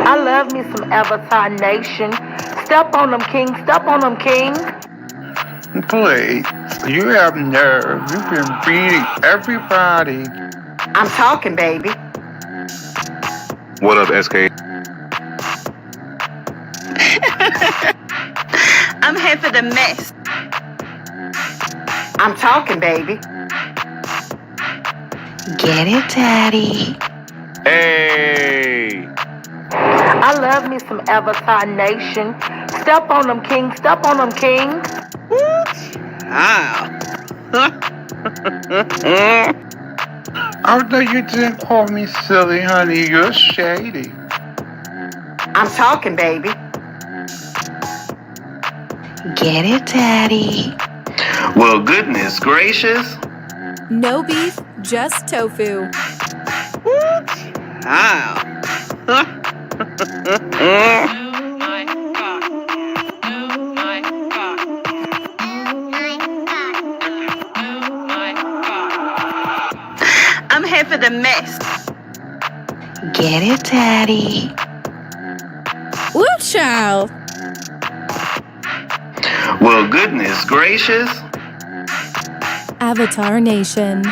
I love me some Avatar Nation. Step on them, king. Step on them, king. Please, you have nerve. You've been beating everybody. I'm talking, baby. What up, SK? I'm here for the mess. I'm talking, baby. Get it, Daddy. Hey! I love me some Avatar Nation. Step on them, king. Step on them, king. How? Although you didn't call me silly, honey, you're shady. I'm talking, baby. Get it, Daddy. Well, goodness gracious. No beef, just tofu. How? I'm here for the mess. Get it, Daddy. Woo, child. Well, goodness gracious. Avatar Nation.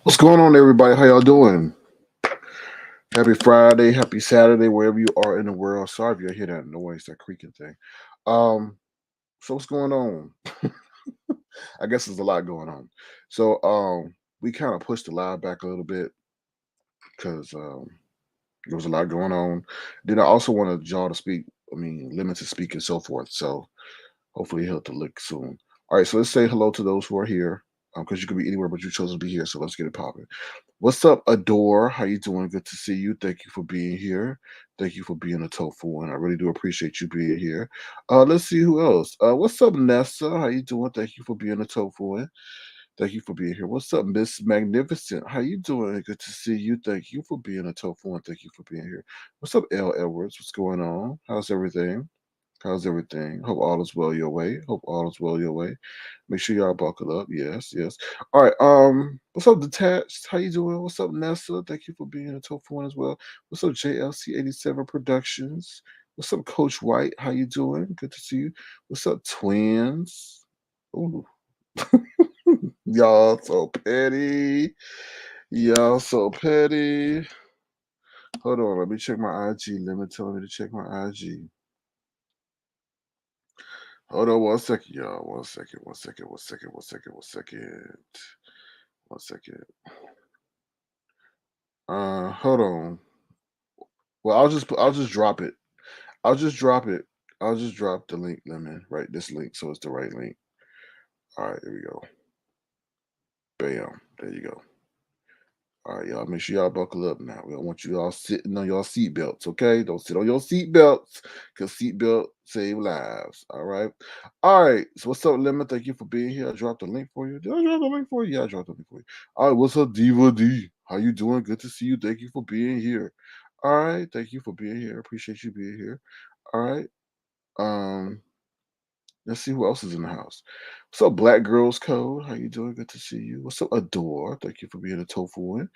What's going on, everybody? How y'all doing? Happy Friday, happy Saturday, wherever you are in the world. Sorry if you hear that noise, that creaking thing. So what's going on? I guess there's a lot going on. So we kind of pushed the live back a little bit because there was a lot going on. Then I also wanted y'all to speak. I mean, limit to speak and so forth. So hopefully he'll to look soon. All right, so let's say hello to those who are here because you could be anywhere, but you chose to be here. So let's get it popping. What's up, Adore? How you doing? Good to see you. Thank you for being here. Thank you for being a tofu, and I really do appreciate you being here. Let's see who else. What's up, Nessa? How you doing? Thank you for being a tofu. Thank you for being here. What's up, Miss Magnificent? How you doing? Good to see you. Thank you for being a tofu, and thank you for being here. What's up, L. Edwards? What's going on? How's everything? How's everything? Hope all is well your way. Hope all is well your way. Make sure y'all buckle up. Yes, yes. All right. What's up, Detached? How you doing? What's up, Nessa? Thank you for being a tofu one as well. What's up, JLC87 Productions? What's up, Coach White? How you doing? Good to see you. What's up, twins? Ooh. Y'all so petty. Y'all so petty. Hold on, let me check my IG. Limit telling me to check my IG. Hold on 1 second, y'all. 1 second, 1 second, 1 second, 1 second, 1 second. 1 second. Hold on. Well, I'll just drop it. I'll just drop it. I'll just drop the link, Lemon. Right, this link, so it's the right link. All right, here we go. Bam. There you go. All right, y'all. Make sure y'all buckle up now. We don't want you all sitting on your seatbelts, okay? Don't sit on your seatbelts, because seatbelt save lives. All right. All right. So what's up, Lemon? Thank you for being here. I dropped the link for you. Did I drop the link for you? Yeah, I dropped the link for you. All right. What's up, Diva D? How you doing? Good to see you. Thank you for being here. All right. Thank you for being here. Appreciate you being here. All right. Um, let's see who else is in the house. What's up, Black Girls Code? How you doing? Good to see you. What's up, Adore? Thank you for being a tofu one.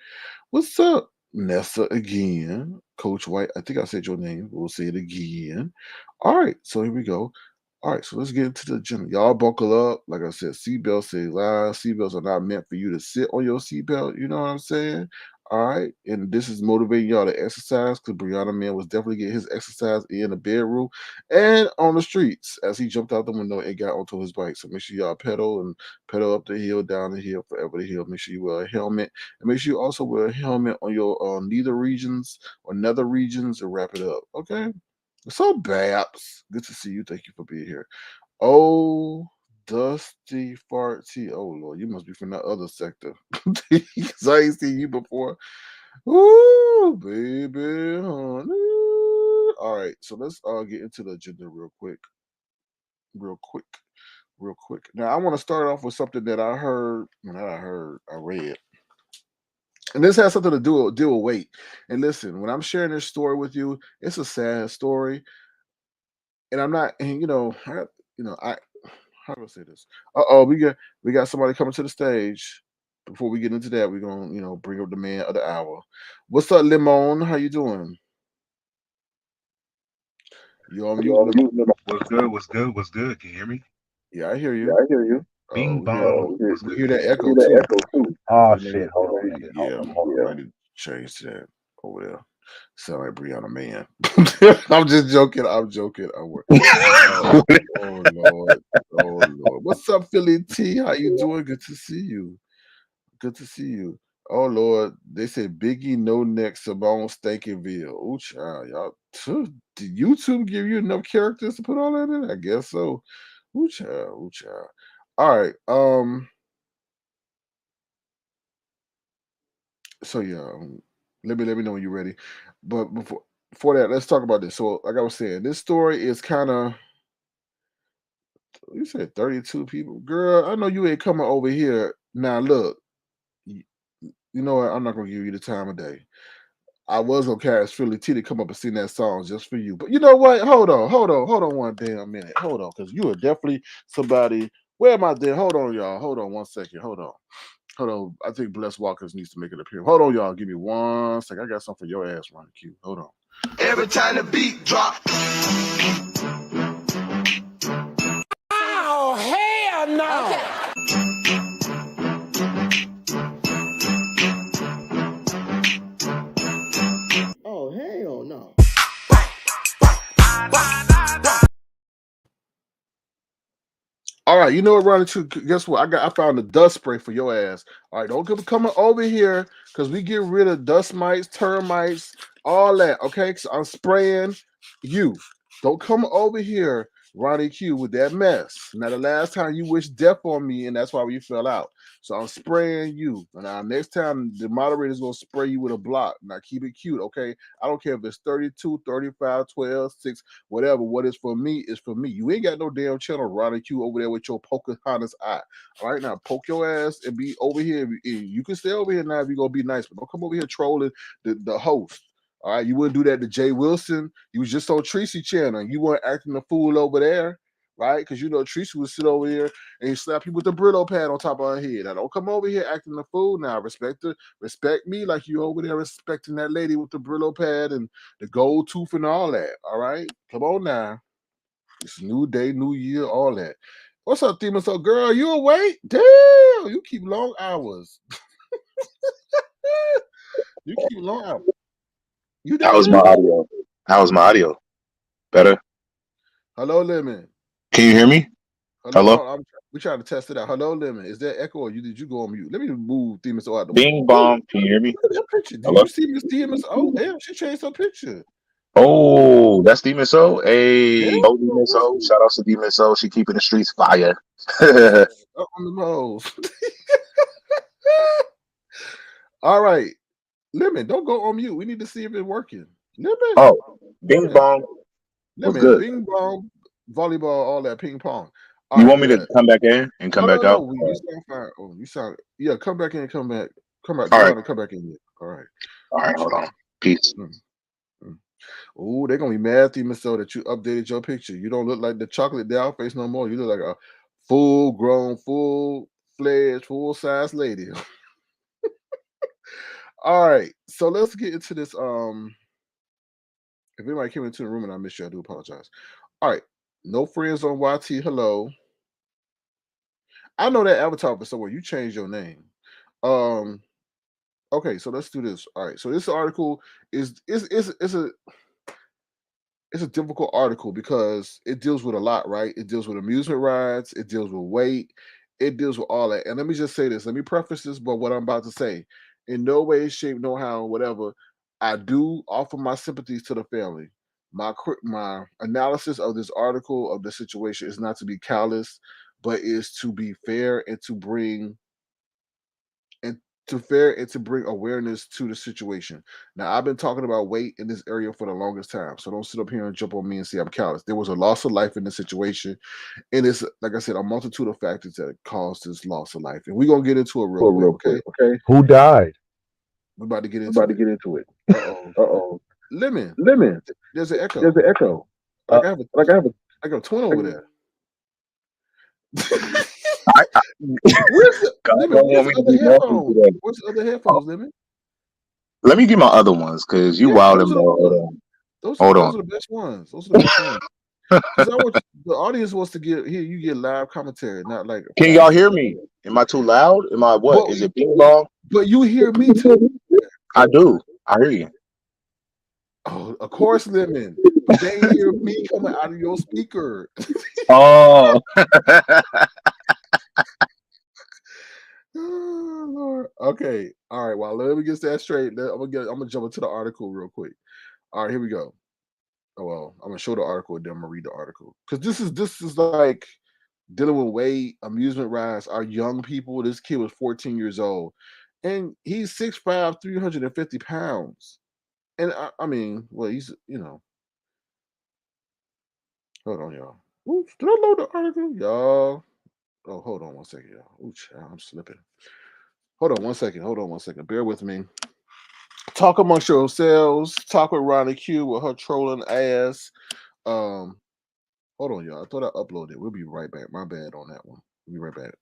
What's up, Nessa again? Coach White, I think I said your name. We'll say it again. All right, so here we go. All right, so let's get into the gym. Y'all buckle up. Like I said, seatbelts say live. Seatbelts are not meant for you to sit on your seatbelt. You know what I'm saying? All right, and this is motivating y'all to exercise because Brianna man was definitely getting his exercise in the bedroom and on the streets as he jumped out the window and got onto his bike. So make sure y'all pedal and pedal up the hill, down the hill, forever the hill. Make sure you wear a helmet and make sure you also wear a helmet on your nether regions or nether regions and wrap it up. Okay. So Babs, good to see you. Thank you for being here. Oh, Dusty Farty. Oh Lord, you must be from that other sector. 'Cause I ain't seen you before. Ooh, baby, honey. All right, so let's get into the agenda real quick. Real quick. Real quick. Now I want to start off with something that I heard, I read. And this has something to deal with weight. And listen, when I'm sharing this story with you, it's a sad story. and I'm not, and I how do I say this? We got somebody coming to the stage. Before we get into that, we're gonna bring up the man of the hour. What's up, Limon? How you doing? You on mute, Limon? What's good? What's good? What's good? Can you hear me? Yeah, I hear you. Bing We hear bong. What's we good? hear that echo too. Oh You shit! know, Hold on a minute. Hold yeah, on. Hold we on. might need to change that over there. Sound like Brianna man. I'm just joking. I'm joking. Oh, oh Lord. Oh Lord. What's up, Philly T? How you doing? Good to see you. Good to see you. Oh Lord, they said Biggie No Neck Simone Stankinville. Oh child, y'all. Did YouTube give you enough characters to put all that in? I guess so. Oh child. Oh child. All right. So yeah. Let me know when you're ready. But before that, let's talk about this. So, like I was saying, this story is kind of. You said 32 people, girl. I know you ain't coming over here. Now look, you, you know what? I'm not gonna give you the time of day. I was gonna cast Philly T to come up and sing that song just for you. But you know what? Hold on one damn minute. Hold on, because you are definitely somebody. Where am I there? Hold on, y'all. Hold on 1 second. Hold on. Hold on. I think Bless Walkers needs to make an appearance. Hold on, y'all. Give me 1 second. I got something for your ass, Ronnie Q. Hold on. Every time the beat drop. Oh, hell no! Okay. Oh, hell no. All right, you know what, Ronnie? Guess what? I found the dust spray for your ass. All right, don't come over here because we get rid of dust mites, termites, all that. Okay, so I'm spraying you. Don't come over here, Ronnie Q, with that mess. Now the last time you wished death on me, and that's why we fell out. So I'm spraying you. Now next time the moderator's gonna spray you with a block. Now keep it cute, okay? I don't care if it's 32, 35, 12, 6, whatever. What is for me is for me. You ain't got no damn channel, Ronnie Q, over there with your Pocahontas eye. All right, now poke your ass and be over here. You can stay over here now if you're gonna be nice, but don't come over here trolling the host. All right, you wouldn't do that to Jay Wilson. You was just on Treecey channel and you weren't acting a fool over there, right? Because you know Treecey would sit over here and slap you with the Brillo pad on top of her head. Now don't come over here acting a fool. Now respect me like you over there respecting that lady with the Brillo pad and the gold tooth and all that. All right, come on now. It's a new day, new year, all that. What's up, Demon Soul girl? You awake? Damn, you keep long hours. You keep long hours. You there, How's my Lemon? audio? How's my audio? Better? Hello, Lemon. Can you hear me? Hello, Hello? we trying to test it out. Hello, Lemon. Is that echo or did you go on mute? Let me move Demon Soul out the way. Bing Oh, bong. Can you hear me? look at that picture. Did Hello? you see Miss Demon? Oh, damn, she changed her picture. Oh, that's Demon Soul. Yeah, Hey, go Demon Soul. Shout out to Demon Soul. She keeping the streets fire. up on the nose. All right, Lemon, don't go on mute. We need to see if it's working. Lemon, Oh, Bing Lemon, bong. What's Lemon, good? bing bong, volleyball, all that ping pong. All You right, want me to good. come back in and come back No. out? You sound fine. Oh, you sound yeah. Come back in. Come back. Come back. All Go right. out and come back in here. All right. All right. Hold on. Peace. Oh, they're gonna be mad at you, Miss So, that you updated your picture. You don't look like the chocolate doll face no more. You look like a full grown, full fledged, full size lady. All right. So let's get into this. If anybody came into the room and I missed you, I do apologize. All right. No friends on YT. Hello. I know that avatar for somewhere. You changed your name. Um. Okay, so let's do this. All right. So this article is it's a difficult article because it deals with a lot, right? It deals with amusement rides, it deals with weight, it deals with all that. And let me just say this. Let me preface this by what I'm about to say. In no way, shape, no how, whatever. I do offer my sympathies to the family. My analysis of this article of the situation is not to be callous, but is to be fair and to bring and to bring awareness to the situation. Now, I've been talking about weight in this area for the longest time, so don't sit up here and jump on me and say I'm callous. There was a loss of life in this situation, and it's like I said, a multitude of factors that caused this loss of life, and we're gonna get into it real quick, okay? Okay. Who died? We're about to get I'm about into to it. get into it. Uh oh, Uh oh. Lemon, Lemon. there's an There's echo. an echo. Like I got a twin over there. Where's the other headphones? Where's the other headphones, Lemon? Let me get my other ones because you wild and Those Hold are on. the best ones. Those are the best ones. Because the audience wants to you get live commentary, not like. Can y'all hear me? Am I too loud? Am I what? But, is it being long? But you hear me too. I do. I hear you. Oh, of course, Lemon. But they hear me coming out of your speaker. Oh. Oh, Lord. Okay. All right. Well, let me get that straight. I'm gonna jump into the article real quick. All right, here we go. Oh well, I'm gonna show the article and then I'm gonna read the article. Because this is like dealing with weight, amusement rides, our young people. This kid was 14 years old. And he's 6'5", 350 pounds. And I mean, well, he's hold on, y'all. Oops, did I load the article? Y'all. Oh, hold on one second, y'all. Ooh, child, I'm slipping. Hold on one second. Bear with me. Talk amongst yourselves. Talk with Ronnie Q with her trolling ass. Hold on, y'all. I thought I uploaded it. We'll be right back. My bad on that one. We'll be right back.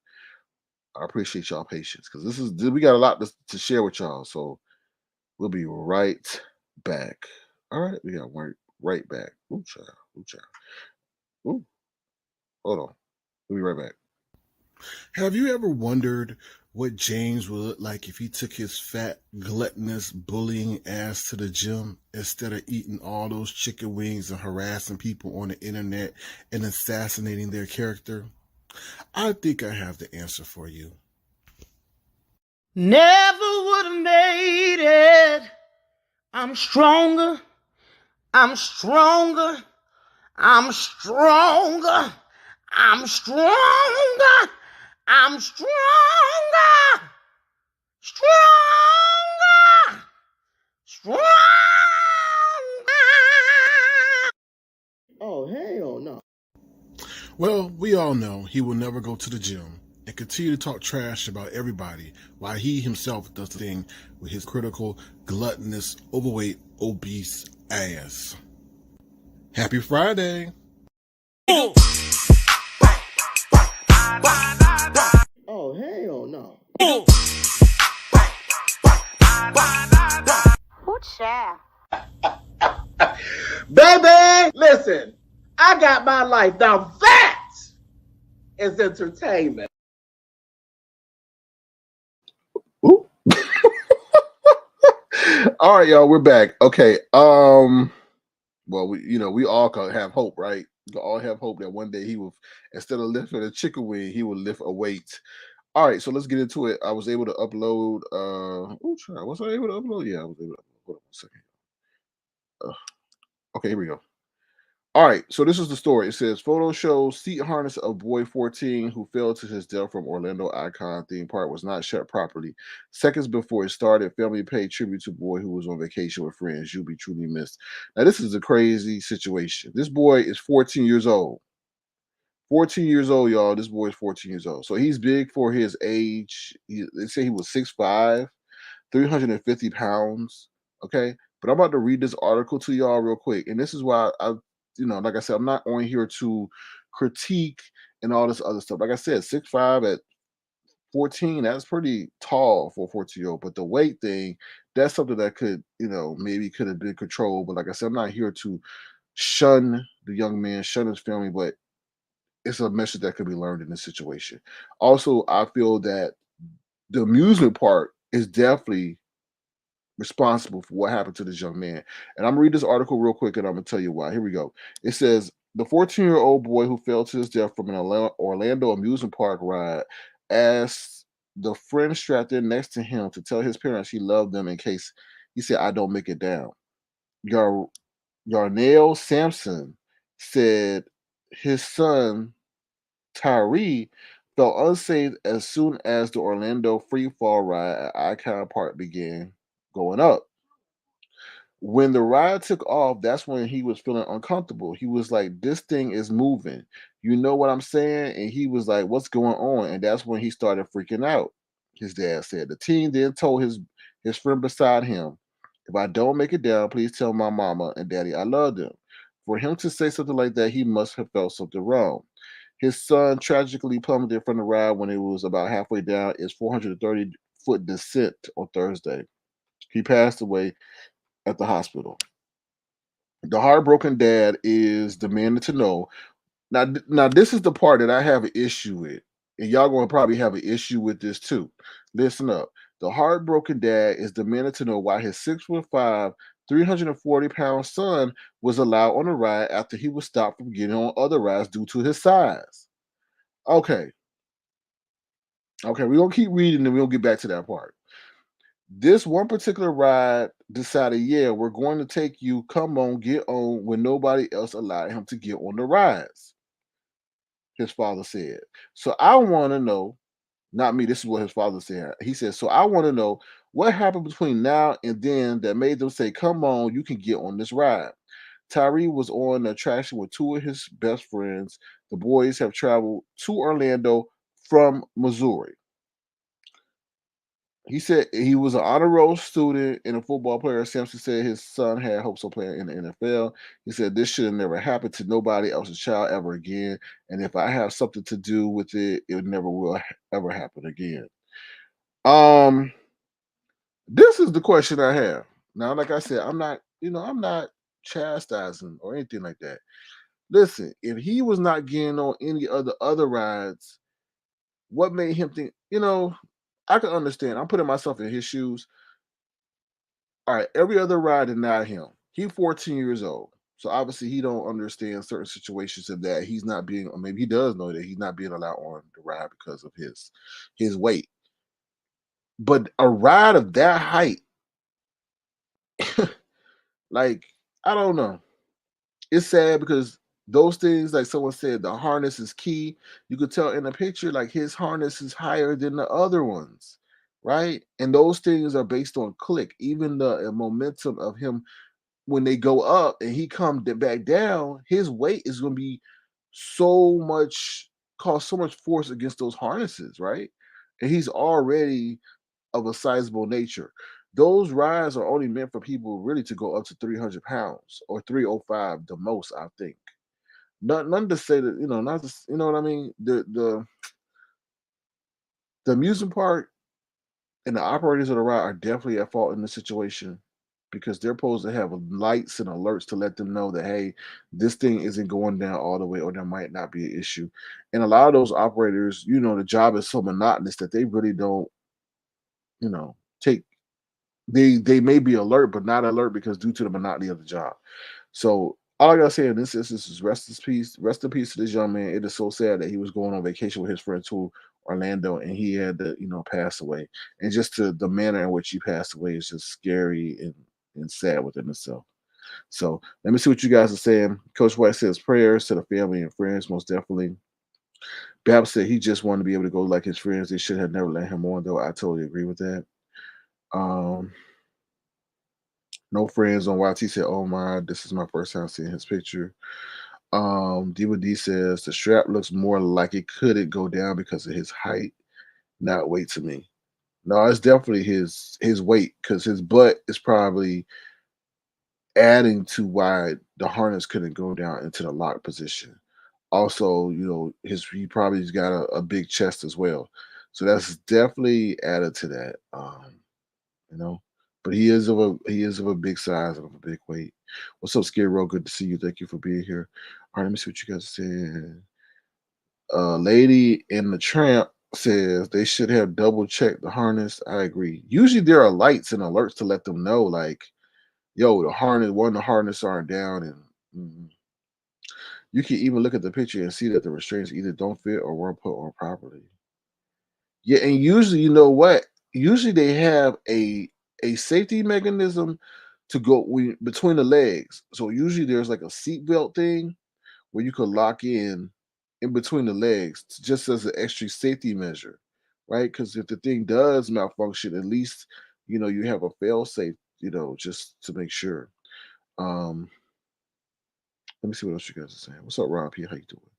I appreciate y'all patience because we got a lot to share with y'all. So we'll be right back. All right, we got right back. Ooh, child. Ooh. Hold on. We'll be right back. Have you ever wondered what James would look like if he took his fat, gluttonous, bullying ass to the gym instead of eating all those chicken wings and harassing people on the internet and assassinating their character? I think I have the answer for you. Never would have made it. I'm stronger. I'm stronger. I'm stronger. I'm stronger. I'm stronger. Stronger. Stronger. Oh, hell no. Well, we all know he will never go to the gym and continue to talk trash about everybody while he himself does the thing with his critical, gluttonous, overweight, obese ass. Happy Friday! Oh, hell no. What's that? Baby, listen, I got my life. Now that is entertainment. All right, y'all, we're back. Okay. Well, we all can have hope, right? We all have hope that one day he will, instead of lifting a chicken wing, he will lift a weight. All right, so let's get into it. I was able to upload. Was I able to upload? Yeah, I was able to upload. Hold on a second. Okay, here we go. All right, so this is the story. It says photo shows seat harness of boy 14 who fell to his death from Orlando Icon theme park was not shut properly. Seconds before it started, family paid tribute to boy who was on vacation with friends. You'll be truly missed. Now, this is a crazy situation. This boy is 14 years old. 14 years old, y'all. This boy is 14 years old. So he's big for his age. They say he was 6'5", 350 pounds. Okay. But I'm about to read this article to y'all real quick. And this is why like I said, I'm not on here to critique and all this other stuff. Like I said, 6'5" at 14, that's pretty tall for a 14-year-old. But the weight thing, that's something that could, maybe could have been controlled. But like I said, I'm not here to shun the young man, shun his family, but it's a message that could be learned in this situation. Also, I feel that the amusement park is definitely responsible for what happened to this young man. And I'm gonna read this article real quick and I'm gonna tell you why. Here we go. It says the 14-year-old boy who fell to his death from an Orlando amusement park ride asked the friend strapped in next to him to tell his parents he loved them in case he said, "I don't make it down." Yarnell Sampson said his son Tyree felt unsafe as soon as the Orlando free fall ride at Icon Park began going up. When the ride took off, that's when he was feeling uncomfortable. He was like, "This thing is moving." You know what I'm saying? And he was like, "What's going on?" And that's when he started freaking out. His dad said. The teen then told his friend beside him, "If I don't make it down, please tell my mama and daddy I love them." For him to say something like that, he must have felt something wrong. His son tragically plummeted from the ride when it was about halfway down its 430-foot descent on Thursday. He passed away at the hospital. The heartbroken dad is demanding to know. Now, this is the part that I have an issue with, and y'all going to probably have an issue with this too. Listen up. The heartbroken dad is demanding to know why his 6'5", 340-pound son was allowed on the ride after he was stopped from getting on other rides due to his size. Okay, we're gonna keep reading and we'll get back to that part. This one particular ride decided, yeah, we're going to take you. Come on, get on when nobody else allowed him to get on the rides, his father said. So I want to know, not me, this is what his father said. He said, so I want to know what happened between now and then that made them say, come on, you can get on this ride. Tyree was on the attraction with two of his best friends. The boys have traveled to Orlando from Missouri. He said he was an honor roll student and a football player. Sampson said his son had hopes of playing in the NFL. He said this should have never happened to nobody else's child ever again. And if I have something to do with it, it never will ever happen again. This is the question I have. Now, like I said, I'm not chastising or anything like that. Listen, if he was not getting on any other rides, what made him think, I can understand. I'm putting myself in his shoes. All right, every other ride denied him. He's 14 years old. So obviously he don't understand certain situations of that he's not being, or maybe he does know that he's not being allowed on the ride because of his weight. But a ride of that height, like, I don't know. It's sad because those things, like someone said, the harness is key. You could tell in the picture, like his harness is higher than the other ones, right? And those things are based on click. Even the momentum of him when they go up and he come back down, his weight is going to be so much, cause so much force against those harnesses, right? And he's already of a sizable nature. Those rides are only meant for people really to go up to 300 pounds or 305 the most, I think. None to say that, not to, you know what I mean? The amusement park and the operators of the ride are definitely at fault in this situation because they're supposed to have lights and alerts to let them know that, hey, this thing isn't going down all the way or there might not be an issue. And a lot of those operators, the job is so monotonous that they really don't, take, they may be alert, but not alert because due to the monotony of the job. So all I gotta say in this instance is rest in peace to this young man. It is so sad that he was going on vacation with his friend to Orlando and he had to, pass away. And just the manner in which he passed away is just scary and sad within itself. So let me see what you guys are saying. Coach White says prayers to the family and friends, most definitely. Bab said he just wanted to be able to go like his friends. They should have never let him on, though. I totally agree with that. No friends on YT said, "Oh my, this is my first time seeing his picture." Diva D says the strap looks more like it couldn't go down because of his height, not weight to me. No, it's definitely his weight because his butt is probably adding to why the harness couldn't go down into the lock position. Also, he probably's got a big chest as well, so that's definitely added to that. You know. But he is of a big size and of a big weight. What's up, Scary Roll? Good to see you. Thank you for being here. All right, let me see what you guys are saying. Lady in the Tramp says they should have double checked the harness. I agree. Usually there are lights and alerts to let them know, like, yo, the harness aren't down, and you can even look at the picture and see that the restraints either don't fit or weren't put on properly. Yeah, and usually, you know what? Usually they have a safety mechanism to go between the legs. So usually there's like a seatbelt thing where you could lock in between the legs just as an extra safety measure, right? Because if the thing does malfunction, at least you have a fail safe, just to make sure. Um, let me see what else you guys are saying. What's up, Rob P? How you doing?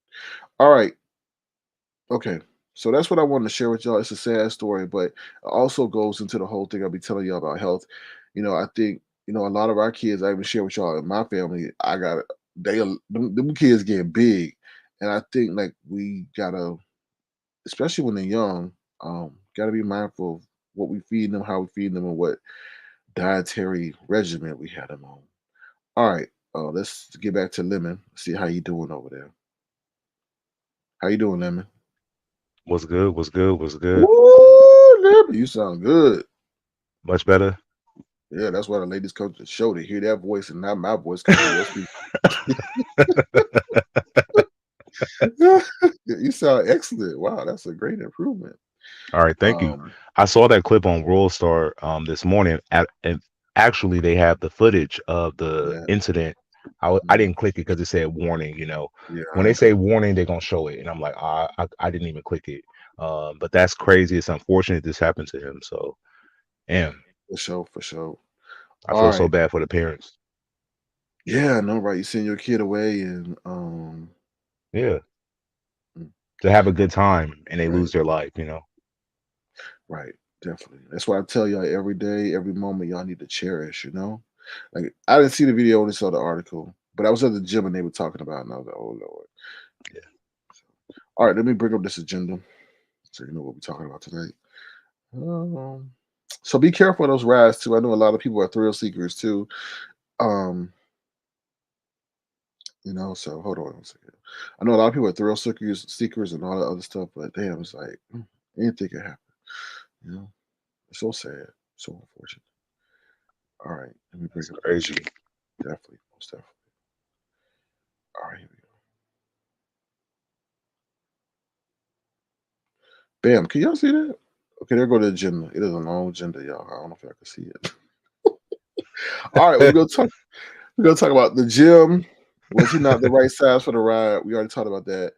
All right. Okay. So that's what I wanted to share with y'all. It's a sad story, but it also goes into the whole thing I'll be telling y'all about health. I think, a lot of our kids, I even share with y'all in my family, I got them kids getting big, and I think like we gotta, especially when they're young, gotta be mindful of what we feed them, how we feed them, and what dietary regimen we had them on. All right, let's get back to Lemon. See how you doing over there. How you doing, Lemon? What's good? What's good? What's good? Woo, Lemon, you sound good. Much better. Yeah, that's why the ladies come to the show to hear that voice and not my voice coming from your speaker. You sound excellent. Wow, that's a great improvement. All right, thank you. Um, I saw that clip on World Star this morning. And actually, they have the footage of the yeah, incident. I mhm, didn't click it because it said warning. yeah, When I they ain't say click. warning, they're gonna show it, and I'm like, I didn't even click it. But that's crazy. It's unfortunate this happened to him. So, damn, For sure, for sure. I All feel so right. bad for the parents. Yeah, no, right. You send your kid away and Yeah, mm, to have a good time and they right, lose their life. right, definitely. That's why I tell y'all every day, every moment y'all need to cherish, you know? Like I didn't see the video, I only saw the article, but I was at the gym and they were talking about it and I was like, oh Lord. Yeah. All right, let me bring up this agenda so you know what we're talking about tonight. Um, so be careful of those rides too. I know a lot of people are thrill seekers too. Um, so hold on one second. I know a lot of people are thrill seekers and all that other stuff, but damn, it's like anything can happen. You know, it's so sad, so unfortunate. All right, let me bring That's up the crazy. agenda. Definitely, most definitely. All right, here we go. Bam, can y'all see that? Okay, there go the agenda. It is a long agenda, y'all. I don't know if y'all can see it. All right, we're gonna talk about the gym. Was he not the right size for the ride? We already talked about that.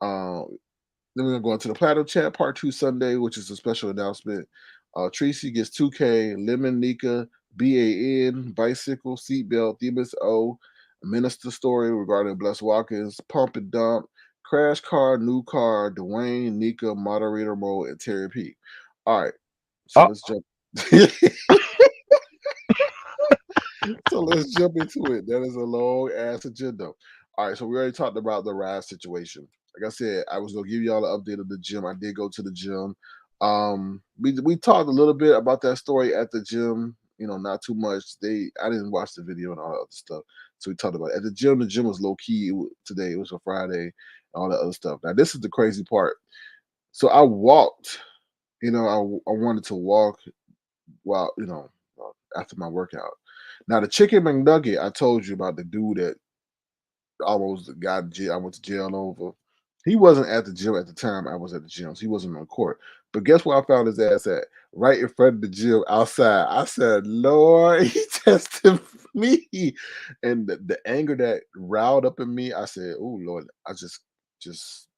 Um, Then we're gonna go into the Platinum Chat Part 2 Sunday, which is a special announcement. Treecey gets 2K, Lemon Nika, BAN, Bicycle, Seatbelt, Themis O, Minister Story regarding Bless Watkins, Pump and Dump, Crash Car, New Car, Dwayne, Nika, Moderator Mode, and Terry P. All right, so Oh, let's jump. So let's jump into it. That is a long ass agenda. All right, so we already talked about the ride situation. Like I said, I was gonna give y'all an update of the gym. I did go to the gym. We talked a little bit about that story at the gym. Not too much. I didn't watch the video and all that other stuff. So we talked about it. At the gym. The gym was low key today. It was a Friday, and all that other stuff. Now this is the crazy part. So I walked. I wanted to walk while after my workout. Now the chicken McNugget I told you about, the dude that almost got I went to jail over. He wasn't at the gym at the time I was at the gym. So he wasn't on court. But guess where I found his ass at? Right in front of the gym outside. I said, Lord, he tested me. And the anger that riled up in me, I said, oh Lord, just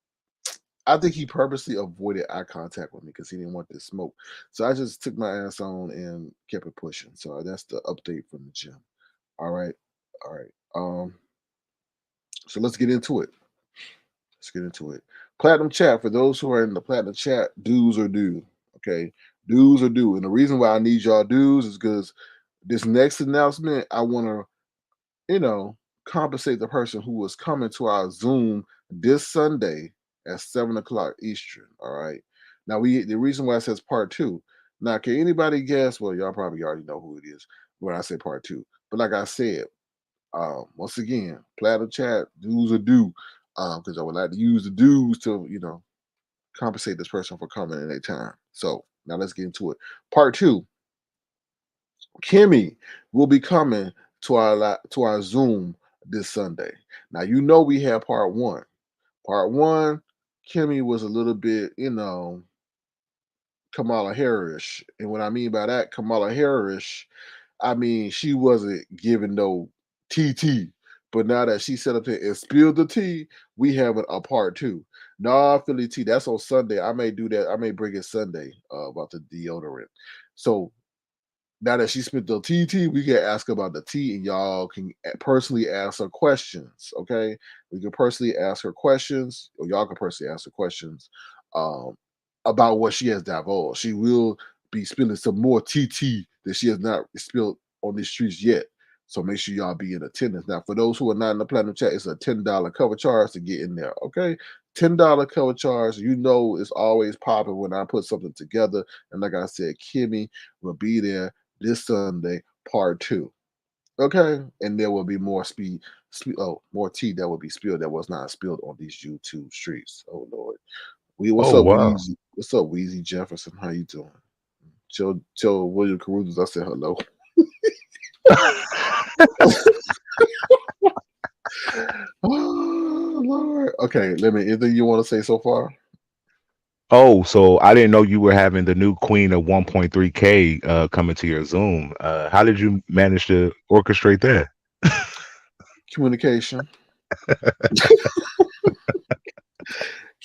I think he purposely avoided eye contact with me because he didn't want this smoke. So I just took my ass on and kept it pushing. So that's the update from the gym. All right. All right. So let's get into it. Let's get into it. Platinum chat, for those who are in the platinum chat, dues or do. Okay. Dues or do. And the reason why I need y'all dues is because this next announcement, I want to, compensate the person who was coming to our Zoom this Sunday at 7 o'clock Eastern. All right. Now the reason why it says part two. Now, can anybody guess? Well, y'all probably already know who it is when I say part two. But like I said, once again, platinum chat, dues are due. Because I would like to use the dues to, compensate this person for coming in their time. So now let's get into it. Part two, Kimmie will be coming to our Zoom this Sunday. Now we had part one. Part one, Kimmie was a little bit, Kamala Harris. And what I mean by that, Kamala Harris, I mean, she wasn't giving no TT. But now that she set up there and spilled the tea, we have a part two. Nah, Philly tea. That's on Sunday. I may do that. I may bring it Sunday about the deodorant. So now that she spent the TT, we can ask about the tea, and y'all can personally ask her questions. Okay, we can personally ask her questions, or y'all can personally ask her questions um, about what she has divulged. She will be spilling some more TT that she has not spilled on these streets yet. So make sure y'all be in attendance. Now, for those who are not in the platinum chat, it's a $10 cover charge to get in there. Okay, $10 cover charge. You know it's always popping when I put something together. And like I said, Kimmie will be there this Sunday, part 2. Okay, and there will be more more tea that will be spilled that was not spilled on these YouTube streets. Oh Lord, what's Oh up, wow. Weezy? What's up, Weezy Jefferson? How you doing? Tell William Carruthers I said hello. Oh Lord. Okay, anything you want to say so far? Oh, so I didn't know you were having the new queen of 1.3K coming to your Zoom. How did you manage to orchestrate that? Communication.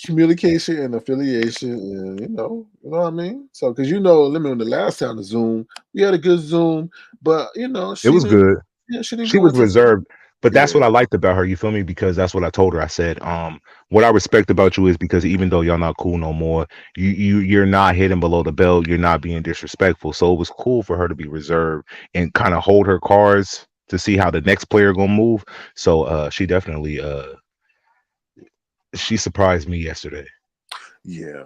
Communication and affiliation, and you know what I mean. So, because on the last time the Zoom, we had a good Zoom, but It she was didn't. good. Yeah, she didn't She go was into. reserved, but that's Yeah, what I liked about her. You feel me? Because that's what I told her. I said, what I respect about you is because even though y'all not cool no more, you're not hitting below the belt. You're not being disrespectful. So it was cool for her to be reserved and kind of hold her cards to see how the next player gonna move. So she definitely she surprised me yesterday. yeah.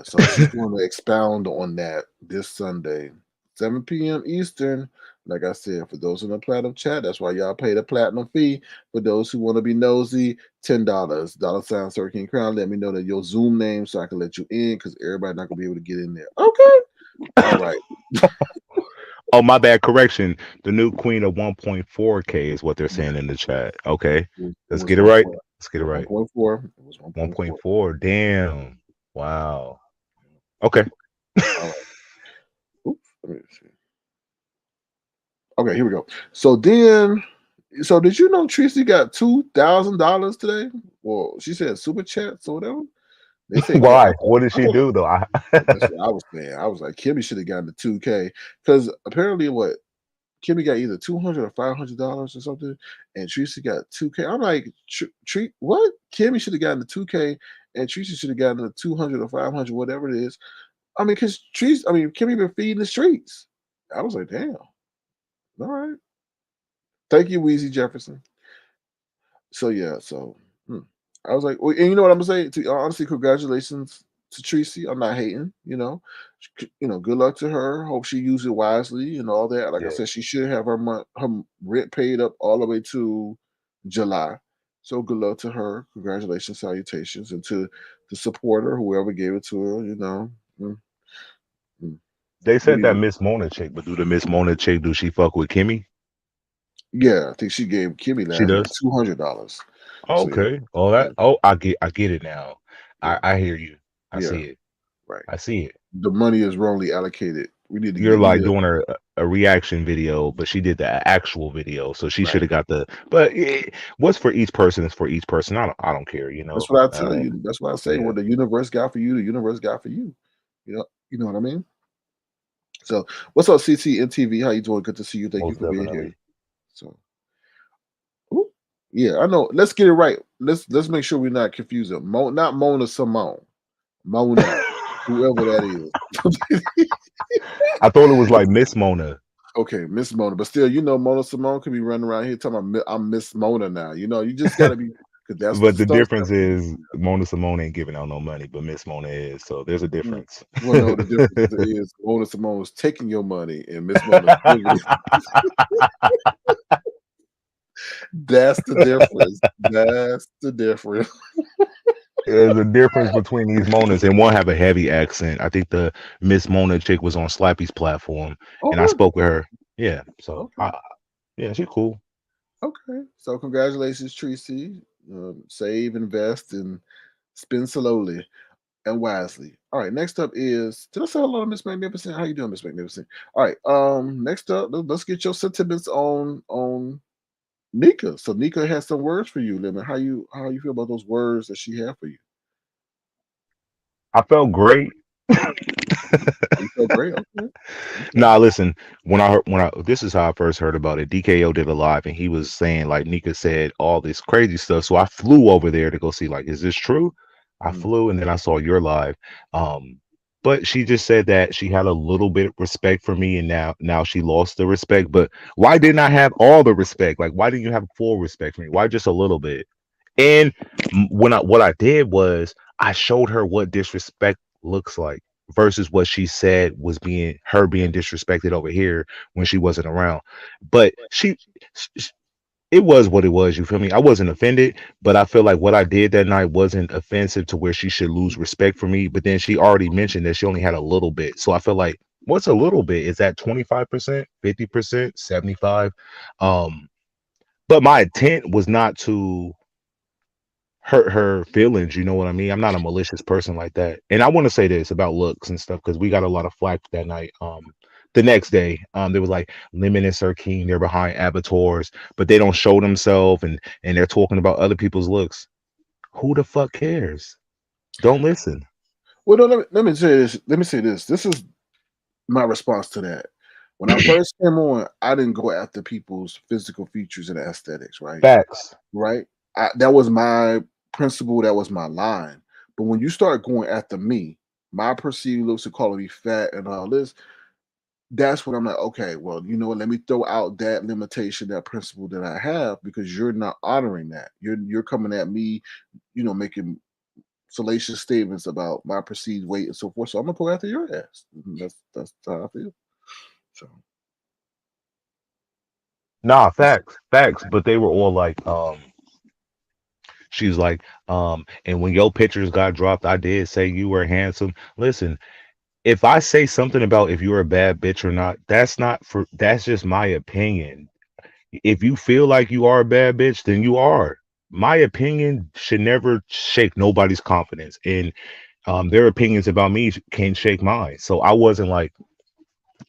So she's going to expound on that this Sunday, 7 p.m. Eastern. Like I said, for those in the platinum chat, that's why y'all pay the platinum fee. For those who want to be nosy, $10. $ Sir King Crown. Let me know that your Zoom name so I can let you in because everybody not gonna be able to get in there. Okay. All right. Oh, my bad. Correction. The new queen of 1.4K is what they're saying in the chat. Okay. It Let's was get it right. 1.4. Let's get it right. 1.4. It was 1.4. 1.4. Damn. Wow. Okay. All right. Oops, let me see. Okay, here we go. So did you know Treecey got $2,000 today? Well, she said super chats or whatever. They say Why? What did she do though? that's what I was saying. I was like, Kimmie should have gotten the 2K because apparently Kimmie got either $200 or $500 or something, and Treecey got 2K. I'm like, what? Kimmie should have gotten the 2K, and Treecey should have gotten the 200 or 500, whatever it is. I mean, because Kimmie been feeding the streets. I was like, damn. All right. Thank you, Weezy Jefferson. So yeah, I was like, well, and you know what I'm gonna say? Honestly, congratulations to Treecey. I'm not hating. Good luck to her. Hope she uses it wisely and all that. Like I Yeah. said, she should have her rent paid up all the way to July. So good luck to her. Congratulations, salutations, and to the supporter, whoever gave it to her. Mm, mm. They What said do that you? Miss Mona chick, but do the Miss Mona chick, do she fuck with Kimmie? Yeah, I think she gave Kimmie She last night does. $200. Oh, So yeah, okay. Oh, yeah, I get it now. yeah, I hear you. I yeah. see it. Right. I see it. The money is wrongly allocated. We need You're like to doing a reaction video, but she did the actual video, so she should right. have got the. But what's for each person is for each person. I don't care. That's what I tell you. That's what I say. Yeah, What the universe got for you, the universe got for you. You know what I mean? So what's up, CT and TV? How you doing? Good to see you. Thank you most for being here. definitely. So ooh, yeah, I know. Let's get it right. Let's make sure we're not confusing. Not Mona Simone. Mona, whoever that is. I thought it was like Miss Mona. Okay, Miss Mona, but still, Mona Simone could be running around here talking about I'm Miss Mona now. You just got to be because that's what But the the stuff. difference is Mona Simone ain't giving out no money, but Miss Mona is. So there's a Mm. difference. Well, no, the difference is Mona Simone is taking your money and Miss Mona's giving it. That's the difference. That's the difference. There's a difference between these Monas, and one have a heavy accent. I think the Miss Mona chick was on Slappy's platform, Oh, and I really? spoke with her. Yeah, so Okay. yeah, she cool. Okay. So congratulations, Treecey. Save, invest, and spend slowly and wisely. All right. Next up is. Did I say hello to Miss Magnificent? How you doing, Miss Magnificent? All right. Next up, let's get your sentiments on Nika. So Nika has some words for you, Lemon. How you feel about those words that she had for you? I felt great. You felt great. Okay. Nah, listen. When I this is how I first heard about it. DKO did a live, and he was saying like Nika said all this crazy stuff. So I flew over there to go see like, is this true? I Mhm. flew, and then I saw your live. But she just said that she had a little bit of respect for me, and now she lost the respect. But why didn't I have all the respect? Like, why didn't you have full respect for me? Why just a little bit? And when I what I did was I showed her what disrespect looks like versus what she said was being disrespected over here when she wasn't around. But it was what it was. You feel me? I wasn't offended, but I feel like what I did that night wasn't offensive to where she should lose respect for me. But then she already mentioned that she only had a little bit, so I feel like what's a little bit? Is that 25%, 50%, 75? But my intent was not to hurt her feelings. You know what I mean? I'm not a malicious person like that. And I want to say this about looks and stuff because we got a lot of flack that night. The next day, there was like Lemon and Sir King. They're behind abattoirs, but they don't show themselves, and they're talking about other people's looks. Who the fuck cares? Don't listen. Well, no, let me say this. Let me say this. This is my response to that. When I first came on, I didn't go after people's physical features and aesthetics, right? Facts. Right? That was my principle. That was my line. But when you start going after me, my perceived looks of calling me fat and all this, that's when I'm like, okay, well, you know what? Let me throw out that limitation, that principle that I have, because you're not honoring that. You're coming at me, making salacious statements about my perceived weight and so forth. So I'm gonna go after your ass. That's how I feel. So Nah, facts. But they were all like, she's like, and when your pictures got dropped, I did say you were handsome. Listen, if I say something about if you're a bad bitch or not, that's just my opinion. If you feel like you are a bad bitch, then you are. My opinion should never shake nobody's confidence, and their opinions about me can't shake mine. So I wasn't like,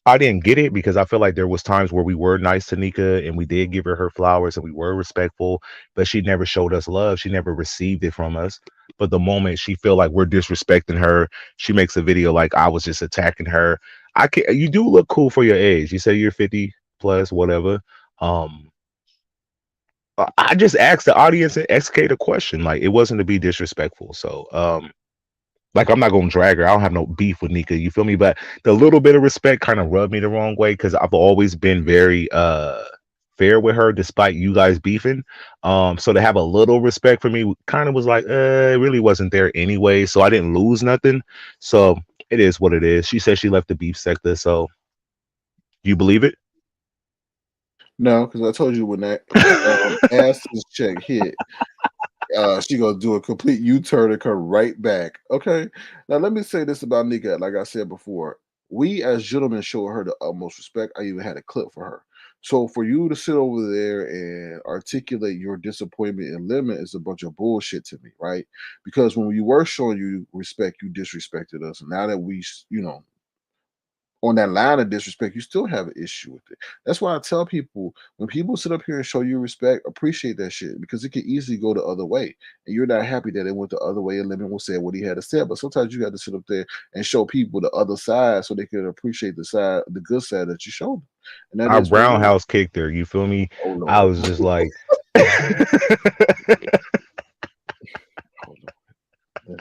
I didn't get it because I feel like there was times where we were nice to Nika and we did give her flowers and we were respectful, but she never showed us love. She never received it from us. But the moment she feel like we're disrespecting her, she makes a video like I was just attacking her. I can You do look cool for your age. You say you're 50 plus, whatever. Um, I just asked the audience and XK a question. Like it wasn't to be disrespectful. So like I'm not gonna drag her. I don't have no beef with Nika. You feel me? But the little bit of respect kind of rubbed me the wrong way because I've always been very fair with her despite you guys beefing. So to have a little respect for me kind of was like, it really wasn't there anyway. So I didn't lose nothing. So it is what it is. She said she left the beef sector. So you believe it? no, because I told you when that Aston's check hit, she gonna do a complete U-turn and come right back. Okay. Now let me say this about Nika. Like I said before, we as gentlemen show her the utmost respect. I even had a clip for her. So for you to sit over there and articulate your disappointment and limit is a bunch of bullshit to me, right? Because when we were showing you respect, you disrespected us. And now that we, on that line of disrespect, you still have an issue with it. That's why I tell people when people sit up here and show you respect, appreciate that shit because it can easily go the other way. And you're not happy that it went the other way and Lemon will say what he had to say. But sometimes you got to sit up there and show people the other side so they can appreciate the good side that you showed them. And that I is what it is. roundhouse kicked her. You feel me? Oh I Lord. was just like, Hold on.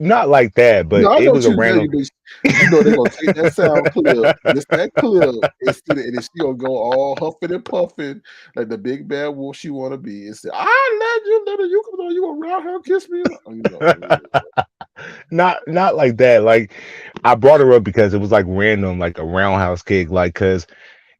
not like that, No, but I it know was what a you're random. saying, but you know they're gonna take that sound clip, just that clip, and then she gonna go all huffing and puffing like the big bad wolf she wanna be, and say, "I love you, little. You come on, you gonna roundhouse kiss me?" Not like that. Like I brought her up because it was like random, like a roundhouse kick. Like, cause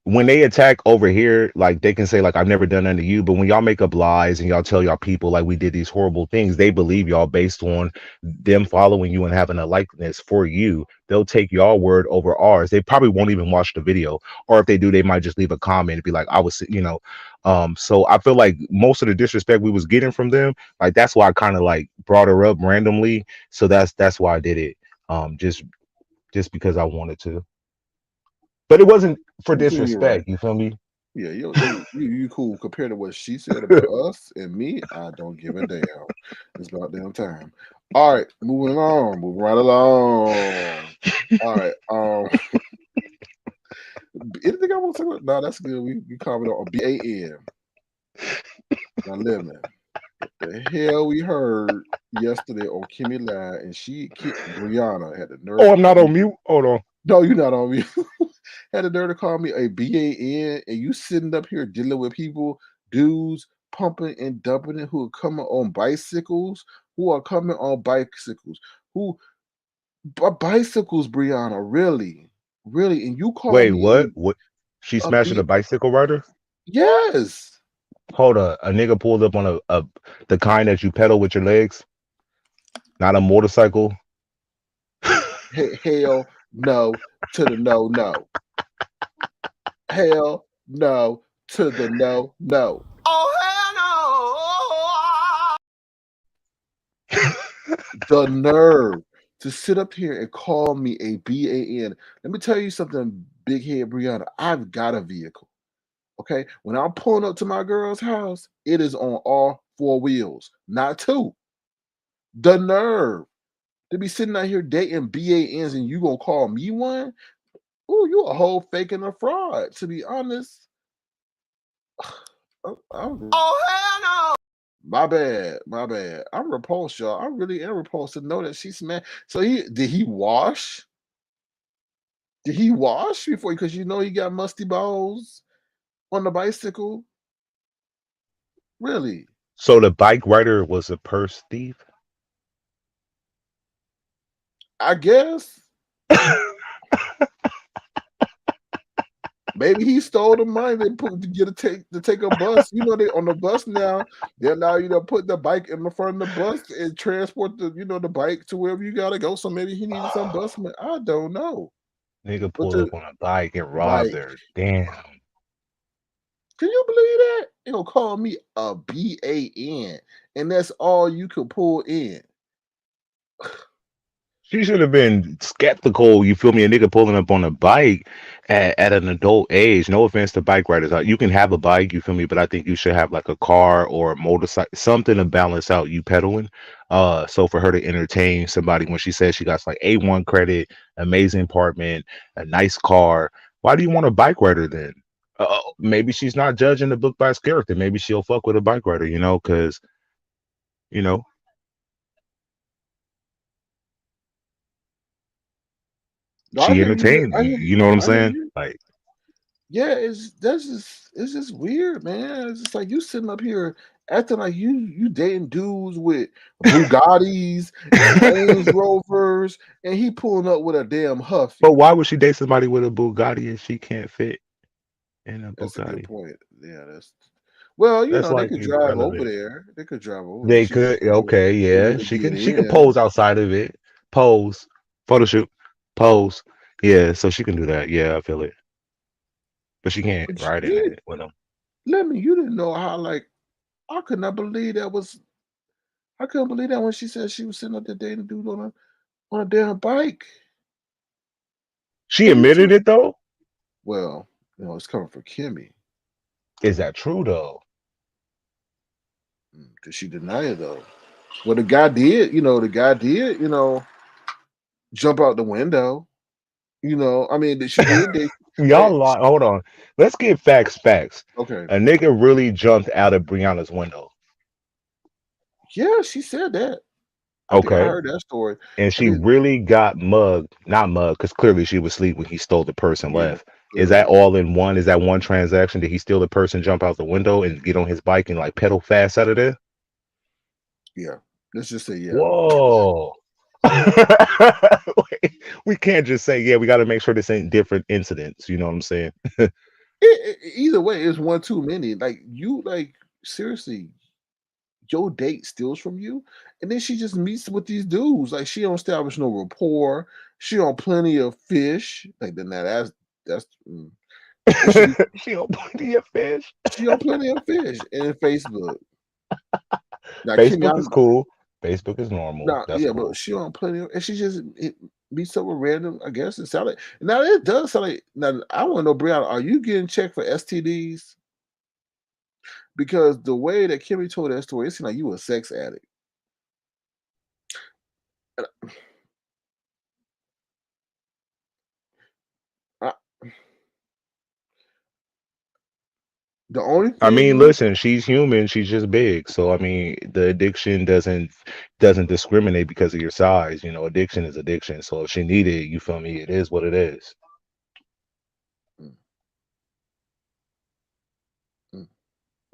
when they attack over here, like they can say like I've never done nothing to you, but when y'all make up lies and y'all tell y'all people like we did these horrible things, they believe y'all based on them following you and having a likeness for you. They'll take y'all word over ours. They probably won't even watch the video, or if they do, they might just leave a comment and be like, "I was," you know. So I feel like most of the disrespect we was getting from them, like that's why I kind of like brought her up randomly. So that's why I did it. Just because I wanted to, but it wasn't for I'm saying you're right. disrespect. You feel me? Yeah, you cool compared to what she said about us and me. I don't give a damn. It's about damn time. All right, moving right along. All right, anything I want to talk about? No, that's good. We comment on BAM. Now, Lemon. the hell we heard yesterday on Kimmie Live, and Brianna had the nerve Oh, to I'm call not on me. mute. Hold on. No, you're not on me. Had the nerve to call me a BAN, and you sitting up here dealing with people, dudes pumping and dumping it, who are coming on bicycles, who bicycles, Brianna, really, really, and you call Wait, me what? What? She a smashing a B? bicycle rider? Yes, Hold up. A nigga pulled up on a the kind that you pedal with your legs, not a motorcycle. hell no to the no, no, hell no to the no, no. The nerve to sit up here and call me a BAN. Let me tell you something, big head Brianna. I've got a vehicle. Okay. When I'm pulling up to my girl's house, it is on all four wheels, not two. The nerve to be sitting out here dating BANs and you gonna call me one? Oh, you a whole fake and a fraud, to be honest. My bad, my bad. I'm repulsed, y'all. I really am repulsed to know that she's mad. So did he wash? Did he wash before? Because you know he got musty balls on the bicycle. Really? So the bike rider was a purse thief? I guess maybe he stole the money they put to take a bus. You know, they on the bus now. They allow you to put the bike in the front of the bus and transport the bike to wherever you gotta go. So maybe he needed some bus money. I don't know. Nigga But pulled up on a bike and robbed like, her. Damn. can you believe that? They gonna call me a BAN, and that's all you can pull in. She should have been skeptical, you feel me? A nigga pulling up on a bike at an adult age. No offense to bike riders. You can have a bike, you feel me? But I think you should have like a car or a motorcycle, something to balance out you pedaling. So for her to entertain somebody when she says she got like A1 credit, amazing apartment, a nice car, why do you want a bike rider then? Maybe she's not judging the book by its character. Maybe she'll fuck with a bike rider, because you know No, I she hear you. entertained. You know what I'm I hear saying? you. Like. Yeah, it's just weird, man. It's just like you sitting up here acting like you dating dudes with Bugattis and Range Rovers, and he pulling up with a damn But Huffy. why would she date somebody with a Bugatti if she can't fit in a That's a good Bugatti? point. Yeah, that's well, That's they like could drive over irrelevant. there. They could drive over there. They She just could, okay, know yeah. where to She get can she could in. pose outside of it. Pose. Photo shoot. Pose. Yeah, so she can do that. Yeah, I feel it. But she can't But ride in you, it with him. you didn't know how I could not believe that was I couldn't believe that when she said she was sitting up there dating a dude on a damn bike. She And you admitted took it though? well, it's coming from Kimmie. Is that true though? Did she deny it though? Well, the guy did, jump out the window. I mean, that she did. Y'all lie. Hold on. Let's get facts. Okay. A nigga really jumped out of Brianna's window. Yeah, she said that. I think I Okay. heard that story. And I she think, really got mugged, not mugged, because clearly she was asleep when he stole the purse and yeah, left. Is that clearly, all in one? Is that one transaction? Did he steal the purse and jump out the window and get on his bike and like pedal fast out of there? yeah. Let's just say, yeah. Whoa. We can't just say, yeah, we got to make sure this ain't different incidents. You know what I'm saying? Either way, it's one too many. Like seriously, your date steals from you, and then she just meets with these dudes. Like she don't establish no rapport. She on plenty of fish. Like then that's. And She on plenty of fish. she on plenty of fish and Facebook. Now, Kimmie, Facebook is cool. Facebook is normal. now That's yeah, but cool. she on plenty of, and she just meets up with random. I guess it sound like now it does sound like now. I want to know, Brianna, are you getting checked for STDs? Because the way that Kimmie told that story, it seemed like you were a sex addict. And I, The only I thing mean, you listen, she's human. She's just big. So I mean, the addiction doesn't discriminate because of your size. You know, addiction is addiction. So if she needed it, you feel me? It is what it is. mm, mm.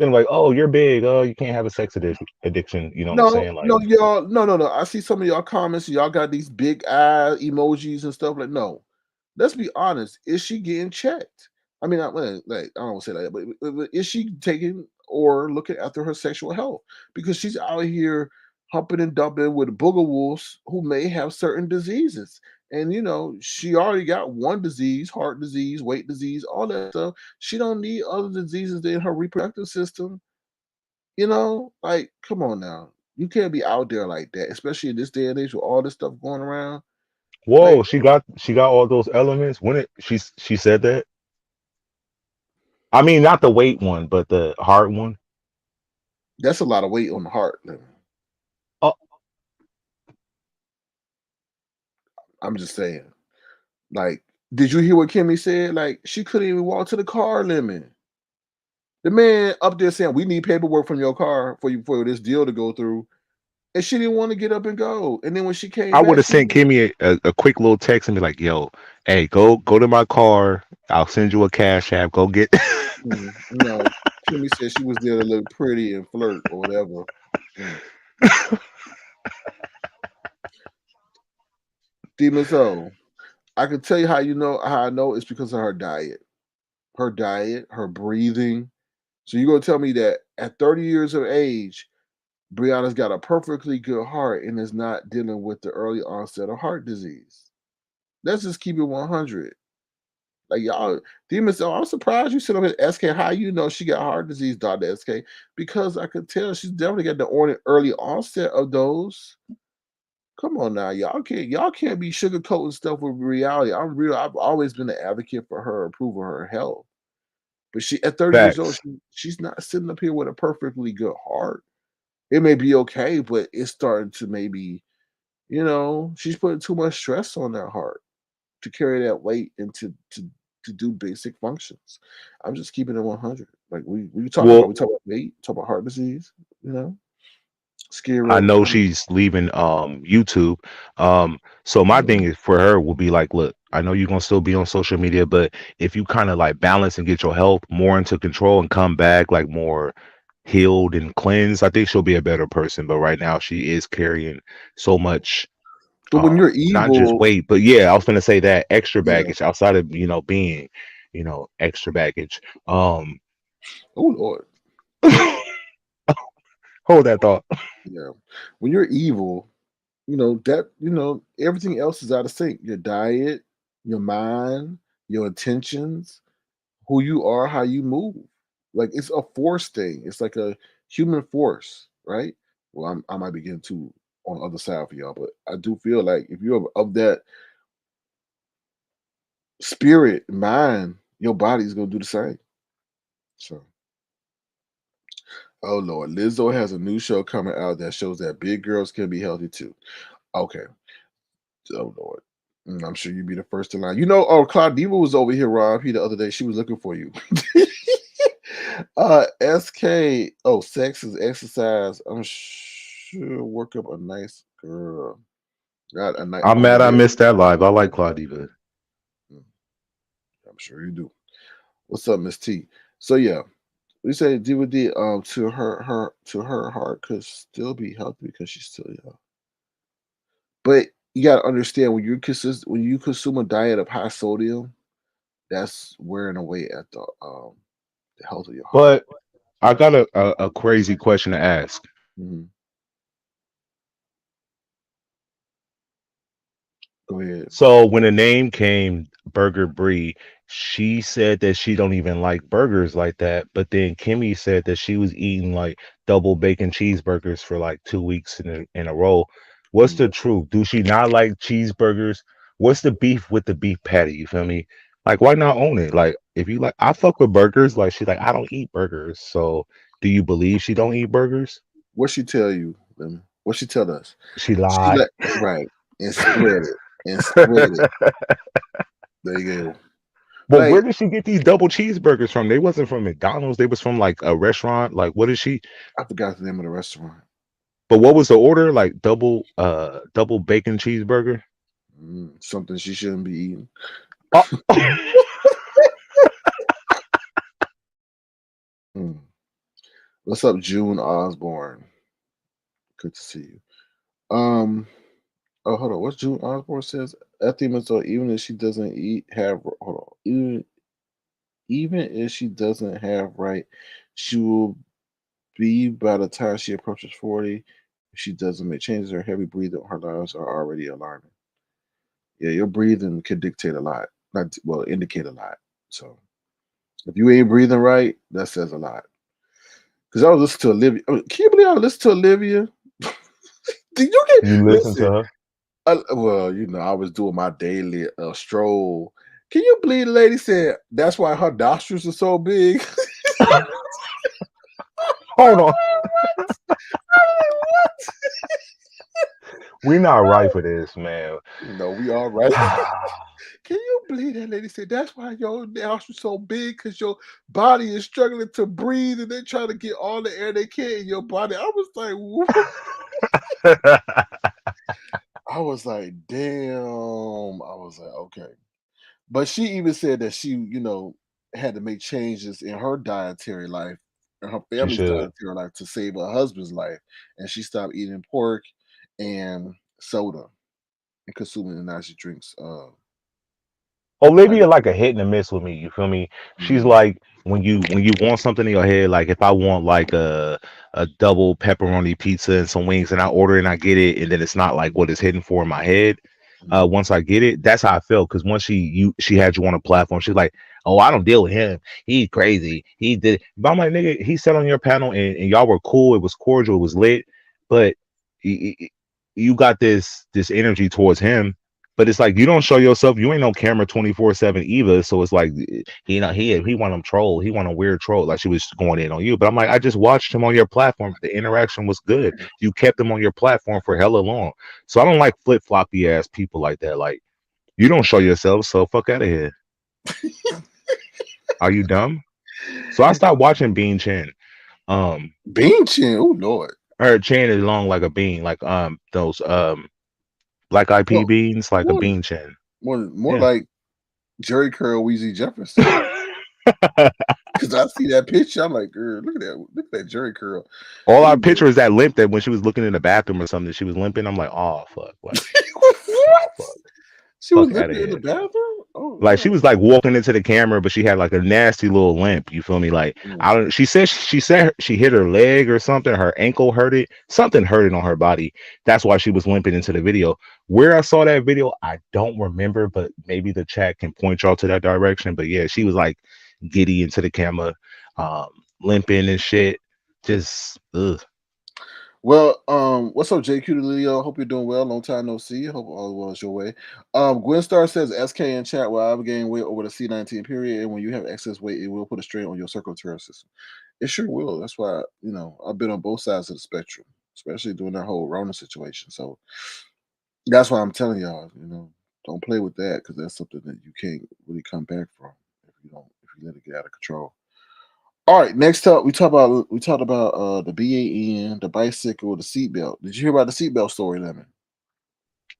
Then like, oh, you're big. Oh, you can't have a sex addiction. You know what I'm No, saying? Like, no, y'all, no. I see some of y'all comments. Y'all got these big eye emojis and stuff. Like, no. Let's be honest. Is she getting checked? I mean, like I don't want to say that, but is she taking or looking after her sexual health? Because she's out here humping and dumping with booger wolves who may have certain diseases. And she already got one disease, heart disease, weight disease, all that stuff. She don't need other diseases in her reproductive system. Like, come on now. You can't be out there like that, especially in this day and age with all this stuff going around. whoa, Like, she got all those elements. When it she said that. I mean, not the weight one, but the heart one. that's a lot of weight on the heart. Oh, I'm just saying. Like, did you hear what Kimmie said? Like, she couldn't even walk to the car limit. The man up there saying, "We need paperwork from your car for this deal to go through," and she didn't want to get up and go. And then when she came I would back, have sent Kimmy a quick little text and be like, "Yo, hey, go to my car. I'll send you a cash app. Go get." no. Kimmie said she was there to look pretty and flirt or whatever. Mm. Demon Soul. I can tell you how I know it's because of her diet. Her breathing. So you're gonna tell me that at 30 years of age, Brianna's got a perfectly good heart and is not dealing with the early onset of heart disease. Let's just keep it 100. Like, y'all, Demon Soul, I'm surprised you sit up at SK. How you know she got heart disease, Dr. SK? Because I could tell she's definitely got the early onset of those. Come on now, y'all can't be sugarcoating stuff with reality. I've always been an advocate for her, approve of her health. But she at 30 years old, Facts. she's not sitting up here with a perfectly good heart. It may be okay, but it's starting to maybe, she's putting too much stress on that heart to carry that weight and to do basic functions. I'm just keeping it 100. Like, we talking about? Well, We talk about weight, talk about heart disease, scary I road to know hoe. she's leaving YouTube. So my thing Mhm. is for her will be like, look, I know you're gonna still be on social media, but if you kind of like balance and get your health more into control and come back like more healed and cleansed, I think she'll be a better person. But right now she is carrying so much But when you're not just evil, weight, but yeah, I was gonna say that extra yeah. baggage outside of being extra baggage. Oh Lord, Hold that thought. yeah. When you're evil, everything else is out of sync. Your diet, your mind, your intentions, who you are, how you move. Like, it's a force thing. It's like a human force, right? Well, I might be getting too on the other side for y'all, but I do feel like if you're of that spirit, mind, your body's gonna do the same. So, oh Lord, Lizzo has a new show coming out that shows that big girls can be healthy too. Okay. Oh Lord. I'm sure you'd be the first in line. Oh, Claudiva was over here, Rob, the other day. She was looking for you. SK. Oh, sex is exercise. I'm sure work up a nice girl. Got a nice. I'm Oh mad I yeah. missed that live. I like Claudia. Mm, I'm sure you do. What's up, Miss T? So yeah, we say DVD to her heart could still be healthy because she's still young. But you gotta understand when you consume a diet of high sodium, that's wearing away at the health of your heart. But I got a crazy question to ask. Mhm. Go ahead. So when the name came, Burger Brie, she said that she don't even like burgers like that. But then Kimmie said that she was eating like double bacon cheeseburgers for like 2 weeks in a row. What's Mhm. the truth? Do she not like cheeseburgers? What's the beef with the beef patty? You feel me? Like, why not own it? Like, if you like, I fuck with burgers. Like, she's like, I don't eat burgers. So, do you believe she don't eat burgers? What she tell you? Lemon? What she tell us? She She lied. let right and spread it and spread it. There you go. But where Like did she get these double cheeseburgers from? They wasn't from McDonald's. They was from like a restaurant. Like, what is she? I forgot the name of the restaurant. But what was the order? Like double bacon cheeseburger. Something she shouldn't be eating. Oh. What's up, June Osborne? Good to see you. Oh, hold on. What's June Osborne says? Ethema, so even if she doesn't even if she doesn't have right, she will be by the time she approaches 40. If she doesn't make changes, her heavy breathing, her lives are already alarming. Yeah, your breathing can dictate a lot. Not well, indicate a lot. So if you ain't breathing right, that says a lot. Because I was listening to Olivia. Can you believe I listened to Olivia? Did you get You listen to listen? her? Well, I was doing my daily stroll. Can you believe the lady said that's why her nostrils are so big? Hold on. What? We not right for this, man. No, we all right. Can you believe that lady said that's why your nostrils so big because your body is struggling to breathe and they're trying to get all the air they can in your body? I was like, what? I was like, damn. I was like, okay. But she even said that she, had to make changes in her dietary life and her She family's should. dietary life to save her husband's life. And she stopped eating pork and soda and consuming, and now she drinks Olivia like a hit and a miss with me. You feel me? She's like when you want something in your head. Like if I want like a double pepperoni pizza and some wings, and I order it and I get it, and then it's not like what it's hitting for in my head. Once I get it, that's how I felt. Because once she had you on a platform, she's like, "Oh, I don't deal with him. He's crazy. He did." But I'm like, "Nigga, he sat on your panel and y'all were cool. It was cordial. It was lit. But you got this energy towards him." But it's like you don't show yourself. You ain't on camera 24/7 either. So it's like he want him troll. He want a weird troll. Like she was going in on you. But I'm like, I just watched him on your platform. The interaction was good. You kept him on your platform for hella long. So I don't like flip floppy ass people like that. Like you don't show yourself. So fuck out of here. Are you dumb? So I stopped watching Bean Chin. Bean Chin. Oh Lord. Her chin is long like a bean. Like those black eyed pea Well, beans, like a more, bean chin. more Yeah. like Jerry Curl, Weezy Jefferson. Because I see that picture, I'm like, girl, look at that Jerry Curl. All our picture is that limp that when she was looking in the bathroom or something, she was limping. I'm like, oh fuck, like, what? fuck, She was fuck out of limping in the here. bathroom? Oh, Like she was like walking into the camera, but she had like a nasty little limp. You feel me? Like I don't. She said she hit her leg or something. Her ankle hurt it. Something hurt it on her body. That's why she was limping into the video. Where I saw that video, I don't remember, but maybe the chat can point y'all to that direction. But yeah, she was like giddy into the camera, limping and shit. Just ugh. Well, what's up, JQ to Leo? Hope you're doing well. Long time no see. Hope all well is your way. Gwen Star says SK in chat. Well, I've gained weight over the C19 period, and when you have excess weight, it will put a strain on your circulatory system. It sure will. That's why I've been on both sides of the spectrum, especially during that whole Rona situation. So that's why I'm telling y'all, don't play with that because that's something that you can't really come back from if you let it get out of control. All right, next up, we talked about the BAN, the bicycle, the seatbelt. Did you hear about the seatbelt story, Lemon?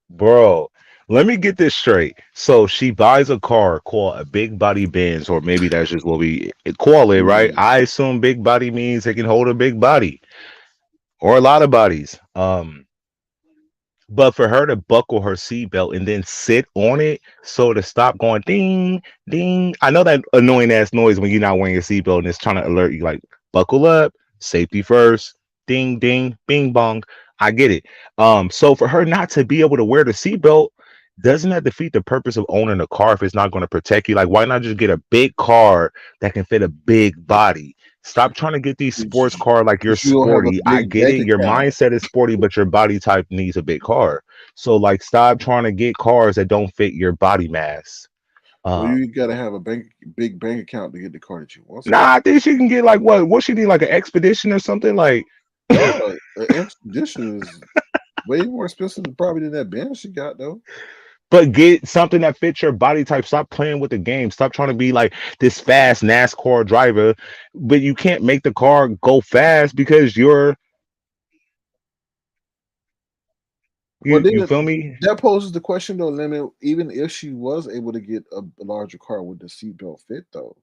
Bro, let me get this straight. So she buys a car called a big body Benz, or maybe that's just what we call it, right? I assume big body means it can hold a big body or a lot of bodies. But for her to buckle her seatbelt and then sit on it, so to stop going ding, ding. I know that annoying ass noise when you're not wearing your seatbelt and it's trying to alert you, like, buckle up, safety first, ding, ding, bing bong. I get it. So for her not to be able to wear the seatbelt, doesn't that defeat the purpose of owning a car if it's not going to protect you? Like, why not just get a big car that can fit a big body? Stop trying to get these sports car like you're You don't have a sporty. I big get bank it. Your account. mindset is sporty, but your body type needs a big car. So like, stop trying to get cars that don't fit your body mass. Well, you gotta have a big bank account to get the car that you want. Nah, I think she can get like what she need, like an expedition or something. Like, an expedition is way more expensive probably than that Benz she got though. But get something that fits your body type. Stop playing with the game. Stop trying to be like this fast NASCAR driver, but you can't make the car go fast because Well, you then feel me? that poses the question though, Lemon. Even if she was able to get a larger car, would the seatbelt fit though?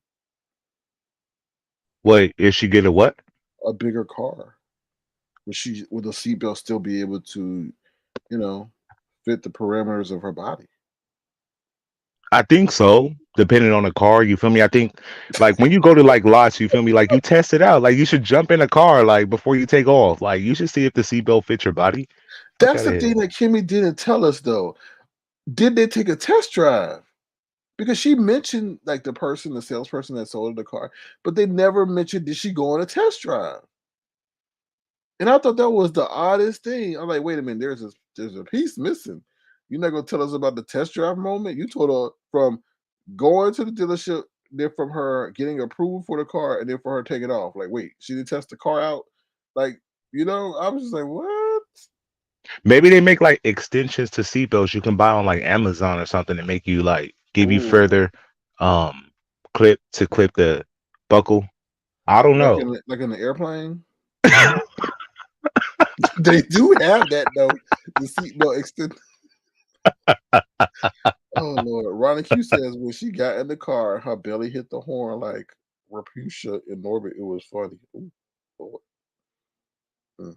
What if she get a what? A bigger car, would the seatbelt still be able to, you know, fit the parameters of her body? I think so. Depending on the car, you feel me? I think like when you go to like lots, you feel me? Like you test it out. Like you should jump in a car like before you take off. Like you should see if the seatbelt fits your body. Fuck That's out of the here. thing that Kimmie didn't tell us though. Did they take a test drive? Because she mentioned like the salesperson that sold her the car, but they never mentioned did she go on a test drive. And I thought that was the oddest thing. I'm like, wait a minute, there's a piece missing. You're not gonna tell us about the test drive moment? You told her from going to the dealership, then from her getting approval for the car, and then for her taking off. Like, wait, she didn't test the car out? Like, I was just like, what? Maybe they make like extensions to seatbelts you can buy on like Amazon or something and make you like give you Ooh, further clip the buckle. I don't know. like in the airplane. They do have that though. The seatbelt extend. Oh Lord, Ronnie Q says when she got in the car, her belly hit the horn like Rapusha in orbit. It was funny. Ooh, Lord. Mm.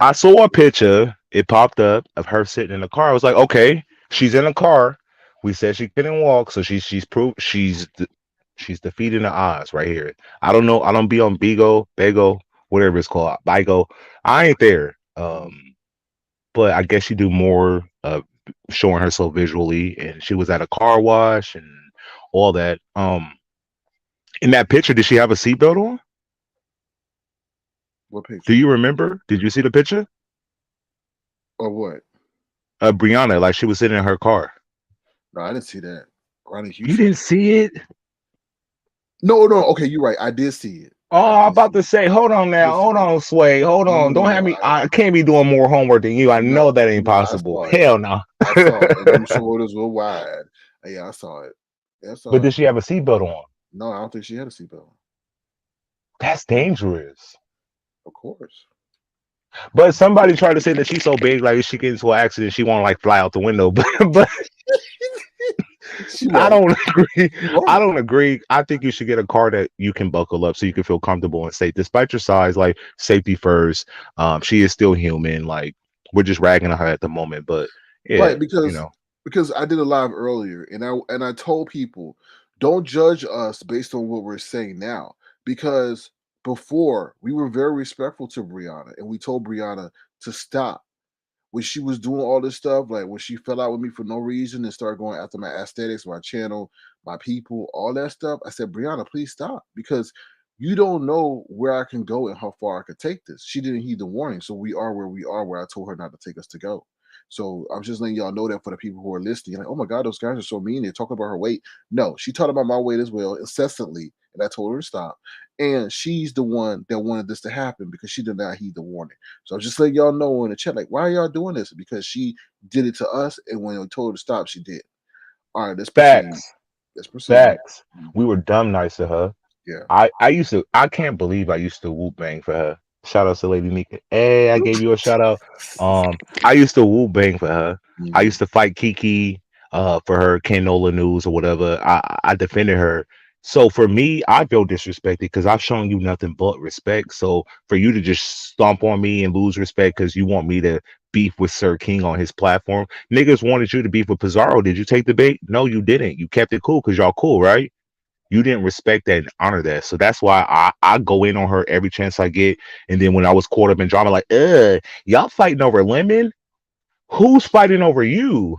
I saw a picture. It popped up of her sitting in the car. I was like, okay, she's in a car. We said she couldn't walk, so she's proved she's defeating the odds right here. I don't know. I don't be on Bego, whatever it's called, Bigo. I ain't there. But I guess she do more showing herself visually, and she was at a car wash and all that. In that picture, did she have a seatbelt on? What Do picture? you remember? Did you see the picture? Or what? Brianna, like she was sitting in her car. No, I didn't see that. Ronnie Q You said didn't it. see it? No, no. Okay, you're right. I did see it. Oh, I I'm did about see to it. say, hold on I now, did see hold it. on, Sway, hold No, no, on. no, Don't have no. me. I can't be doing more homework than you. I know that ain't No. I possible. saw it. Hell no. I saw it, and them shoulders were wide. Yeah, I saw it. Yeah, I But saw it. did she have a seatbelt on? No, I don't think she had a seatbelt. That's dangerous. Of course. But somebody tried to say that she's so big, like if she gets into an accident, she won't like fly out the window. But She I won't. don't agree. She I won't. don't agree. I think you should get a car that you can buckle up so you can feel comfortable and safe. Despite your size, like safety first. She is still human. Like we're just ragging on her at the moment, but yeah, Right, because I did a live earlier, and I told people don't judge us based on what we're saying now, because before we were very respectful to Brianna, and we told Brianna to stop when she was doing all this stuff, like when she fell out with me for no reason and started going after my aesthetics, my channel, my people, all that stuff. I said, Brianna, please stop, because you don't know where I can go and how far I could take this. She didn't heed the warning. So we are where we are, where I told her not to take us to go. So I'm just letting y'all know that for the people who are listening, like, oh my God, those guys are so mean. They're talking about her weight. No, she talked about my weight as well, incessantly. And I told her to stop. And she's the one that wanted this to happen because she did not heed the warning. So I'm just letting y'all know in the chat, like, why are y'all doing this? Because she did it to us, and when we told her to stop, she did. All right, let's proceed. facts, Let's proceed. facts. We were dumb nice to her. Yeah. I can't believe I used to whoop bang for her. Shout out to Lady Nika. Hey, I gave you a shout out. I used to whoop bang for her. I Mhm. used to fight Kiki for her Canola news or whatever. I defended her. So for me, I feel disrespected because I've shown you nothing but respect. So for you to just stomp on me and lose respect because you want me to beef with Sir King on his platform, niggas wanted you to beef with Pizarro. Did you take the bait? No, you didn't. You kept it cool because y'all cool, right? You didn't respect that and honor that. So that's why I go in on her every chance I get. And then when I was caught up in drama, like, y'all fighting over Lemon? Who's fighting over you?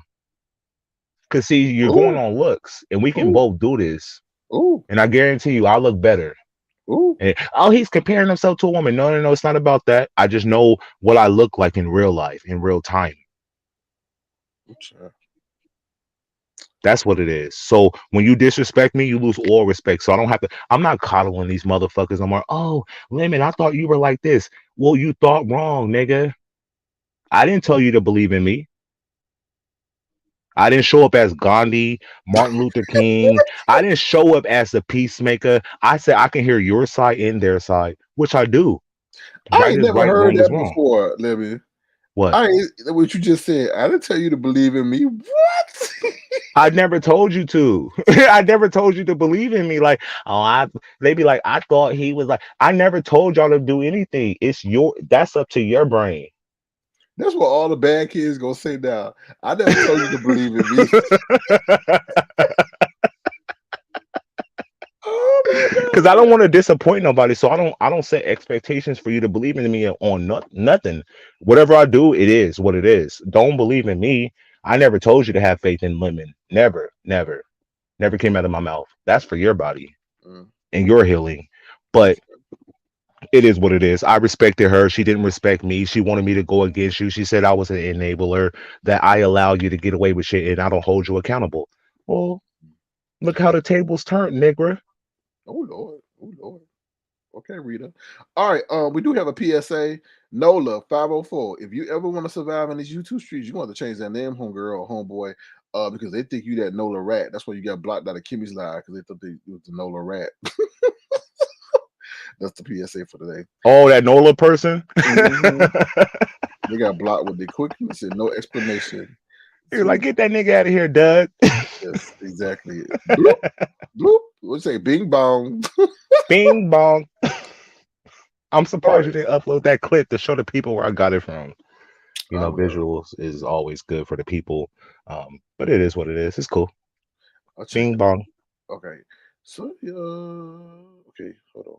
Because see, you're going Ooh, on looks, and we can ooh, both do this. ooh, And I guarantee you, I'll look better. ooh. And oh, he's comparing himself to a woman. No, no, no, it's not about that. I just know what I look like in real life, in real time. Child. That's what it is. So when you disrespect me, you lose all respect. So I don't have to. I'm not coddling these motherfuckers. I'm like, oh, Lemon, I thought you were like this. Well, you thought wrong, nigga. I didn't tell you to believe in me. I didn't show up as Gandhi, Martin Luther King. I didn't show up as the peacemaker. I said I can hear your side and their side, which I do. I Right ain't is never right, heard wrong is that wrong. before, Lemmy. What? I ain't what you just said. I didn't tell you to believe in me. What? I never told you to. I never told you to believe in me. Like, oh, they be like, I thought he was like, I never told y'all to do anything. That's up to your brain. That's what all the bad kids gonna say now. I never told you to believe in me. Oh my Because I don't want to disappoint nobody, so I don't set expectations for you to believe in me on nothing. Whatever I do, it is what it is. Don't believe in me. I never told you to have faith in women. Never, never, never came out of my mouth. That's for your body God. and your healing. But it is what it is. I respected her. She didn't respect me. She wanted me to go against you. She said I was an enabler, that I allowed you to get away with shit and I don't hold you accountable. Well, look how the tables turned, nigga. Oh Lord. Oh Lord. Okay, Rita. All right. We do have a PSA. NOLA 504. If you ever want to survive in these YouTube streets, you want to change that name, homegirl or homeboy, because they think you that NOLA rat. That's why you got blocked out of Kimmie's live, because they thought it was the NOLA rat. That's the PSA for today. Oh, that NOLA person? They got blocked with the quickness and no explanation. You're like, get that nigga out of here, Doug. Yes, exactly. Bloop, bloop. What's say? Bing bong. Bing bong. I'm surprised you Right. didn't upload that clip to show the people where I got it from. You know, I will. visuals is always good for the people. But it is what it is. It's cool. I'll check Bing it. bong. Okay. So okay, hold on.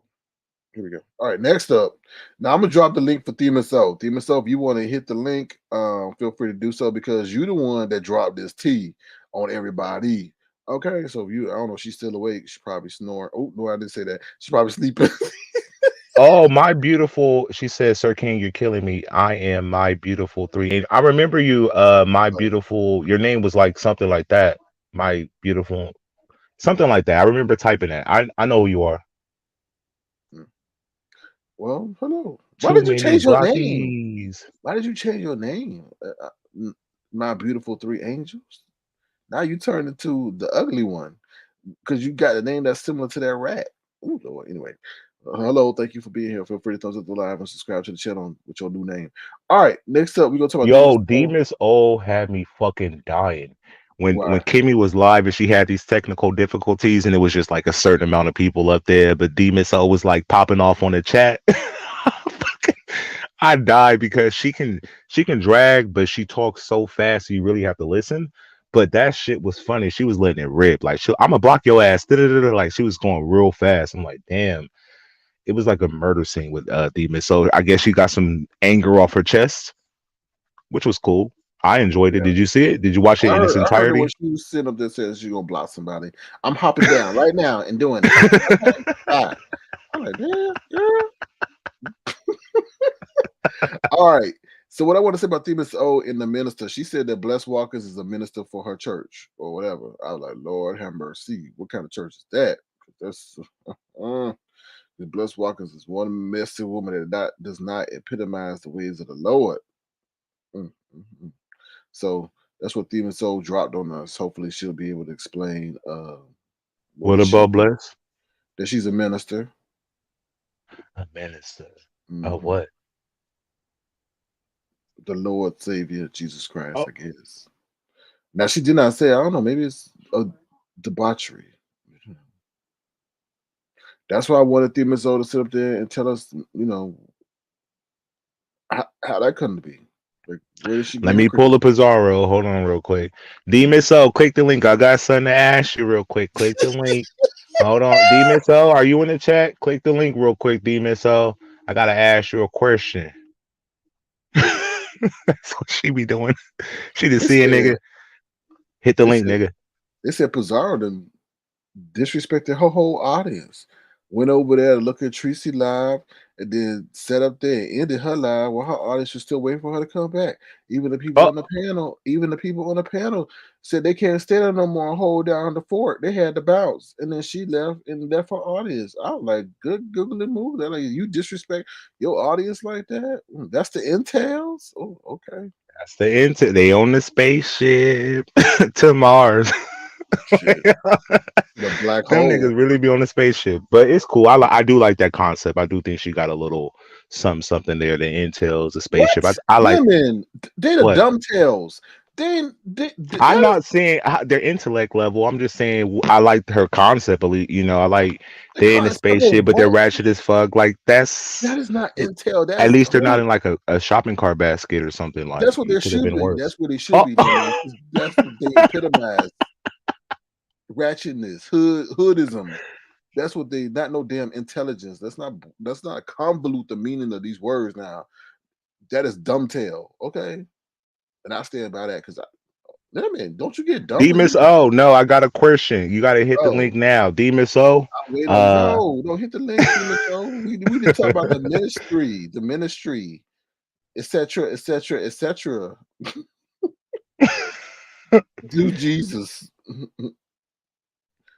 Here we go. All right, next up. Now I'm gonna drop the link for Thema Soul. Thema Soul, if you want to hit the link, feel free to do so, because you're the one that dropped this tea on everybody. Okay, so if you, I don't know, she's still awake. She probably snoring. Oh no, I didn't say that. She's probably sleeping. Oh, my beautiful. She says, Sir King, you're killing me. I am my beautiful three. I remember you, my beautiful. Your name was like something like that. My beautiful, something like that. I remember typing that. I know who you are. Well, hello. Why Too did you many change your name? blockies. Why did you change your name? My beautiful three angels. Now you turned into the ugly one because you got a name that's similar to that rat. Ooh, Lord. Anyway, hello. Thank you for being here. Feel free to thumbs up the live and subscribe to the channel with your new name. All right. Next up, we're gonna talk about Demon Yo, Soul. Demas O had me fucking dying. When Why? Kimmie was live and she had these technical difficulties and it was just like a certain amount of people up there, but Demas O was like popping off on the chat. I died because she can drag, but she talks so fast so you really have to listen. But that shit was funny. She was letting it rip. Like I'm gonna block your ass. Da-da-da-da. Like she was going real fast. I'm like, damn. It was like a murder scene with Demas. So I guess she got some anger off her chest, which was cool. I enjoyed it. Yeah. Did you see it? Did you watch it in its I heard her when entirety? she was sitting up there saying she's gonna block somebody. I'm hopping down right now and doing it. Okay, bye. I'm like, damn, girl. All right. So what I want to say about Themis O in the minister, she said that Bless Walkers is a minister for her church or whatever. I was like, Lord have mercy. What kind of church is that? That's the Bless Walkers is one messy woman that does not epitomize the ways of the Lord. Mm, mm, mm. So that's what Themis O dropped on us. Hopefully she'll be able to explain What what she about Bless? that she's a minister. A minister. Of Mhm. what? The Lord Savior Jesus Christ, Oh, I guess. Now she did not say. I don't know. Maybe it's a debauchery. That's why I wanted Themis O to sit up there and tell us, how that come to be. Like, where did she let get her me pull Christian? a Pizarro. Hold on real quick. Demas O, click the link. I got something to ask you real quick. Click the link. Hold on. Demas O, are you in the chat? Click the link real quick, Demas O. I gotta ask you a question. That's what she be doing. She just They see a said nigga. Hit the they link, said nigga. they said Pizarro done disrespected her whole audience. Went over there to look at Treecey live and then set up there and ended her live while her audience was still waiting for her to come back. Even the people Oh, on the panel said they can't stay there no more and hold down the fort. They had to bounce. And then she left and left her audience. I was like, good googly move. They're like, you disrespect your audience like that? That's the entails? Oh, okay. that's the end. They on the spaceship to Mars. Shit. The black Them hole. niggas really be on the spaceship, but it's cool. I do like that concept. I do think she got a little something there that entails the spaceship. What? I like Women, they the what dumb tails. I'm That is not saying their intellect level. I'm just saying I like her concept. I like the they're in the concept of spaceship, but they're what? ratchet as fuck. Like That is not entail. at That's least they're not hood. in like a shopping cart basket or something. Like That's what it there could have should been be. worse. That's what they should Oh, be doing. That's what they epitomize. Ratchetness, hoodism. That's what they not no damn intelligence. That's not convolute the meaning of these words now. That is dumb tail. Okay. And I stand by that because man, don't you get dumb D when Miss you O. No, I got a question. You got to hit the oh link now. D Miss O. wait on Uh, no, don't hit the link, Demon Soul. We did talk about the ministry, etc., etc., etc. Do Jesus.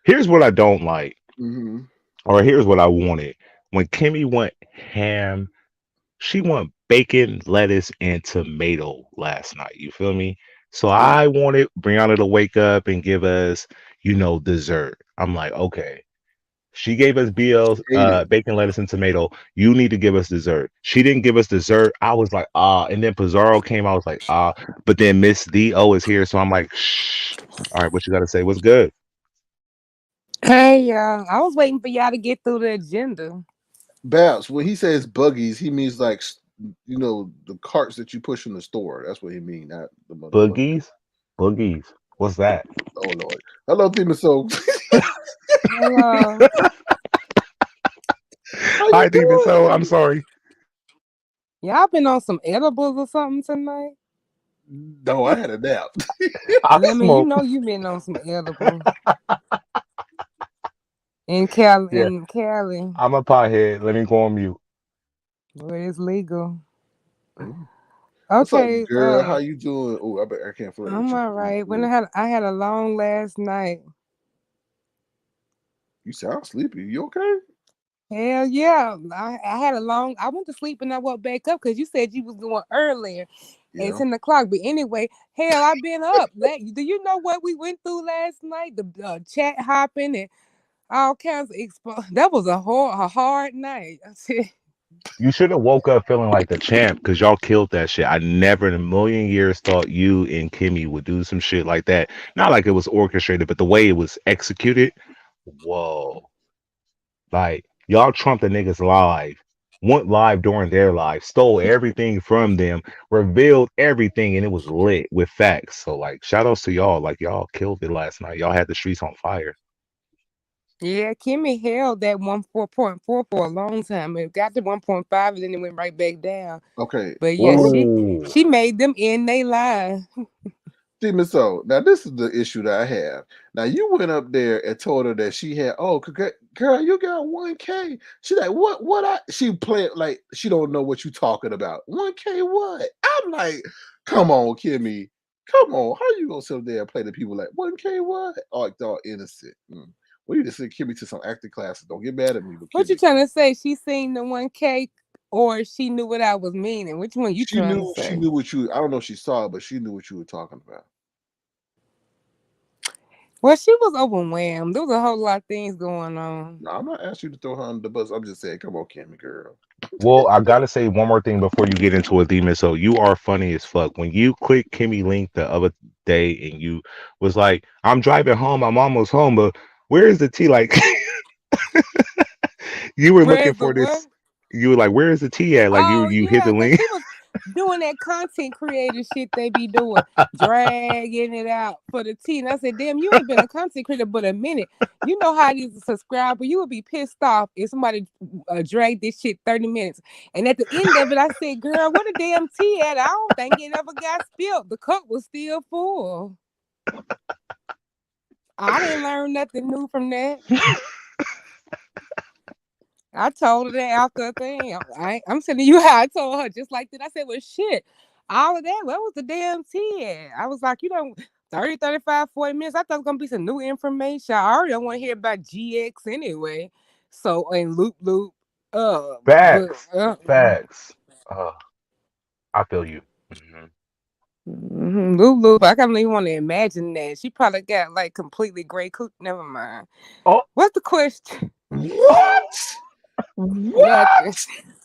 here's what I don't like, Hmm. or here's what I wanted. When Kimmy went ham, she went bacon, lettuce, and tomato last night. You feel me? So I wanted Brianna to wake up and give us, dessert. I'm like, okay. She gave us BL's Ate it. bacon, lettuce, and tomato. You need to give us dessert. She didn't give us dessert. I was like, ah. And then Pizarro came. I was like, ah. But then Miss D.O. is here. So I'm like, shh. All right, what you got to say? What's good? Hey y'all, I was waiting for y'all to get through the agenda. Babs, when he says buggies, he means like the carts that you push in the store. That's what he means, not the motherfucker. Boogies? Boogies. What's that? Oh Lord. Hello, Demon Soul. Hello. How you Hi, Demon. So I'm doing? sorry. Y'all been on some edibles or something tonight? No, I had a nap. I Lemon, you smoke. know you been on some edibles. In Cali, Yeah, I'm a pothead. Let me go on mute. where it's legal. What's up, Okay, girl? How you doing? Oh, I bet I can't flirt with I'm you. all right. When I had a long last night. You sound sleepy. You okay? Hell yeah. I had a long I went to sleep and I woke back up because you said you was going earlier at Yeah. 10 o'clock. But anyway, hell, I've been up. Do you know what we went through last night? The chat hopping and all kinds of that was a hard night. I said, You should have woke up feeling like the champ because y'all killed that shit. I never in a million years thought you and Kimmy would do some shit like that. Not like it was orchestrated, but the way it was executed. Whoa. Like, y'all trumped the niggas live, went live during their live, stole everything from them, revealed everything, and it was lit with facts. So, like, shout outs to y'all. Like, y'all killed it last night. Y'all had the streets on fire. yeah, Kimmie held that 1.4 for a long time. It got to 1.5 and then it went right back down. Okay. But yeah, What Ooh. she made them end they lie. Demon Soul. Now this is the issue that I have. Now you went up there and told her that she had girl, you got 1K. She like, she played like she don't know what you talking about. 1K what? I'm like, come on, Kimmy. Come on. How you gonna sit there and play the people like 1K what? Oh, like all innocent. We need to send Kimmy to some acting classes. Don't get mad at me, but What you Kimmy. trying to say? She seen the 1K or she knew what I was meaning? Which one you trying to She say? knew what you I don't know if she saw it, but she knew what you were talking about. Well, she was overwhelmed. There was a whole lot of things going on. No, I'm not asking you to throw her under the bus. I'm just saying, come on, Kimmy girl. Well, I gotta say one more thing before you get into a demon. So you are funny as fuck. When you click Kimmy link the other day and you was like, I'm driving home, I'm almost home, but where is the tea? Like you were looking Where's the for what? this. You were like, where is the tea at? Like you Oh you hit yeah, the cause link. she was doing that content creator shit they be doing, dragging it out for the tea. And I said, damn, you ain't been a content creator but a minute. You know how it is a subscriber. You would be pissed off if somebody dragged this shit 30 minutes. And at the end of it, I said, girl, what the damn tea at? I don't think it ever got spilled. The cup was still full. I didn't learn nothing new from that. I told her that after a thing. I'm telling you how I told her just like that. I said, well, shit, all of that, what was the damn 10? I was like, 30, 35, 40 minutes. I thought it was going to be some new information. I already don't want to hear about GX anyway. So, and Loop, but, Facts. Facts. I feel you. Loop, I can't even want to imagine that. She probably got like completely gray cook. Never mind. Oh, What's the question? What? Nothing.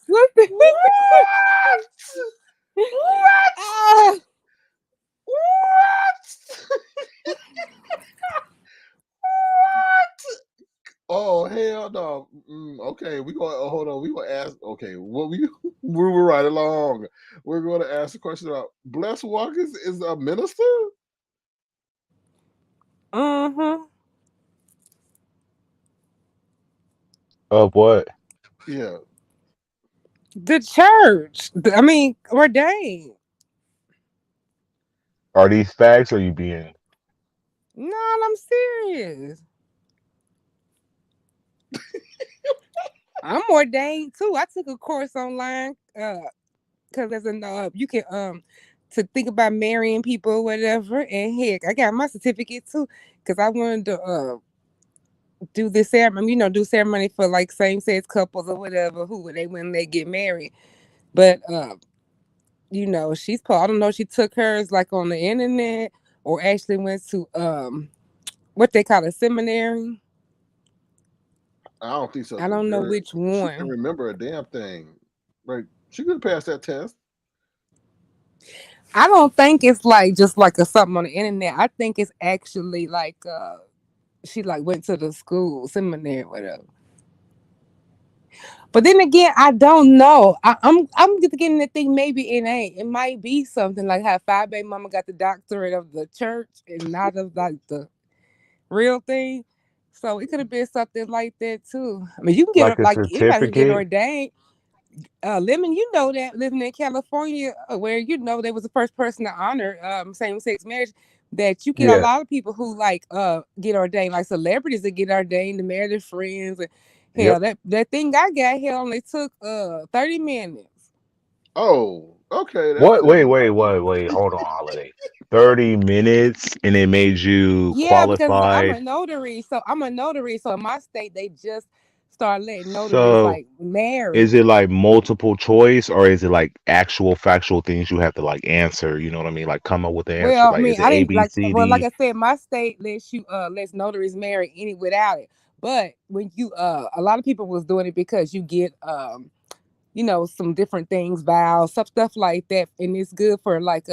What's the question? What? What? Oh hell no! Okay, we going. Hold on. We gonna ask. Okay, what we were right along. We're going to ask a question about Bless Walkers is a minister. Of what? Yeah. The church. I mean, ordained. Are these facts or are you being No, I'm serious. I'm ordained too. I took a course online because there's you can to think about marrying people or whatever. And heck, I got my certificate too because I wanted to do this ceremony, do ceremony for like same-sex couples or whatever when they get married. But I don't know if she took hers like on the internet or actually went to what they call a seminary. I don't think so. I don't know which She can one. remember a damn thing. Like she could pass that test. I don't think it's like just like a something on the internet. I think it's actually like she like went to the school seminary, whatever. But then again, I don't know. I'm just getting to think maybe it ain't. It might be something like how Five Baby Mama got the doctorate of the church and not of like the real thing. So it could have been something like that too. I mean, you can like get a like anybody can get certificate? ordained. Lemon, you know that living in California, where they was the first person to honor same-sex marriage. That you get a Yeah. lot of people who like get ordained, like celebrities that get ordained to marry their friends. And hell, Yep. that thing I got here only took 30 minutes. Oh, okay. That's What? Wait. Hold on, Holiday. 30 minutes and it made you Yeah, because I'm qualified. a notary, so in my state they just start letting notaries So like marry. is it like multiple choice or is it like actual factual things you have to like answer? You know what I mean? Like come up with the answer. Well, I Like mean, is it I A, didn't B, like. C, Well, like D? I said, my state lets notaries marry any without it. But when you a lot of people was doing it because you get some different things, vows, stuff like that, and it's good for like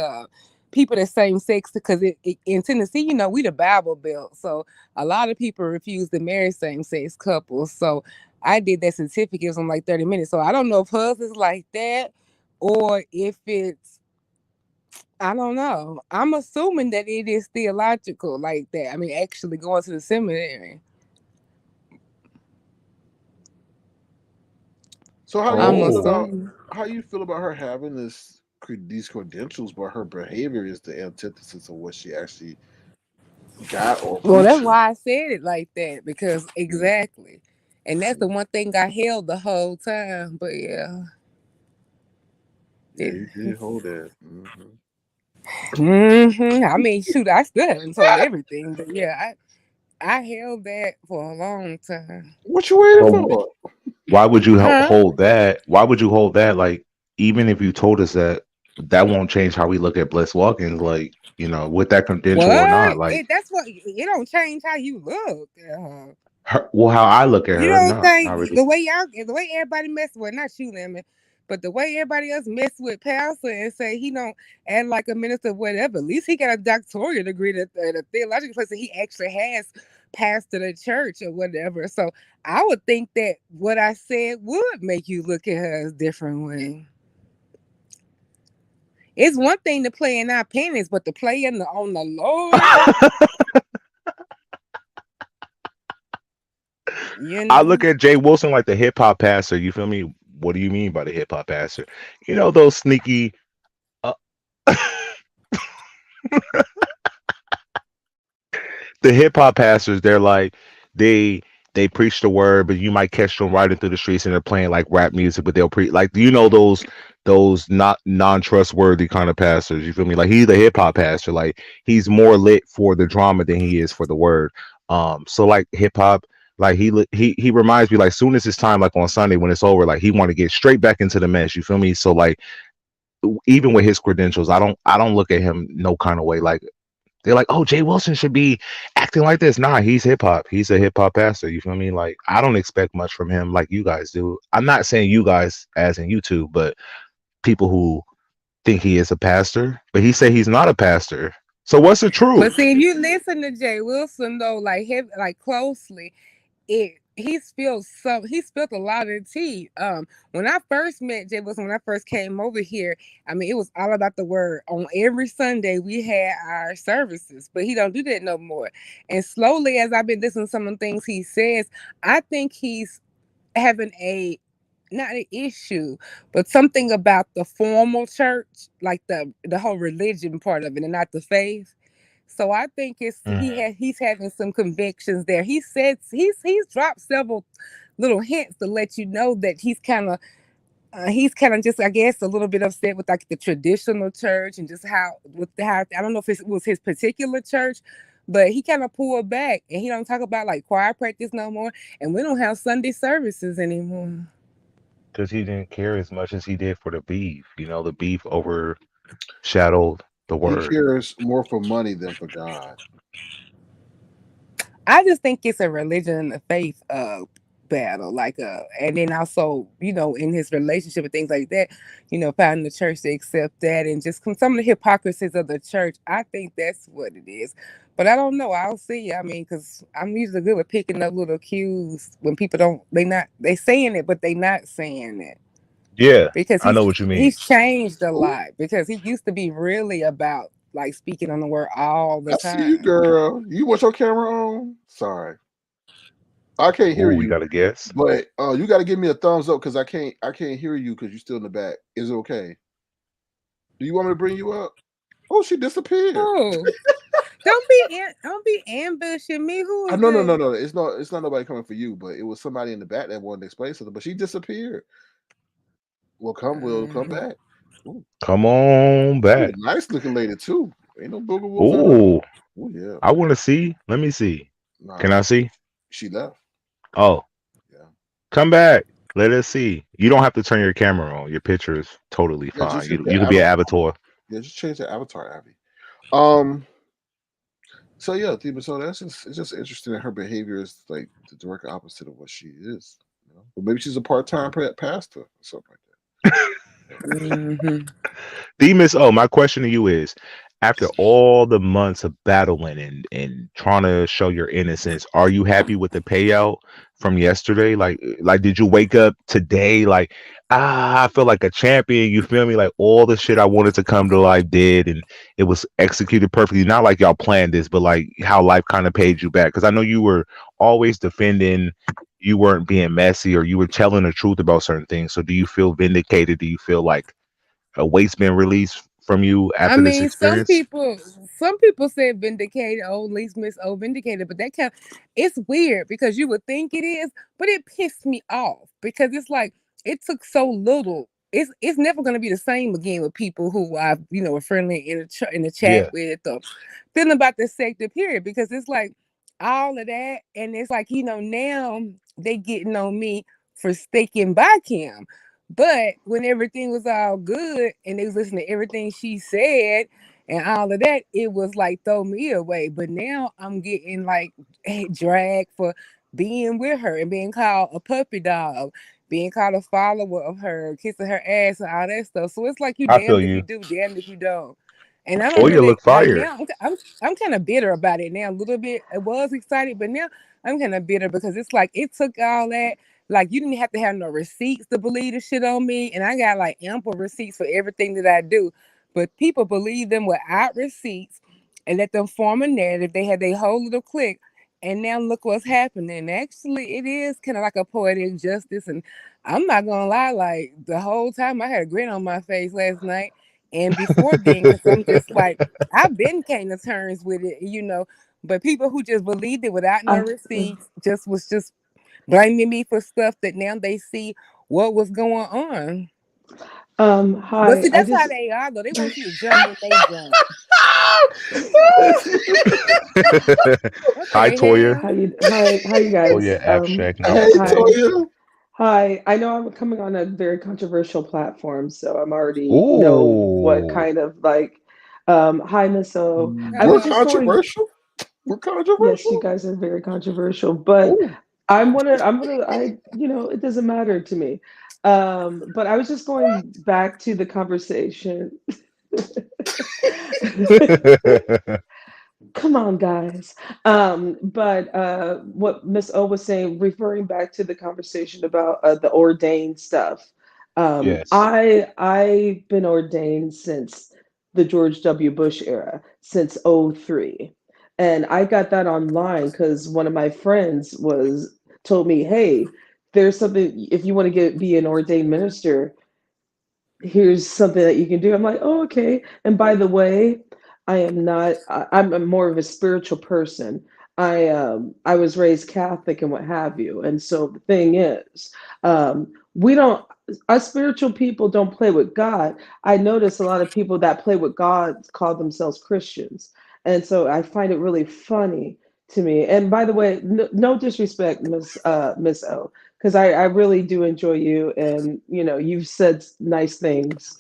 people the same sex because in Tennessee, we the Bible Belt, so a lot of people refuse to marry same sex couples. So I did that certificate it was in like 30 minutes. So I don't know if hers is like that or if it's I don't know. I'm assuming that it is theological like that. I mean, actually going to the seminary. So I'm Oh, assuming. how you feel about her having these credentials, but her behavior is the antithesis of what she actually got or Well, that's preaching? why I said it like that because exactly, and that's the one thing I held the whole time. But yeah, Yeah, you did hold that. I mean, shoot, I still haven't told everything, but yeah, I held that for a long time. What you waiting but for? why would you Huh? hold that? Why would you hold that? Like, even if you told us that, that won't change how we look at Bliss Walkins, like, with that credential or not. What? Like, That's what it don't change how you look. well, how I look at You her, don't not think really. the way everybody mess with not you, Lemon, but the way everybody else mess with Pastor and say he don't act like a minister, whatever. At least he got a doctoral degree at a theological place, and he actually has pastored a church or whatever. So I would think that what I said would make you look at her as different way. It's one thing to play in our pennies, but to play on the Lord, you I know. look at Jay Wilson like the hip hop pastor. You feel me? What do you mean by the hip hop pastor? Those sneaky. Uh, the hip hop pastors, they're like they they preach the word, but you might catch them riding through the streets and they're playing like rap music, but they'll like those not non-trustworthy kind of pastors. You feel me? Like he's a hip hop pastor. Like he's more lit for the drama than he is for the word. So like hip hop, like he reminds me like soon as it's time, like on Sunday when it's over, like he want to get straight back into the mess. You feel me? So like even with his credentials, I don't look at him no kind of way. Like they're like, oh, Jay Wilson should be acting like this. Nah, he's hip hop. He's a hip hop pastor. You feel me? Like I don't expect much from him like you guys do. I'm not saying you guys as in YouTube, but people who think he is a pastor, but he said he's not a pastor. So what's the But truth? see, if you listen to Jay Wilson though, like closely, he spilled a lot of the tea. When I first met Jay Wilson, when I first came over here, I mean, it was all about the word. On every Sunday we had our services, but he don't do that no more. And slowly, as I've been listening to some of the things he says, I think he's having not an issue, but something about the formal church, like the whole religion part of it, and not the faith. So I think he's having some convictions there. He said he's dropped several little hints to let you know that he's kind of just, I guess, a little bit upset with like the traditional church and just how I don't know if it was his particular church, but he kind of pulled back and he don't talk about like choir practice no more, and we don't have Sunday services anymore. Because he didn't care as much as he did for the beef. You know, the beef overshadowed the He word. cares more for money than for God. I just think it's a religion and a faith battle, like and then also, in his relationship and things like that, finding the church to accept that, and just some of the hypocrisies of the church. I think that's what it is, but I don't know. I'll see. I mean, because I'm usually good with picking up little cues when people they saying it, but they not saying it. Yeah, Because I know what you mean. he's changed a lot, because he used to be really about like speaking on the word all the I see you, time. girl. You want your camera on? Sorry, I can't hear Oh, we you. got to guess. But you got to give me a thumbs up because I can't hear you because you're still in the back. Is it okay? Do you want me to bring you up? Oh, she disappeared. Oh, don't be ambushing me. Who is No. that? It's not nobody coming for you, but it was somebody in the back that wanted to explain something. But she disappeared. We'll come back. Ooh, Come on back. nice looking lady too. Ain't no booger wolf in her. Oh, Oh yeah. I want to see. Let me see. Nah, Can I see? she left. Oh, Yeah. come back. Let us see. You don't have to turn your camera on. Your picture is totally Yeah, fine. just hit You the can be an avatar. avatar. Yeah, just change the avatar, Abby. So yeah, so it's just interesting that her behavior is like the direct opposite of what she is. But maybe she's a part-time pastor or something like Mm-hmm. Demas, my question to you is, after all the months of battling and trying to show your innocence, are you happy with the payout from yesterday? Like did you wake up today like, I feel like a champion, you feel me? Like all the shit I wanted to come to life did, and it was executed perfectly. Not like y'all planned this, but like how life kind of paid you back. Because I know you were always defending, you weren't being messy, or you were telling the truth about certain things. So do you feel vindicated? Do you feel like a weight's been released from you I after this mean, experience? some people say vindicated, oh, at least Miss O vindicated, but it's weird because you would think it is, but it pissed me off because it's like it took so little. It's never going to be the same again with people who I've were friendly in the chat Yeah, with, or feeling about the sector period, because it's like all of that, and it's like now they getting on me for sticking by Kim. But when everything was all good and they was listening to everything she said and all of that, it was like throw me away. But now I'm getting like dragged for being with her and being called a puppy dog, being called a follower of her, kissing her ass and all that stuff. So it's like you I feel damned if you you. do, damned if you don't. And I don't Or you really look like fire. now. I'm kind of bitter about it now. A little bit. I was excited, but now I'm kind of bitter because it's like it took all that. Like you didn't have to have no receipts to believe the shit on me, and I got like ample receipts for everything that I do. But people believe them without receipts and let them form a narrative. They had their whole little clique, and now look what's happening. Actually, it is kind of like a poetic justice, and I'm not gonna lie. Like the whole time, I had a grin on my face last night and before then, because I'm just like I've been came to terms with it, But people who just believed it without no receipts just was just blaming me for stuff that now they see what was going on. But Hi. see, I that's how just they are, though. They want you to jump when they jump. What Hi, the Toya. hell? how you Toya, guys? abstract Hey, narcissist. Hi. Toya. Hi. I know I'm coming on a very controversial platform, so I'm already know what Ooh. kind of like hi Miss O. I We're was Hello. just going, controversial. We're yes, you controversial. guys are very controversial, but Oh. it doesn't matter to me. But I was just going back to the conversation. Come on, guys. But what Miss O was saying, referring back to the conversation about the ordained stuff. Yes. I've been ordained since the George W. Bush era, since '03, and I got that online because one of my friends was told me, "Hey, there's something if you want to get be an ordained minister, here's something that you can do." I'm like, oh, okay. And by the way, I am not. I'm more of a spiritual person. I was raised Catholic and what have you. And so the thing is, we don't. Us spiritual people don't play with God. I notice a lot of people that play with God call themselves Christians, and so I find it really funny to me. And by the way, no disrespect, Miss O, because I really do enjoy you, and you've said nice things.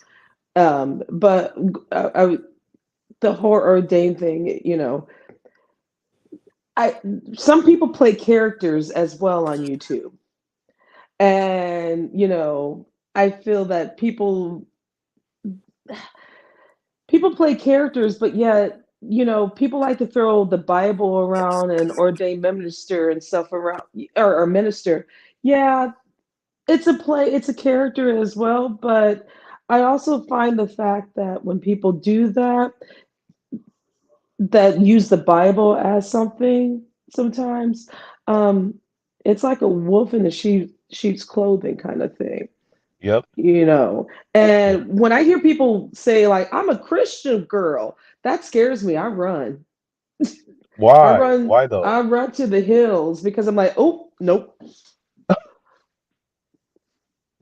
But the whole ordained thing, I some people play characters as well on YouTube, and I feel that people play characters, but yet people like to throw the Bible around and ordained minister and stuff around, or minister. Yeah, it's a play, it's a character as well, but I also find the fact that when people do that, that use the Bible as something sometimes, um, it's like a wolf in the sheep's clothing kind of thing, Yep. you know. Yep. And when I hear people say like, "I'm a Christian girl," that scares me. I run. Why? Why I though? run to the hills because I'm like, "Oh, nope,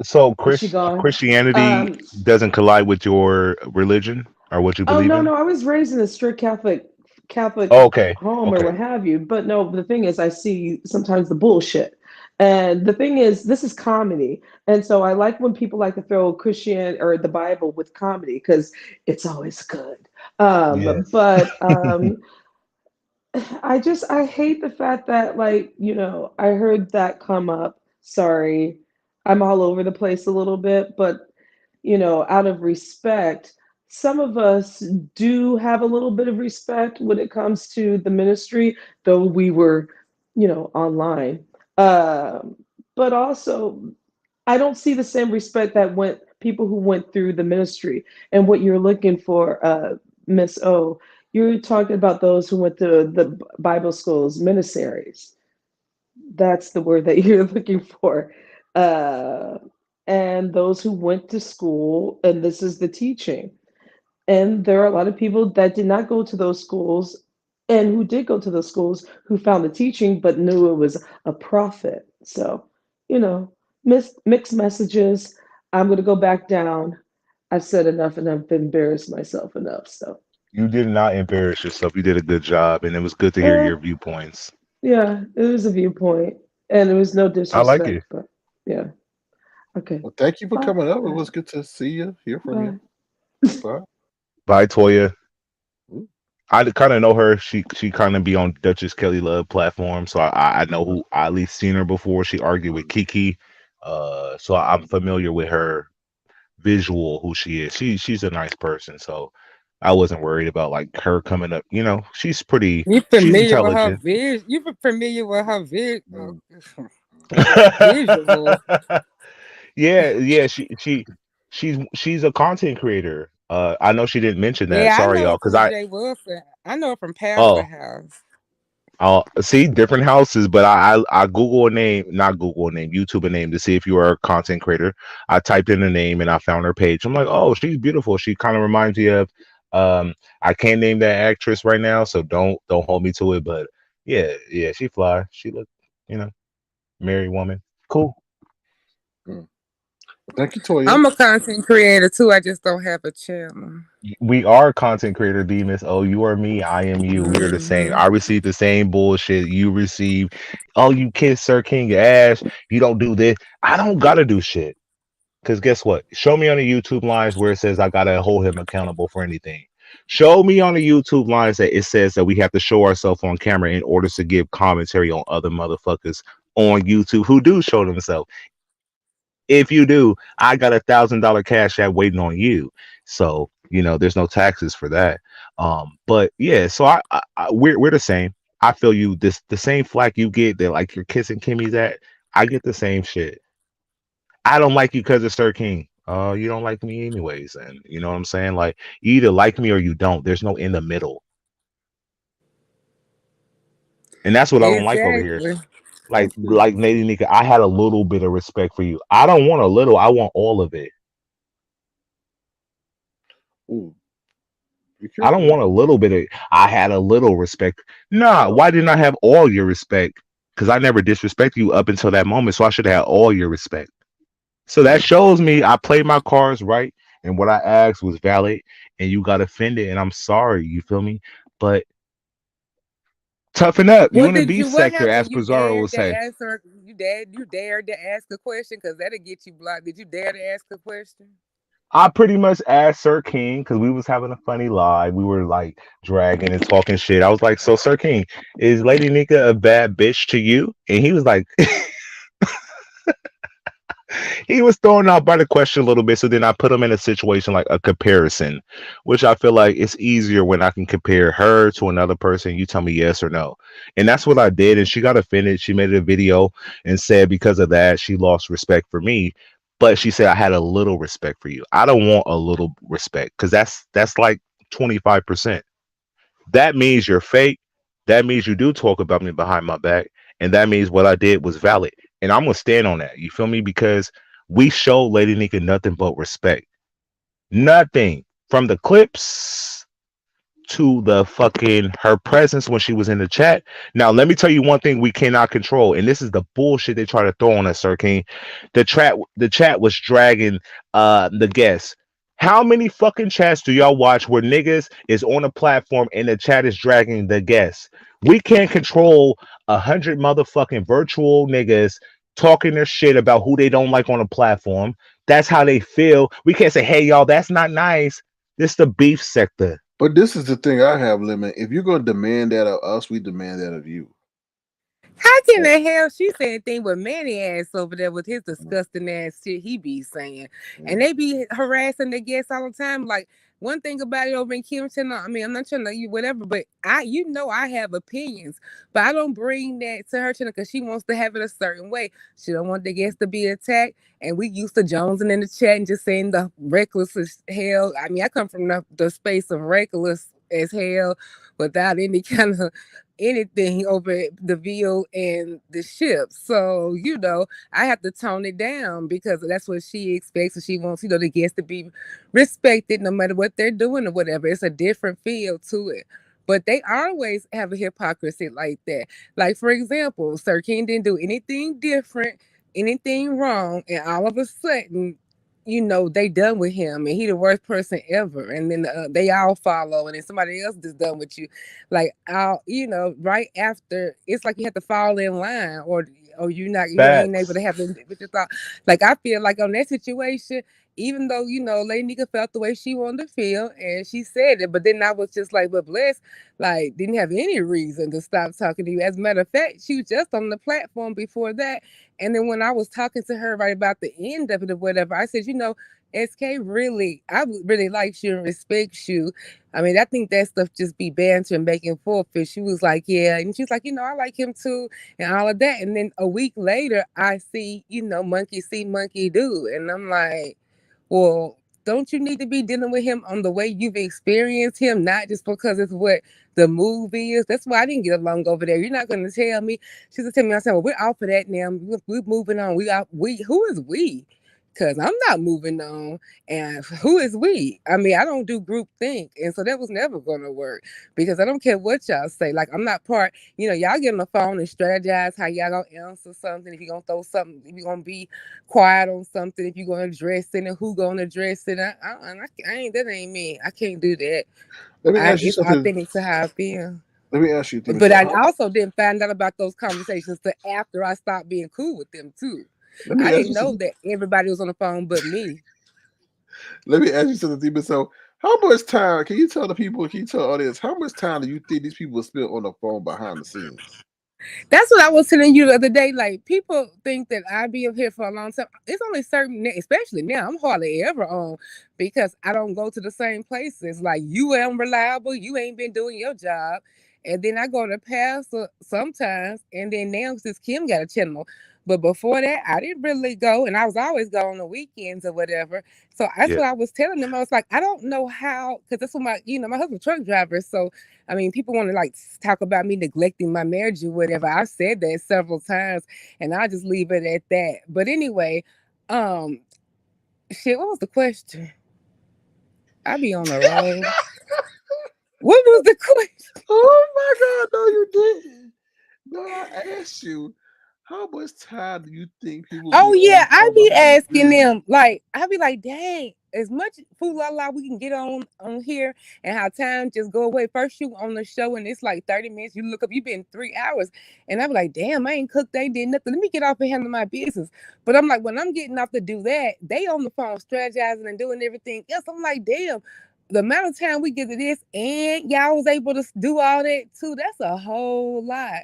So is she gone?" Christianity Um, doesn't collide with your religion or what you Oh believe no, in? no, I was raised in a strict Catholic Oh, okay. home or Okay. what have you. But no, the thing is I see sometimes the bullshit. And the thing is, this is comedy. And so I like when people like to throw Christian or the Bible with comedy because it's always good. Yes. But I hate the fact that like, I heard that come up. Sorry. I'm all over the place a little bit, but out of respect, some of us do have a little bit of respect when it comes to the ministry, though we were, online. Um, but also, I don't see the same respect that went people who went through the ministry and what you're looking for, Miss O. You're talking about those who went to the Bible schools, ministaries. That's the word that you're looking for. Uh, and those who went to school, and this is the teaching. And there are a lot of people that did not go to those schools and who did go to those schools who found the teaching but knew it was a prophet. So, you know, mixed messages. I'm going to go back down. I've said enough and I've embarrassed myself enough. So, You did not embarrass yourself. You did a good job, and it was good to hear eh, your viewpoints. yeah, it was a viewpoint and it was no I like it. disrespect, but yeah. Okay. Well, thank you for Bye. coming up. It was good to see you, hear from you. Bye. Bye. Bye, Toya. Ooh. I kind of know her. She kind of be on Duchess Kelly Love platform, so I know who I at least seen her before. She argued with Kiki, so I'm familiar with her visual who she is. She's a nice person, so I wasn't worried about like her coming up. You She's familiar with her intelligent. vision? You familiar with her Mm. visual? Yeah, yeah. She's a content creator. I know she didn't mention that. Yeah, I Sorry, know y'all, her because from I Jay Wilson. I know her from Pastor oh House. I'll see different houses, but I Google a name, not Google a name, YouTube a name to see if you are a content creator. I typed in a name and I found her page. I'm like, oh, she's beautiful. She kind of reminds me of I can't name that actress right now, so don't hold me to it. But yeah, she fly. She look, you know, married woman. Cool. Thank you, Toya. I'm a content creator too. I just don't have a channel. We are content creator, Demas. Oh, you are me. I am you. We are the same. Mhm. I receive the same bullshit you receive. Oh, you kiss Sir King ass. You don't do this. I don't gotta do shit. Because guess what? Show me on the YouTube lines where it says I gotta hold him accountable for anything. Show me on the YouTube lines that it says that we have to show ourselves on camera in order to give commentary on other motherfuckers on YouTube who do show themselves. If you do, I got $1,000 cash app waiting on you. So there's no taxes for that. But yeah, so we're the same. I feel you. The same flack you get that like you're kissing Kimmie's at. I get the same shit. I don't like you because of Sir King. You don't like me anyways, and you know what I'm saying? Like you either like me or you don't. There's no in the middle. And that's what I don't like over here. Exactly. Like Lady Nika, I had a little bit of respect for you. I don't want a little, I want all of it. Ooh. I don't want a little bit of I had a little respect. Nah, why didn't I have all your respect? Because I never disrespected you up until that moment. So I should have all your respect. So that shows me I played my cards right and what I asked was valid and you got offended and I'm sorry, you feel me? But toughen up. You in the B What sector, happened? as You Pizarro will dared to say. answer you dared to ask a question because that'll get you blocked. Did you dare to ask a question? I pretty much asked Sir King because we was having a funny live. We were like dragging and talking shit. I was like, "So, Sir King, is Lady Nika a bad bitch to you?" And he was like, he was thrown out by the question a little bit. So then I put him in a situation like a comparison, which I feel like it's easier when I can compare her to another person. You tell me yes or no, and that's what I did. And she got offended. She made a video and said because of that she lost respect for me. But she said I had a little respect for you. I don't want a little respect because that's like 25%. That means you're fake. That means you do talk about me behind my back. And that means what I did was valid. And I'm gonna stand on that. You feel me? Because we show Lady Nika nothing but respect. Nothing. From the clips to the fucking her presence when she was in the chat. Now let me tell you one thing we cannot control, and this is the bullshit they try to throw on us, Sir King. The chat was dragging the guests. How many fucking chats do y'all watch where niggas is on a platform and the chat is dragging the guests? We can't control 100 motherfucking virtual niggas talking their shit about who they don't like on a platform. That's how they feel. We can't say, hey y'all, that's not nice. This the beef sector. But this is the thing I have, Lemon. If you're gonna demand that of us, we demand that of you. How can the hell she say anything with Manny ass over there with his disgusting ass shit he be saying? And they be harassing the guests all the time. Like one thing about it over in Kim channel, I mean, I'm not trying to you whatever, but I have opinions, but I don't bring that to her channel because she wants to have it a certain way. She don't want the guests to be attacked. And we used to jonesing in the chat and just saying the reckless as hell. I mean, I come from the space of reckless as hell without any kind of anything over the veal and the ship. So, I have to tone it down because that's what she expects and she wants, the guests to be respected no matter what they're doing or whatever. It's a different feel to it. But they always have a hypocrisy like that. Like, for example, Sir King didn't do anything different, anything wrong, and all of a sudden, they done with him and he the worst person ever. And then they all follow and then somebody else is done with you. Like, right after, it's like you have to fall in line or you ain't able Facts. to have it with your thought. Like, I feel like on that situation, even though, Lady Nika felt the way she wanted to feel and she said it, but then I was just like, but Bless, like, didn't have any reason to stop talking to you. As a matter of fact, she was just on the platform before that. And then when I was talking to her right about the end of it or whatever, I said, SK I really likes you and respects you. I mean, I think that stuff just be banter and making forfeit. She was like, yeah. And she's like, I like him too and all of that. And then a week later, I see, monkey see, monkey do. And I'm like, well, don't you need to be dealing with him on the way you've experienced him, not just because it's what the movie is? That's why I didn't get along over there. You're not going to tell me. She's going to tell me, I said, well, we're off of that now. We're moving on. Who is we? because I'm not moving on. And who is we? I mean, I don't do group think. And so that was never going to work because I don't care what y'all say. Like, I'm not part, y'all get on the phone and strategize how y'all going to answer something. If you're going to throw something, if you're going to be quiet on something, if you're going to address it and who going to address it. That ain't me. I can't do that. Let me ask you It's something. authentic to how I feel. Let me ask you, Demon But I Soul. also didn't find out about those conversations till after I stopped being cool with them too. Let me I ask didn't you know something. that everybody was on the phone but me. Let me ask you something, Demon Soul. How much time can you tell the people? Can you tell the audience how much time do you think these people spend on the phone behind the scenes? That's what I was telling you the other day. Like, people think that I be up here for a long time. It's only certain, especially now, I'm hardly ever on because I don't go to the same places. Like, you ain't reliable, you ain't been doing your job. And then I go to Pastor sometimes, and then now since Kim got a channel. But before that, I didn't really go, and I was always go on the weekends or whatever. So that's Yeah. what I was telling them. I was like, I don't know how, because that's what my husband's a truck driver. So I mean, people want to like talk about me neglecting my marriage or whatever. I've said that several times, and I'll just leave it at that. But anyway, shit, what was the question? I be on the road. What was the question? Oh my God, no, you didn't. No, I asked you, how much time do you think people be Oh on yeah, the I phone be behind the asking scenes? them like I be like, dang, as much food la la we can get on here and how time just go away. First you on the show and it's like 30 minutes. You look up, you been 3 hours, and I be like, damn, I ain't cooked, they did nothing. Let me get off and handle my business. But I'm like, when I'm getting off to do that, they on the phone strategizing and doing everything else. I'm like, damn. The amount of time we get to this, and y'all was able to do all that too. That's a whole lot.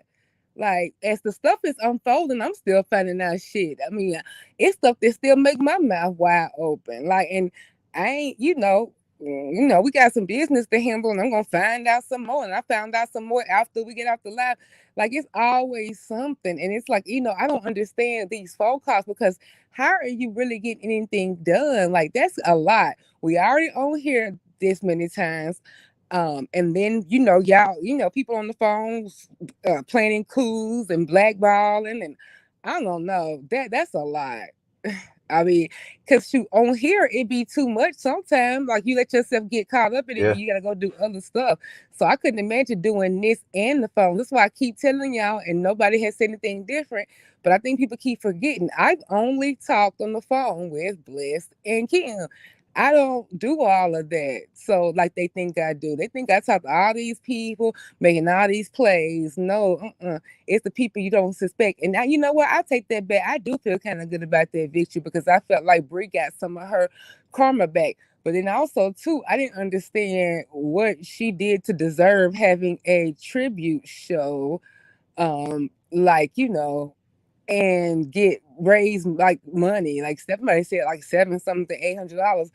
Like, as the stuff is unfolding, I'm still finding out shit. I mean, it's stuff that still make my mouth wide open. Like, and I ain't, we got some business to handle, and I'm gonna find out some more. And I found out some more after we get off the live. Like, it's always something, and it's like, I don't understand these phone calls because how are you really getting anything done? Like, that's a lot. We already on here this many times. And then y'all, people on the phones planning coups and blackballing, and I don't know, that's a lot. I mean, because shoot, on here it be too much sometimes. Like, you let yourself get caught up in it, Yeah. and you gotta go do other stuff. So I couldn't imagine doing this and the phone. That's why I keep telling y'all, and nobody has said anything different. But I think people keep forgetting. I've only talked on the phone with Bliss and Kim. I don't do all of that. So, like, they think I do. They think I talk to all these people, making all these plays. No, it's the people you don't suspect. And now, you know what? I take that back. I do feel kind of good about that victory because I felt like Brie got some of her karma back. But then also, too, I didn't understand what she did to deserve having a tribute show. Like, and get raised like money. Like, somebody said like seven something to $800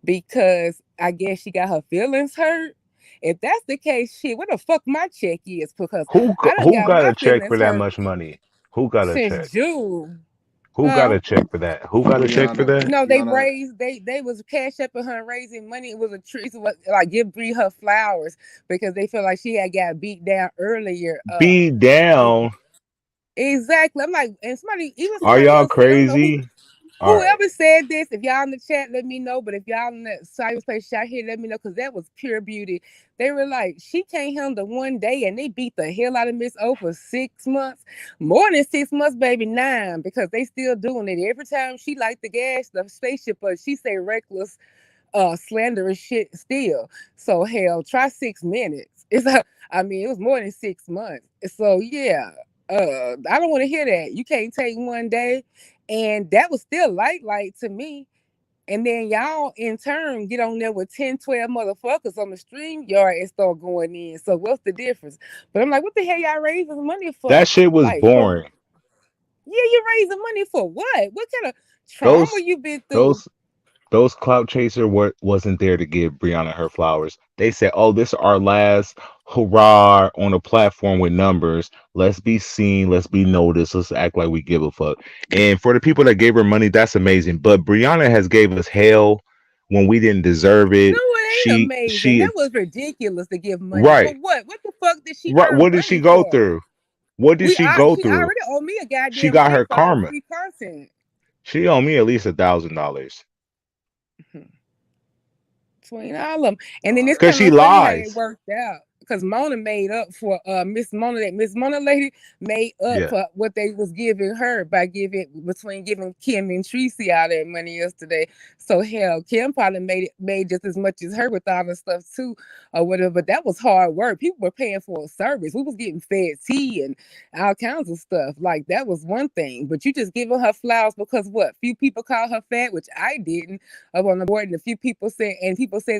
because I guess she got her feelings hurt. If that's the case, shit, what the fuck my check is? Because I done Who got got my a check for feelings that hurt much money? Who got a check? since June. Who got Huh? a check for that? Who got a check for that? No, they Brianna, raised they was cash up her raising money. It was a Treecey was like give Bree her flowers because they felt like she had got beat down earlier. Beat down. Exactly. I'm like, and Are somebody y'all else said, I don't know who. crazy? All right. Whoever said this, if y'all in the chat, let me know. But if y'all in the cyberspace chat here, let me know because that was pure beauty. They were like, she can't handle 1 day, and they beat the hell out of Miss O for 6 months, more than 6 months, baby, 9, because they still doing it every time she light the gas, the spaceship, but she say reckless, slanderous shit still. So hell, try 6 minutes. It was more than 6 months. So yeah, I don't want to hear that. You can't take 1 day. And that was still light to me. And then y'all in turn get on there with 10, 12 motherfuckers on the stream yard and start going in. So what's the difference? But I'm like, what the hell y'all raising money for? That shit was Like, for boring. yeah, you raising money for what? What kind of trauma Those you been through? those those clout chaser wasn't there to give Brianna her flowers. They said, "Oh, this is our last hurrah on a platform with numbers. Let's be seen. Let's be noticed. Let's act like we give a fuck." And for the people that gave her money, that's amazing. But Brianna has gave us hell when we didn't deserve No, it. it ain't amazing. She That was ridiculous to give money for right, what? What the fuck did she right. earn What did she money go for? through? What did she go She through? already owe me a She goddamn got check her for her karma. free content. She owe me at least $1,000 between all of them. And then it's because kind she of funny how it lies. worked out. Because Mona made up for Miss Mona, that Miss Mona lady made up Yeah, for what they was giving her by giving Kim and Treecey all that money yesterday. So hell, Kim probably made just as much as her with all the stuff too, or whatever. But that was hard work. People were paying for a service. We was getting fed tea and all kinds of stuff. Like that was one thing. But you just giving her flowers because what? Few people called her fat, which I didn't up on the board, and a few people said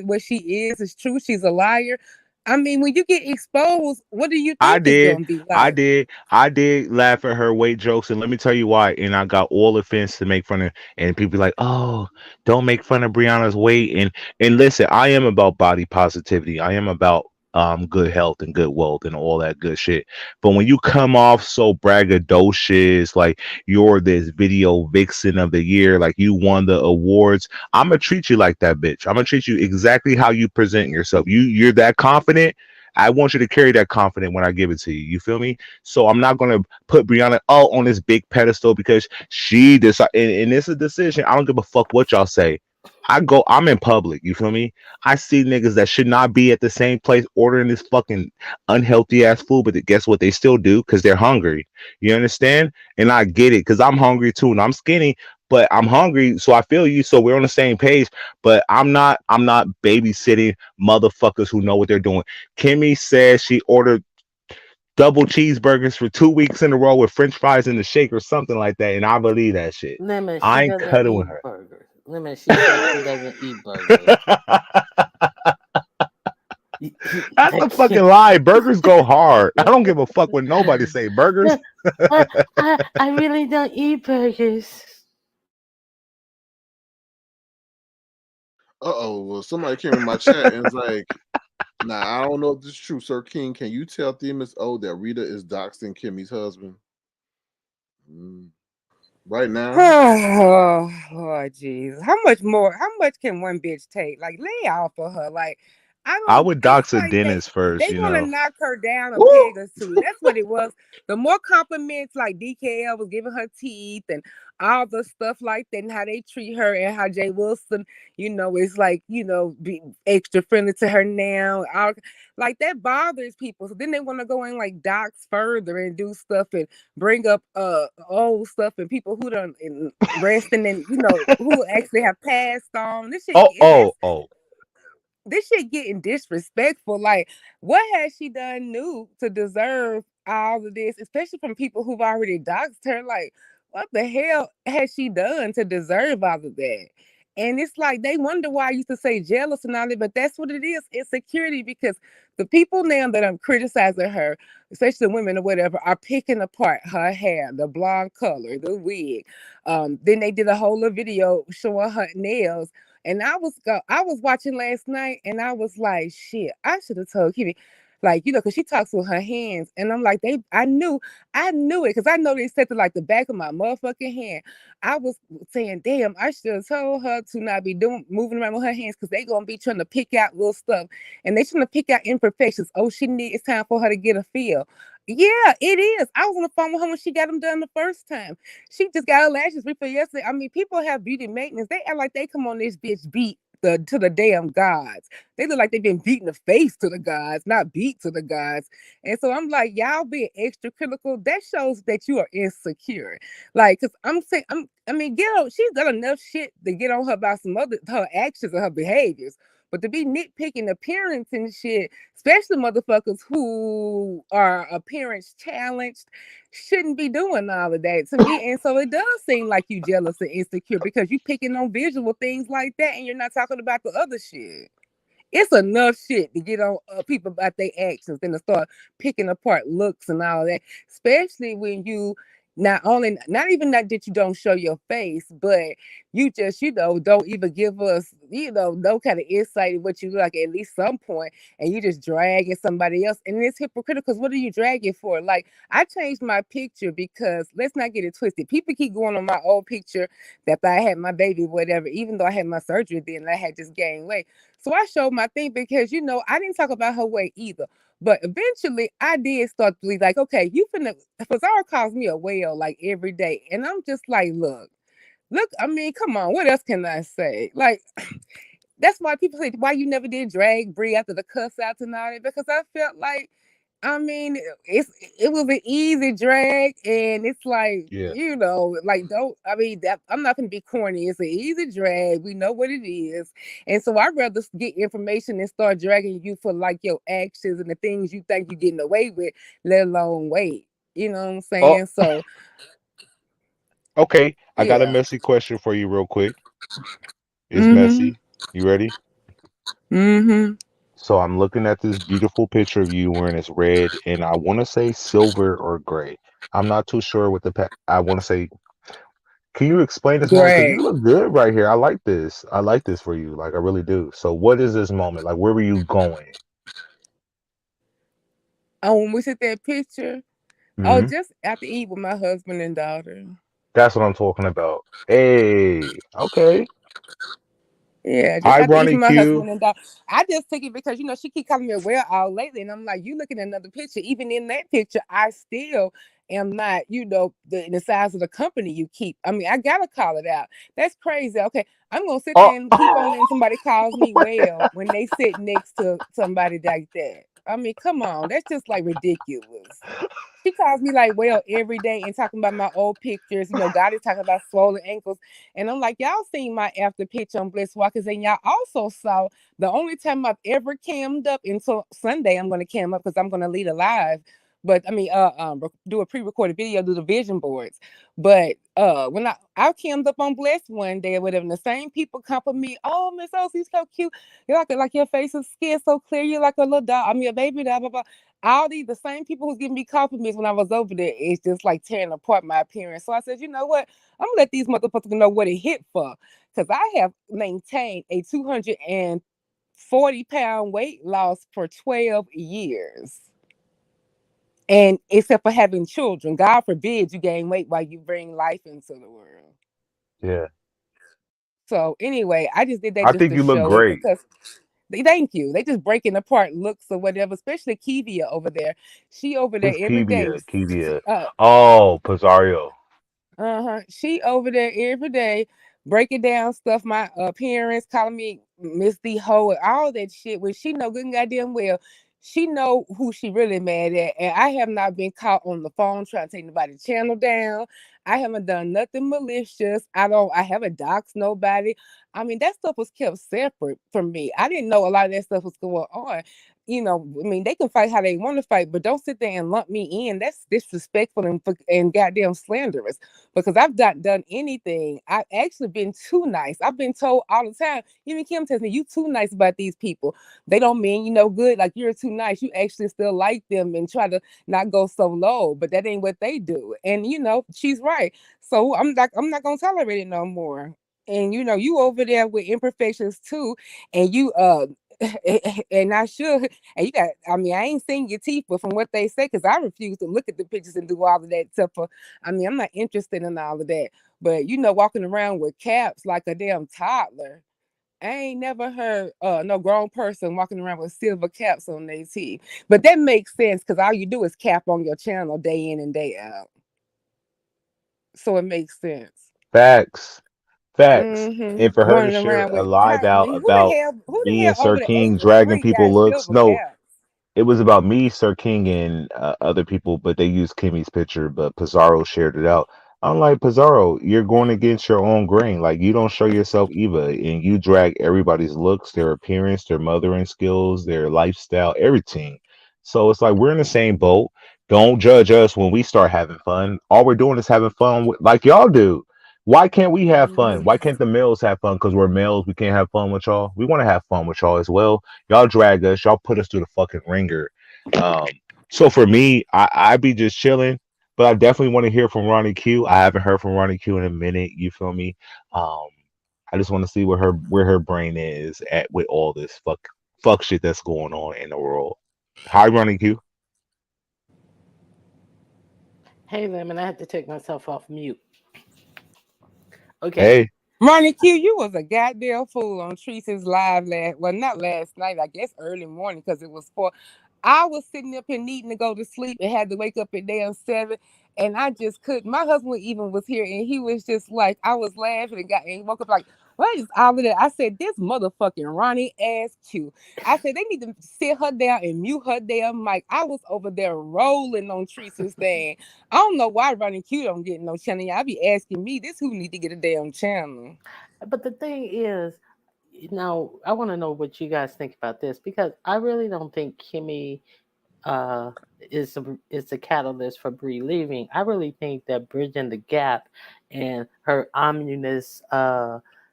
what she is true. She's a liar. I mean, when you get exposed, what do you I think it's did. gonna be I like? did. I did laugh at her weight jokes, and let me tell you why. And I got all offense to make fun of, and people like, oh, don't make fun of Brianna's weight. And listen, I am about body positivity. I am about good health and good wealth and all that good shit. But when you come off so braggadocious, like you're this video vixen of the year, like you won the awards, I'm gonna treat you like that, bitch. I'm gonna treat you exactly how you present yourself. You're that confident. I want you to carry that confidence when I give it to you. You feel me? So I'm not gonna put Brianna on this big pedestal because she decide, and it's a decision. I don't give a fuck what y'all say. I'm in public. You feel me? I see niggas that should not be at the same place ordering this fucking unhealthy ass food, but guess what? They still do because they're hungry. You understand? And I get it because I'm hungry too, and I'm skinny, but I'm hungry, so I feel you. So we're on the same page. But I'm not babysitting motherfuckers who know what they're doing. Kimmie says she ordered double cheeseburgers for 2 weeks in a row with French fries in the shake or something like that, and I believe that shit. Lemon, she I ain't doesn't cuddling with eat her. burgers. Lemon, she said she doesn't eat burgers. That's a fucking lie. Burgers go hard. I don't give a fuck what nobody say. Burgers. I really don't eat burgers. Well, somebody came in my chat and was like, "Nah, I don't know if this is true, Sir King. Can you tell Themis O that Rita is doxing Kimmy's husband right now?" Oh, Lord Jesus. How much more? How much can one bitch take? Like, lay off of her. Like, I I don't, would it's dox a like dentist first, they you want to know. knock her down a Woo! peg or two. That's what it was. The more compliments like DKL was giving her teeth and all the stuff like that, and how they treat her, and how Jay Wilson, is like, be extra friendly to her now. Like that bothers people. So then they want to go in like docs further and do stuff and bring up old stuff and people who done resting and who actually have passed on. This shit Oh, that's oh, oh. this shit getting disrespectful. Like, what has she done new to deserve all of this, especially from people who've already doxed her? Like, what the hell has she done to deserve all of that? And it's like they wonder why I used to say jealous and all that, but that's what it is. Insecurity, because the people now that I'm criticizing her, especially the women or whatever, are picking apart her hair, the blonde color, the wig. Then they did a whole little video showing her nails, and I was watching last night, and I was like, shit, I should have told Kimmie, like, because she talks with her hands, and I'm like, I knew it, because I know they said to like the back of my motherfucking hand. I was saying, damn, I should have told her to not be moving around with her hands, because they gonna be trying to pick out little stuff, and they trying to pick out imperfections. Oh, it's time for her to get a feel. Yeah, it is. I was on the phone with her when she got them done the first time. She just got her lashes refilled yesterday. I mean, people have beauty maintenance. They act like they come on this bitch beat to the damn gods. They look like they've been beating the face to the gods, not beat to the gods. And so I'm like, y'all being extra critical. That shows that you are insecure. Like, cause I'm saying, she's done enough shit to get on her about her actions and her behaviors. But to be nitpicking appearance and shit, especially motherfuckers who are appearance challenged, shouldn't be doing all of that to me. And so it does seem like you jealous and insecure because you picking on visual things like that, and you're not talking about the other shit. It's enough shit to get on people about their actions and to start picking apart looks and all that, especially when you not even that you don't show your face, but you just don't even give us no kind of insight of what you look like at least some point, and you just dragging somebody else, and it's hypocritical. Because what are you dragging for? Like, I changed my picture because, let's not get it twisted, people keep going on my old picture that I had my baby, whatever, even though I had my surgery then, I had just gained weight. So I showed my thing because I didn't talk about her weight either. But eventually I did start to be like, okay, you finna, Fazara calls me a whale like every day. And I'm just like, look, Look, I mean, come on. What else can I say? Like, that's why people say, why you never did drag Brie after the cuss outs and all that? Because I felt like, I mean, it was an easy drag, and it's like, Yeah. like, don't, I mean, that I'm not gonna be corny. It's an easy drag. We know what it is, and so I'd rather get information than start dragging you for like your actions and the things you think you're getting away with, let alone wait. You know what I'm Oh, saying? So okay. I got a yeah. messy question for you, real quick. It's Mm-hmm. messy. You ready? Mm-hmm. So I'm looking at this beautiful picture of you wearing this red, and I want to say silver or gray. I'm not too sure what I want to say. Can you explain this moment? Because Great. you look good right here. I like this. I like this for you. Like I really do. So what is this moment? Like where were you going? Oh, when we took that picture, oh, Hmm. just after eat with my husband and daughter. That's what I'm talking about. Hey, okay. Yeah, just Hi, after eat Ronnie with my Q. husband and daughter. I just took it because she keep calling me a wear out lately, and I'm like, you looking at another picture. Even in that picture, I still am not, the size of the company you keep. I mean, I gotta call it out. That's crazy. Okay, I'm gonna sit Oh, there and keep on letting somebody calls me well when they sit next to somebody like that. I mean, come on, that's just like ridiculous. She calls me like well every day and talking about my old pictures. God is talking about swollen ankles. And I'm like, y'all seen my after picture on Bliss Walkers, and y'all also saw the only time I've ever cammed up until Sunday. I'm gonna cam up because I'm gonna lead a live. But I mean, do a pre-recorded video, do the vision boards. But when I cammed up on Bless one day or whatever, and the same people compliment me, oh Miss O's so cute. You're like your face is skin so clear, you're like a little dog. I mean a baby, blah blah blah. All the same people who's giving me compliments when I was over there, it's just like tearing apart my appearance. So I said, you know what? I'm gonna let these motherfuckers know what it hit for. Cause I have maintained a 240-pound weight loss for 12 years. And except for having children, God forbid you gain weight while you bring life into the world. yeah. So anyway, I just did that I just think to you look show it great. because thank you. They just breaking apart looks or whatever, especially Kivia over there. She over there Who's every day. Kivia? Kivia. Uh, Oh, Pizarro. Uh-huh. She over there every day breaking down stuff. My parents calling me Miss D Ho and all that shit. When she know good and goddamn well, she know who she really mad at. And I have not been caught on the phone trying to take nobody's channel down. I haven't done nothing malicious. I haven't doxed nobody. I mean, that stuff was kept separate from me. I didn't know a lot of that stuff was going on. I mean, they can fight how they want to fight, but don't sit there and lump me in. That's disrespectful and goddamn slanderous because I've not done anything. I've actually been too nice. I've been told all the time. Even Kim tells me, you too nice about these people. They don't mean you no good. Like you're too nice. You actually still like them and try to not go so low, but that ain't what they do. And she's right. So I'm not gonna tolerate it no more. And you over there with imperfections too, and you and I should. And I mean, I ain't seen your teeth, but from what they say, because I refuse to look at the pictures and do all of that stuff. I mean, I'm not interested in all of that. But walking around with caps like a damn toddler. I ain't never heard no grown person walking around with silver caps on their teeth. But that makes sense because all you do is cap on your channel day in and day out. So it makes sense. Facts. Facts. And for her to Running share around a with live out who the about hell me and Sir over the age King of dragging 3 people got looks. silver No, caps? it was about me, Sir King, and other people, but they used Kimmie's picture, but Pizarro shared it out. I'm like, Pizarro, you're going against your own grain. Like, you don't show yourself either, and you drag everybody's looks, their appearance, their mothering skills, their lifestyle, everything. So it's like we're in the same boat. Don't judge us when we start having fun. All we're doing is having fun like y'all do. Why can't we have fun? Why can't the males have fun? Because we're males, we can't have fun with y'all. We want to have fun with y'all as well. Y'all drag us, y'all put us through the fucking ringer. Um, so for me, I be just chilling, but I definitely want to hear from Ronnie Q. I haven't heard from Ronnie Q in a minute. You feel me? Um, I just want to see where her brain is at with all this fuck shit that's going on in the world. Hi, Ronnie Q. Hey, Lemon, I had to take myself off mute. Okay. Hey, Ronnie Q, you was a goddamn fool on Treecey's live not last night, I guess early morning because it was 4. I was sitting up here needing to go to sleep and had to wake up at damn 7. And I just couldn't. My husband even was here and he was just like, I was laughing and woke up like, what is all of that? I said, this motherfucking Ronnie ass Q. I said, they need to sit her down and mute her damn mic. I was over there rolling on Treecey's thing. I don't know why Ronnie Q don't get no channel. Y'all be asking me, this who need to get a damn channel. But the thing is, now I want to know what you guys think about this because I really don't think Kimmie uh, is the catalyst for Bree leaving. I really think that bridging the gap and her ominous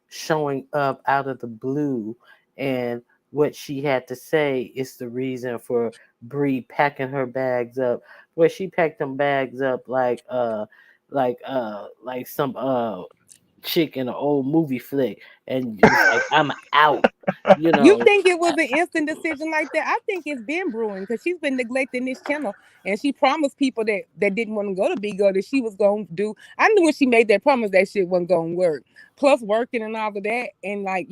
showing up out of the blue and what she had to say is the reason for Bree packing her bags up. Where she packed them bags up like some chick in an old movie flick and it was like I'm out, you You know. think it was an instant decision like that? I think it's been brewing because she's been neglecting this channel, and she promised people that didn't want to go to Bigo that she was going to do. I knew when she made that promise that shit wasn't going to work. Plus working and all of that, and like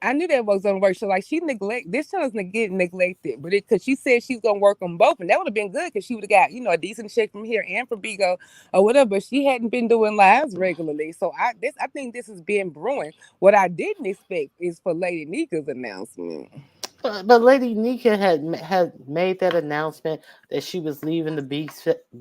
I knew that was gonna work. So like she this channel's getting neglected, but because she said she's gonna work on both, and that would have been good because she would have got a decent check from here and from Bigo or whatever. But she hadn't been doing lives regularly, so I think this has been brewing. What I didn't expect is for Lady Nika's announcement. But Lady Nika had made that announcement that she was leaving the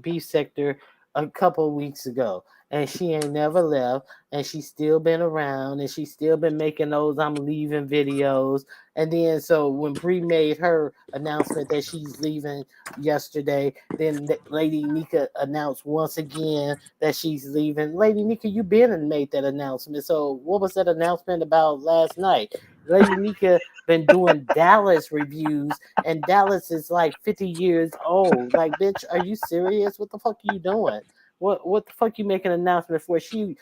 beef sector a couple of weeks ago, and she ain't never left, and she's still been around, and she's still been making those "I'm leaving" videos. And then so when Bree made her announcement that she's leaving yesterday, then Lady Nika announced once again that she's leaving. Lady Nika, you been and made that announcement. So what was that announcement about last night? Lady Nika been doing Dallas reviews, and Dallas is like 50 years old. Like, bitch, are you serious? What the fuck are you doing? What the fuck you making an announcement for? She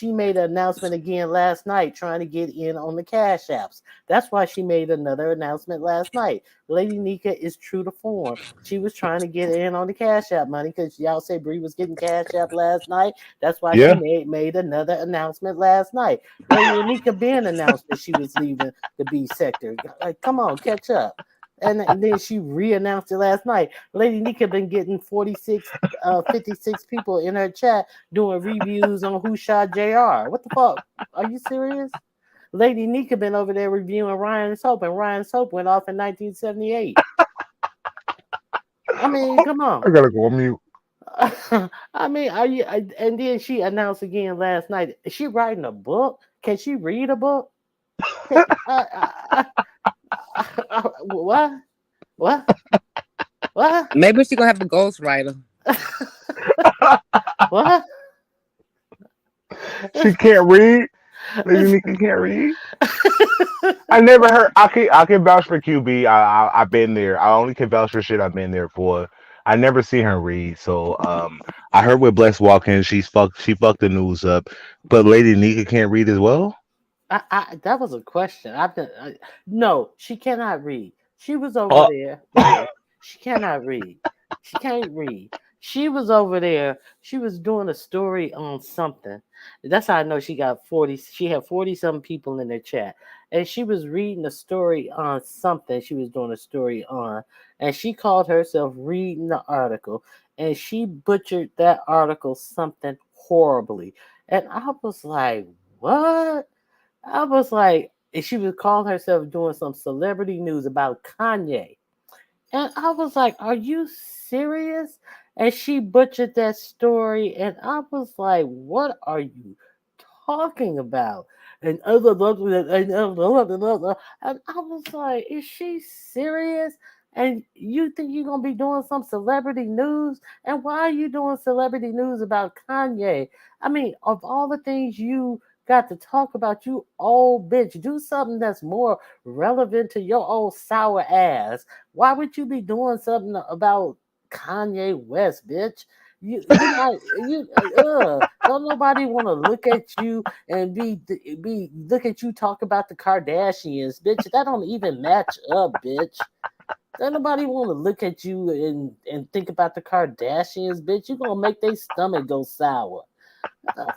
made an announcement again last night trying to get in on the cash apps. That's why she made another announcement last night. Lady Nika is true to form. She was trying to get in on the cash app money because y'all say Bree was getting cash app last night. That's why she Yeah. made another announcement last night. Lady Nika Ben announced that she was leaving the B sector. Like, come on, catch up. And then she re-announced it last night. Lady Nika been getting 56 people in her chat doing reviews on Who Shot JR. What the fuck? Are you serious? Lady Nika been over there reviewing Ryan Soap, and Ryan Soap went off in 1978. I mean, come on. I gotta go on mute. I mean, are you? And then she announced again last night. Is she writing a book? Can she read a book? What? What? What? Maybe she's gonna have a ghostwriter. What? She can't read. Lady Nika can't read. I never heard. I can vouch for QB. I've been there. I only can vouch for shit I've been there for. I never seen her read. So I heard with Bless Watkins, she fucked the news up. But Lady Nika can't read as well. That was a question. No, she cannot read. She was over Oh, there. No, she cannot read. She can't read. She was over there. She was doing a story on something. That's how I know she got 40. She had 40 some people in the chat. And she was reading a story on something she was doing a story on. And she called herself reading the article. And she butchered that article something horribly. And I was like, what? I was like, and she was calling herself doing some celebrity news about Kanye. And I was like, are you serious? And she butchered that story. And I was like, what are you talking about? And I was like, is she serious? And you think you're gonna be doing some celebrity news? And why are you doing celebrity news about Kanye? I mean, of all the things you got to talk about, you old bitch, do something that's more relevant to your old sour ass. Why would you be doing something about Kanye West, bitch? You might don't nobody want to look at you and be look at you talk about the Kardashians, bitch. That don't even match up, bitch. Don't nobody want to look at you and think about the Kardashians, bitch. You gonna make their stomach go sour.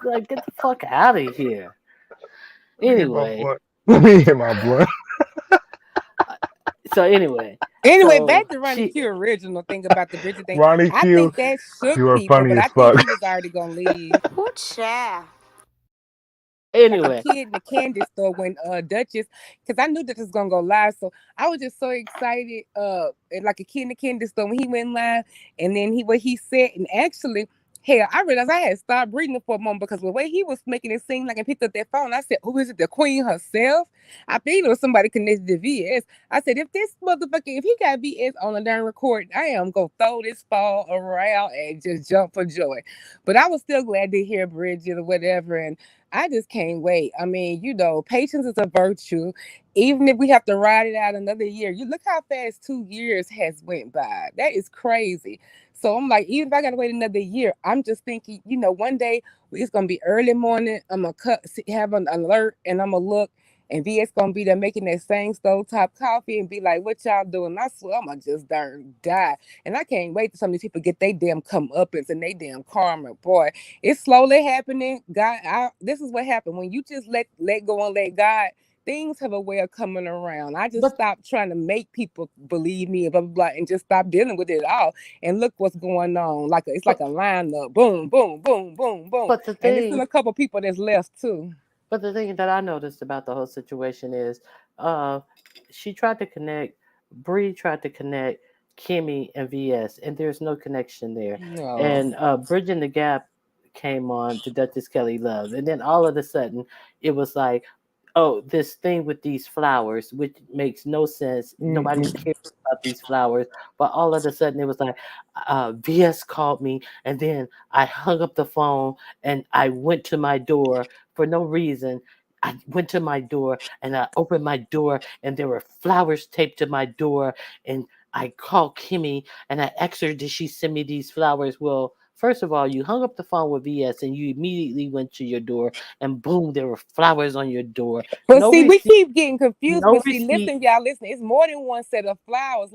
Like, get the fuck out of here. let me hit my Anyway, blunt. Let me hit my blunt. so anyway, Anyway, So back to Ronnie she Q original thing about the Bridget thing. Ronnie I Q, think that shook you are people, funny but as I think fuck. he was already gonna leave. Like a anyway. kid in the candy store when Duchess, because I knew Duchess was gonna go live, so I was just so excited. And like a kid in the candy store when he went live, and then what he said, and actually, hell, I realized I had stopped reading it for a moment because the way he was making it seem like I picked up that phone, I said, "Who is it? The Queen herself?" I think it was somebody connected to VS. I said, if this motherfucker, if he got VS on the darn record, I am gonna throw this phone around and just jump for joy. But I was still glad to hear Bridget or whatever, and I just can't wait. I mean, patience is a virtue. Even if we have to ride it out another year, you look how fast 2 years has went by. That is crazy. So I'm like, even if I gotta wait another year, I'm just thinking, one day it's gonna be early morning. I'm gonna have an alert, and I'm gonna look, and VS gonna be there making that same stovetop coffee and be like, "What y'all doing?" I swear I'm gonna just darn die. And I can't wait till some of these people get their damn comeuppance and they damn karma. Boy, it's slowly happening. This is what happened when you just let go and let God. Things have a way of coming around. I just But stopped trying to make people believe me and blah blah blah, and just stop dealing with it all. And look what's going on. It's like but a lineup. Boom, boom, boom, boom, boom. but the And there's still thing a couple people that's left too. But the thing that I noticed about the whole situation is, uh, she tried to connect. Bree tried to connect Kimmie and VS, and there's no connection there. No. And Bridging the Gap came on to Duchess Kelly Love, and then all of a sudden, it was like, oh, this thing with these flowers, which makes no sense. Nobody Mm-mm. cares about these flowers, but all of a sudden, it was like, VS called me, and then I hung up the phone and I went to my door for no reason. I went to my door and I opened my door and there were flowers taped to my door. And I called Kimmie and I asked her, did she send me these flowers? Well, first of all, you hung up the phone with VS and you immediately went to your door and boom, there were flowers on your door. But No see, we receipt, keep getting confused. no But see, receipt. listen, y'all, listen. It's more than one set of flowers.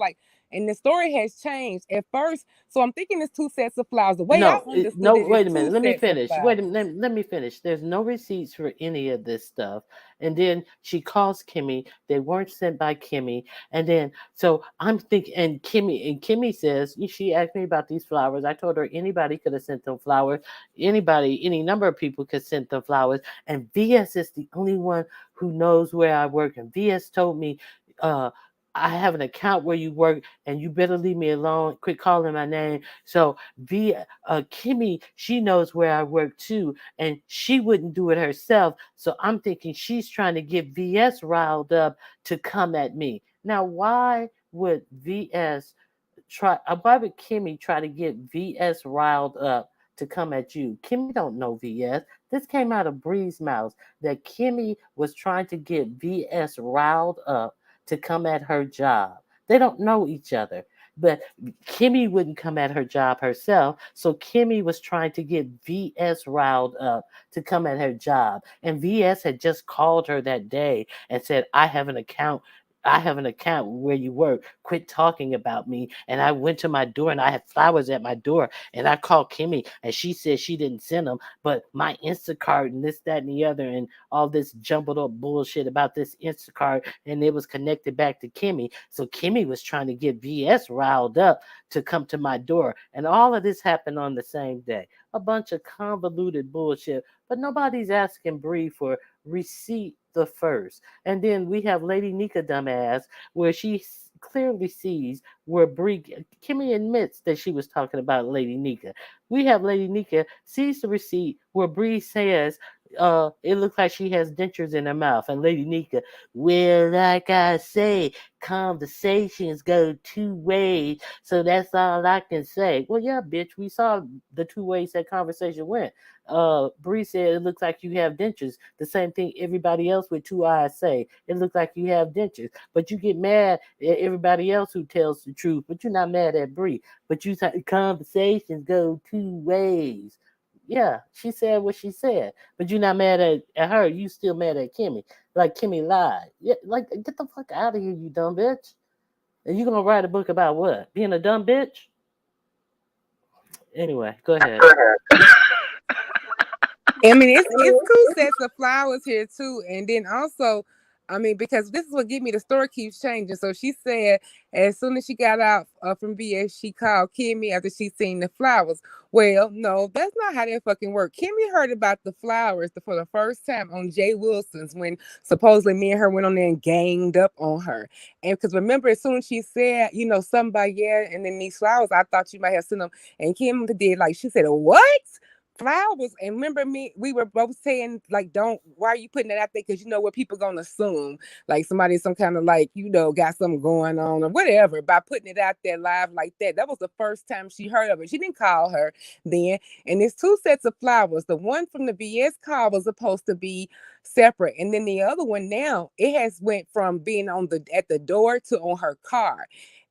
And the story has changed at first. So I'm thinking it's two sets of flowers. The way I understood No, it is wait a two minute. Let me sets of finish. Wait a flowers. minute. Let me finish. There's no receipts for any of this stuff. And then she calls Kimmie. They weren't sent by Kimmie. And then, so I'm thinking, and Kimmie says, she asked me about these flowers. I told her anybody could have sent them flowers. Anybody, any number of people could send them flowers. And VS is the only one who knows where I work. And VS told me, uh, I have an account where you work and you better leave me alone. Quit calling my name. So Kimmie, she knows where I work too, and she wouldn't do it herself. So I'm thinking she's trying to get VS riled up to come at me. Now, why would why would Kimmie try to get VS riled up to come at you? Kimmie don't know VS. This came out of Bree's mouth that Kimmie was trying to get VS riled up to come at her job. They don't know each other. But Kimmie wouldn't come at her job herself. So Kimmie was trying to get VS riled up to come at her job. And VS had just called her that day and said, I have an account. I have an account where you work. Quit talking about me. And I went to my door and I had flowers at my door. And I called Kimmie and she said she didn't send them. But my Instacart and this, that, and the other, and all this jumbled up bullshit about this Instacart, and it was connected back to Kimmie. So Kimmie was trying to get VS riled up to come to my door. And all of this happened on the same day. A bunch of convoluted bullshit. But nobody's asking Bree for receipt the first. And then we have Lady Nika dumbass, where she clearly sees where Kimmie admits that she was talking about Lady Nika. We have Lady Nika sees the receipt where Bree says, it looks like she has dentures in her mouth. And Lady Nika, well, like I say, conversations go two ways. So that's all I can say. Well, yeah, bitch, we saw the two ways that conversation went. Bree said it looks like you have dentures. The same thing everybody else with two eyes say. It looks like you have dentures. But you get mad at everybody else who tells the truth. But you're not mad at Bree. But you say conversations go two ways. Yeah, she said what she said. But you're not mad at her. You still mad at Kimmie. Like Kimmie lied. Yeah, like get the fuck out of here, you dumb bitch. And you gonna write a book about what? Being a dumb bitch? Anyway, go ahead. I mean, it's two sets of flowers here too, and then also, I mean, because this is what give me the story keeps changing. So she said as soon as she got out from BS, she called Kimmie after she seen the flowers. Well, no, that's not how that fucking work. Kimmie heard about the flowers for the first time on Jay Wilson's when supposedly me and her went on there and ganged up on her. And because remember, as soon as she said, somebody, yeah, and then these flowers, I thought you might have sent them. And Kim did like, she said, what? Flowers. And remember me, we were both saying like, don't, why are you putting that out there? Because you know what people gonna assume, like somebody some kind of like, got something going on or whatever by putting it out there live like that. That was the first time she heard of it. She didn't call her then. And there's two sets of flowers. The one from the BS call was supposed to be separate, and then the other one now it has went from being at the door to on her car.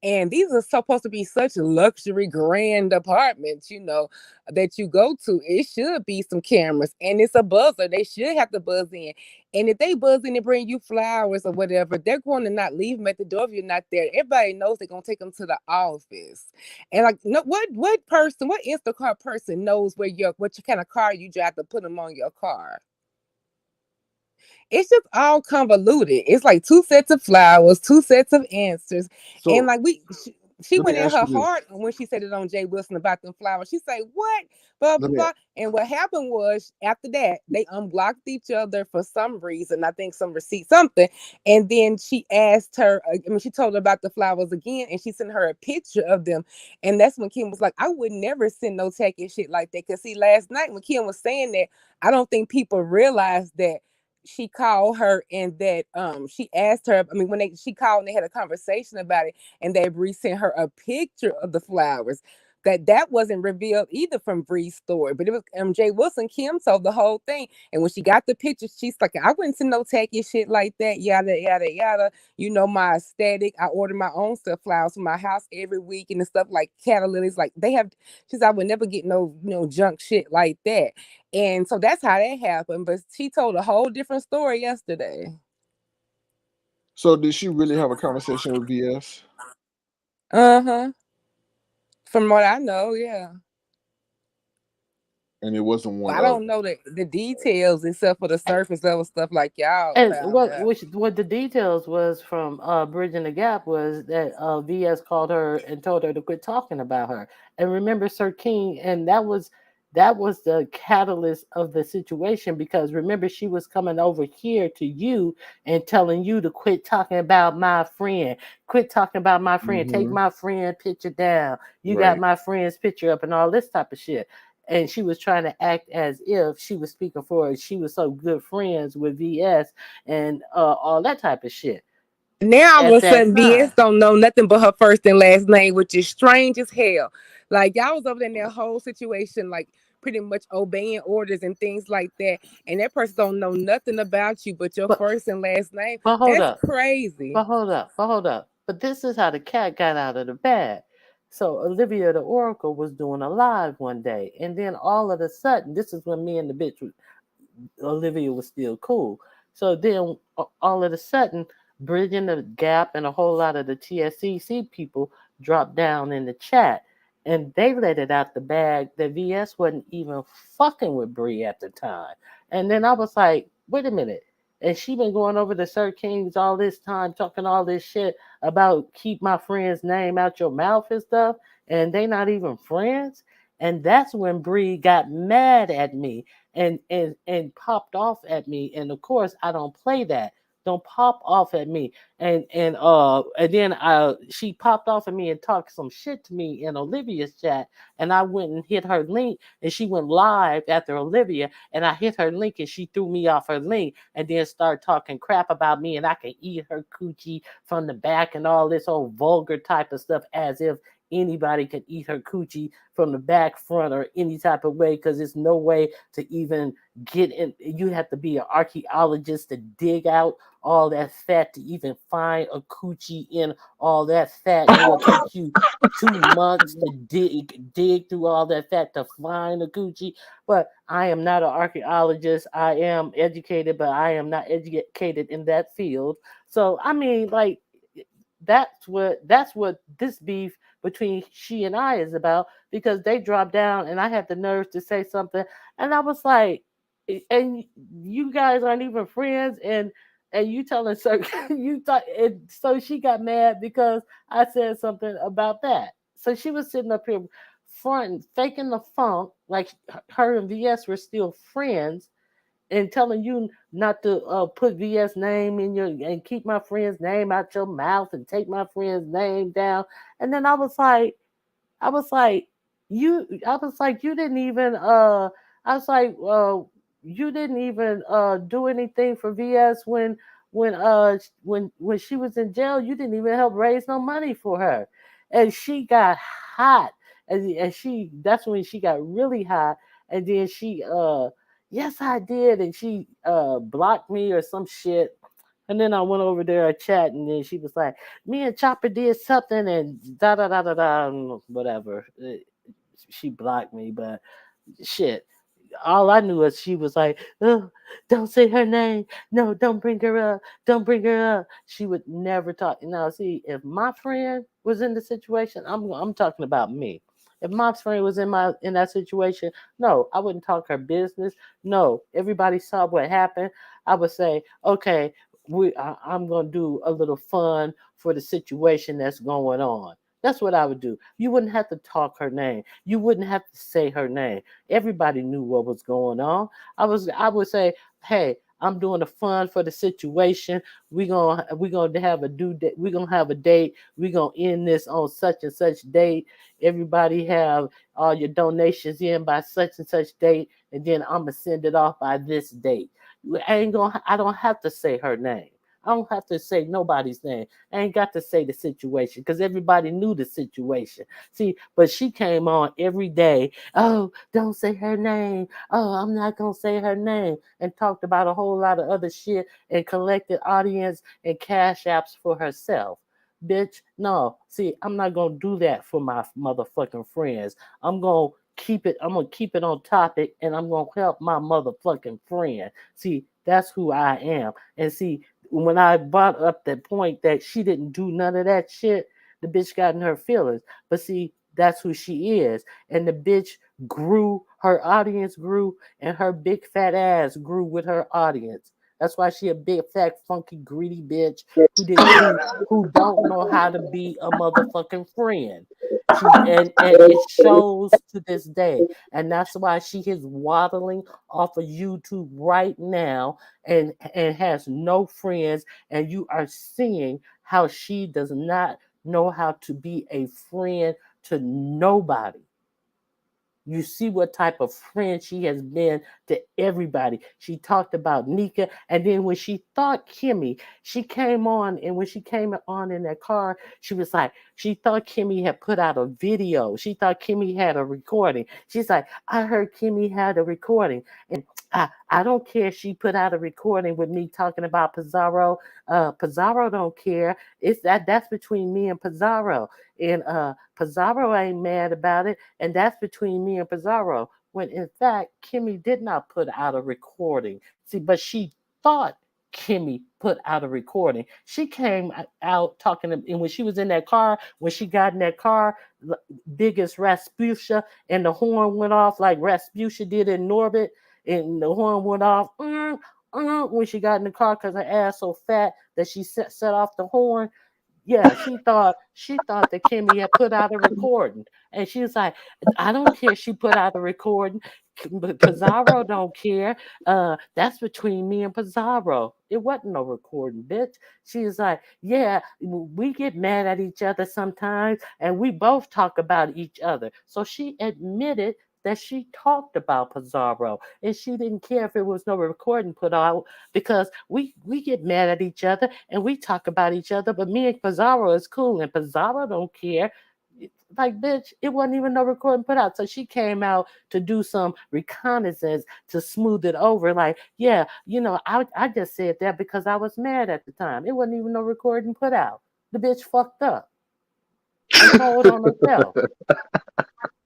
And these are supposed to be such luxury, grand apartments, that you go to. It should be some cameras, and it's a buzzer. They should have to buzz in. And if they buzz in and bring you flowers or whatever, they're going to not leave them at the door if you're not there. Everybody knows they're going to take them to the office. And like, no, what person, what Instacart person knows what kind of car you drive to put them on your car? It's just all convoluted. It's like two sets of flowers, two sets of answers. And So like she let me went in ask her you this. heart when she said it on Jay Wilson about them flowers. She said, what? Blah, blah, Let me blah. And what happened was after that, they unblocked each other for some reason. I think some receipt, something. And then she asked her, she told her about the flowers again, and she sent her a picture of them. And that's when Kim was like, I would never send no tacky shit like that. Because see, last night when Kim was saying that, I don't think people realized that she called her and that she asked her, when she called and they had a conversation about it, and they sent her a picture of the flowers. That wasn't revealed either from Bree's story, but it was Jay Wilson. Kim told the whole thing, and when she got the picture, she's like, I wouldn't send no tacky shit like that, yada yada yada. My aesthetic. I order my own stuff, flowers for my house every week and stuff like catalytics. Like they have, she said I would never get no junk shit like that. And so that's how that happened. But she told a whole different story yesterday. So did she really have a conversation with VS? Uh-huh. From what I know, yeah. And it wasn't one I of don't know the details except for the surface level stuff like y'all And found out. what the details was from Bridging the Gap was that VS called her and told her to quit talking about her. And remember Sir King, and that was the catalyst of the situation, because remember she was coming over here to you and telling you to quit talking about my friend. Quit talking about my friend. Take my friend picture down. You got my friend's picture up and all this type of shit. And she was trying to act as if she was speaking for her. She was so good friends with VS and all that type of shit. Now all At of a that sudden, time. BS don't know nothing but her first and last name, which is strange as hell. Like y'all was over there in that whole situation, like pretty much obeying orders and things like that, and that person don't know nothing about you but your first and last name. But hold That's up. crazy. But hold up. But this is how the cat got out of the bag. So Olivia the Oracle was doing a live one day, and then all of a sudden, this is when me and the bitch Olivia was still cool. So then all of a sudden, Bridging the Gap and a whole lot of the TSCC people dropped down in the chat, and they let it out the bag that VS wasn't even fucking with Bree at the time. And then I was like, wait a minute. And she been going over to Sir Kings all this time, talking all this shit about keep my friend's name out your mouth and stuff, and they not even friends. And that's when Bree got mad at me and popped off at me. And of course, I don't play that. Don't pop off at me. And then she popped off at me and talked some shit to me in Olivia's chat. And I went and hit her link, and she went live after Olivia, and I hit her link, and she threw me off her link, and then started talking crap about me, and I can eat her coochie from the back and all this old vulgar type of stuff, as if anybody can eat her coochie from the back, front, or any type of way, because there's no way to even get in. You have to be an archaeologist to dig out all that fat to even find a coochie in all that fat, and it'll take you 2 months to dig through all that fat to find a coochie. But I am not an archaeologist. I am educated, but I am not educated in that field. So I mean, like, that's what this beef between she and I is about, because they dropped down and I had the nerve to say something, and I was like, and you guys aren't even friends, and And you telling her you thought it, so she got mad because I said something about that. So she was sitting up here fronting, faking the funk, like her and VS were still friends, and telling you not to put VS name in your and keep my friend's name out your mouth and take my friend's name down. And then I was like, you didn't even I was like, you didn't even do anything for VS when she was in jail. You didn't even help raise no money for her. And she got hot. And she that's when she got really hot. And then she yes I did, and she blocked me or some shit. And then I went over there a chat, and then she was like, "Me and Chopper did something," and da da da da da, whatever. She blocked me, but shit. All I knew is she was like, "Oh, don't say her name. No, don't bring her up. Don't bring her up." She would never talk. Now, see, if my friend was in the situation, I'm talking about me. If my friend was in that situation, no, I wouldn't talk her business. No, everybody saw what happened. I would say, okay, I'm gonna do a little fun for the situation that's going on. That's what I would do. You wouldn't have to talk her name. You wouldn't have to say her name. Everybody knew what was going on. I would say, hey, I'm doing the fun for the situation. We gonna have a due date. We're gonna have a date. We're gonna end this on such and such date. Everybody have all your donations in by such and such date, and then I'm gonna send it off by this date. I don't have to say her name. I don't have to say nobody's name. I ain't got to say the situation because everybody knew the situation. See, but she came on every day. Oh, don't say her name. Oh, I'm not gonna say her name, and talked about a whole lot of other shit and collected audience and cash apps for herself. Bitch, no. See, I'm not gonna do that for my motherfucking friends. I'm gonna keep it on topic, and I'm gonna help my motherfucking friend. See, that's who I am. And see, when I brought up that point that she didn't do none of that shit, the bitch got in her feelings. But see, that's who she is. And the bitch grew, her audience grew, and her big fat ass grew with her audience. That's why she a big fat funky greedy bitch who don't know how to be a motherfucking friend. And it shows to this day. And that's why she is waddling off of YouTube right now and has no friends, and you are seeing how she does not know how to be a friend to nobody. You see what type of friend she has been to everybody. She talked about Nika, and then when she thought Kimmie, she came on, and when she came on in that car, she was like, she thought Kimmie had put out a video. She thought Kimmie had a recording. She's like, I heard Kimmie had a recording, and I don't care if she put out a recording with me talking about Pizarro. Pizarro don't care. It's that's between me and Pizarro. And Pizarro ain't mad about it, and that's between me and Pizarro. When in fact, Kimmie did not put out a recording. See, but she thought Kimmie put out a recording. She came out talking, and when she was in that car, when she got in that car, biggest Rasputia, and the horn went off like Rasputia did in Norbit, and the horn went off when she got in the car because her ass so fat that she set off the horn. Yeah, she thought that Kimmie had put out a recording, and she was like, "I don't care." She put out a recording, but Pizarro don't care. That's between me and Pizarro. It wasn't no recording, bitch. She was like, "Yeah, we get mad at each other sometimes, and we both talk about each other." So she admitted that she talked about Pizarro, and she didn't care if it was no recording put out because we get mad at each other and we talk about each other, but me and Pizarro is cool, and Pizarro don't care. Like, bitch, it wasn't even no recording put out. So she came out to do some reconnaissance to smooth it over. Like, yeah, I just said that because I was mad at the time. It wasn't even no recording put out. The bitch fucked up and told on herself.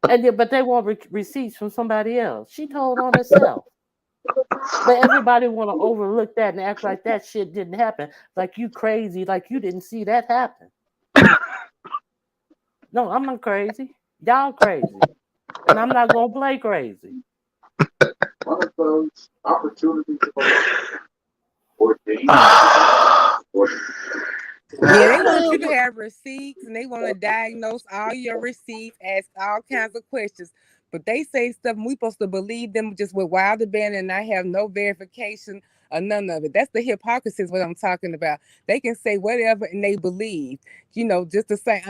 But they want receipts from somebody else. She told on herself. But everybody want to overlook that and act like that shit didn't happen. Like you crazy, like you didn't see that happen. No, I'm not crazy. Y'all crazy. And I'm not going to play crazy. One of those opportunities or Yeah, they want you to have receipts and they want to diagnose all your receipts, ask all kinds of questions. But they say stuff and we supposed to believe them just with wild abandon and I have no verification or none of it. That's the hypocrisy is what I'm talking about. They can say whatever and they believe, just to say,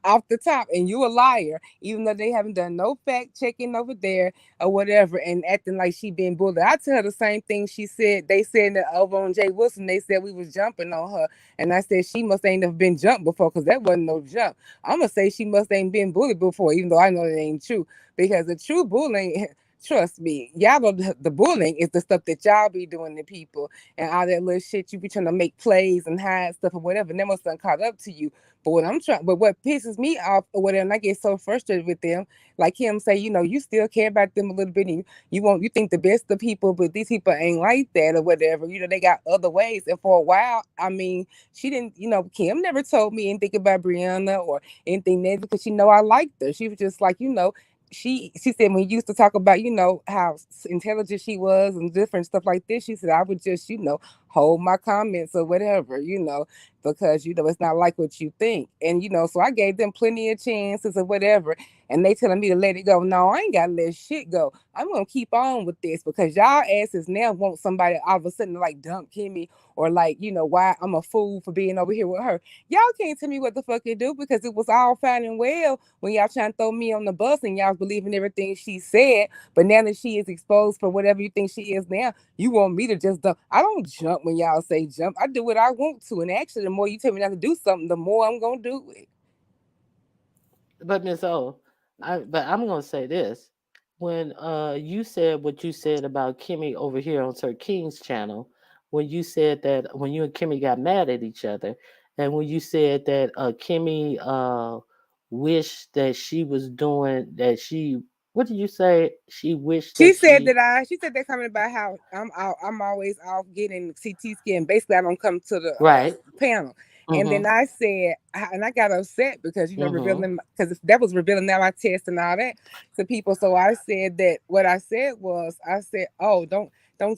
off the top, and you a liar, even though they haven't done no fact checking over there or whatever, and acting like she been bullied. I tell her the same thing she said. They said that over on Jay Wilson, they said we was jumping on her. And I said she must ain't never been jumped before because that wasn't no jump. I'm going to say she must ain't been bullied before, even though I know that ain't true. Because the true bullying, trust me, y'all know the bullying is the stuff that y'all be doing to people and all that little shit you be trying to make plays and hide stuff or whatever. And that must have caught up to you. But what pisses me off or whatever, and I get so frustrated with them, like him say, you still care about them a little bit and you think the best of people, but these people ain't like that or whatever. They got other ways. And for a while, she didn't, Kim never told me anything about Brianna or anything negative because she know I liked her. She was just like, she said when you used to talk about, how intelligent she was and different stuff like this, she said I would just, hold my comments or whatever, because it's not like what you think. And so I gave them plenty of chances or whatever. And they telling me to let it go. No, I ain't gotta let shit go. I'm gonna keep on with this because y'all asses now want somebody all of a sudden to like dump Kimmie or like, why I'm a fool for being over here with her. Y'all can't tell me what the fuck to do because it was all fine and well when y'all trying to throw me on the bus and y'all believing everything she said. But now that she is exposed for whatever you think she is now, you want me to just dump. I don't jump when y'all say jump. I do what I want to. And actually, the more you tell me not to do something, the more I'm gonna do it. But Miss O, but I'm gonna say this. When you said what you said about Kimmie over here on Sir King's channel, when you said that when you and Kimmie got mad at each other, and when you said that Kimmie wished that she was doing that she what did you say? She wished She that said she that she said that coming about how I'm always off getting CT scan. Basically, I don't come to the right. panel. And then Mm-hmm. I said, and I got upset because Mm-hmm. revealing because that was revealing now my test and all that to people. So I said that what I said was I said, oh, don't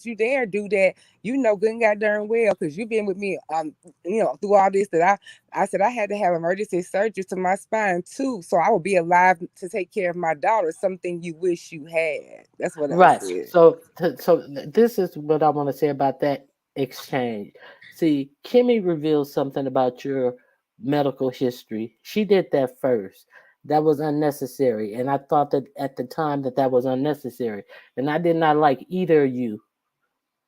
you dare do that. Good and goddamn well because you've been with me through all this that I said I had to have emergency surgery to my spine too, so I will be alive to take care of my daughter. Something you wish you had. That's what I Right. said. This is what I want to say about that exchange. See, Kimmie revealed something about your medical history. She did that first. That was unnecessary, and I thought that at the time that was unnecessary, and I did not like either of you.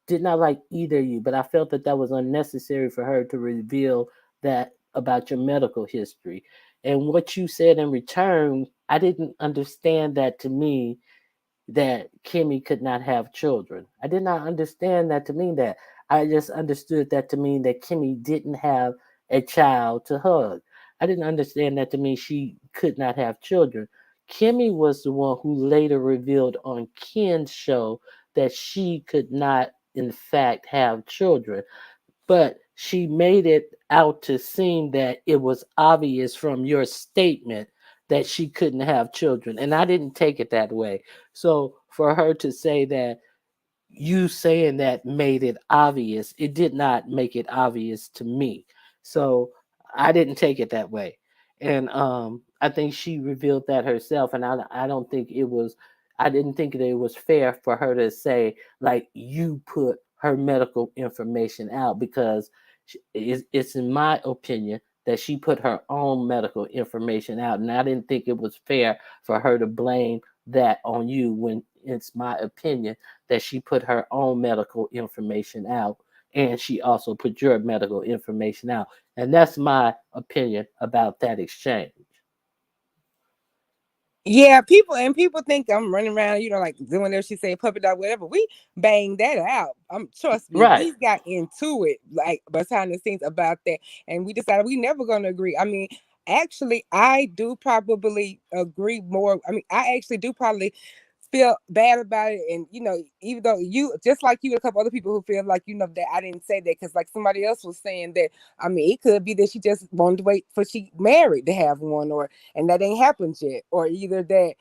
Did not like either of you, but I felt that was unnecessary for her to reveal that about your medical history. And what you said in return, I didn't understand that to me that Kimmie could not have children. I did not understand that to mean that. I just understood that to mean that Kimmie didn't have a child to hug. I didn't understand that to mean she could not have children. Kimmie was the one who later revealed on Ken's show that she could not, in fact, have children. But she made it out to seem that it was obvious from your statement that she couldn't have children. And I didn't take it that way. So for her to say that you saying that made it obvious, it did not make it obvious to me. So I didn't take it that way. And I think she revealed that herself. And I don't think it was, I didn't think that it was fair for her to say, like, you put her medical information out because it's in my opinion that she put her own medical information out. And I didn't think it was fair for her to blame that on you when it's my opinion that she put her own medical information out and she also put your medical information out. And that's my opinion about that exchange. Yeah, people think I'm running around, like doing whatever she say, puppet dog, whatever. We banged that out. Trust me, Right. we got into it like behind the scenes about that, and we decided we never gonna agree. Actually, I do probably agree more. I actually do probably feel bad about it, and even though you just like you and a couple other people who feel like that I didn't say that because like somebody else was saying that. I mean, it could be that she just wanted to wait for she married to have one, or and that ain't happened yet, or either that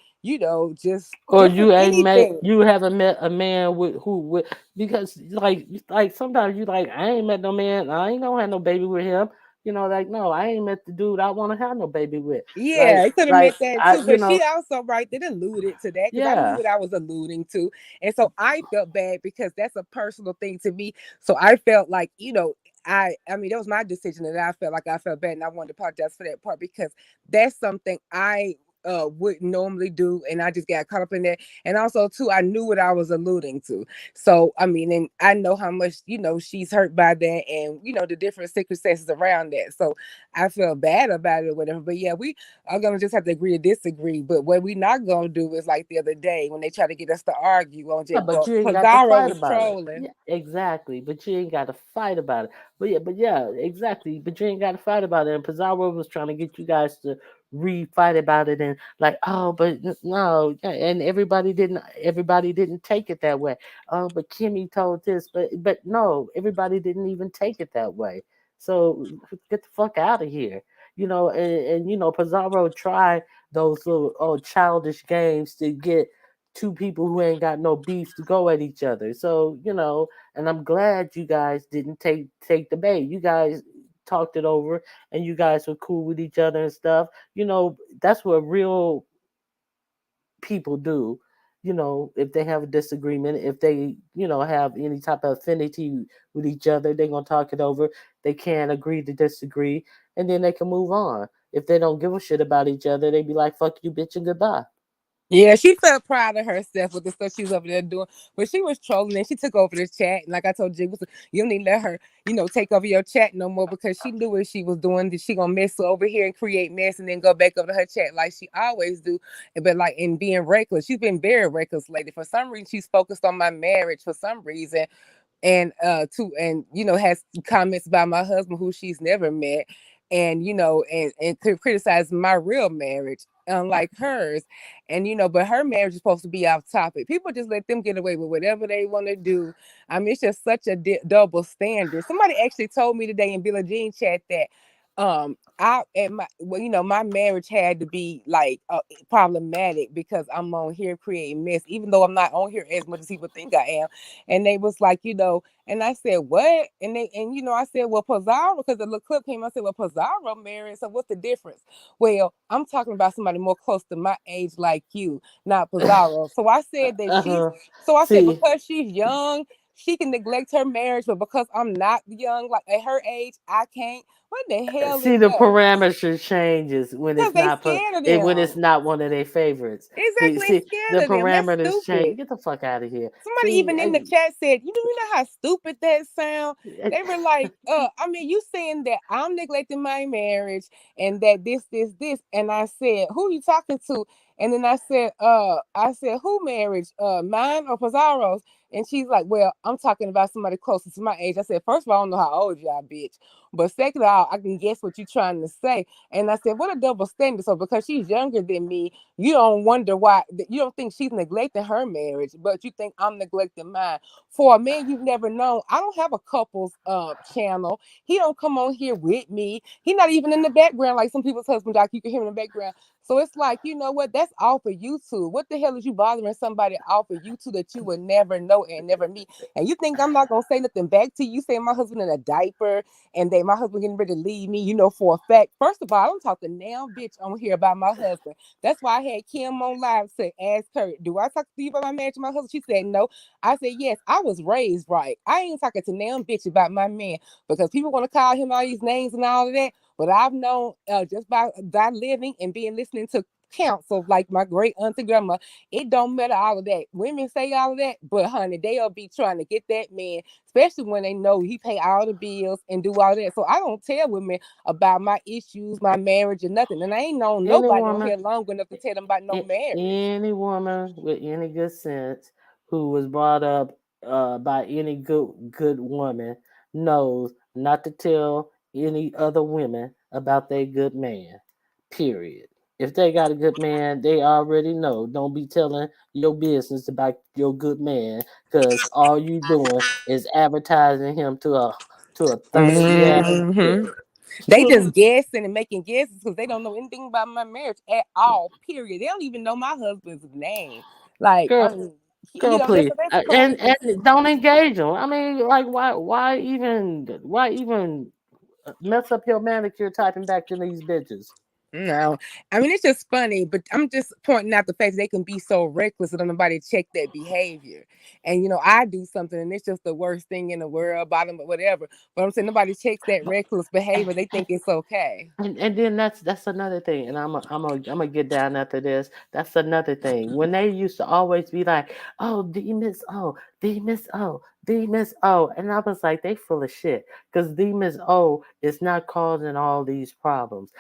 just Or different you ain't met, anything. you haven't met a man with who with, because like sometimes you like, I ain't met no man, I ain't gonna have no baby with him. Like, no, I ain't met the dude I want to have no baby with. Yeah, it could have Like meant that I, too, but she also right that alluded to that because I knew yeah. what I was alluding to, and so I felt bad because that's a personal thing to me. So I felt like I mean that was my decision, and I felt like I felt bad, and I wanted to apologize for that part because that's something I wouldn't normally do, and I just got caught up in that, and also too I knew what I was alluding to. So I mean, and I know how much she's hurt by that, and the different circumstances around that. So I feel bad about it or whatever. But yeah, we are gonna just have to agree to disagree. But what we not gonna do is like the other day when they try to get us to argue on Yeah, just but you ain't got to Pizarro fight was about it. trolling. Yeah, exactly. But you ain't got to fight about it. But yeah, exactly. But you ain't got to fight about it. And Pizarro was trying to get you guys to re-fight about it, and like, oh, but no, yeah, and everybody didn't take it that way. Oh, but Kimmie told this, but no, everybody didn't even take it that way. So get the fuck out of here. And Pizarro tried those little childish games to get two people who ain't got no beef to go at each other. So, and I'm glad you guys didn't take the bait. You guys talked it over and you guys were cool with each other and stuff. That's what real people do. If they have a disagreement, if they, have any type of affinity with each other, they're gonna talk it over. They can't agree to disagree, and then they can move on. If they don't give a shit about each other, they be like, fuck you, bitch, and goodbye. Yeah, she felt proud of herself with the stuff she was over there doing. But she was trolling and she took over the chat. And like I told you, you don't need to let her, take over your chat no more because she knew what she was doing. That she gonna mess over here and create mess and then go back over to her chat like she always do. But like in being reckless, she's been very reckless lately. For some reason, she's focused on my marriage for some reason and has comments about my husband who she's never met and and could criticize my real marriage unlike hers and but her marriage is supposed to be off topic. People just let them get away with whatever they want to do. I mean, it's just such a double standard. Somebody actually told me today in Billie Jean chat that I at my my marriage had to be like problematic because I'm on here creating mess even though I'm not on here as much as people think I am. And they was like, and I said, what? And I said, well, Pizarro, because the little clip came, I said, well, Pizarro married, so what's the difference? Well, I'm talking about somebody more close to my age like you, not Pizarro. So I said that Uh-huh. See, because she's young, she can neglect her marriage, but because I'm not young, like at her age, I can't. What the hell see is the that? parameter changes when Because it's they not scared of when it's them. not one of their favorites. Exactly, they See, the scared of them. That's parameters change. stupid. Get the fuck out of here. Somebody See, even in the chat said, you know how stupid that sound? They were like, I mean, you saying that I'm neglecting my marriage and that this. And I said, who you talking to? And then I said, who marriage? Mine or Pizarro's? And she's like, well, I'm talking about somebody closer to my age. I said, first of all, I don't know how old you are, bitch. But second of all, I can guess what you're trying to say. And I said, what a double standard. So because she's younger than me, you don't wonder why you don't think she's neglecting her marriage, but you think I'm neglecting mine. For a man you've never known, I don't have a couples channel. He don't come on here with me. He not even in the background like some people's husband, like you can hear him in the background. So it's like, you know what? That's off of YouTube. What the hell is you bothering somebody off of YouTube that you would never know and never meet? And you think I'm not gonna say nothing back to you? You saying my husband in a diaper and then my husband getting ready to leave me, for a fact. First of all, I don't talk to now bitch on here about my husband. That's why I had Kim on live to ask her, do I talk to you about my marriage to my husband? She said no. I said, yes, I was raised right. I ain't talking to now bitch about my man because people want to call him all these names and all of that. But I've known just by living and being listening to counsel like my great auntie grandma, it don't matter all of that. Women say all of that, but honey, they'll be trying to get that man, especially when they know he pay all the bills and do all that. So I don't tell women about my issues, my marriage, or nothing. And I ain't known any nobody on woman, here long enough to tell them about no marriage. any woman with any good sense who was brought up by any good woman knows not to tell any other women about their good man. Period. If they got a good man, they already know. Don't be telling your business about your good man, because all you doing is advertising him to a thirsty ass Hmm. bitch. They just guessing and making guesses because they don't know anything about my marriage at all. Period. They don't even know my husband's name. Like, I Girl, mean, girl, please, that's crazy. and don't engage them. I mean, like, why even mess up your manicure typing back to these bitches? No, I mean it's just funny, but I'm just pointing out the fact that they can be so reckless that nobody check that behavior. And I do something, and it's just the worst thing in the world, bottom, but whatever. But I'm saying nobody checks that reckless behavior. They think it's okay. And then that's another thing, and I'm gonna get down after this. That's another thing. When they used to always be like, "Oh, D Miss O, D Miss O, D Miss O," and I was like, they full of shit, because D Miss O is not causing all these problems.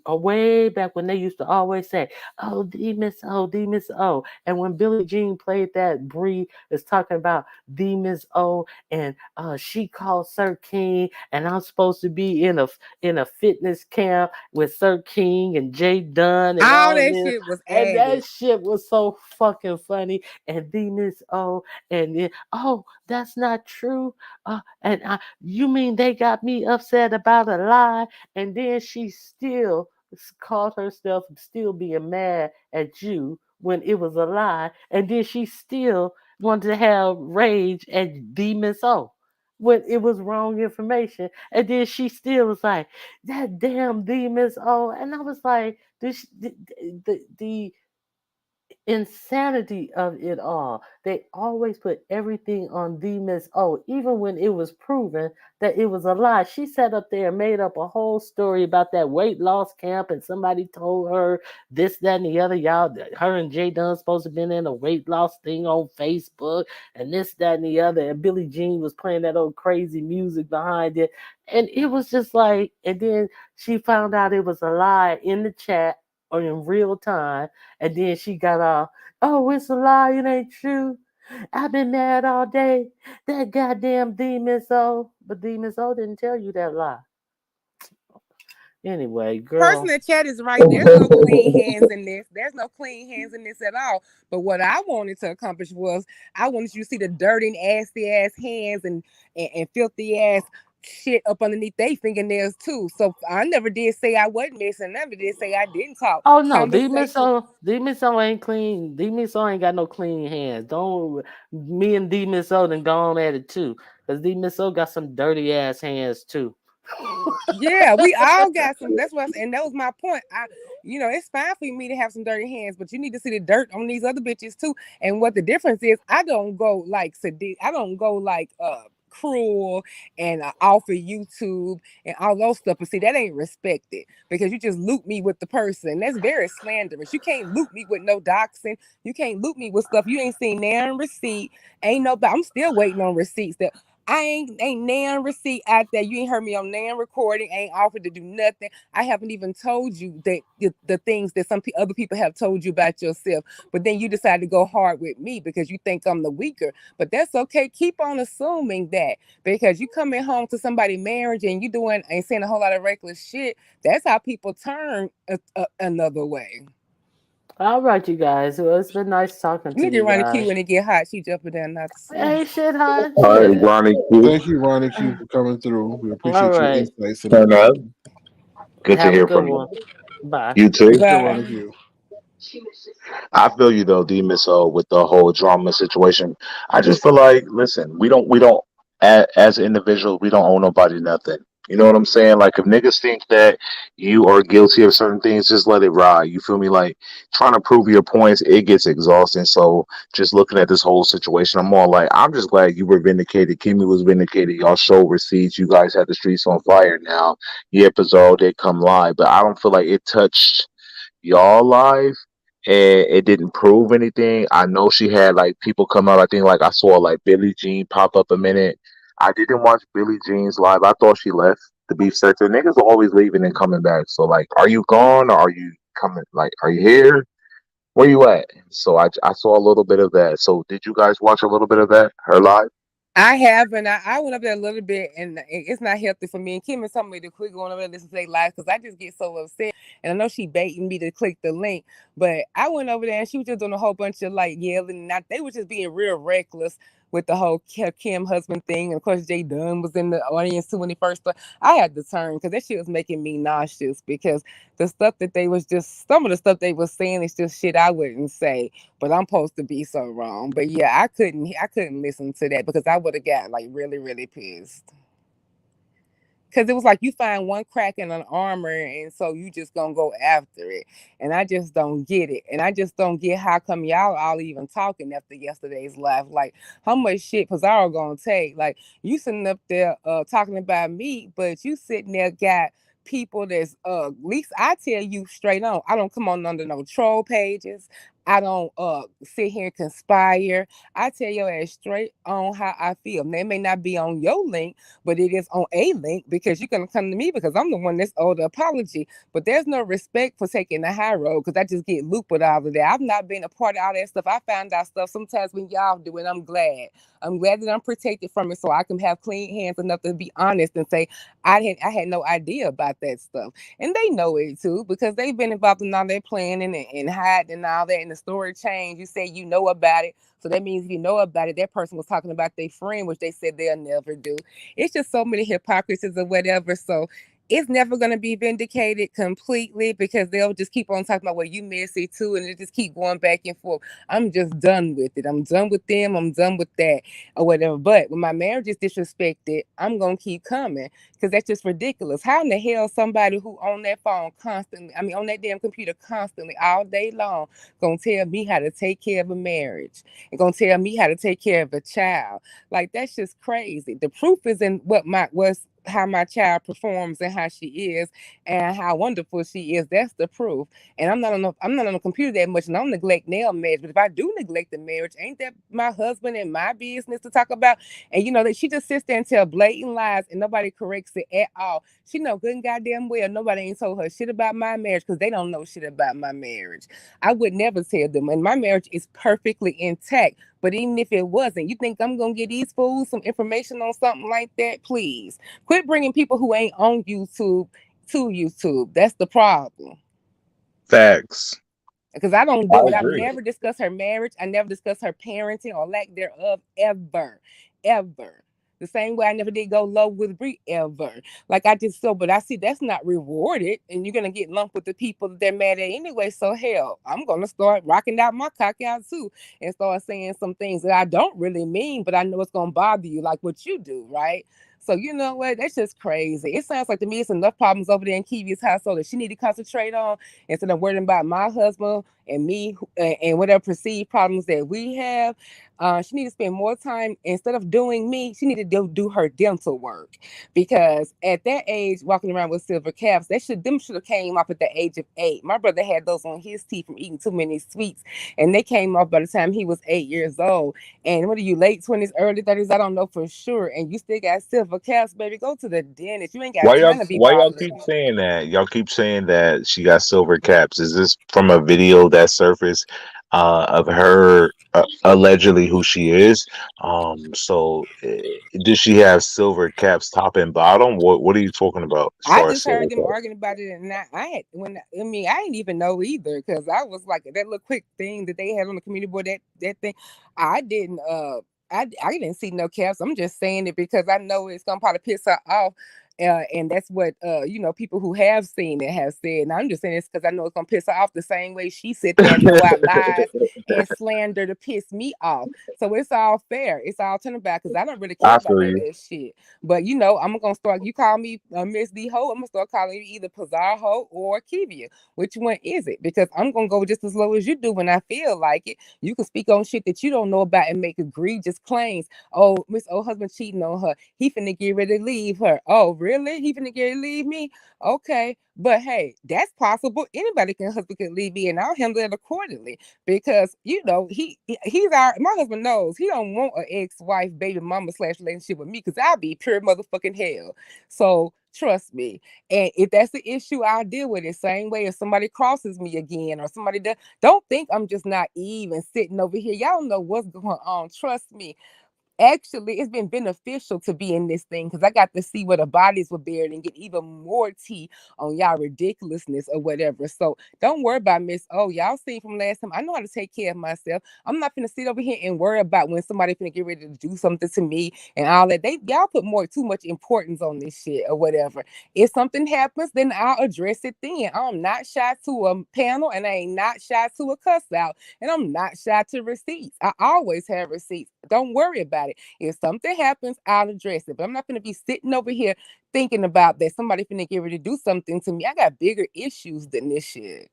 Way back when they used to always say, "Oh, D Miss O, D Miss O," and when Billie Jean played that, Bree is talking about D Miss O, and she called Sir King, and I'm supposed to be in a fitness camp with Sir King and Jay Dunn and All all that this. shit was And that added. shit was so fucking funny. And then Miss O, and then, oh, that's not true. You mean they got me upset about a lie? And then she still called herself still being mad at you when it was a lie. And then she still wanted to have rage at D Miss O when it was wrong information. And then she still was like, that damn D Miss O. And I was like, the insanity of it all. They always put everything on the Miss O, even when it was proven that it was a lie. She sat up there and made up a whole story about that weight loss camp, and somebody told her this, that, and the other. Y'all, her and Jay Dunn supposed to have been in a weight loss thing on Facebook, and this, that, and the other. And Billie Jean was playing that old crazy music behind it. And it was just like, and then she found out it was a lie in the chat or in real time, and then she got off, oh, it's a lie, it ain't true. I've been mad all day. That goddamn Demon Soul. But Demon Soul didn't tell you that lie. Anyway, Person girl. in the chat is right. There's no clean hands in this. There's no clean hands in this at all. But what I wanted to accomplish was I wanted you to see the dirty, nasty ass hands and filthy ass shit up underneath their fingernails too. So I never did say I wasn't missing. Never did say I didn't talk. Oh no, Conversation. Demon Soul ain't clean. Demon Soul ain't got no clean hands. Don't me and Demon Soul done gone at it too. Cause Demon Soul got some dirty ass hands too. Yeah, we all got some. That's what, and that was my point. It's fine for me to have some dirty hands, but you need to see the dirt on these other bitches too. And what the difference is, I don't go like I don't go like cruel and off of YouTube and all those stuff. But see, that ain't respected because you just loot me with the person. That's very slanderous. You can't loot me with no doxing. You can't loot me with stuff you ain't seen there in receipt. Ain't nobody. I'm still waiting on receipts that I ain't nan receipt out there. You ain't heard me on nan recording. Ain't offered to do nothing. I haven't even told you that the things that other people have told you about yourself. But then you decide to go hard with me because you think I'm the weaker. But that's okay. Keep on assuming that because you coming home to somebody's marriage and you doing and saying a whole lot of reckless shit. That's how people turn another way. All right, you guys. Well, it's been nice talking You to need to you run the queue guys. when it get hot. She jumping down not to see. Hey, shit, hot All right, shit. Ronnie Q. Thank you, Ronnie Q, for coming through. We All appreciate your right. insights and Turn up. opinion. Good to Have a hear good from you. one. Bye. You too. Thank you, Bye. Ronnie Q. I feel you though, D Miss O, with the whole drama situation. I just feel like, listen, we don't, as individuals, we don't owe nobody nothing. You know what I'm saying? Like, if niggas think that you are guilty of certain things, just let it ride. You feel me? Like, trying to prove your points, it gets exhausting. So, just looking at this whole situation, I'm more like, I'm just glad you were vindicated. Kimmie was vindicated. Y'all show receipts. You guys had the streets on fire now. Yeah, Pizarro did come live, but I don't feel like it touched y'all live and it didn't prove anything. I know she had like people come out. I think like I saw like Billie Jean pop up a minute. I didn't watch Billie Jean's live. I thought she left the beef sector. Niggas are always leaving and coming back. So like, are you gone or are you coming? Like, are you here? Where you at? So I saw a little bit of that. So did you guys watch a little bit of that? Her live? I have, and I went up there a little bit, and it's not healthy for me. And Kimmie told me to quit going over there and listen to their lives because I just get so upset. And I know she baiting me to click the link, but I went over there and she was just doing a whole bunch of like yelling. And they were just being real reckless with the whole Kim husband thing. And of course, Jay Dunn was in the audience too when he first started. I had to turn because that shit was making me nauseous because the stuff that they was just, some of the stuff they was saying is just shit I wouldn't say, but I'm supposed to be so wrong. But yeah, I couldn't listen to that because I would have got like really, really pissed. Because it was like you find one crack in an armor, and so you just gonna go after it. And I just don't get it. And I just don't get how come y'all all even talking after yesterday's live. Like, how much shit Pizarro gonna take? Like, you sitting up there talking about me, but you sitting there got people that's at least I tell you straight on, I don't come on under no troll pages. I don't sit here and conspire. I tell your ass straight on how I feel. They may not be on your link, but it is on a link because you're gonna come to me because I'm the one that's owed the apology. But there's no respect for taking the high road because I just get looped with all of that. I've not been a part of all that stuff. I found out stuff sometimes when y'all do it. I'm glad. I'm glad that I'm protected from it so I can have clean hands enough to be honest and say I had no idea about that stuff. And they know it too because they've been involved in all that planning and hiding and all that. And the story changed. You say you know about it. So that means if you know about it, that person was talking about their friend, which they said they'll never do. It's just so many hypocrisies or whatever. So it's never going to be vindicated completely because they'll just keep on talking about, well, you messy too. And it just keep going back and forth. I'm just done with it. I'm done with them. I'm done with that or whatever. But when my marriage is disrespected, I'm going to keep coming because that's just ridiculous. How in the hell somebody who on that phone constantly, I mean, on that damn computer constantly all day long, going to tell me how to take care of a marriage and going to tell me how to take care of a child? Like, that's just crazy. The proof is in how my child performs and how she is and how wonderful she is. That's the proof. And I'm not on the computer that much and I don't neglect nail marriage. But if I do neglect the marriage, ain't that my husband and my business to talk about? And you know that she just sits there and tell blatant lies and nobody corrects it at all. She know good and goddamn well nobody ain't told her shit about my marriage because they don't know shit about my marriage. I would never tell them. And my marriage is perfectly intact. But even if it wasn't, you think I'm gonna get these fools some information on something like that? Please quit bringing people who ain't on YouTube to YouTube. That's the problem. Facts. Because I don't I do it. I've agree. never discussed her marriage. I never discussed her parenting or lack thereof ever, ever. The same way I never did go low with Brie ever. Like I just but I see that's not rewarded, and you're gonna get lumped with the people that they're mad at anyway. So hell, I'm gonna start rocking out my cock out too, and start saying some things that I don't really mean, but I know it's gonna bother you, like what you do, right? So you know what? That's just crazy. It sounds like to me it's enough problems over there in Kiwi's household that she need to concentrate on instead of worrying about my husband and me and whatever perceived problems that we have. She need to spend more time instead of doing me. She need to do her dental work because at that age, walking around with silver caps, them should have came off at the age of 8. My brother had those on his teeth from eating too many sweets, and they came off by the time he was 8 years old. And what are you, late 20s, early 30s? I don't know for sure. And you still got silver caps, baby. Go to the dentist. You ain't got time to be Why y'all bothering keep me. saying that? Y'all keep saying that she got silver caps. Is this from a video that surfaced of her allegedly who she is? Does she have silver caps top and bottom? What are you talking about as I far as just heard silver them caps? arguing about it, and I didn't even know either because I was like that little quick thing that they had on the community board that thing. I didn't I didn't see no caps. I'm just saying it because I know it's gonna probably piss her off. And that's what people who have seen it have said. And I'm just saying this because I know it's gonna piss her off the same way she sit there and throw out lies and slander to piss me off. So it's all fair. It's all turning back because I don't really care I about feel none of you. that shit. But I'm gonna start. You call me Miss D Ho. I'm gonna start calling you either Pizarro Ho or Kivia. Which one is it? Because I'm gonna go just as low as you do when I feel like it. You can speak on shit that you don't know about and make egregious claims. Oh, Miss old husband cheating on her. He finna get ready to leave her. Oh, really? He finna get ready to leave me? Okay. But hey, that's possible. Anybody husband can leave me and I'll handle it accordingly. Because my husband knows he don't want an ex-wife, baby mama / relationship with me because I'll be pure motherfucking hell. So trust me. And if that's the issue, I'll deal with it. Same way if somebody crosses me again or somebody don't think I'm just naive and sitting over here. Y'all know what's going on. Trust me. actually it's been beneficial to be in this thing because I got to see where the bodies were buried and get even more tea on y'all ridiculousness or whatever. So don't worry about Miss O. Y'all seen from last time. I know how to take care of myself. I'm not gonna sit over here and worry about when somebody finna get ready to do something to me and all that. Y'all put too much importance on this shit or whatever. If something happens, then I'll address it then. I'm not shy to a panel and I ain't not shy to a cuss out. And I'm not shy to receipts. I always have receipts. Don't worry about it. If something happens, I'll address it. But I'm not gonna be sitting over here thinking about that somebody finna get ready to do something to me. I got bigger issues than this shit.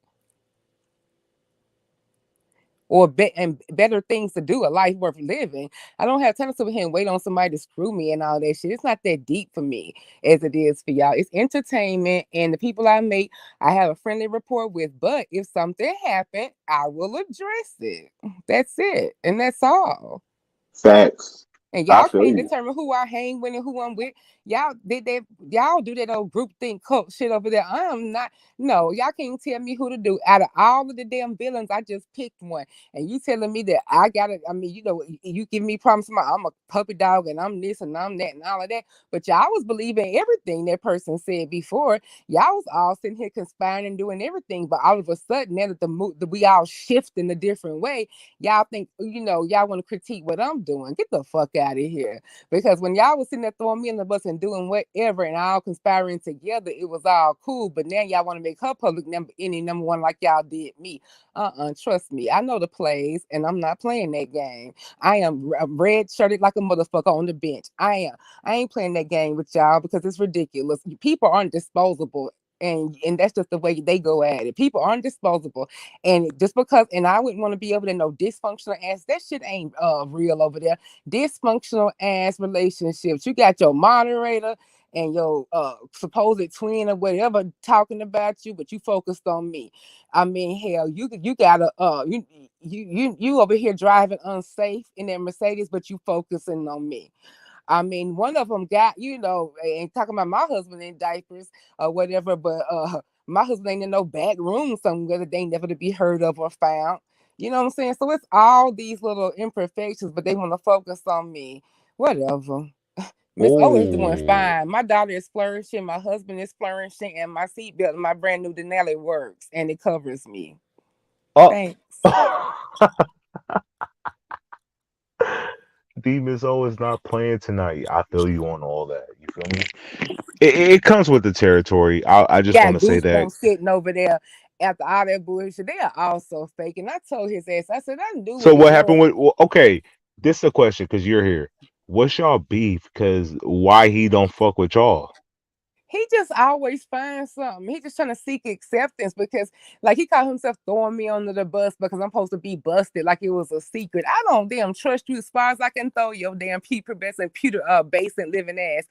Or better things to do, a life worth living. I don't have time to sit here and wait on somebody to screw me and all that shit. It's not that deep for me as it is for y'all. It's entertainment, and the people I meet, I have a friendly rapport with. But if something happened, I will address it. That's it, and that's all. Facts. And I y'all feel can't you. determine who I hang with and who I'm with. Y'all did that. Y'all do that old group think cult shit over there. I am not. No, y'all can't tell me who to do. Out of all of the damn villains, I just picked one. And you telling me that I gotta. I mean, you give me promise. I'm a puppy dog and I'm this and I'm that and all of that. But y'all was believing everything that person said before. Y'all was all sitting here conspiring and doing everything. But all of a sudden, now that we all shift in a different way, y'all think, y'all want to critique what I'm doing. Get the fuck out of here. Because when y'all was sitting there throwing me in the bus and doing whatever and all conspiring together, it was all cool. But now y'all want to make her public number one like y'all did me. Trust me. I know the plays and I'm not playing that game. I am red shirted like a motherfucker on the bench. I am. I ain't playing that game with y'all because it's ridiculous. People aren't disposable. And that's just the way they go at it. People aren't disposable. And just because, and I wouldn't want to be over there, no dysfunctional ass. That shit ain't real over there. Dysfunctional ass relationships. You got your moderator and your supposed twin or whatever talking about you, but you focused on me. I mean, hell, you gotta you over here driving unsafe in that Mercedes, but you focusing on me. I mean, one of them got, ain't talking about my husband in diapers or whatever, but my husband ain't in no back room somewhere that they never to be heard of or found. You know what I'm saying? So it's all these little imperfections, but they want to focus on me. Whatever. Miss O is doing Oh, fine. My daughter is flourishing, my husband is flourishing, and my seatbelt, my brand new Denali works and it covers me. oh. Thanks. D Miss O is not playing tonight. I feel you on all that. You feel me? It comes with the territory. I just want Got to say that. goosebumps sitting over there after all that bullshit. They are also fake. And I told his ass, I said, I knew So what it what was. happened with? Well, okay, this is a question because you're here. What's y'all beef? Because why he don't fuck with y'all? He just always finds something. He just trying to seek acceptance because, like, he called himself throwing me under the bus because I'm supposed to be busted, like it was a secret. I don't damn trust you as far as I can throw your damn pubescent, basement living ass.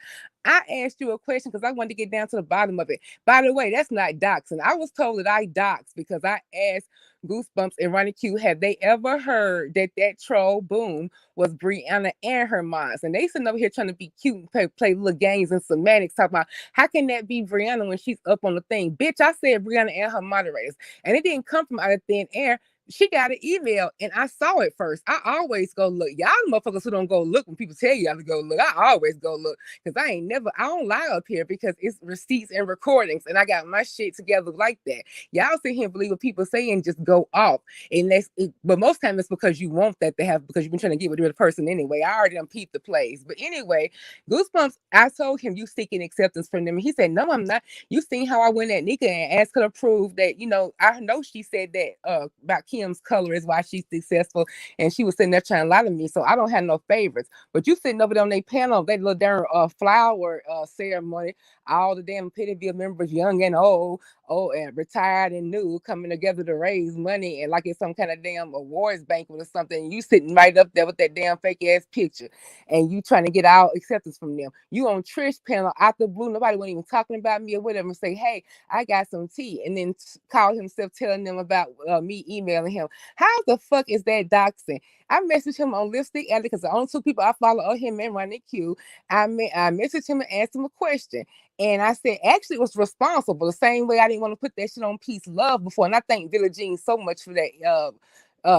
I asked you a question because I wanted to get down to the bottom of it. By the way, that's not doxing. I was told that I doxed because I asked Goosebumps and Ronnie Q, have they ever heard that troll boom was Brianna and her moms? And they sitting over here trying to be cute and play little games and semantics, talking about how can that be Brianna when she's up on the thing? Bitch, I said Brianna and her moderators. And it didn't come from out of thin air. She got an email and I saw it first. I always go look. Y'all motherfuckers who don't go look when people tell y'all to go look. I always go look because I don't lie up here because it's receipts and recordings and I got my shit together like that. Y'all sit here and believe what people say and just go off. And but most times it's because you want that to have because you've been trying to get with the person anyway. I already done peeped the plays. But anyway, Goosebumps, I told him you seeking acceptance from them. And he said, no, I'm not. You seen how I went at Nika and asked her to prove that, I know she said that about Kim's color is why she's successful. And she was sitting there trying to lie to me. So I don't have no favorites. But you sitting over there on their panel, they little damn flower ceremony, all the damn Pittyville members, young and old and retired and new, coming together to raise money and like it's some kind of damn awards banquet or something. You sitting right up there with that damn fake ass picture and you trying to get all acceptance from them. You on Trish panel out the blue, nobody wasn't even talking about me or whatever, and say, hey, I got some tea, and then call himself telling them about me emailing him. How the fuck is that doxing? I messaged him on Lipstick Alley because the only two people I follow are him and Ronnie Q. I messaged him and asked him a question. And I said, actually, it was responsible. The same way I didn't want to put that shit on Peace Love before. And I thank Villa Jean so much for that.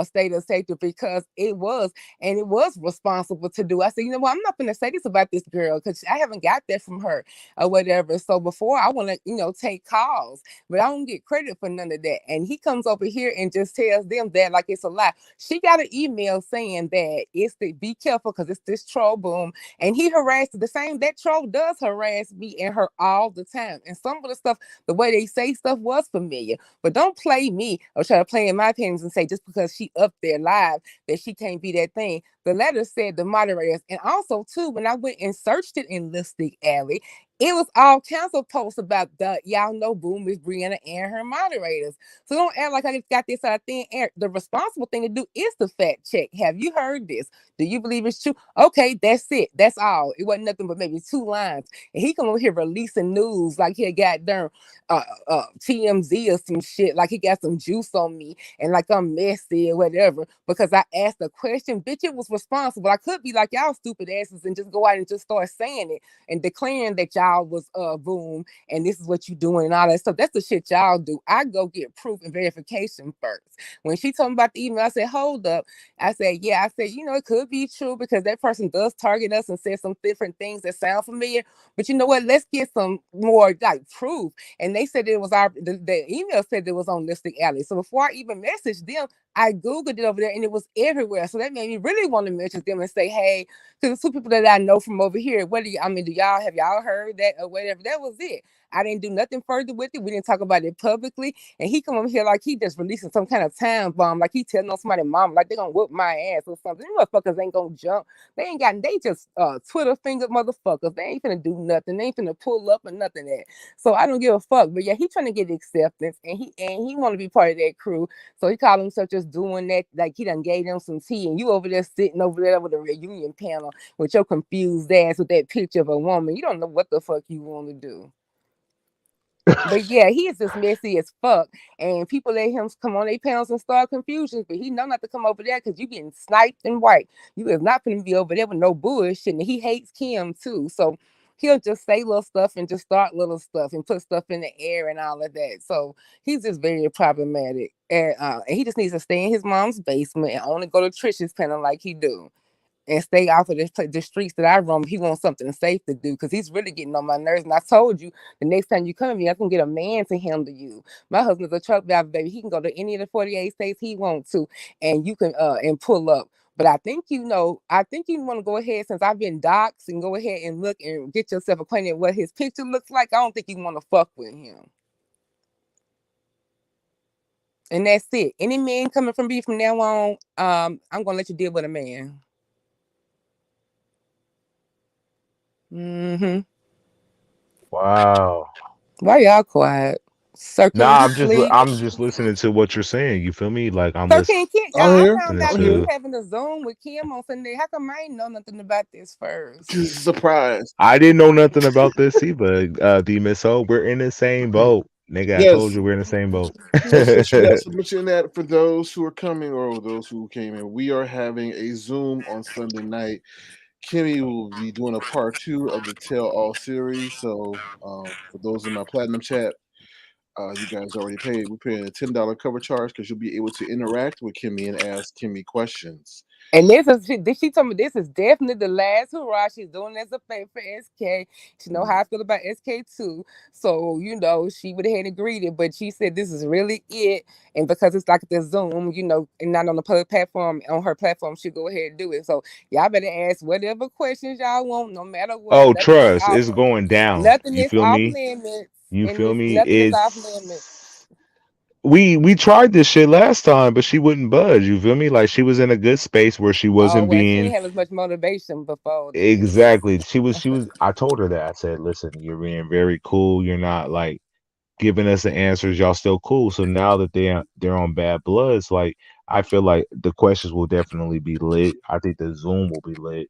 state of safety because it was, and it was responsible to do. I said, you know what, I'm not gonna say this about this girl because I haven't got that from her or whatever. So before I want to, take calls, but I don't get credit for none of that. And he comes over here and just tells them that like it's a lie. She got an email saying that it's the be careful because it's this troll boom, and he harassed the same. That troll does harass me and her all the time. And some of the stuff, the way they say stuff was familiar. But don't play me or try to play in my opinions and say just because she up there live that she can't be that thing. The letter said the moderators, and also too, when I went and searched it in Listing Alley, it was all council posts about the y'all know Boom is Brianna and her moderators. So don't act like I just got this out of thin air. The responsible thing to do is the fact check. Have you heard this? Do you believe it's true? Okay, that's it. That's all. It wasn't nothing but maybe 2 lines. And he come over here releasing news like he got done TMZ or some shit, like he got some juice on me and like I'm messy or whatever because I asked a question. Bitch, it was responsible. I could be like y'all stupid asses and just go out and just start saying it and declaring that y'all was Boom and this is what you doing and all that stuff. That's the shit y'all do. I go get proof and verification first. When she told me about the email, I said, hold up. I said, yeah, I said, it could be true because that person does target us and say some different things that sound familiar. But you know what? Let's get some more like proof. And they said it was the email said it was on Listing Alley. So before I even messaged them, I Googled it over there and it was everywhere. So that made me really want to message them and say, hey, because the 2 people that I know from over here, do y'all have y'all heard that or whatever? That was it. I didn't do nothing further with it. We didn't talk about it publicly. And he come over here like he just releasing some kind of time bomb, like he telling on somebody mom, like they gonna whoop my ass or something. These motherfuckers ain't gonna jump. They just Twitter finger motherfuckers. They ain't finna do nothing. They ain't finna pull up or nothing that. So I don't give a fuck. But yeah, he trying to get acceptance and he want to be part of that crew. So he called himself just doing that, like he done gave them some tea, and you over there sitting over there with a reunion panel with your confused ass with that picture of a woman. You don't know what the fuck you want to do. But yeah, he is just messy as fuck. And people let him come on their panels and start confusions, but he know not to come over there because you getting sniped and wiped. You is not going to be over there with no bullshit. And he hates Kim too. So he'll just say little stuff and just start little stuff and put stuff in the air and all of that. So he's just very problematic. And he just needs to stay in his mom's basement and only go to Trish's panel like he do. And stay off of the streets that I roam. He wants something safe to do because he's really getting on my nerves. And I told you the next time you come to me, I'm gonna get a man to handle you. My husband's a truck driver, baby. He can go to any of the 48 states he wants to, and you can and pull up. But I think I think you want to go ahead since I've been doxxed and go ahead and look and get yourself acquainted with what his picture looks like. I don't think you want to fuck with him. And that's it. Any man coming from me from now on, I'm gonna let you deal with a man. Mm-hmm. Wow. Why y'all quiet? Sir, can Nah, you sleep? I'm just listening to what you're saying. You feel me? Like I'm Sir, can Kim? I'm I here. found listening out I'm that you here. to. having a Zoom with Kim on Sunday. How come I ain't know nothing about this first? Surprise. I didn't know nothing about this either. D Miss O, we're in the same boat, nigga. I told Yes. you we're in the same boat. So since you guys mentioned that, for those who are coming or those who came in, we are having a Zoom on Sunday night. Kimmie will be doing a part 2 of the Tell All series. So for those in my platinum chat, you guys already paid. We're paying a $10 cover charge because you'll be able to interact with Kimmie and ask Kimmie questions. And she told me this is definitely the last hurrah. She's doing as a favor for SK. She know how I feel about SK too. So, she would have had agreed it, but she said this is really it. And because it's like the Zoom, and not on the public platform, on her platform, she'll go ahead and do it. So y'all better ask whatever questions y'all want, no matter what. Oh, trust, it's going down. Nothing You is feel off me? limits. You And feel me? nothing is off limits. We tried this shit last time, but she wouldn't budge. You feel me? Like she was in a good space where she Oh, wasn't well, she being didn't have as much motivation before this. exactly. She was. I told her that. I said, "Listen, you're being very cool. You're not like giving us the answers. Y'all still cool." So now that they're on bad bloods, like I feel like the questions will definitely be lit. I think the Zoom will be lit.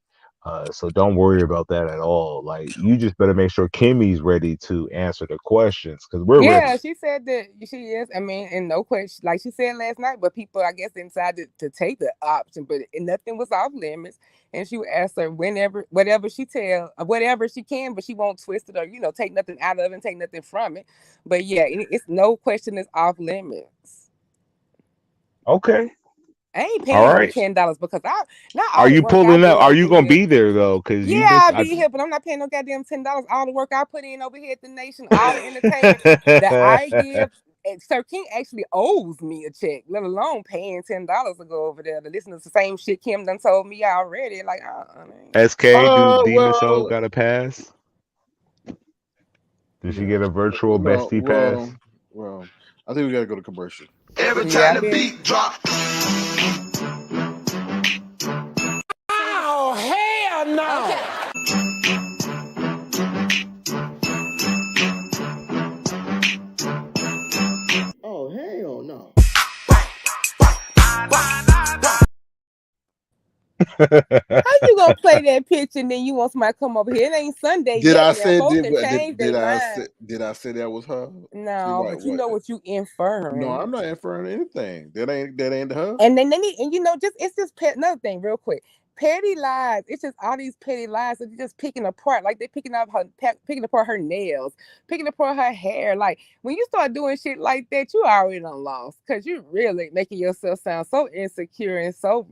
So don't worry about that at all. Like you just better make sure Kimmie's ready to answer the questions because we're Yeah, ready. she said that she is. I mean, and no question, like she said last night, but people, I guess, decided to take the option, but nothing was off limits. And she would ask her whenever, whatever she can, but she won't twist it or, take nothing out of it and take nothing from it. But yeah, it's no question is off limits. Okay. I ain't All paying no right. $10 because I not Are all the you work I pulling up? do Are over you gonna here. be there though? Because Yeah, you miss. I'll be here, but I'm not paying no goddamn $10. All the work I put in over here at the Nation, all the entertainment that I give. And Sir King actually owes me a check, let alone paying $10 to go over there to listen to the same shit Kim done told me already. Like, SK, do Demon Soul Well, got a pass? Did she no, get a virtual no, bestie pass? well. I think we gotta go to commercial. Every yeah, time I the bet. beat drop. Oh, hell no! Oh, hell no. How you gonna play that picture and then you want somebody to come over here? It ain't Sunday Did yet. I Now say folks can change their mind. did I say that was her? See No, why but you what? know what you No, inferring. I'm not inferring anything. That ain't her. And then they need, and just it's just another thing, real quick. Petty lies. It's just all these petty lies that they're just picking apart. Like they're picking apart her nails, picking apart her hair. Like when you start doing shit like that, you already done lost because you really making yourself sound so insecure and so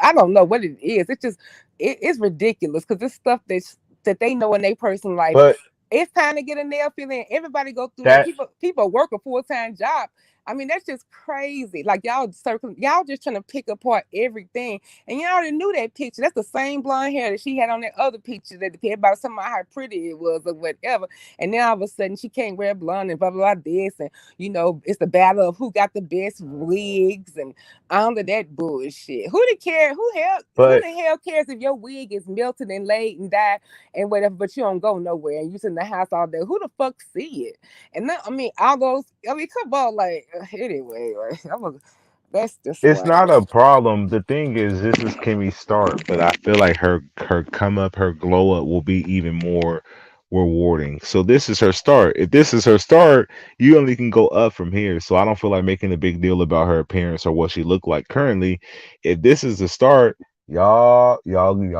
I don't know what it is. It's just it's ridiculous because it's stuff that they know in their personal life. But It's time to get a nail filling. Everybody go through that. that People work a full-time job. I mean, that's just crazy. Like y'all just trying to pick apart everything. And you already knew that picture. That's the same blonde hair that she had on that other picture that everybody was talking about how pretty it was or whatever. And then all of a sudden she can't wear blonde and blah blah blah this. And it's the battle of who got the best wigs and all of that bullshit. Who the care? Who but the hell cares if your wig is melted and laid and dyed and whatever, but you don't go nowhere and you sit in the house all day? Who the fuck see it? And then, all those, come on, like, anyway, like, that's just it's like, not a problem. The thing is, this is Kimmy's start, but I feel like her come up, her glow up will be even more rewarding. So this is her start. If this is her start, you only can go up from here. So I don't feel like making a big deal about her appearance or what she looked like currently. If this is the start, y'all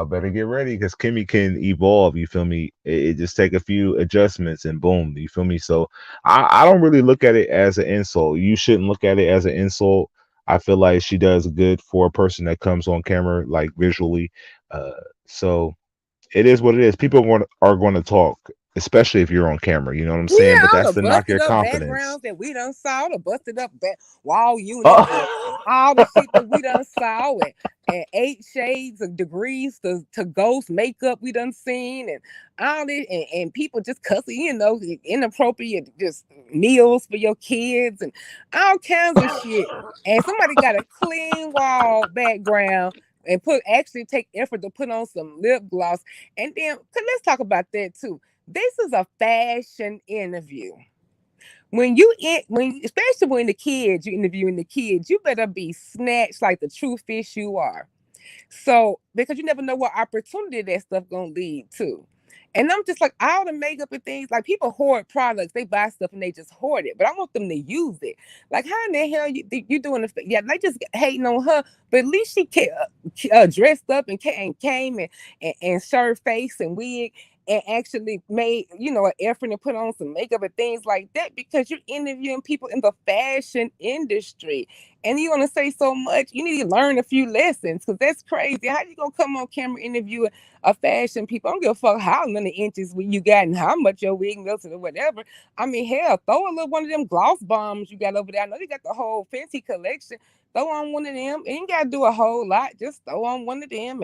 better get ready because Kimmy can evolve. You feel me? It just take a few adjustments and boom. You feel me? So I don't really look at it as an insult. You shouldn't look at it as an insult. I feel like she does good for a person that comes on camera, like visually. Uh, so it is what it is. People are going to talk, especially if you're on camera. You know what I'm saying? yeah, But all that's the to knock your busted up confidence. backgrounds that we done saw, the busted up wall units, and Oh, all the shit that we done saw, and 8 shades of degrees to ghost makeup we done seen, and all this, and people just cussing, inappropriate just meals for your kids, and all kinds of shit. And somebody got a clean wall background and actually take effort to put on some lip gloss. And then let's talk about that too. This is a fashion interview. Especially when you're interviewing the kids, you better be snatched like the true fish you are. So, because you never know what opportunity that stuff gonna lead to. And I'm just like, all the makeup and things, like people hoard products, they buy stuff and they just hoard it. But I want them to use it. Like, how in the hell you doing yeah, they just hating on her, but at least she dressed up and came and served face and wig and actually made, an effort to put on some makeup and things like that because you're interviewing people in the fashion industry and you want to say so much. You need to learn a few lessons because that's crazy. How you gonna come on camera interviewing a fashion people? I don't give a fuck how many inches you got and how much your wig melted or whatever. I mean, hell, throw a little one of them gloss bombs you got over there. I know you got the whole fancy collection. Throw on one of them. Ain't gotta do a whole lot. Just throw on one of them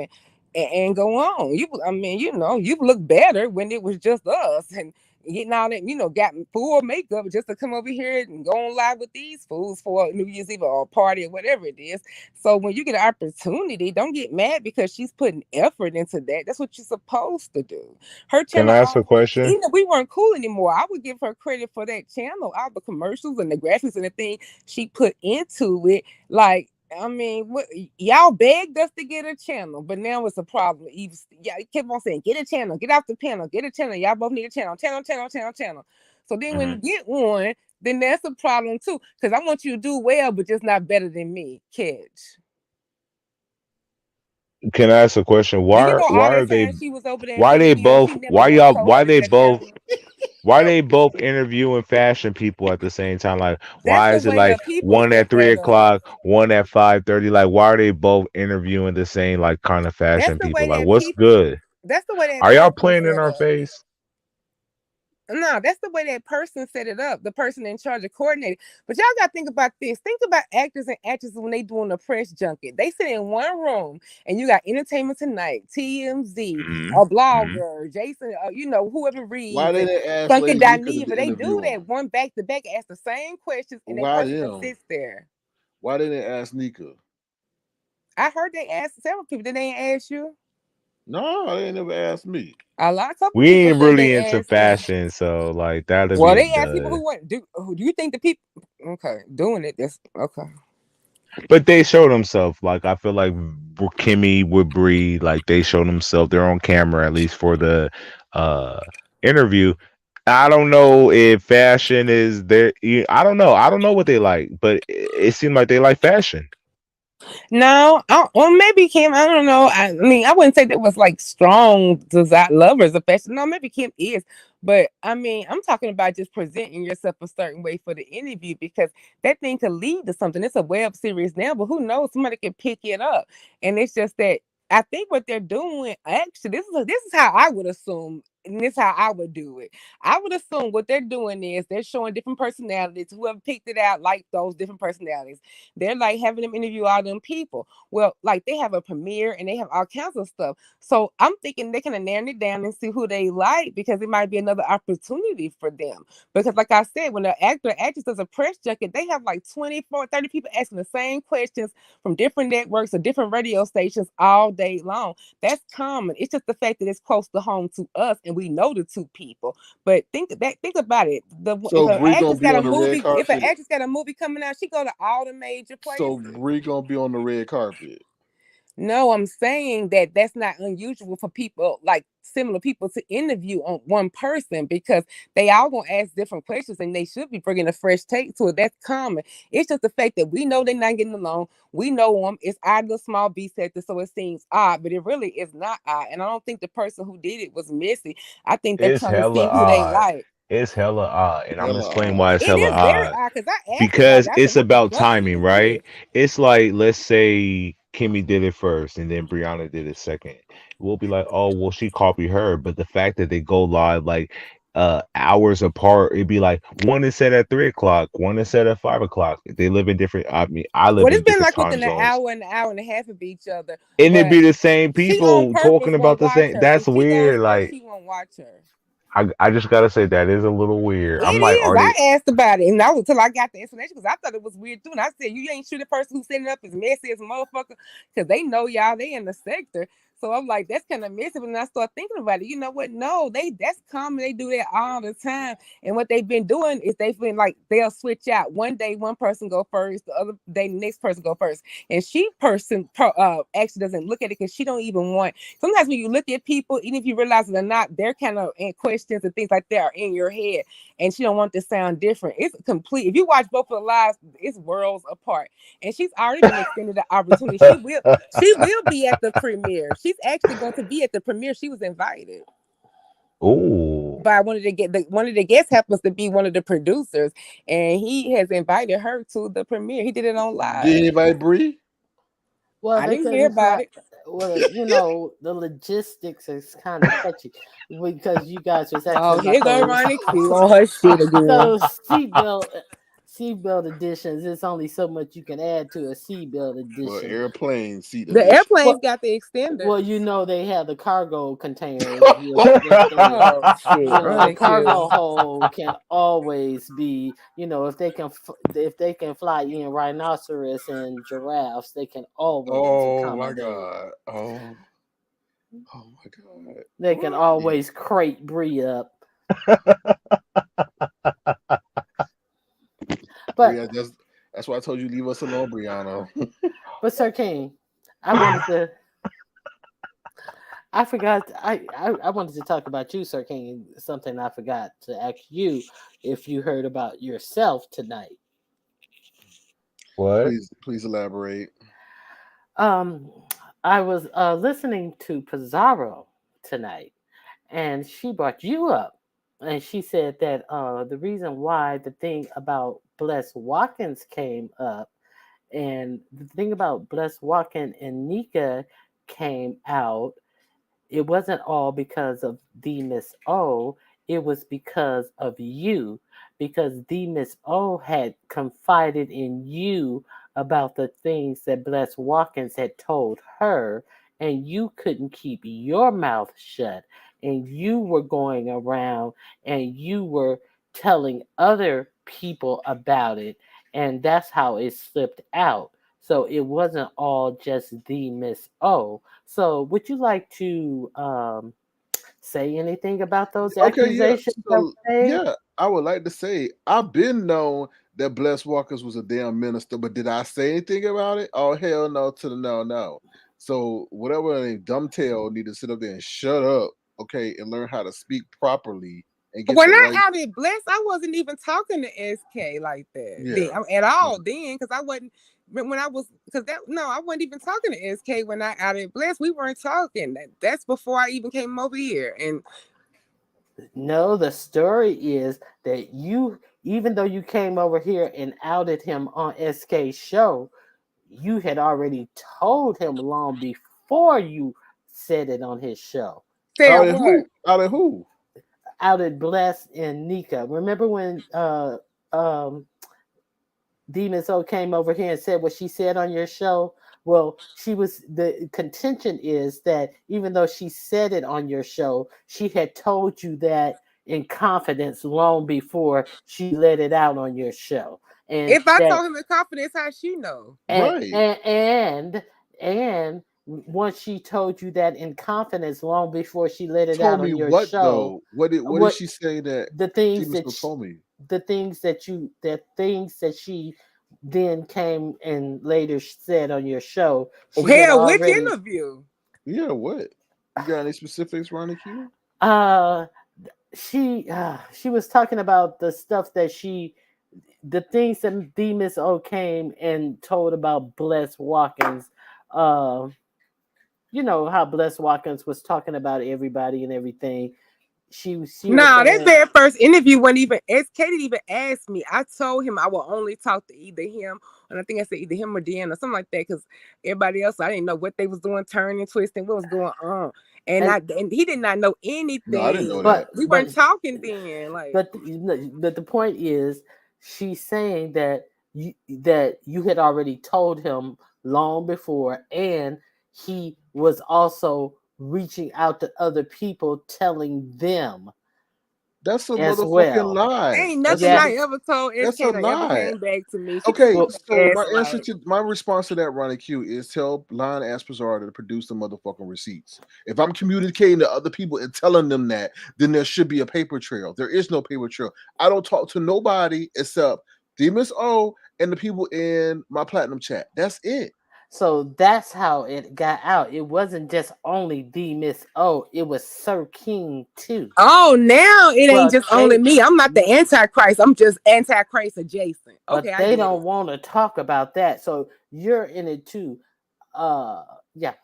and go on. You look better when it was just us and getting all that, got full makeup just to come over here and go on live with these fools for New Year's Eve or a party or whatever it is. So when you get an opportunity, don't get mad because she's putting effort into that. That's what you're supposed to do. Her can channel, I ask a question? even if we weren't cool anymore, I would give her credit for that channel, all the commercials and the graphics and the thing she put into it. Like, what y'all begged us to get a channel, but now it's a problem. Y'all kept on saying, get a channel, get off the panel, get a channel. Y'all both need a channel. So then when you get one, then that's a problem too. Because I want you to do well, but just not better than me. Catch. Can I ask a question? And All all are that they time she was over there in why they Virginia, she both never why once y'all told her why to they shut both down. Why they both interviewing fashion people at the same time? Like, That's why the is it way the like people one set at three that up. o'clock, one at 5:30? Like, why are they both interviewing the same like kind of That's fashion the people? way Like, that what's people. good? That's the way that Are y'all person playing in set our up. face? No, that's the way that person set it up. The person in charge of coordinating. But y'all got to think about this. Think about actors and actresses when they doing a press junket. They sit in one room, and you got Entertainment Tonight, TMZ, a Mm-hmm. blogger, Jason, whoever Why reads, they and didn't ask Funky Lady Nika to Dineva. They do interview him? that one back to back, ask the same questions, and that Why person just them? sits there. Why didn't they ask Nika? I heard they asked several people. Did they ask you? No, they ain't never asked me. A lot of We people ain't said really they into asked them. fashion, so like that'll Well, be a they asked people dud. who want do. Do you think the people? Okay, doing it. That's okay. But they showed themselves. Like I feel like Kimmie would breed. Like they showed themselves. They're on camera at least for the uh interview. I don't know if fashion is there. I don't know. I don't know what they like, but it seemed like they like fashion. No, or maybe Kim. I don't know. I mean, I wouldn't say that was like strong desire lovers of fashion. No, maybe Kim is, but I mean, I'm talking about just presenting yourself a certain way for the interview because that thing could lead to something. It's a web series now, but who knows? Somebody could pick it up, and it's just that I think what they're doing. Actually, this is how I would assume. And this is how I would do it. I would assume what they're doing is they're showing different personalities. Whoever picked it out like those different personalities. They're like having them interview all them people. Well, like they have a premiere and they have all kinds of stuff. So I'm thinking they can narrow it down and see who they like because it might be another opportunity for them. Because like I said, when the actor or actress does a press junket, they have like 24, 30 people asking the same questions from different networks or different radio stations all day long. That's common. It's just the fact that it's close to home to us and we know the two people. But think about it. If So an Bree gonna actress be got a on the red movie, if an carpet. actress got a movie coming out, she go to all the major So places. Bree gonna be on the red carpet. No, I'm saying that that's not unusual for people like similar people to interview on one person because they all gonna ask different questions and they should be bringing a fresh take to it. That's common. It's just the fact that we know they're not getting along. We know them. It's out of the small B sector, so it seems odd, but it really is not odd. And I don't think the person who did it was messy. I think they're It's trying to hella see who they odd. like. It's hella odd, and I'm gonna Hella explain why odd. it's It hella is very odd. odd because I asked about Because it. I said, it's "What the about fuck timing, is right? this?" It's like let's say Kimmie did it first and then Brianna did it second. We'll be like, oh well, she copied her. But the fact that they go live like hours apart, it'd be like one is set at 3 o'clock, one is set at 5 o'clock. They live in different. I mean, I live Well, it's in been different like time within zones, an hour and a half of each other. and it'd But be the same she on people purpose talking about won't the watch same. her. If That's she goes weird. first, Like she won't watch her. I just gotta say that is a little weird. It I'm like, is. are they? I asked about it, and that was until I got the explanation because I thought it was weird too. And I said, "You ain't sure the person who's setting it up is messy as a motherfucker," because they know y'all. They in the sector, so I'm like, "That's kind of messy." But then I start thinking about it. You know what? No, that's common. They do that all the time. And what they've been doing is they've been like they'll switch out. One day one person go first, the other day the next person go first, and actually doesn't look at it because she don't even want. Sometimes when you look at people, even if you realize it or not, they're kind of in questions and things like that are in your head and she don't want to sound different. It's complete. If you watch both of the lives, it's worlds apart. And she's already been extended the opportunity. She will be at the premiere. She's actually going to be at the premiere. She was invited Ooh. by one of the guests happens to be one of the producers, and he has invited her to the premiere. He did it on Did live. anybody Bree? Well, I they didn't hear couldn't about find. it. Well, the logistics is kind of catchy because you guys was asking Oh, about here go those Ronnie Q on her shit again. those seatbelt editions. There's only so much you can add to a seatbelt Well, edition. airplane seat The edition. airplanes Well, got the extenders. well, they have the cargo containers with the Oh shit, the Ronnie cargo Q. hold can always be, if they can fly in rhinoceros and giraffes, they can always Oh my accommodate. god. Oh my god. They can Yeah. always crate Bree up. Bree, But that's why I told you leave us alone, Brianna. Sir King, I wanted to. I forgot. I wanted to talk about you, Sir King. Something I forgot to ask you if you heard about yourself tonight. What? Please elaborate. Um, I was listening to Pizarro tonight, and she brought you up and she said that the reason why the thing about Bless Watkins came up, and the thing about Bless Watkins and Nika came out, it wasn't all because of the Miss O, it was because of you. Because the Miss O had confided in you about the things that Bless Watkins had told her, and you couldn't keep your mouth shut. And you were going around and you were telling other people about it, and that's how it slipped out. So it wasn't all just the Miss O. So, would you like to say anything about those Okay, yeah. accusations that were So made? yeah, I would like to say I've been known that Bless Walkers was a damn minister, but did I say anything about it? Oh hell no to the no. So whatever a dumbtail need to sit up there and shut up, okay, and learn how to speak properly and get When the I right. outed Bless, I wasn't even talking to SK like that Yeah. then, at all then, because I wasn't. When I was, because that no, I wasn't even talking to SK when I outed Bless. We weren't talking. That's before I even came over here. And No, the story is that you, even though you came over here and outed him on SK's show, you had already told him long before you said it on his show. said Out of what? who? Out of who? Outed Bless and Nika. Remember when um Demon Soul came over here and said what she said on your show? Well, the contention is that even though she said it on your show, she had told you that in confidence long before she let it out on your show. And If I that told him in confidence, how she know? and Right. and once she told you that in confidence long before she let it out Told me on your what show, though? What did what she say that the things Demon that Soul told me? the things that things that she then came and later said on your show, Oh, she had hell, which already interview? Yeah, what? You got any specifics, Ronnie Q? uh she was talking about the stuff that the things that D Miss O came and told about Bless Watkins. uh you know how Bless Watkins was talking about everybody and everything. She was Nah, that saying, very first interview wasn't even SK didn't even ask me. I told him I would only talk to either him, and I think I said either him or Dan or something like that, because everybody else I didn't know what they was doing, turning, twisting, what was going on. And and he did not know No, I didn't know anything. that. We but weren't talking then. Like but the point is, she's saying that you had already told him long before, and he was also reaching out to other people, telling them That's a as motherfucking well. lie. ain't That's nothing a, Yeah. I ever told that's SK a that ever lie. came back to me. She Okay, continue so to my answer gaslight. to my response to that, Ronnie Q, is tell Line Aspazar to produce the motherfucking receipts. If I'm communicating to other people and telling them that, then there should be a paper trail. There is no paper trail. I don't talk to nobody except Demus O and the people in my platinum chat. That's it. So that's how it got out. It wasn't just only the Miss O, it was Sir King too. Oh, now it ain't But just only they me. I'm not the Antichrist. I'm just Antichrist adjacent. Okay, but I they get it. don't want to talk about that. So you're in it too. Yeah.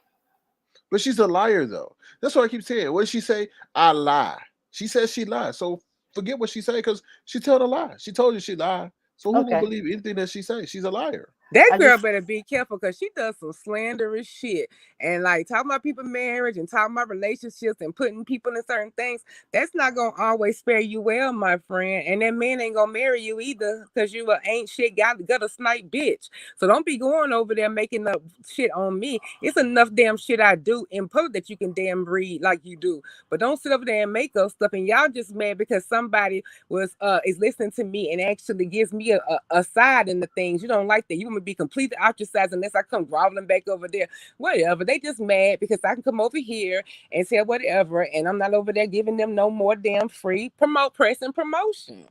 But she's a liar, though. That's what I keep saying. What did she say? I lie. She says she lied. So forget what she said because she told a lie. She told you she lied. So who will Okay. believe anything that she says? She's a liar. That I girl just better be careful because she does some slanderous shit and like talking about people marriage and talking about relationships and putting people in certain things. That's not gonna always spare you well, my friend. And that man ain't gonna marry you either because you ain't shit got a snipe bitch. So don't be going over there making up shit on me. It's enough damn shit I do in public that you can damn breed like you do. But don't sit over there and make up stuff. And y'all just mad because somebody is listening to me and actually gives me a side in the things. You don't like that. You want me to be completely ostracized unless I come groveling back over there. Whatever. They just mad because I can come over here and say whatever, and I'm not over there giving them no more damn free press and promotion.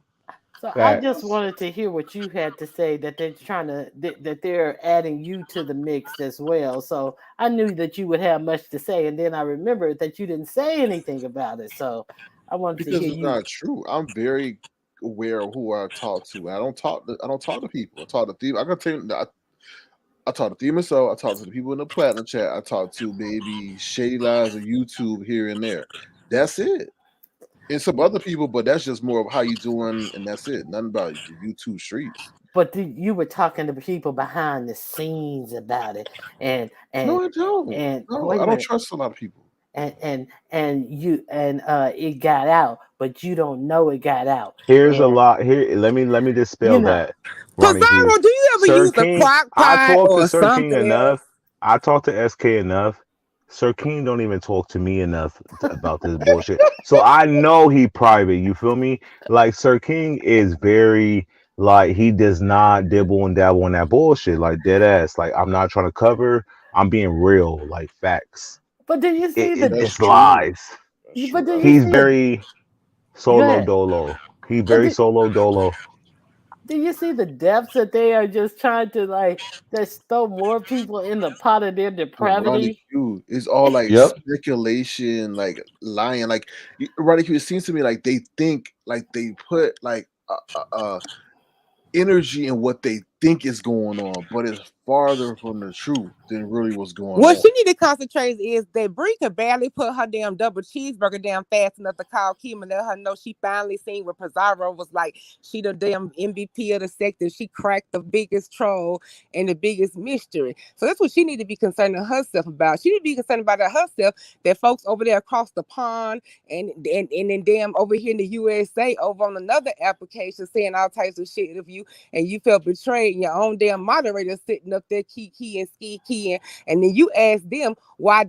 so I just Facts. wanted to hear what you had to say, that they're trying to that they're adding you to the mix as well. So I knew that you would have much to say, and then I remembered that you didn't say anything about it. So I wanted to Because hear it's you. not true. I'm very aware of who I talk to. I don't talk to people. I talk to people. I can tell you I talk to Thema So, I talk to the people in the platinum chat, I talk to maybe Shady Lies or YouTube here and there. That's it. and some other people, but that's just more of how you doing, and that's it. Nothing about the YouTube streets. But you were talking to people behind the scenes about it, and No, I don't. No, wait I a don't minute, trust a lot of people. and it got out, but you don't know it got out, Here's a and lot. Here, let me you dispel know. that, Ronnie Q. Pizarro, do you ever Sir use a King, crock I pot talk to or Sir King something else? enough. I talk to SK enough. Sir King don't even talk to me enough about this bullshit. So I know he private. You feel me? Like Sir King is very like he does not dibble and dabble in that bullshit. Like dead ass. Like I'm not trying to cover. I'm being real. Like facts. But do you see the? That's It's true. lies. That's But true. do you He's see the? very Go solo ahead. dolo. He's But very solo dolo. do you see the depths that they are just trying to like just throw more people in the pot of their But Ronnie depravity? Q is all like Yep. speculation, like lying. Like Ronnie Q, it seems to me like they think, like they put like energy in what they think is going on, but it's farther from the truth than really what's going What on. she need to concentrate is that Brie could barely put her damn double cheeseburger down fast enough to call Kim and let her know she finally seen what Pizarro was like. She the damn MVP of the sector. She cracked the biggest troll and the biggest mystery. So that's what she need to be concerning herself about. She need to be concerned about herself that folks over there across the pond and then damn over here in the USA over on another application saying all types of shit of you and you felt betrayed and your own damn moderator sitting up there key and ski and then you ask them why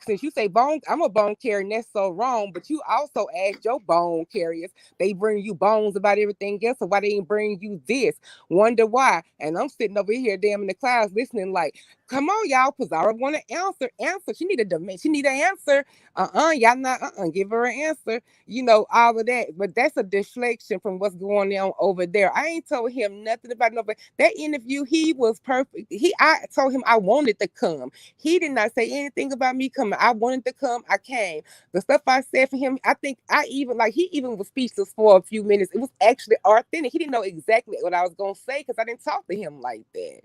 since you say bone, I'm a bone carrier, and that's so wrong. But you also ask your bone carriers, they bring you bones about everything else, so why they ain't bring you this? Wonder why? And I'm sitting over here, damn in the clouds, listening like, come on, y'all, Pizarro want to answer. She need a demand. She need an answer. Y'all not give her an answer. You know all of that, but that's a deflection from what's going on over there. I ain't told him nothing about nobody. That interview, he was perfect. I told him I wanted to come. He did not say anything about me coming. I wanted to come. I came. The stuff I said for him, I think I even like he even was speechless for a few minutes. It was actually authentic. He didn't know exactly what I was gonna say because I didn't talk to him like that.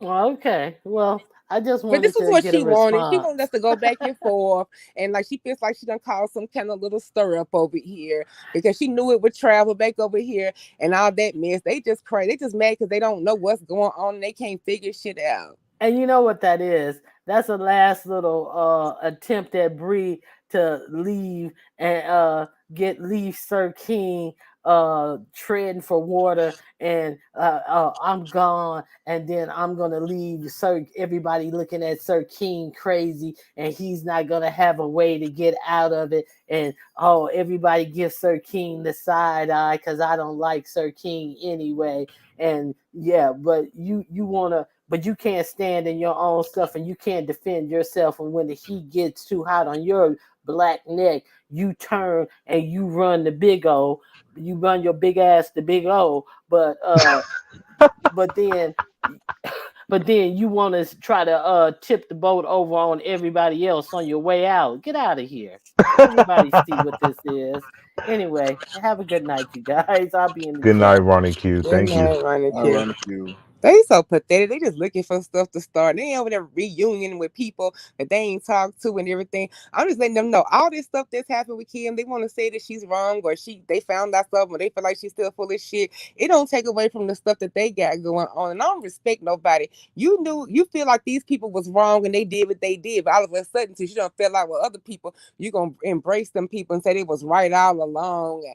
Okay, well, I just But this wanted was to what get a she wanted. She wanted response. us to go back and forth. And like she feels like she done caused some kind of little stir up over here because she knew it would travel back over here and all that mess. They just crazy. They just mad because they don't know what's going on and they can't figure shit out. And you know what that is? That's a last little attempt at Bree to leave and leave Sir King treading for water and I'm gone and then I'm gonna leave Sir everybody looking at Sir King crazy and he's not gonna have a way to get out of it and oh everybody gives Sir King the side eye because I don't like Sir King anyway and yeah but you wanna but you can't stand in your own stuff and you can't defend yourself. And when the heat gets too hot on your black neck, you turn and you run the big O. You run your big ass to big O. But then you want to try to tip the boat over on everybody else on your way out. Get out of here. Everybody see what this is. Anyway, have a good night, you guys. I'll be in the Good night, chat. Ronnie Q. Good Thank you. night, Ronnie Q. Ironic you. They so pathetic. They just looking for stuff to start. They ain't over there reunion with people that they ain't talked to and everything. I'm just letting them know all this stuff that's happened with Kim. They want to say that she's wrong or they found out something or they feel like she's still full of shit. It don't take away from the stuff that they got going on. And I don't respect nobody. You feel like these people was wrong and they did what they did, but all of a sudden, since you don't feel like with other people, you gonna embrace them people and say they was right all along.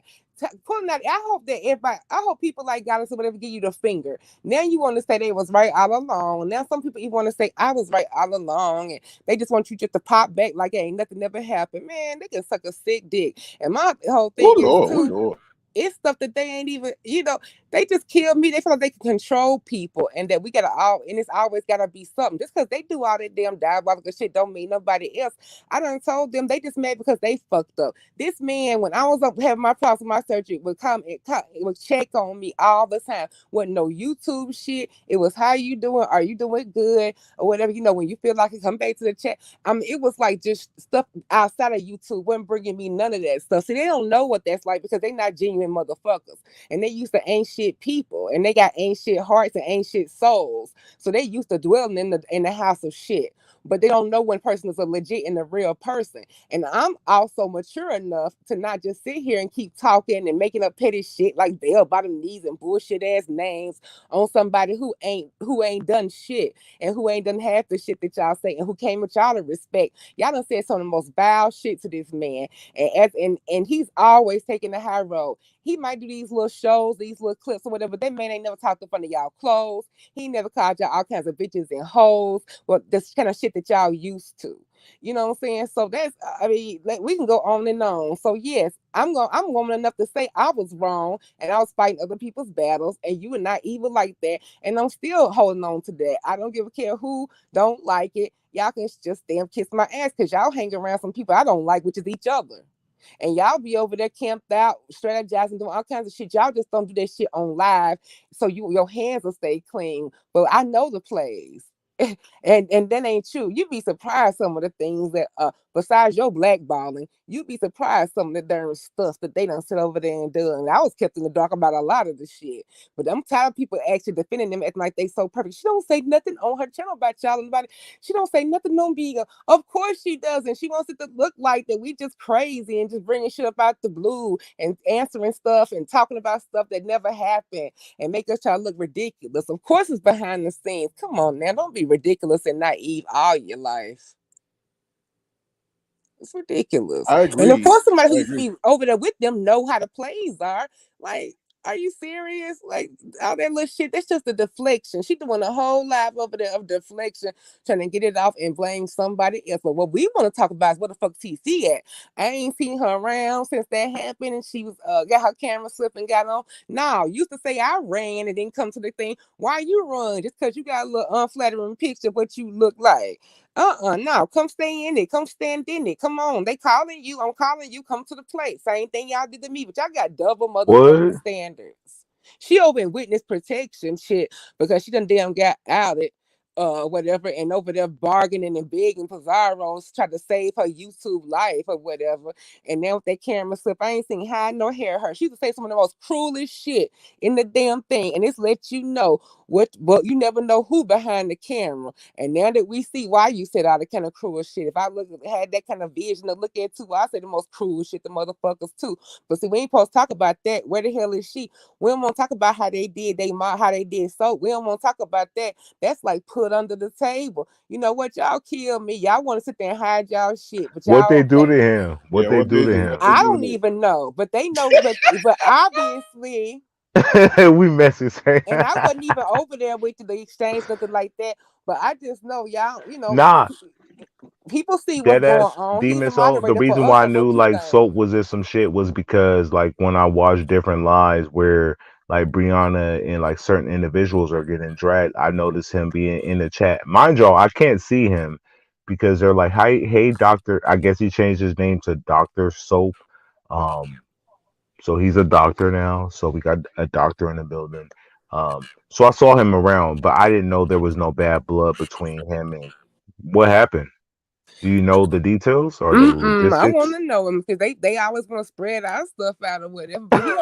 Pulling out, I hope that everybody, I hope people like Dallas or whatever give you the finger. Now you want to say they was right all along. Now some people even want to say I was right all along, and they just want you just to pop back like ain't nothing ever happened. Man, they can suck a sick dick. And my whole Oh thing is Lord, oh too. Lord. It's stuff that they ain't even, they just kill me. They feel like they can control people and that we gotta and it's always gotta be something. Just because they do all that damn diabolical shit don't mean nobody else. I done told them they just mad because they fucked up. This man, when I was up having my problems with my surgery, would come and would check on me all the time. Wasn't no YouTube shit. It was how you doing? Are you doing good? Or whatever, when you feel like it, come back to the chat. I mean, it was like just stuff outside of YouTube wasn't bringing me none of that stuff. See, they don't know what that's like because they not genuine motherfuckers. And they used to ain't shit people. And they got ain't shit hearts and ain't shit souls. So they used to dwelling in the house of shit. but they don't know when person is a legit and a real person. And I'm also mature enough to not just sit here and keep talking and making up petty shit like bell bottom knees and bullshit ass names on somebody who ain't done shit and who ain't done half the shit that y'all say and who came with y'all to respect. Y'all done said some of the most vile shit to this man. And he's always taking the high road. He might do these little shows, these little clips or whatever. That man ain't never talked in front of y'all clothes. He never called y'all all kinds of bitches and hoes. Well, this kind of shit that y'all used to. You know what I'm saying? So that's, I mean, like, we can go on and on. So yes, I'm woman enough to say I was wrong and I was fighting other people's battles, and you were not evil like that. And I'm still holding on to that. I don't give a care who don't like it. Y'all can just damn kiss my ass because y'all hang around some people I don't like, which is each other. And y'all be over there camped out, strategizing, doing all kinds of shit. Y'all just don't do that shit on live, so your hands will stay clean. But I know the plays. and that ain't true. You'd be surprised some of the things that besides your blackballing, you'd be surprised some of the darn stuff that they done sit over there and do. And I was kept in the dark about a lot of the shit. But I'm tired of people actually defending them acting like they so perfect. She don't say nothing on her channel about y'all and about it. She don't say nothing on being. Of course she doesn't. She wants it to look like that we just crazy and just bringing shit up out the blue and answering stuff and talking about stuff that never happened and make us try to look ridiculous. Of course it's behind the scenes. Come on now, don't be ridiculous and naive all your life. It's ridiculous. I And of agree. course somebody I who used to agree. be over there with them know how the plays are. Like, are you serious? Like, all that little shit, that's just a deflection. She doing a whole live over there of deflection, trying to get it off and blame somebody else. But what we want to talk about is where the fuck TC at. I ain't seen her around since that happened and she was got her camera slipped and got on. No, used to say I ran and didn't come to the thing. Why you run? Just because you got a little unflattering picture of what you look like. No, come stay in it. Come stand in it. Come on. They calling you. I'm calling you. Come to the plate. Same thing y'all did to me, but y'all got double motherfucking What? standards. She over in witness protection shit because she done damn got outed, whatever, and over there bargaining and begging Pizarro's trying to save her YouTube life or whatever. And now with that camera slip, I ain't seen hide nor hair her. She used to say some of the most cruelest shit in the damn thing. And it's let you know what, but you never know who behind the camera. And now that we see why you said all the kind of cruel shit, if I had that kind of vision to look at too, I say the most cruel shit to motherfuckers too. But see, we ain't supposed to talk about that. Where the hell is she? We don't want to talk about how they did how they did so. We don't want to talk about that. That's like put under the table. You know what? Y'all kill me. Y'all want to sit there and hide y'all shit, but What y'all they do to okay. him? Yeah, What they do to what him? they I do don't to even know, but they know. But obviously, We messy, say. and I wasn't even over there with the exchange, nothing like that. But I just know y'all, Nah, people see what's dead going ass on. He's a demon soul. The moderator for reason us, why I so knew what you like think? soap was in some shit was because like when I watched different lives where like Brianna and like certain individuals are getting dragged, I noticed him being in the chat. Mind y'all, I can't see him because they're like, hey, doctor. I guess he changed his name to Doctor Soap. Um, so he's a doctor now. So we got a doctor in the building. So I saw him around, but I didn't know there was no bad blood between him and what happened. Do you know the details or the I want logistics? to know him because they always want to spread our stuff out or whatever. But he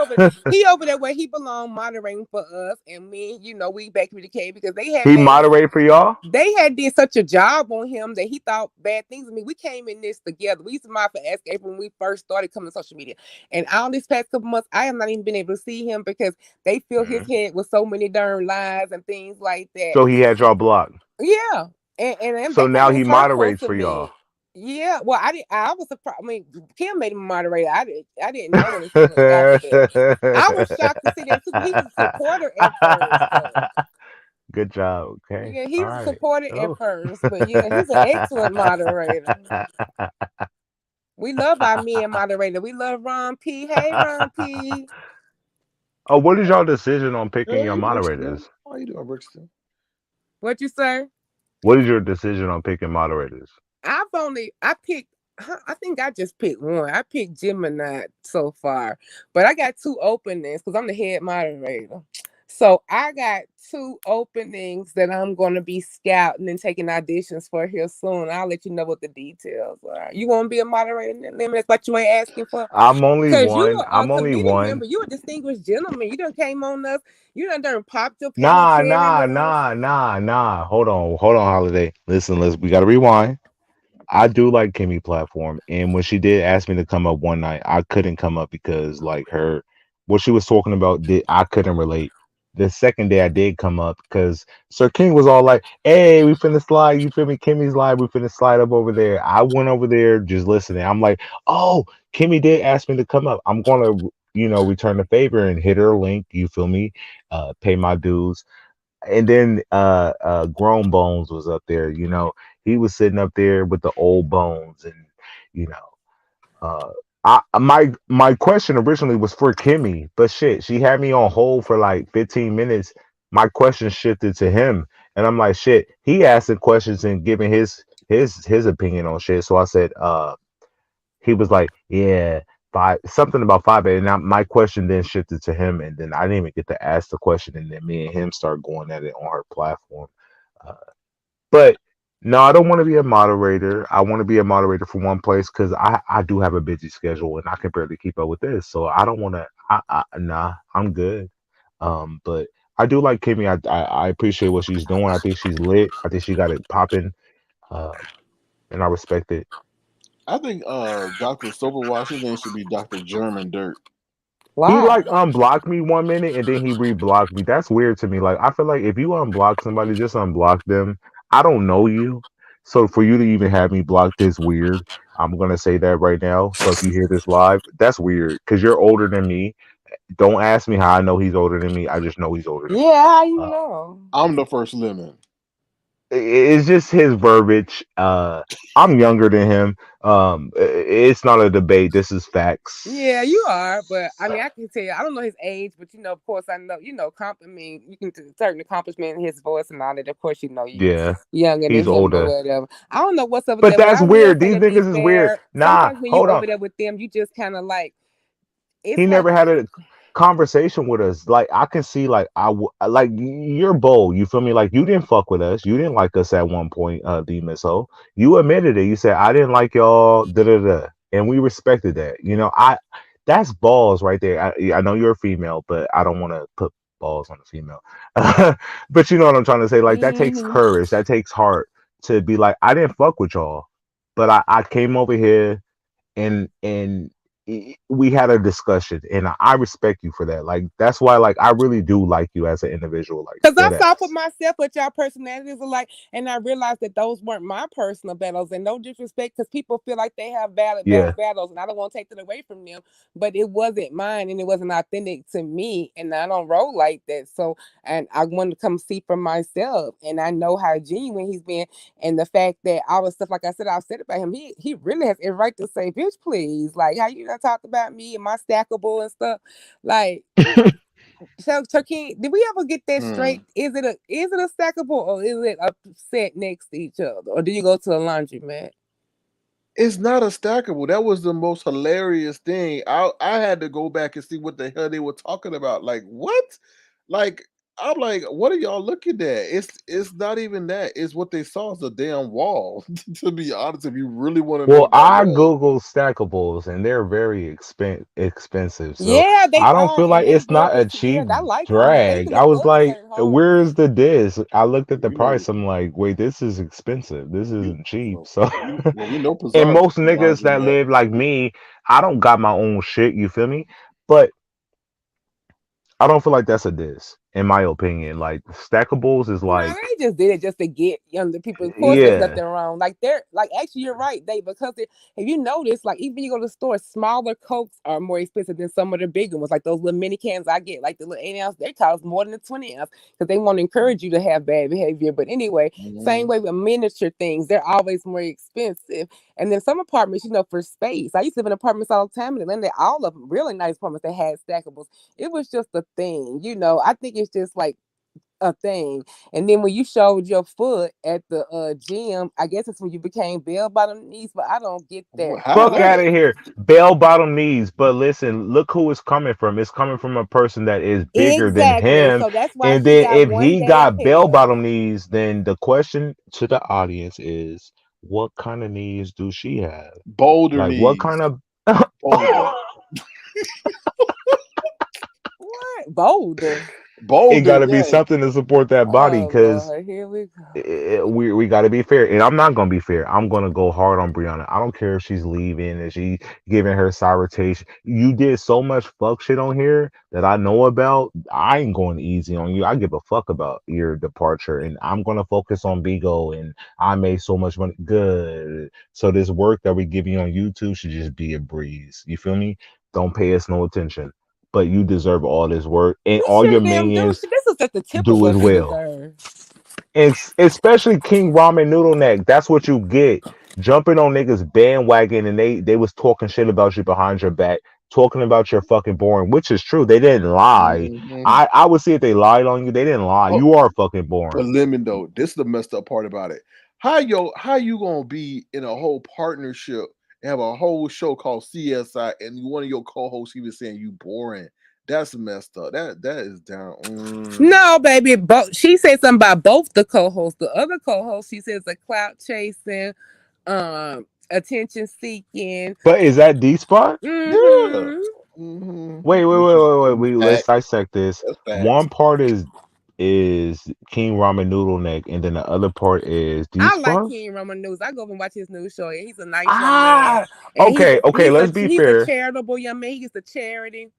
over there where he belong, moderating for us, and me. We back with the K because He moderate for y'all? they had did such a job on him that he thought bad things of me. We came in this together. We used to mod for Escape when we first started coming to social media. And all these past couple months, I have not even been able to see him because they fill his Mhm. head with so many darn lies and things like that. So he had y'all blocked. Yeah. And So that now kind of he is hurtful moderates to for y'all. me. Yeah, well, I didn't. I was surprised. I mean, Kim made him a moderator. I didn't know anything after that. I was shocked to see that too. He was a supporter at first, though. Good job. Okay. Yeah, he All was a right. supporter at Oh. first, but yeah, he's an excellent moderator. We love our men moderator. We love Ron P. Hey, Ron P. Oh, what is y'all decision on picking your Hey, Brixton. moderators? How you doing, Brixton? What you say? What is your decision on picking moderators? I picked. I think I just picked one. I picked Gemini so far, but I got two openings because I'm the head moderator. So I got two openings that I'm gonna be scouting and taking auditions for here soon. I'll let you know what the details are. You want to be a moderator in that limit? That's what you ain't asking for. I'm only Cause you one. a I'm only committee one. member, you a distinguished gentleman. You done came on us. You done popped your Nah, penitentiary nah, on us. nah, nah, nah. Hold on, Holiday. Listen, we gotta rewind. I do like Kimmie platform, and when she did ask me to come up one night, I couldn't come up because like her, what she was talking about, I couldn't relate. The second day I did come up because Sir King was all like, "Hey, we finna slide. You feel me? Kimmie's live. We finna slide up over there." I went over there just listening. I'm like, "Oh, Kimmie did ask me to come up. I'm gonna, return the favor and hit her link. You feel me? Pay my dues." And then Grown Bones was up there, he was sitting up there with the old bones, and you know uh my question originally was for Kimmie, but shit, she had me on hold for like 15 minutes. My question shifted to him, and I'm like, shit, he asking questions and giving his opinion on shit. So I said, he was like, yeah, five, something about 5 a.m. And my question then shifted to him, and then I didn't even get to ask the question, and then me and him start going at it on her platform. Uh, but no, I don't want to be a moderator. I want to be a moderator for one place because I do have a busy schedule and I can barely keep up with this. So I don't want to. Nah, I'm good. But I do like Kimmie. I appreciate what she's doing. I think she's lit. I think she got it popping. Uh, and I respect it. I think Dr. Soberwash, his name should be Dr. German Dirt. He Why? like unblocked me 1 minute and then he reblocked me. That's weird to me. Like I feel like if you unblock somebody, just unblock them. I don't know you, so for you to even have me blocked is weird. I'm gonna say that right now. So if you hear this live, that's weird because you're older than me. Don't ask me how I know he's older than me. I just know he's older than me. Yeah, how you Uh, know? I'm the first lemon. it's just his verbiage. I'm younger than him. It's not a debate. This is Yeah, you facts. are, but I mean, I can tell you, I don't know his age, but of course, I know, compliment. You can certain accomplishment in his voice and all that. Of course, you Yeah, younger than he's him or older. whatever. I don't know what's up with But that, but that's I will weird. say These to be niggas is weird. fair, Nah, sometimes when you hold on. over there with them, you just kind of like it's He like never had a conversation with us. Like I can see, like like you're bold. You feel me? Like you didn't fuck with us. You didn't like us at one point, D Misso. You admitted it. You said I didn't like y'all. Da da da. And we respected that. That's balls right there. I know you're a female, but I don't want to put balls on a female. But you know what I'm trying to say. Like that takes mhm. courage. That takes heart to be like I didn't fuck with y'all, but I came over here and we had a discussion and I respect you for that. Like that's why like I really do like you as an individual, like Cause I dead saw for ass. myself what y'all personalities are like, and I realized that those weren't my personal battles. And no disrespect, because people feel like they have valid those Yeah. battles, and I don't want to take that away from them. But it wasn't mine, and it wasn't authentic to me, and I don't roll like that. So, and I wanted to come see for myself, and I know how genuine he's been, and the fact that all the stuff, like I said, I've said about him, he really has every right to say, "Bitch, please," like how you done talked about me and my stackable and stuff, like. So, Turkey, did we ever get that Hmm. straight? Is it a stackable or is it a set next to each other, or do you go to a laundromat? It's not a stackable. That was the most hilarious thing. I had to go back and see what the hell they were talking about. Like what? Like I'm like, what are y'all looking at? It's not even that. It's what they saw is a damn wall. To be honest, if you really want to know Well, what that I was. Google stackables and they're very expensive. So Yeah, they I don't are, feel and like them it's not a brothers. Yeah, cheap I like them. Yeah, they used drag. to I look was good in like, certain homes. where's the disc? I looked at the We know price. I'm like, wait, this is expensive. This we isn't cheap. well, So we know and Pazan most niggas that laundromat. live like me, I don't got my own shit, you feel me? But I don't feel like that's a diss, in my opinion. Like stackables is No, like, they just did it just to get younger people. Of course, there's yeah, nothing wrong. Like they're like actually, you're right, they because if you notice, like even you go to the store, smaller cokes are more expensive than some of the bigger ones. Like those little mini cans I get, like the little 8 ounce, they cost more than the 20 ounce because they want to encourage you to have bad behavior. But anyway, same Mhm. way with miniature things, they're always more expensive. And then some apartments, for space. I used to live in apartments all the time in Atlanta. All of them really nice apartments that had stackables. It was just a thing. I think it's just like a thing. And then when you showed your foot at the gym, I guess it's when you became bell bottom knees. But I don't get that Fuck How? out of part. here. Bell bottom knees. But listen, look who it's coming from. It's coming from a person that is bigger than Exactly. him. So that's why And she then got if one he day a got bell pair. bottom knees, then the question to the audience is what kind of knees do she have? Boulder Like what knees. kind of Boulder. What? Boulder. it Boulder, gotta be yeah. something to support that body Oh because Lord, here we go. we got to be fair, and I'm not gonna be fair. I'm gonna go hard on Brianna. I don't care if she's leaving and she giving her rotation. You did so much fuck shit on here that I know about. I ain't going easy on you. I give a fuck about your departure, and I'm gonna focus on Bigo. And I made so much money. Good. So this work that we give you on YouTube should just be a breeze. You feel me? Don't pay us no attention. But you deserve all this work, and We all your sure damn do. minions This is at the tip of do as what she well. deserves. It's especially King Ramen Noodle Neck. That's what you get. Jumping on niggas bandwagon and they was talking shit about you behind your back, talking about your fucking boring, which is true. They didn't lie. Hmm. I would see if they lied on you. They didn't lie. Oh, You are fucking but boring. Lemon though, this is the messed up part about it. How you gonna be in a whole partnership and have a whole show called CSI and one of your co-hosts even saying you boring? That's messed up. That is down. No, baby. She said something about both the co-hosts. The other co-host, she says, a clout chasing, attention seeking. But is that D spot? Yeah. Mm-hmm. Which is Let's facts. dissect this. That's facts. One part is King Ramen Noodle Neck, and then the other part is D I like spot. King Roman News. I go up and watch his news show. He's a nice young man, Ah, and okay. Let's be he's a fair. charitable young man. He gives to charity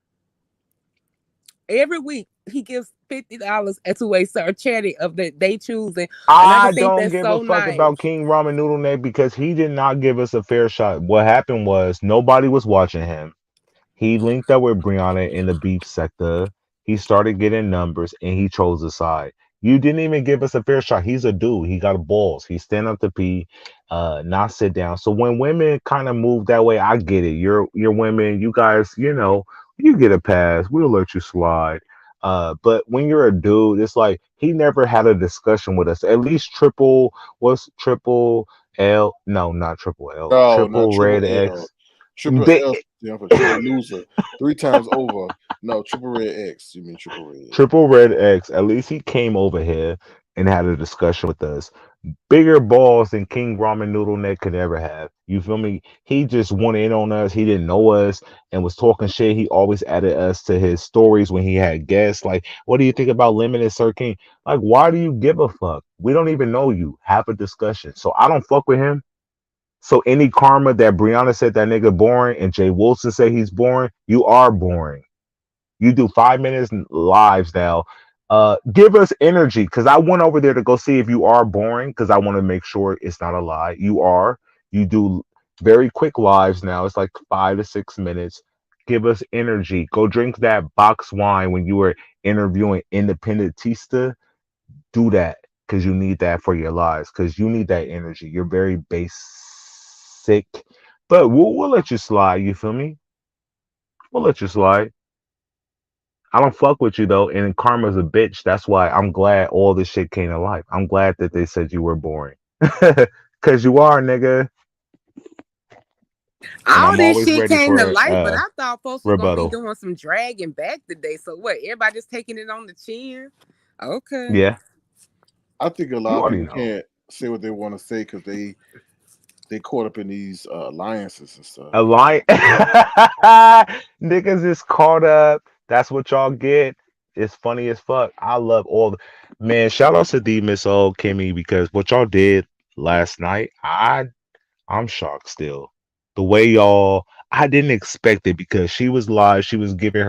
every week. He gives $50 to a charity of that they choosing, and I I just think don't that's give a so fuck about nice. King Ramen Noodle Neck because he did not give us a fair shot. What happened was nobody was watching him. He linked up with Brianna in the beef sector. He started getting numbers and he chose a side. You didn't even give us a fair shot. He's a dude. He got balls. He stand up to pee, not sit down. So when women kind of move that way, I get it. You're women. You guys, you get a pass. We'll let you slide. But when you're a dude, it's like he never had a discussion with us. At least triple L? No, not triple L. No, not Triple triple red L. X. Triple They L stand for triple loser. Three times over. No, triple red X. You mean triple red. Triple Red X, at least he came over here and had a discussion with us. Bigger balls than King Ramen Noodle Neck could ever have. You feel me? He just went in on us. He didn't know us and was talking shit. He always added us to his stories when he had guests. Like, what do you think about Limited Sir King? Like, why do you give a fuck? We don't even know you. Have a discussion. So I don't fuck with him. So any karma that Brianna said that nigga boring and Jay Wilson said he's boring, you are boring. You do 5 minutes lives now. Give us energy because I went over there to go see if you are boring because I want to make sure it's not a lie. You are. You do very quick lives now. It's like 5 to 6 minutes. Give us energy. Go drink that box wine when you were interviewing Independentista. Do that because you need that for your lives because you need that energy. You're very basic, but we'll let you slide. You feel me? We'll let you slide. I don't fuck with you though, and karma's a bitch. That's why I'm glad all this shit came to life. I'm glad that they said you were boring, cause you are, nigga. And All I'm this always shit ready came to for light, but I thought folks was gonna be rebuttal. doing some dragging back today. So what? Everybody just taking it on the chin? Okay. Yeah, I think a lot you of already people know. can't say what they want to say because they caught up in these alliances and stuff. A lie, niggas is caught up. That's what y'all get. It's funny as fuck. I love all the man. Shout out to D Miss O Kimmie because what y'all did last night, I'm shocked still. The way y'all, I didn't expect it because she was live. She was giving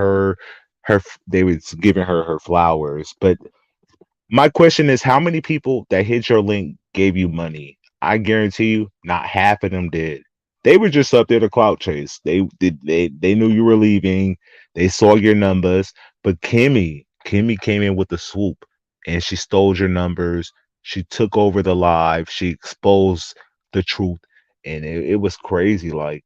they was giving her flowers. But my question is, how many people that hit your link gave you money? I guarantee you, not half of them did. They were just up there to clout chase. They did. They knew you were leaving. They saw your numbers. But Kimmie came in with the swoop, and she stole your numbers. She took over the live. She exposed the truth, and it was crazy. Like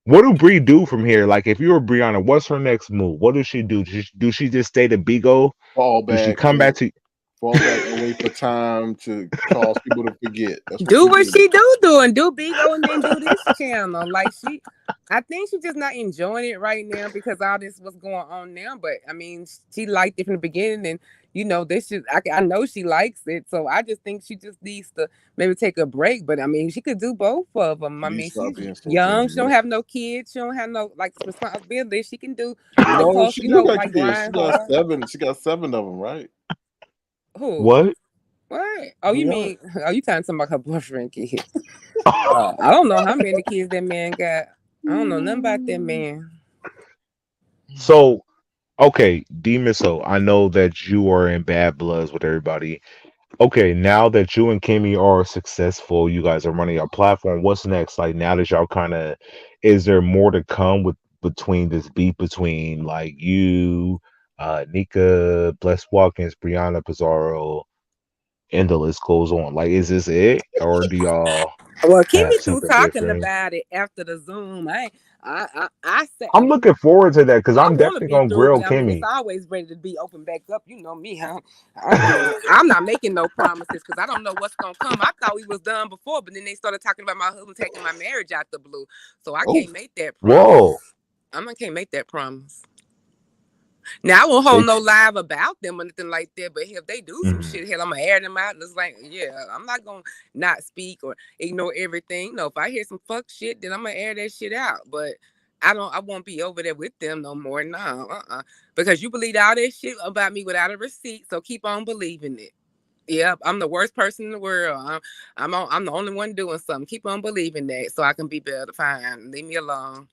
What do Bree do from here? Like, if you were Brianna, what's her next move? What does she do? Do she just stay to Bigo? Fall Do she back come and back wait, to? fall back and wait for time to cause people to forget. That's what Do she what do. she do and do Bigo and then do this channel. Like I think she's just not enjoying it right now because all this was going on now. But I mean, she liked it from the beginning, and this is I know she likes it. So I just think she just needs to maybe take a break. But I mean, she could do both of them. She I needs mean, to stop she's being so young. She don't clingy. have no kids. She don't have no like responsibility. She can do, No, plus she do got like kids. She grind got hard. seven. She got seven of them, right? Who? What? What? Oh, you Brianna. mean? Oh, you talking about her boyfriend kids? I don't know how many kids that man got. I don't know nothing about that man. So, okay, Demiso, I know that you are in bad bloods with everybody. Okay, now that you and Kimmie are successful, you guys are running your platform. What's next? Like now that y'all kind of, is there more to come with between this beef between like you, Nika, Bless Watkins, Brianna Pizarro, and the list goes on? Like, is this it, or do y'all Well, have Kimmie through something talking different? about it after the Zoom. I said I'm looking forward to that because I I'm want to definitely be gonna through, grill but I mean it's Kimmie. always ready to be open back up. You know me, huh? I'm not making no promises because I don't know what's gonna come. I thought we was done before, but then they started talking about my husband taking my marriage out the blue, so I Oh, can't make that Whoa, promise. I can't make that promise. Now I won't hold they. no live about them or anything like that. But if they do some Mhm. shit, hell, I'm gonna air them out. And it's like, yeah, I'm not gonna not speak or ignore everything. No, if I hear some fuck shit, then I'm gonna air that shit out. But I won't be over there with them no more. No, because you believed all that shit about me without a receipt. So keep on believing it. Yep, I'm the worst person in the world. I'm the only one doing something. Keep on believing that, so I can be better. Fine, leave me alone.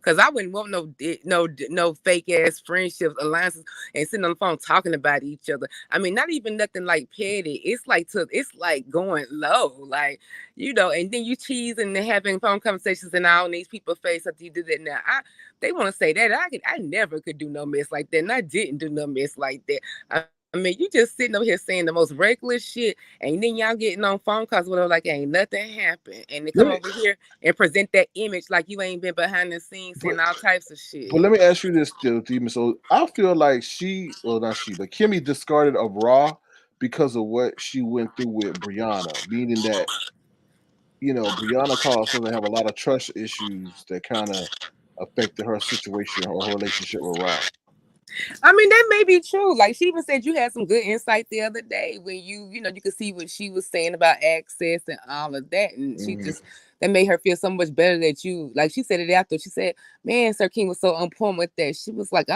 Cause I wouldn't want no fake ass friendships, alliances, and sitting on the phone talking about each other. I mean, not even nothing like petty. It's like going low, like and then you cheesing and having phone conversations and all these people face after you do that. Now, they want to say that I never could do no mess like that, and I didn't do no mess like that. I mean, you just sitting over here saying the most reckless shit, and then y'all getting on phone calls with her like ain't nothing happened, and they let come me. over here and present that image like you ain't been behind the scenes But saying all types of but shit. let me ask you this, still, Demon. So I feel like well, not she, but Kimmie discarded of Raw because of what she went through with Brianna, meaning that Brianna caused her to have a lot of trust issues that kind of affected her situation or her relationship with Raw. I mean, that may be true. Like she even said you had some good insight the other day when you could see what she was saying about access and all of that. And she Hmm. just that made her feel so much better that you like she said it after. She said, man, Sir King was so on point with that. She was like,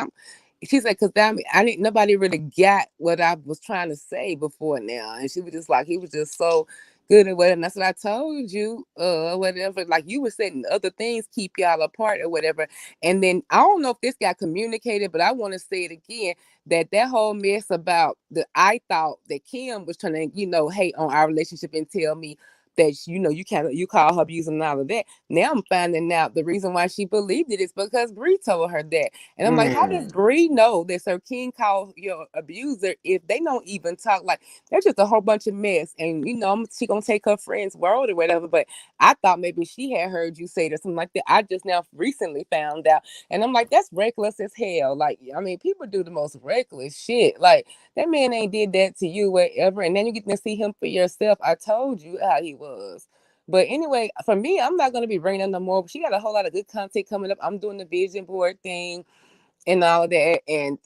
she said, because I didn't nobody really got what I was trying to say before now. And she was just like, he was just so good at whatever. And that's what I told you, whatever. Like you were saying other things keep y'all apart or whatever. And then I don't know if this got communicated, but I want to say it again that whole mess about I thought that Kim was trying to, hate on our relationship and tell me that you call her abusing and all of that. Now I'm finding out the reason why she believed it is because Bree told her that. And I'm like, how does Mm. Bree know that Sir King called your abuser if they don't even talk? Like that's just a whole bunch of mess. And she gonna take her friend's word or whatever. But I thought maybe she had heard you say it or something like that. I just now recently found out. And I'm like, that's reckless as hell. Like, I mean, people do the most reckless shit. Like, that man ain't did that to you, whatever. And then you get to see him for yourself. I told you how he was. But anyway, for me, I'm not going to be bringing up no more. She got a whole lot of good content coming up. I'm doing the vision board thing and all of that. And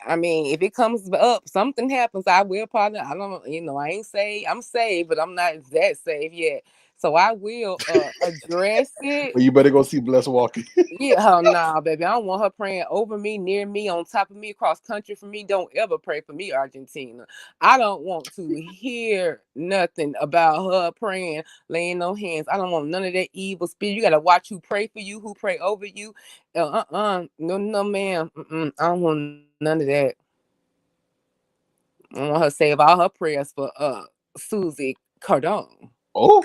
I mean, if it comes up, something happens, I will probably. I don't, I ain't saved. I'm saved, but I'm not that saved yet. So I will address it. But you better go see Bless Walking. Yeah, oh nah, baby. I don't want her praying over me, near me, on top of me, across country for me. Don't ever pray for me, Argentina. I don't want to hear nothing about her praying, laying no hands. I don't want none of that evil spirit. You gotta watch who pray for you, who pray over you. No, no, ma'am. I don't want none of that. I want her to save all her prayers for Susie Cardone. Oh,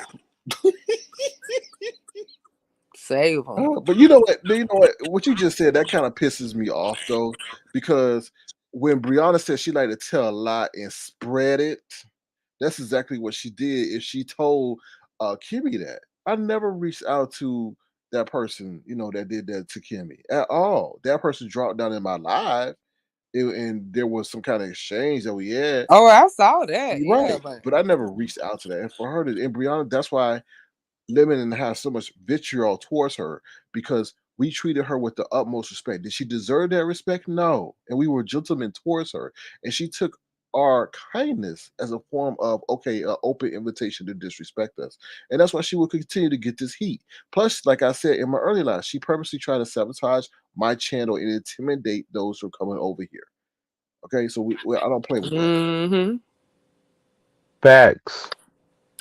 Save them. but you know what? You know what? What you just said that kind of pisses me off though, because when Brianna said she like to tell a lie and spread it, that's exactly what she did. If she told Kimmie that, I never reached out to that person, that did that to Kimmie at all. That person dropped down in my live, and there was some kind of exchange that we had. Oh, I saw that. You're Yeah, right, but but I never reached out to that. And for her to, and Brianna, that's why Lemon has so much vitriol towards her, because we treated her with the utmost respect. Did she deserve that respect? No. And we were gentlemen towards her. And she took our kindness as a form of, okay, an open invitation to disrespect us. And that's why she will continue to get this heat. Plus, like I said in my early life, she purposely tried to sabotage my channel and intimidate those who are coming over here. Okay, so I don't play with that. mm-hmm. Facts.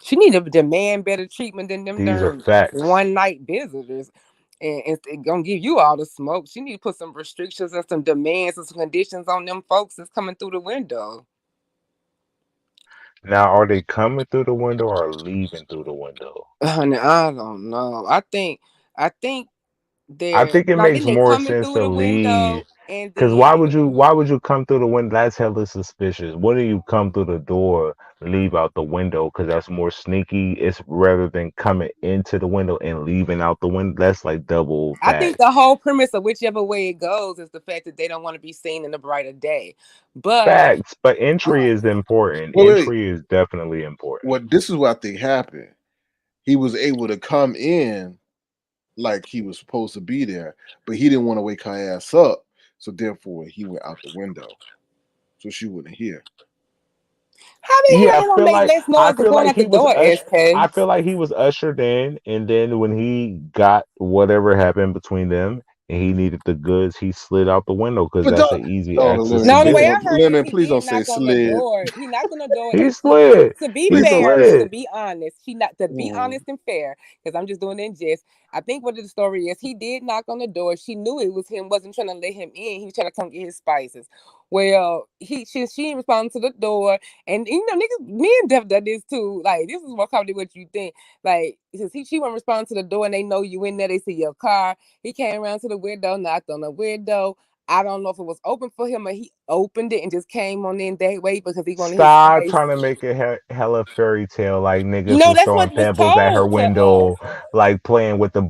She need to demand better treatment than them These are darn facts. one night visitors. And it's gonna give you all the smoke. She need to put some restrictions and some demands and some conditions on them folks that's coming through the window. Now, are they coming through the window or leaving through the window? Honey, I don't know. I think I they're think it I makes think they're more coming sense through to the window leave. and Cause why then would you come through the window? That's hella suspicious. What do you come through the door, leave out the window? Cause that's more sneaky. It's rather than coming into the window and leaving out the window. That's like double I think the facts. whole premise of whichever way it goes is the fact that they don't want to be seen in the brighter day. But Facts. But entry is important. Wait. Entry is definitely important. What this is what I think happened. He was able to come in like he was supposed to be there, but he didn't want to wake her ass up. So therefore, he went out the window, so she wouldn't hear. how the Yeah, hell they gonna make less I noise than feel going like out the he was door, I SK? feel like he was ushered in, and then when he got whatever happened between them, and he needed the goods, he slid out the window because But that's don't, an easy no, access Lemon, to No, the way get. I heard it is Lemon, he please don't did say knock on the slid. door. He knocked on the door, He and slid. to be He fair, to slid. be honest, he not to be Mm. honest and fair, because I'm just doing it in jest. I think what the story is, he did knock on the door. She knew it was him, wasn't trying to let him in. He was trying to come get his spices. Well, she responded to the door, and niggas, me and Def done this too. Like, this is more comedy what you think. Like, since she won't respond to the door, and they know you in there, they see your car. He came around to the window, knocked on the window. I don't know if it was open for him or he opened it and just came on in that way because he wanted his Stop spice. trying to make it hella fairy tale. Like niggas No, was that's throwing what was pebbles at her told to us. window, like playing with the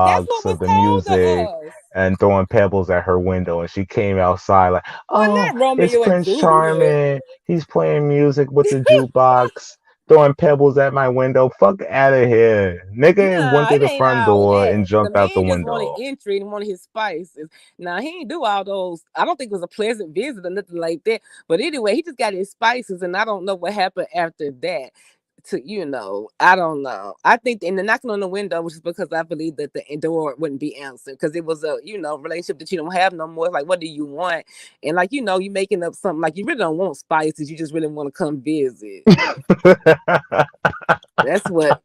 That's boombox what of was the told music, to us. and throwing pebbles at her window. And she came outside like, Well, "Oh, not it's Romeo and Prince Juliet. Charming. He's playing music with the jukebox, throwing pebbles at my window. Fuck out of here." Nigga went Nah, through it the ain't front all door that. and The jumped out the man just wanted window. entry and wanted his spices. Now he ain't do all those. I don't think it was a pleasant visit or nothing like that. But anyway, he just got his spices, and I don't know what happened after that. I don't know. I think, and the knocking on the window was just because I believe that the door wouldn't be answered because it was a relationship that you don't have no more. It's like, what do you want? And like you making up something like you really don't want spices. You just really want to come visit. That's what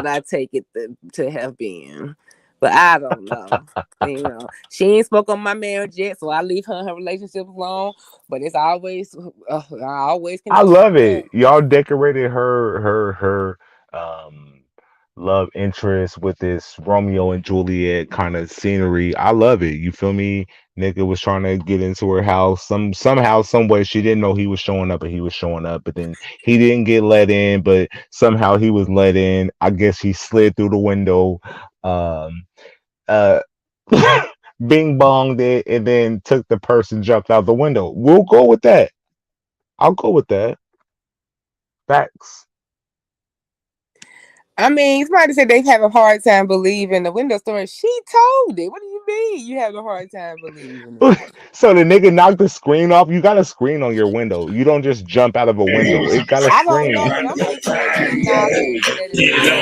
I take it to have been. But I don't know. She ain't spoke on my marriage yet, so I leave her and her relationship alone. But it's always, I always can I do love that. it. Y'all decorated her um love interest with this Romeo and Juliet kind of scenery. I love it. You feel me? Nigga was trying to get into her house. Somehow, some way she didn't know he was showing up, but he was showing up. But then he didn't get let in, but somehow he was let in. I guess he slid through the window. Um uh Bing bonged it and then took the purse and jumped out the window. We'll go with that. I'll go with that. Facts. I mean, somebody said they have a hard time believing the window story. She told it. What do you mean you have a hard time believing it? So the nigga knocked the screen off. You got a screen on your window. You don't just jump out of a window. It got a I don't know, screen. but I'm thinking that he knocked and he let him in.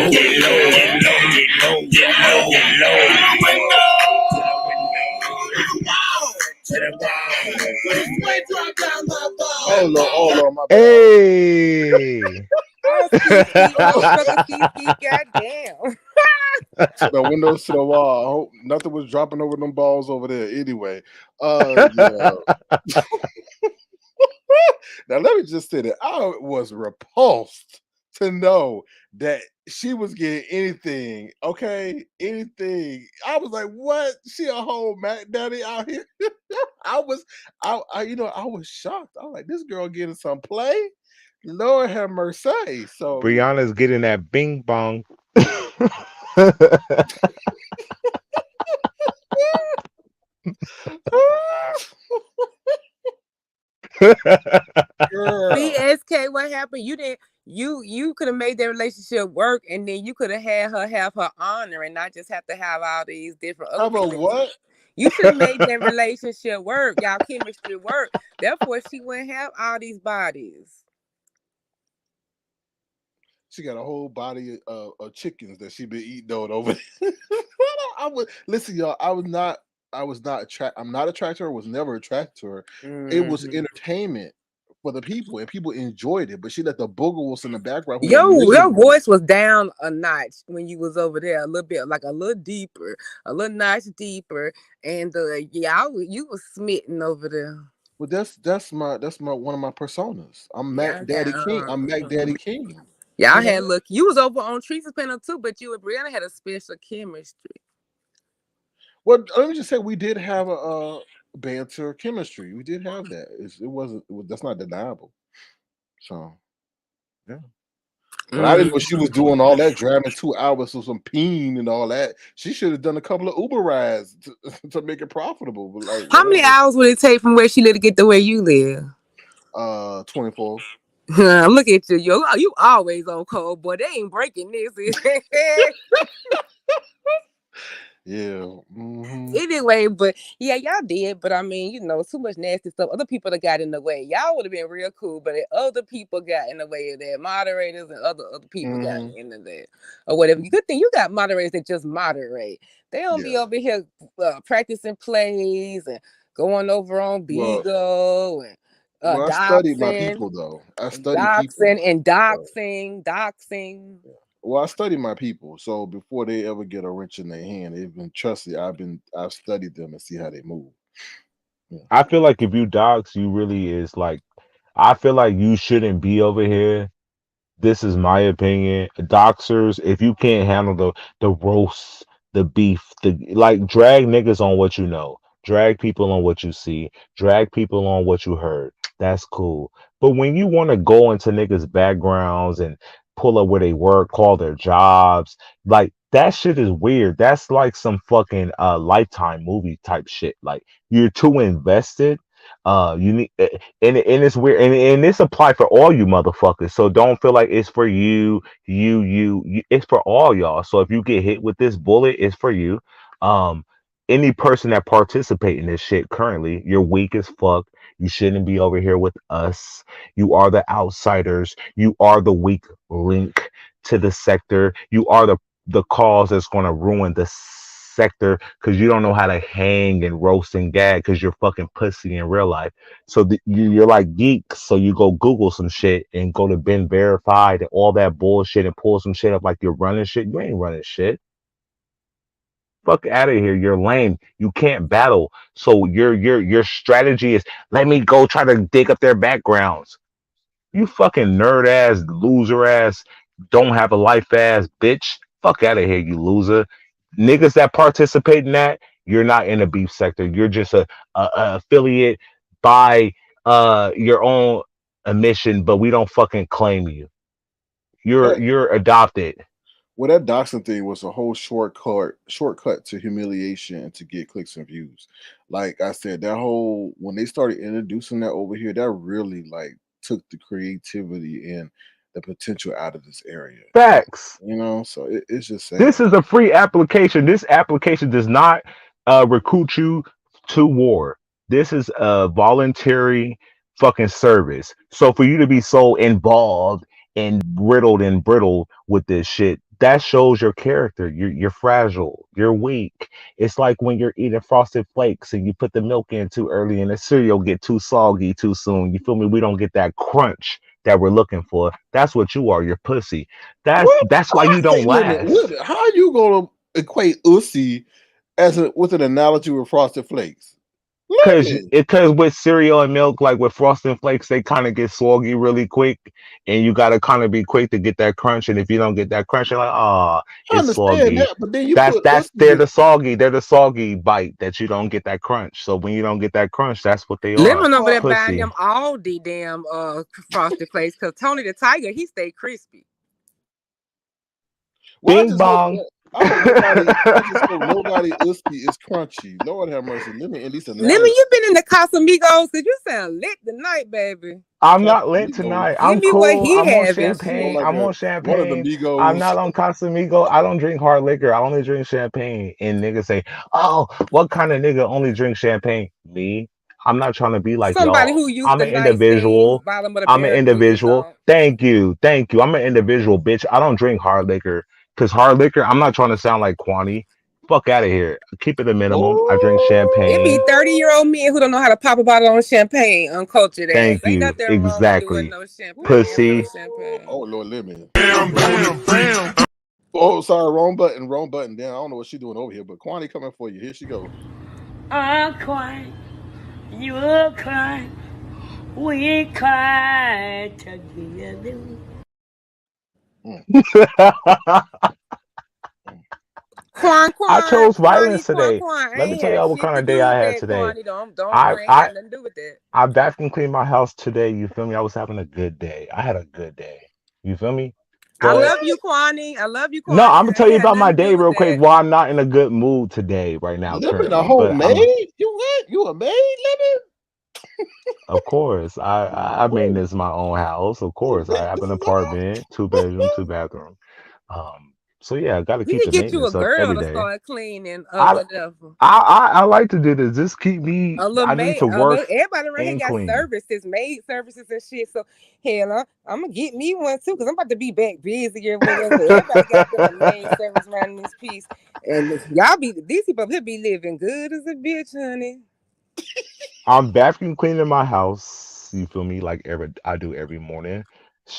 Oh, Lord, my bad. Hey. Oh, CC, motherfucker, CC, goddamn. The windows to the wall. I hope nothing was dropping over them balls over there. Anyway, yeah. Now let me just say that I was repulsed to know that she was getting anything. Okay, anything. I was like, "What? She a whole Mac Daddy out here?" I was shocked. I was like, "This girl getting some play." Lord have mercy. So Brianna's getting that bing bong. Girl. See, SK, what happened? You didn't. You could have made that relationship work, and then you could have had her have her honor, and not just have to have all these different other Have a people. what? You should have made that relationship work, y'all chemistry work. Therefore, she wouldn't have all these bodies. She got a whole body of chickens that she been eating on over there. I was listen, y'all. I'm not attracted to her. Was never attracted to her. It was entertainment for the people, and people enjoyed it. But she let the boogles in the background. Who Your voice was down a notch when you was over there, a little bit, like a little deeper, a little notch deeper, and you was smitten over there. Well, that's my one of my personas. I'm Mac Daddy King. I'm Mac Daddy King. Y'all had look. You was over on Treecey's panel too, but you and Brianna had a special chemistry. Well, let me just say we did have a banter chemistry. We did have that. That's not deniable. So, yeah. But I didn't know she was doing all that, driving 2 hours of some peen and all that. She should have done a couple of Uber rides to make it profitable. But like, how many hours would it take from where she lived to get to where you live? 24. Look at you. You always on cold, boy. They ain't breaking this. Yeah. Mm-hmm. Anyway, but yeah, y'all did. But I mean, too much nasty stuff. Other people that got in the way. Y'all would have been real cool, but other people got in the way of that. Moderators and other people got in that or whatever. Good thing you got moderators that just moderate. They don't be over here practicing plays and going over on Bigo and I studied my people though. I studied doxing. Well, I study my people, so before they ever get a wrench in their hand, they've been trusted. I've studied them and see how they move. Yeah. I feel like if you dox, you really is like, I feel like you shouldn't be over here. This is my opinion. Doxers, if you can't handle the roast, the beef, like drag niggas on what you know, drag people on what you see, drag people on what you heard. That's cool. But when you want to go into niggas' backgrounds and pull up where they work, call their jobs, like that shit is weird. That's like some fucking Lifetime movie type shit. Like you're too invested. You need and it's weird and this apply for all you motherfuckers. So don't feel like it's for you. It's for all y'all. So if you get hit with this bullet, it's for you. Any person that participate in this shit currently, you're weak as fuck. You shouldn't be over here with us. You are the outsiders. You are the weak link to the sector. You are the cause that's going to ruin the sector because you don't know how to hang and roast and gag because you're fucking pussy in real life. So you're like geeks. So you go Google some shit and go to Ben Verified and all that bullshit and pull some shit up like you're running shit. You ain't running shit. Fuck out of here. You're lame. You can't battle. So your strategy is let me go try to dig up their backgrounds. You fucking nerd ass, loser ass, don't have a life ass bitch. Fuck out of here, you loser. Niggas that participate in that, you're not in the beef sector. You're just a affiliate by your own admission, but we don't fucking claim you. You're adopted. Well, that doxing thing was a whole shortcut to humiliation and to get clicks and views. Like I said, when they started introducing that over here, that really like took the creativity and the potential out of this area. Facts. So it's just sad. This is a free application. This application does not recruit you to war. This is a voluntary fucking service. So for you to be so involved and riddled and brittle with this shit, that shows your character. You're fragile. You're weak. It's like when you're eating Frosted Flakes and you put the milk in too early and the cereal get too soggy too soon. You feel me? We don't get that crunch that we're looking for. That's what you are. You're pussy. That's why you don't last. How are you gonna equate Ussy with an analogy with Frosted Flakes? Because with cereal and milk, like with Frosted Flakes, they kind of get soggy really quick, and you gotta kind of be quick to get that crunch. And if you don't get that crunch, you're like, oh, it's soggy. That, but then They're the soggy bite that you don't get that crunch. So when you don't get that crunch, that's what they Lemon are. over there buying them all the damn Frosted Flakes because Tony the Tiger, he stay crispy. Bing bong. I hope nobody. I just hope nobody uski is crunchy. Lord have mercy. Let me at least Lemon, announce. you been in the Casamigos because you sound lit tonight, baby. I'm not lit Casamigos. tonight. Give I'm me what cool. he I'm on having. More champagne. like I'm on one of the champagne. I'm Migos. not on Casamigo. I don't drink hard liquor. I only drink champagne. And niggas say, "Oh, what kind of nigga only drink champagne?" Me. I'm not trying to be like Somebody y'all. who used I'm to an nice things, individual. bottom of the I'm an barrel do you individual. don't. Thank you. Thank you. I'm an individual, bitch. I don't drink hard liquor. Cause hard liquor, I'm not trying to sound like Kwani. Fuck out of here. Keep it a minimum. I drink It be champagne. 30-year-old men who don't know how to pop a bottle on champagne, uncultured ass. Thank Ain't you. nothing wrong with doing Exactly. no champagne and no Pussy. champagne. Oh Lord, let me. Oh, sorry, wrong button, wrong button. Damn, I don't know what she's doing over here, but Kwani coming for you. Here she go. I cry, you will cry, we cry together. Quan I Quan, chose Kwani, violence Quan today. Quan. I Let me ain't tell had y'all what shit kind to of day do I with had that, today. Kwani. Don't, I I ain't I got nothing to do with that. I vacuum cleaned my house today. You feel me? I was having a good day. I had a good day. You feel me? I But love you, Kwani. I love you, no, Kwani. I'm gonna I tell ain't you had about my nothing to day do with real quick. that. Why I'm not in a good mood today, right now, Lemon a currently. But I'm, homemade? You what? You a maid, of course, I Lemon? made this my own house. Of Oh, course, I have this an is your house? apartment, 2 bedroom, 2 bathroom. So yeah, I got to You keep can the get you a maintenance up girl every to day. start cleaning or I whatever. I like to do this. Just keep me. A little I need maid, to a little, work everybody around here and got clean. services, maid services and shit. So hell, I'm gonna get me one too, cause I'm about to be back busy or whatever. Everybody got them a maid service around this piece, and y'all be these people here be living good as a bitch, honey. I'm vacuum cleaning my house. You feel me? Like I do every morning.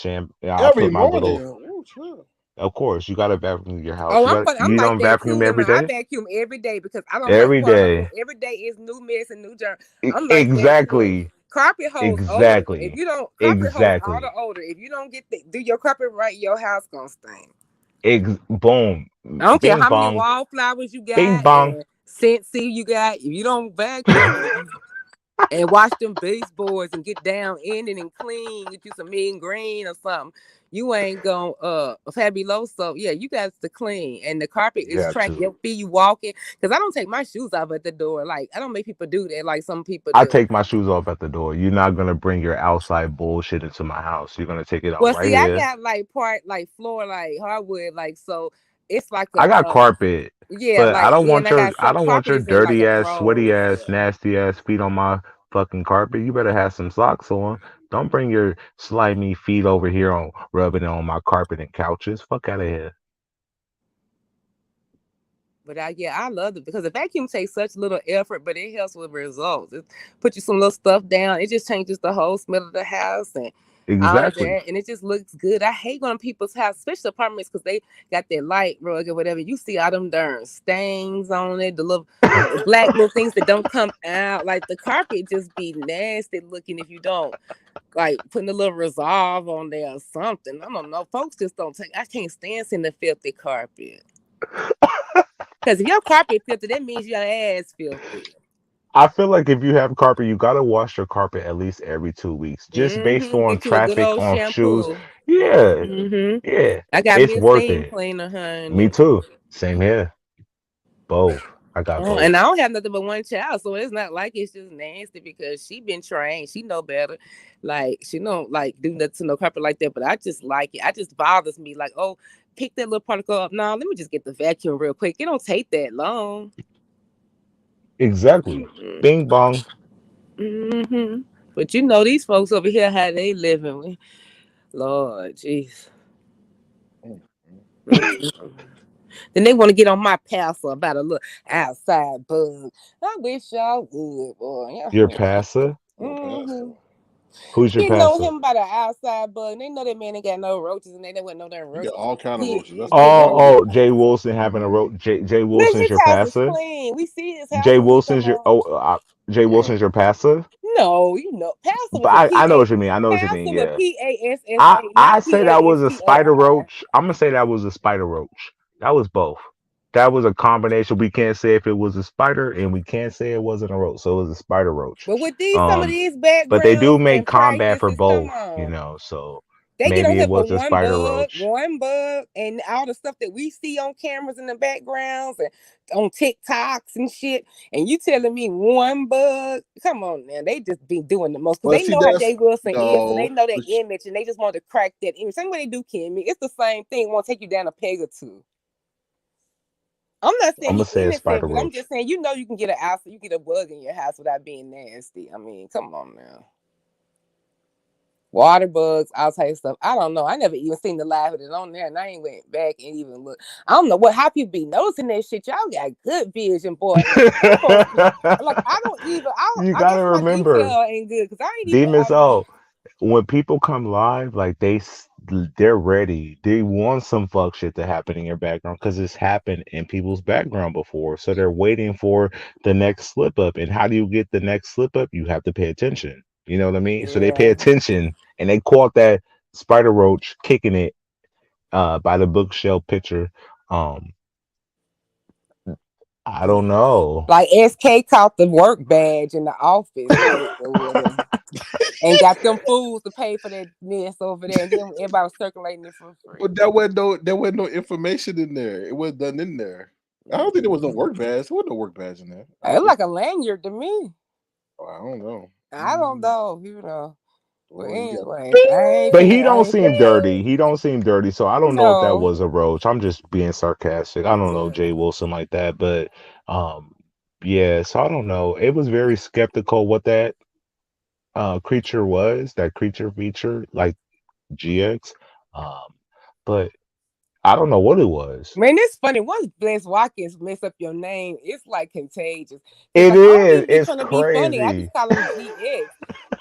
Yeah, I Every put my morning. little. Oh, sure. Of course, you gotta vacuum your house. Oh, You got. I'm You like don't that vacuum too. every I day. vacuum every day because I don't like Every carpet. day. Every day is new mess and new germ. I'm like that too. Exactly. Carpet holds odor. If Exactly. you don't, carpet holds all the Exactly. odor. If you don't do your carpet right, your house gonna stink. Boom. I don't care Bing how many bong. wallflowers you Bing got bong. and Scentsy you got. If you don't vacuum and wash them baseboards and get down in it and clean, get you some mean green or something, you ain't gonna fabuloso. Yeah, you got to clean. And the carpet is Got track to. your feet, you walking. Because I don't take my shoes off at the door. Like I don't make people do that like some people I do. take my shoes off at the door. You're not gonna bring your outside bullshit into my house. You're gonna take it off Well, right see, I here. got like part like floor like hardwood, like so it's like I got a carpet, yeah, but like yeah, and I got I some don't want carpet your is in like dirty a ass, sweaty roll. ass, Yeah. nasty ass feet on my fucking carpet. You better have some socks on. Don't bring your slimy feet over here on rubbing it on my carpet and couches. Fuck out of here. But I love it because the vacuum takes such little effort, but it helps with results. It put you some little stuff down. It just changes the whole smell of the house and all of Exactly. that, and it just looks good. I hate going to people's house, especially apartments, because they got that light rug or whatever. You see all them darn stains on it, the little black little things that don't come out. Like the carpet just be nasty looking if you don't like putting a little resolve on there or something. I don't know. Folks just don't take. I can't stand seeing the filthy carpet. Because if your carpet filthy, that means your ass filthy. I feel like if you have carpet, you gotta wash your carpet at least every 2 weeks, just based on Get you a good traffic old on shoes. shampoo. Yeah, yeah, I got it's me a worth steam it. cleaner, Me honey. too. Same here. Both. I got Oh, both. and I don't have nothing but one child, so it's not like it's just nasty because she been trained. She know better. Like she don't like do nothing to no carpet like that. But I just like it. I just bothers me. Like, oh, pick that little particle up. No, let me just get the vacuum real quick. It don't take that long. Exactly. Bing bong. Mm-hmm. But you know these folks over here how they living. Lord, jeez. Then they want to get on my passer about a little outside bug. I wish y'all would, boy. Your passer? Mm-hmm. Who's your He know passer? him about an outside bug. They know that man ain't got no roaches, and they wouldn't know that You got roaches. all kind of He, roaches. That's he, crazy. Jay Wilson having a road. Jay man, Wilson's his your house is passer. clean. We see his house Jay when we come Wilson's your on. Jay Wilson's your passer. No, you know, passer But with a I P know A. what you mean. I know what you mean. Passer with Yeah. PASSA, I not say that was a spider PASTAI. roach. I'm gonna say that was a spider roach. That was both. That was a combination. We can't say if it was a spider, and we can't say it wasn't a roach. So it was a spider roach. But with some of these But they do backgrounds make and combat for practices, come both. on. So They get on Maybe it here for was a spider roach. and all the stuff that we see on cameras in the backgrounds and on TikToks and shit. And you telling me one bug? Come on now, they just be doing the most because But they see, know how that's Jay Wilson is and they no. know that image and they just want to crack that image. Same way they do Kimmie. It's the same thing. Want to take you down a peg or two. I'm not saying I'm gonna he say a innocent, spider but I'm roach. just saying you can get a house, you get a bug in your house without being nasty. I mean, come on now. Water bugs, all types of stuff. I don't know. I never even seen the live of it on there, and I ain't went back and even look. I don't know how people be noticing that shit. Y'all got good vision, boy. I'm supposed to, like I don't even. You I guess gotta my remember, detail ain't good because I ain't even. Demons. Oh, when people come live, like they're ready. They want some fuck shit to happen in your background because it's happened in people's background before. So they're waiting for the next slip up. And how do you get the next slip up? You have to pay attention. You know what I mean? So they pay Yeah. attention and they caught that spider roach kicking it by the bookshelf picture. Um, I don't know. Like SK caught the work badge in the office picture with her. And got them fools to pay for that mess over there, and then everybody was circulating it for free. But there wasn't no information in there. It was done in there. I don't think there was no work badge. There was no work badge in there. It looked like a lanyard to me. Oh, I don't know. I don't know, you know. But Well, you got. anyway, I But he ain't don't seem finna. dirty. He don't seem dirty. So I don't know if that No. was a roach. I'm just being sarcastic. I don't know Yeah. Jay Wilson like that, but um yeah, so I don't know. It was very skeptical what that creature was, that creature feature, like GX. Um, but I don't know what it was. Man, it's funny. Once Bless Watkins mess up your name, it's like contagious. Cause It like I don't is. even be It's trying to be funny. I just crazy. call him GX.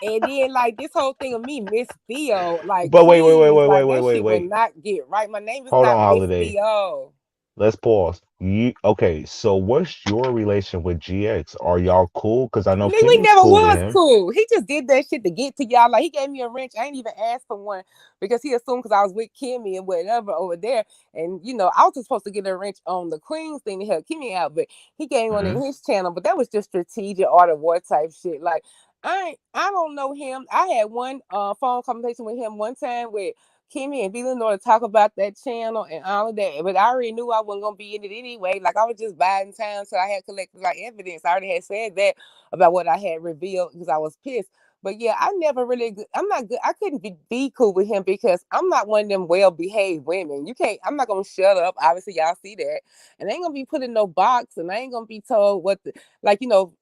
And then like this whole thing of me, Miss Theo, like But please, like that shit would wait. not get right. My name is Hold on, not Miss Holiday. Theo. Let's pause. You okay? So what's your relation with GX? Are y'all cool? Because I know Nigga, we Kimmy's never cool with was him. cool. He just did that shit to get to y'all. Like he gave me a wrench. I ain't even asked for one because he assumed because I was with Kimmie and whatever over there. And you know, I was just supposed to get a wrench on the Queens thing to help Kimmie out, but he gave me one in his channel. But that was just strategic art of war type shit. Like I don't know him. I had one phone conversation with him one time with Kimmie and Villanor to talk about that channel and all of that. But I already knew I wasn't gonna be in it anyway. Like I was just biding time, so I had collected like evidence. I already had said that about what I had revealed because I was pissed. But yeah, I never really. I'm not good. I couldn't be cool with him because I'm not one of them well behaved women. You can't. I'm not gonna shut up. Obviously, y'all see that, and I ain't gonna be put in no box, and I ain't gonna be told what the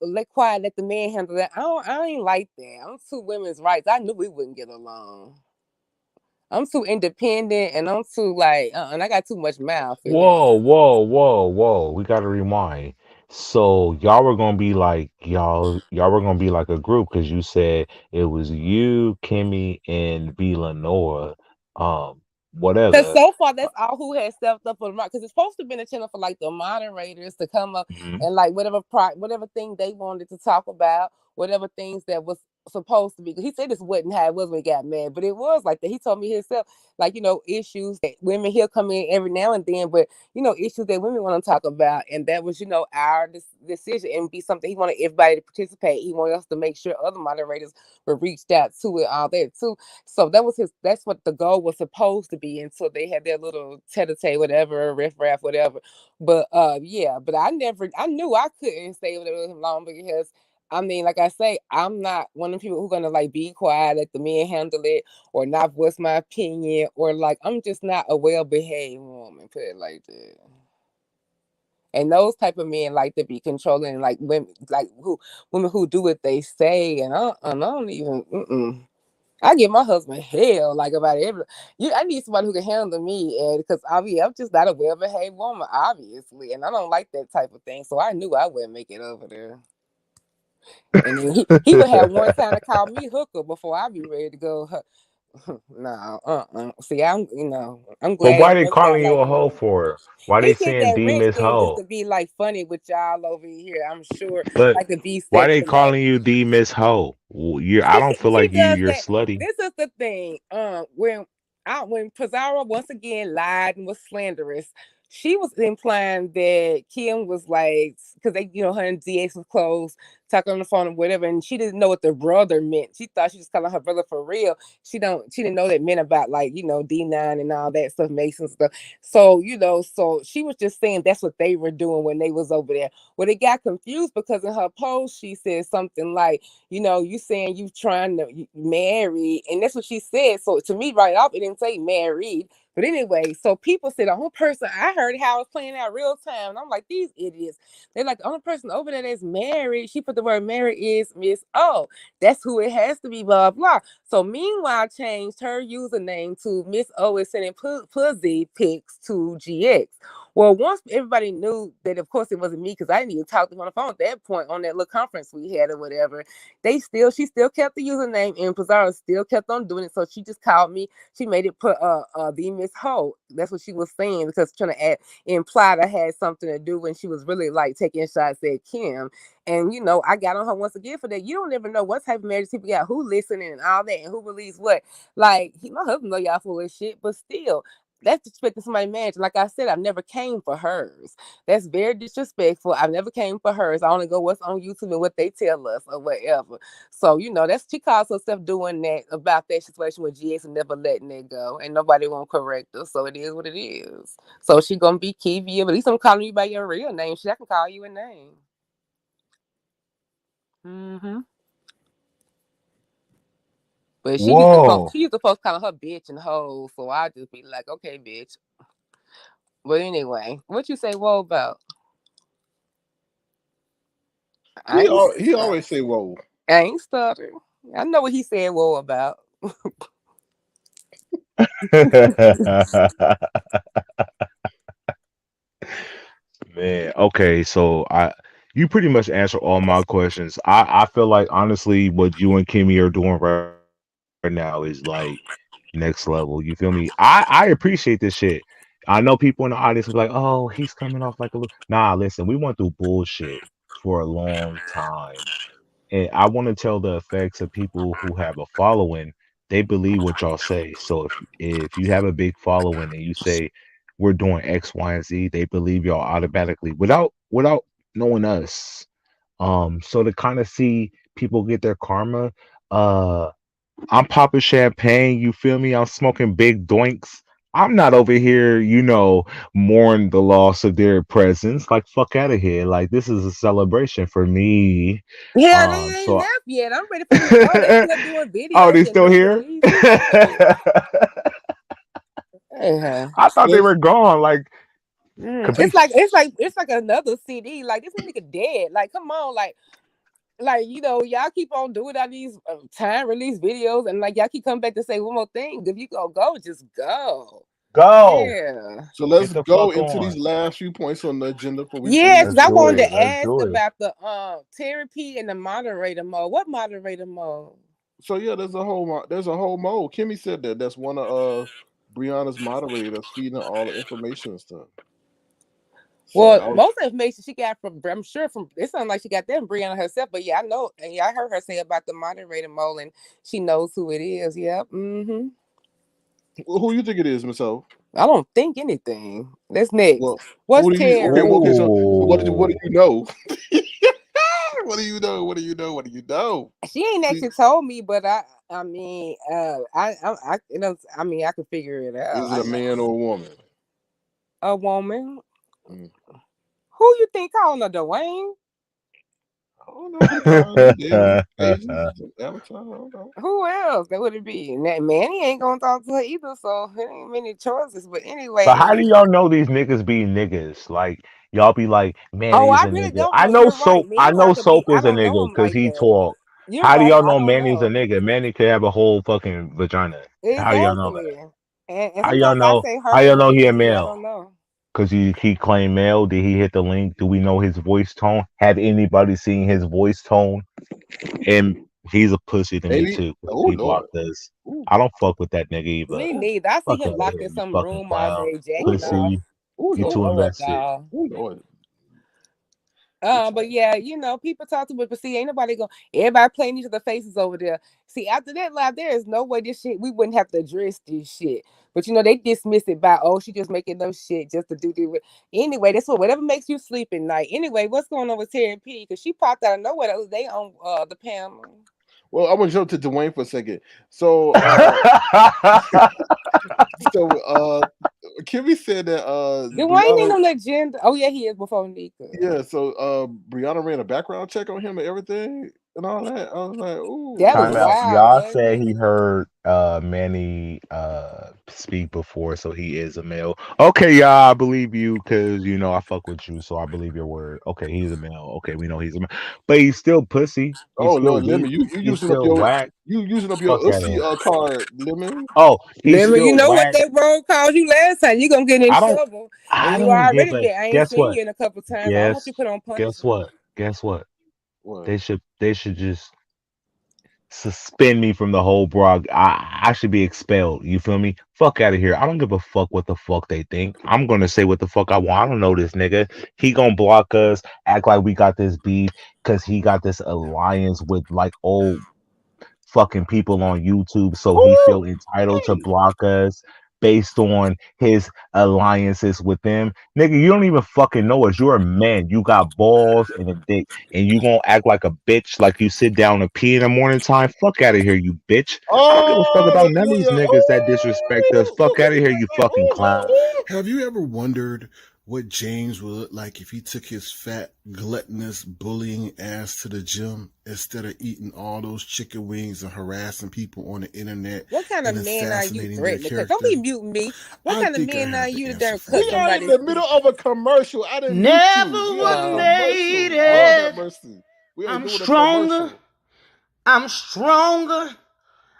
let quiet, let the man handle that. I ain't like that. I'm too women's rights. I knew we wouldn't get along. I'm too independent, and I'm too like, and I got too much mouth for him. Whoa. We gotta rewind. So y'all were gonna be like y'all were gonna be like a group because you said it was you, Kimmy, and V Lenore. Because Whatever. so far, that's all who has stepped up for the because it's supposed to be a channel for like the moderators to come up Mhm. and like whatever thing they wanted to talk about, whatever things that was supposed to be. He said this wasn't how it was when he got mad, but it was like that. He told me himself, like issues that women he'll come in every now and then, but issues that women want to talk about, and that was our decision and be something he wanted everybody to participate. He wanted us to make sure other moderators were reached out to it, all that too. So that's what the goal was supposed to be until they had their little tete-a-tete, whatever, riff-raff, whatever. But yeah, but I knew I couldn't stay with him long because I mean, like I say, I'm not one of the people who gonna like be quiet, let the men handle it, or not voice my opinion, or like I'm just not a well-behaved woman, put it like that. And those type of men like to be controlling, like women who do what they say, and I don't even. I give my husband hell like about every. I need somebody who can handle me, and because I'm just not a well behaved woman, obviously, and I don't like that type of thing. So I knew I wouldn't make it over there. And then he would have one time to call me hooker before I be ready to go. No, See, I'm But glad why it they worked out calling you like a hoe that. for? Why He they did saying that D wrench Miss thing just to Hoe? be like funny with y'all over here. I'm sure, But like the B why they section. calling you D Miss Hoe? You I don't feel She like does you're that. slutty. This is the thing. When Pizarro once again lied and was slanderous she was implying that Kim was like, because they, her and DX was close, talking on the phone or whatever, and she didn't know what the brother meant. She thought she was calling her brother for real. She didn't know that meant about like, D9 and all that stuff, Mason stuff. So, so she was just saying that's what they were doing when they was over there. Well, they got confused because in her post, she said something like, you saying you trying to marry, and that's what she said. So to me, right off, it didn't say married. But anyway, so people said the only person, I heard how it was playing out real time. And I'm like, these idiots. They're like, the only person over there that's married, she put the word married, is Miss O. That's who it has to be, blah, blah. So meanwhile, changed her username to Miss O is sending pussy pics to GX. Well, once everybody knew that, of course, it wasn't me, because I didn't even talk to them on the phone at that point on that little conference we had or whatever. She still kept the username, and Pizarro still kept on doing it. So she just called me. She made it put the Miss Ho. That's what she was saying, because trying to imply I had something to do when she was really like taking shots at Kim. And I got on her once again for that. You don't ever know what type of marriage people got, who listening and all that, and who believes what. Like my husband know y'all full of shit, but still. That's disrespecting somebody's marriage. Like I said, I've never came for hers. That's very disrespectful. I've never came for hers. I only go what's on YouTube and what they tell us or whatever. So, that's she calls herself doing that about that situation with GX and never letting it go. And nobody won't correct her. So it is what it is. So she gonna be Kimmie. But at least I'm calling you by your real name. I can call you a name. Mm-hmm. But she Whoa. used to folks calling her bitch and hoe. So I just be like, okay, bitch. But anyway, what you say whoa about? He always say whoa. I ain't stuttering. I know what he said whoa about. Man, okay, so you pretty much answered all my questions. I feel like honestly what you and Kimmie are doing right now is like next level. You feel me? I appreciate this shit. I know people in the audience are like, oh, he's coming off like a little. Nah, listen, we went through bullshit for a long time. And I want to tell the effects of people who have a following, they believe what y'all say. So if you have a big following and you say we're doing X, Y, and Z, they believe y'all automatically without knowing us. So to kind of see people get their karma, I'm popping champagne, you feel me? I'm smoking big doinks. I'm not over here, mourn the loss of their presence. Like, fuck out of here. Like, this is a celebration for me. Yeah, they ain't So left yet. I'm ready for them to go. They still doing oh, videos they and still new here? releases. Yeah. I thought they were gone. Like, It's like another CD. Like this nigga dead. Like come on, like y'all keep on doing all these time release videos, and like y'all keep coming back to say one more thing. If you go, just go. go. Yeah. So let's Get the go fuck into on. these last few points on the agenda before we bring Yes, this Let's I shit do wanted to it. to an Let's ask do it. about the therapy and the moderator mode. What moderator mode? So yeah, there's a whole mode. Kimmie said that's one of Brianna's moderators feeding her all the information and stuff. So Well, that was most of the information she got from, I'm sure it sounds like she got that from Brianna herself. But yeah, I know, and yeah, I heard her say about the moderator mole, and she knows who it is. Yep. Mm-hmm. who you think it is, Miss O? I don't think anything. That's next. Well, What's who do you? Terry? Okay. So what do Oh. you know? What do you know? What do you know? What do you know? She ain't See, actually told me, but I mean, I mean, I could figure it out. is it I a know man or a woman? a woman. Mm. Who you think calling her, Dwayne? I don't know. He calling David, Asia, Avatar. I don't know. Who else? That would it be? Manny ain't gonna talk to her either, so there ain't many choices. But anyway, But how do y'all know these niggas be niggas? Like y'all be like, oh, Manny's I a really nigga. don't know. You're right. I know Meanwhile, could Soap be. I is a don't know nigga him because like he that. talk. You're How do right. y'all I know don't Manny's a know. nigga? Manny could have a whole fucking vagina. How do y'all know that? Exactly. And How y'all sometimes I know? say How her y'all know and he a he. I male? don't know. Because he claimed male. Did he hit the link? Do we know his voice tone? Have anybody seen his voice tone? And he's a pussy to me Maybe. too. 'Cause Oh he Lord. blocked us. Ooh. I don't fuck with that nigga either. Me neither. I see Fuck him out of locked here, in you some fucking room all clown. day, Ooh jacking Lord. off. Pussy. Ooh You Oh Lord. too Lord, invested. dog. Ooh Lord. But yeah, people talk to me, but see, ain't nobody going. Everybody playing each other faces over there. See, after that live, there is no way this shit. We wouldn't have to address this shit. But they dismiss it by, oh, she just making up shit just to do this. Anyway, that's whatever makes you sleep at night. Anyway, what's going on with Terry P? Because she popped out of nowhere the other day on the panel. Well, I'm gonna jump to Dwayne for a second. So, Kimmie said that Dwayne ain't on the agenda. Oh yeah, he is before Nika. Yeah, so Brianna ran a background check on him and everything and all that. I was like, ooh. That was Time out. wild. Y'all wasn't said it? he heard Manny speak before, so he is a male. Okay, y'all, I believe you because I fuck with you, so I believe your word. Okay, he's a male. Okay, we know he's a male, but he's still pussy. He's Oh still Lord, weak. Lemon, you He's using up still your whack. Ussy Fuck out of here. card, Lemon. Oh, he's Remember, you still know what whack. that road caused you last time. You gonna get in I don't. trouble, and I you don't give already a. did. I ain't Guess seen what? you in a couple times. I hope Guess. you put on Guess punishment. what? Guess what? What? They should just suspend me from the whole blog. I should be expelled. You feel me? Fuck out of here. I don't give a fuck what the fuck they think. I'm gonna say what the fuck I want. I don't know this nigga. He gonna block us, act like we got this beef because he got this alliance with like old fucking people on YouTube, so he feel entitled to block us based on his alliances with them. Nigga, you don't even fucking know us. You're a man. You got balls and a dick, and you gonna act like a bitch like you sit down and pee in the morning time? Fuck out of here, you bitch. I don't give a fuck Oh, about none of these niggas that disrespect us. Fuck out of here, you fucking clown. Have you ever wondered what James would look like if he took his fat, gluttonous, bullying ass to the gym instead of eating all those chicken wings and harassing people on the internet What kind of and man are you assassinating their threatening? Because character? don't be muting me. What I kind of think I man are have the you to answer dare for cut we are in somebody's the feet? middle of a commercial. I didn't mute Never you. We in a was commercial. Lord have needed. mercy. We are I'm doing a stronger. commercial. I'm stronger.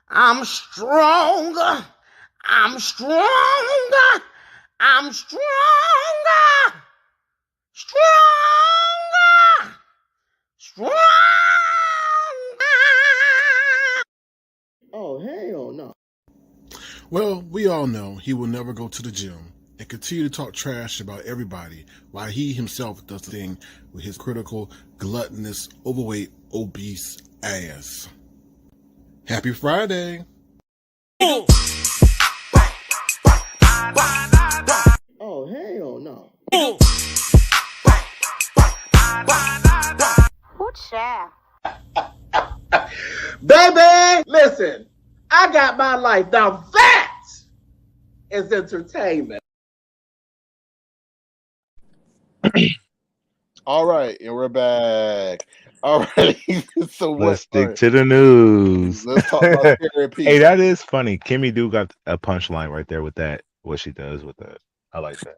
I'm stronger. I'm stronger. I'm stronger. Stronger. Stronger. Oh, hell no. Well, we all know he will never go to the gym and continue to talk trash about everybody while he himself does the thing with his critical, gluttonous, overweight, obese ass. Happy Friday. Oh, hell no. Ooh, child. Baby, listen, I got my life. Now that is entertainment. All right, and we're back. All right. So Let's what? All stick right. to the news. Let's talk about therapy. Hey, that is funny. Kimmie do got a punchline right there with that. What she does with that. I like that.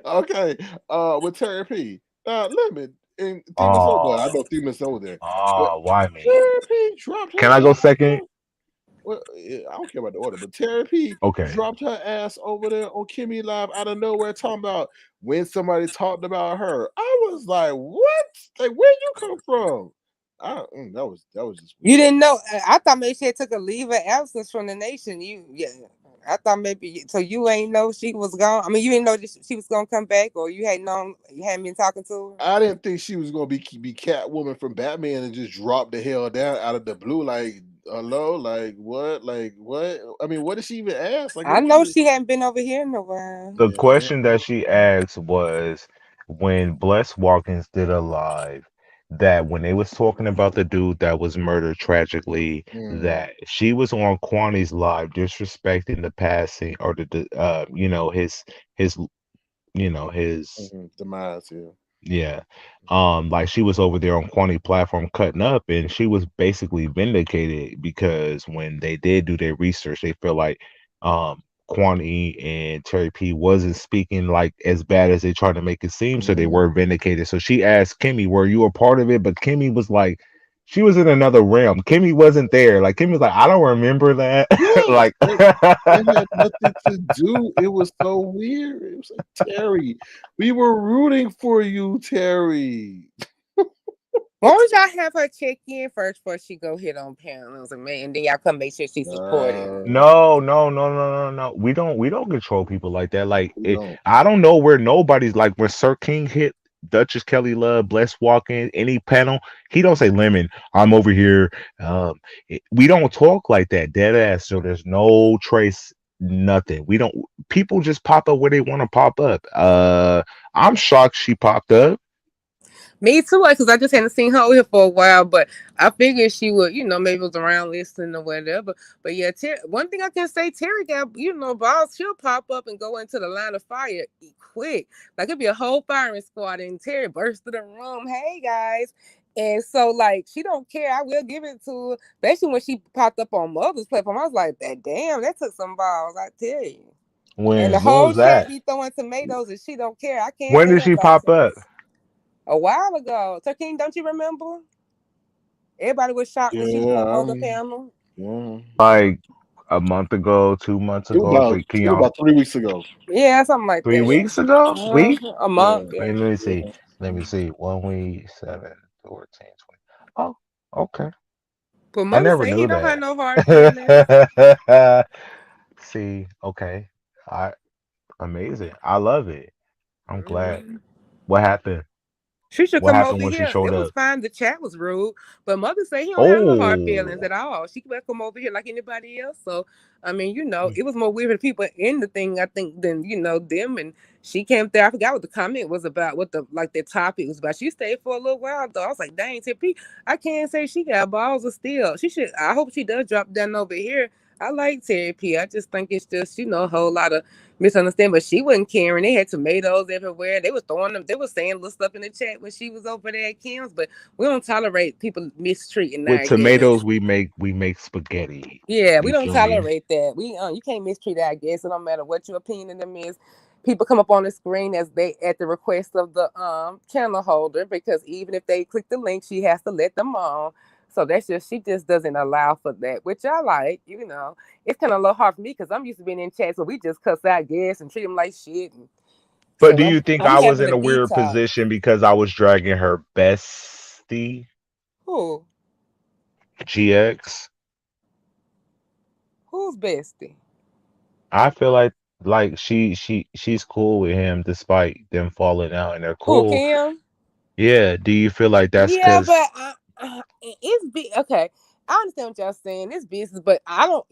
Okay. With therapy. Lemon and Demon Soul. I Oh, know Demon Soul there. But why me? Therapy dropped Can her I go ass. second? Well, I don't care about the order, but Therapy Okay. dropped her ass over there on Kimmie Live out of nowhere, talking about when somebody talked about her. I was like, "What? Like, where you come from?" That was just You weird. didn't know? I thought maybe she had took a leave of absence from the nation. I thought maybe so. You ain't know she was gone. I mean, you didn't know that she was gonna come back, or you hadn't known. You hadn't been talking to her. I didn't think she was gonna be Catwoman from Batman and just drop the hell down out of the blue. Like, hello, like what? Like what? I mean, what did she even ask? Like, I what know you? she hadn't been over here in a while. The Yeah, question that she asked was when Bless Watkins did a live that when they was talking about the dude that was murdered tragically, that she was on Kwani's live disrespecting the passing or his his demise. Yeah. yeah. Like she was over there on Quantity platform cutting up and she was basically vindicated because when they did do their research, they feel like Quantity and Terry P wasn't speaking like as bad as they tried to make it seem, so they were vindicated. So she asked Kimmie, were you a part of it? But Kimmie was like, she was in another realm. Kimmie wasn't there. Like Kimmie was like, I don't remember that. Like It had nothing to do. It was so weird. It was like, Terry, we were rooting for you, Terry. Why don't y'all have her check in first before she go hit on panels and then y'all come make sure she's supported? No. We don't control people like that. Like I don't know where nobody's like when Sir King hit Duchess Kelly Love, Bless Walking, any panel, he don't say Lemon. I'm over here. We don't talk like that, dead ass. So there's no trace, nothing. We don't. People just pop up where they want to pop up. I'm shocked she popped up. Me too, because I just hadn't seen her over here for a while, but I figured she would, maybe was around listening or whatever. But yeah, one thing I can say, Terry got, balls, she'll pop up and go into the line of fire quick. Like it'd be a whole firing squad and Terry burst through the room. Hey guys. And so like she don't care. I will give it to her. Especially when she popped up on Mother's platform. I was like, damn, that took some balls, I tell you. And the When whole was chat that? be throwing tomatoes and she don't care. I can't When did stand she about pop up? a while ago. Turkine, don't you remember? Everybody was shocked that she was Yeah, on the panel. yeah. Like a month ago, 2 months It was ago. about So can it was y'all about 3 weeks ago. Yeah, something like 3 weeks that. ago? Week? A Yeah, month. Yeah. Let me see. yeah. Let me see. 1 week, 7, 14, 20. Oh, okay. But I Mother never say he knew don't have that. no hard feelings. See, okay. I Amazing. I love it. I'm glad. What happened? She should What come happened over when she here. showed It was up? fine. The chat was rude, but Mother say he don't have no hard feelings Oh, at all. She could come over here like anybody else. So I mean, it was more weird for people in the thing, I think, than them. And she came there. I forgot what the comment was about. What the topic was about. She stayed for a little while though. I was like, dang, TP. I can't say she got balls of steel. She should. I hope she does drop down over here. I like Terry P. I just think it's just a whole lot of misunderstanding. But she wasn't caring. They had tomatoes everywhere. They was throwing them. They was saying little stuff in the chat when she was over there at Kim's. But we don't tolerate people mistreating with our guests. tomatoes we make spaghetti. Yeah, we You don't feel me? tolerate that. You can't mistreat our guests. It don't matter what your opinion of them is. People come up on the screen as they at the request of the channel holder, because even if they click the link, she has to let them on. So she just doesn't allow for that, which I like. It's kind of a little hard for me because I'm used to being in chats where we just cuss our guests and treat them like shit. And But so do you think I'm I was having in a a weird detox. position because I was dragging her bestie Who? GX? Who's bestie? I feel like she's cool with him despite them falling out and they're Who, cool. Kim? Yeah. Do you feel like that's Yeah, because but it's okay. I understand what y'all saying. It's business, but I don't.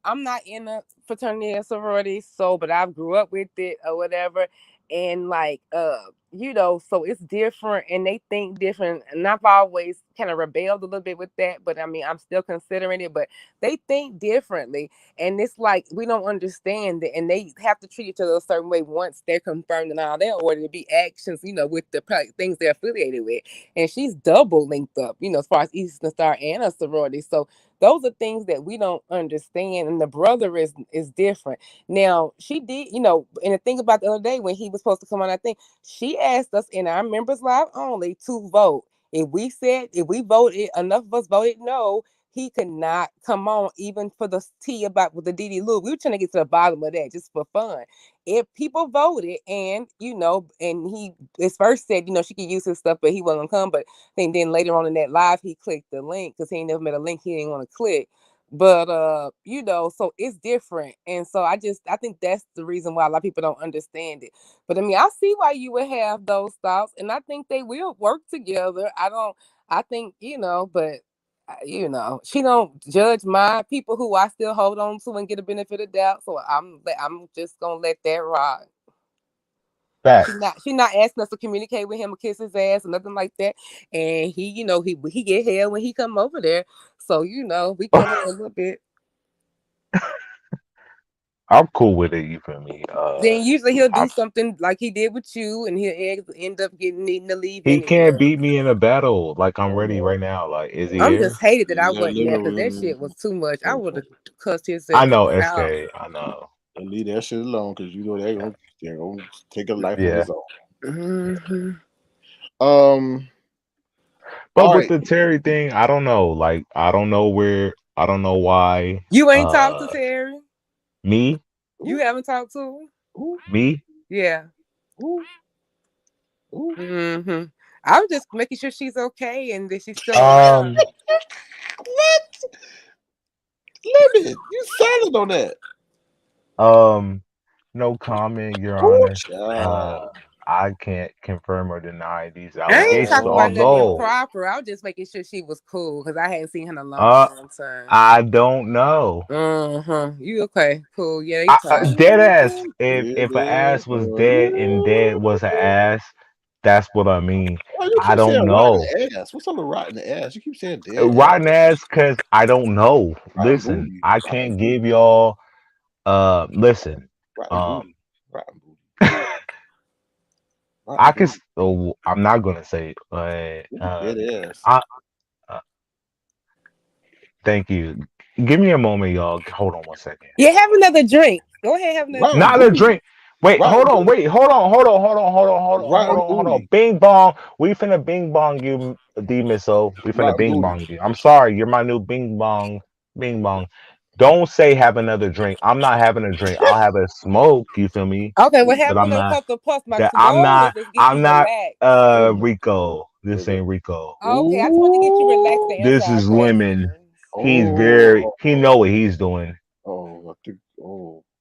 I'm not in a fraternity or sorority, but I grew up with it or whatever, and like, so it's different, and they think different. And I've always kind of rebelled a little bit with that, but I mean, I'm still considering it. But they think differently, and it's like we don't understand it, and they have to treat each other a certain way once they're confirmed and all that, or to be actions, with the things they're affiliated with. And she's double linked up, as far as Eastern Star and a sorority. So those are things that we don't understand. And the brother is different. Now she did, and the thing about the other day when he was supposed to come on, I think she asked us in our members live only to vote. If we voted, enough of us voted no, he could not come on even for the tea about with the DD Lou. We were trying to get to the bottom of that just for fun. If people voted and and he at first said, she could use his stuff, but he wasn't gonna come. But then later on in that live, he clicked the link because he ain't never met a link he didn't want to click. But so it's different. And so I think that's the reason why a lot of people don't understand it. But I mean, I see why you would have those thoughts, and I think they will work together. I think, but she don't judge my people who I still hold on to and get a benefit of doubt. So I'm just gonna let that ride. facts? She's not asking us to communicate with him or kiss his ass or nothing like that. And he get hell when he come over there. So we come in a little bit. I'm cool with it. You feel me? Then usually he'll I'm, do something like he did with you, and he'll end up needing to leave he can't anyway. beat me in a battle. Like I'm ready Oh, right now. Like, is he I'm here? just hated that I in that wasn't there living because that shit room. was too much. I would have cussed his I ass know, out. SK. I know. And leave that shit alone because they're gonna take a life of Yeah. its own. Mm-hmm. Um. But All with right. the Terry thing, I don't know. Like, I don't know why. You ain't talked to Terry? Me, You haven't talked to her? Ooh, me. Yeah. ooh, ooh. Mm-hmm. I'm just making sure she's okay and that she's still around. Um, What? Lemon, you silent on that. um, no comment, Your Ooh, Honor. Uh, child. I can't confirm or deny these I ain't allegations. talking about nothing Although, improper. I was just making sure she was cool because I hadn't seen her in a uh, long time. I don't know. You okay? Cool. Yeah, you talking. Dead ass. Yeah, If an yeah, ass was dead and dead was an ass, that's what I mean. Why you I keep saying don't rotten know. ass? What's on the rotten ass? You keep saying dead ass. Rotten ass, cause I don't know. Rotten Listen, booty. I Rotten can't booty. give y'all. Listen. Rotten Um, booty. Rotten booty. I Rotten can. booty. I'm not gonna say it, but Dead ass. I. Uh, thank you. Give me a moment, y'all. Hold on one second. Yeah, have another drink. Go ahead, have another Rotten drink. Not a booty. drink. Wait, Rotten hold on. booty. Wait, hold on. Hold on. Hold on. Hold on. Hold on. Hold Rotten on. Hold on. booty. Bing bong. We finna bing bong you, D Misso. We finna Rotten bing booty. bong you. I'm sorry. You're my new bing bong. Bing bong. Don't say have another drink. I'm not having a drink. I'll have a smoke. You feel me? Okay, well, have But one I'm of them not. puff plus. My That I'm goal not. is to get I'm you not. relaxed. Rico. This ain't Rico. Okay, I just want to get you relaxed to answer This our is Lemon. questions. He's Oh, very. He know what he's doing. I think.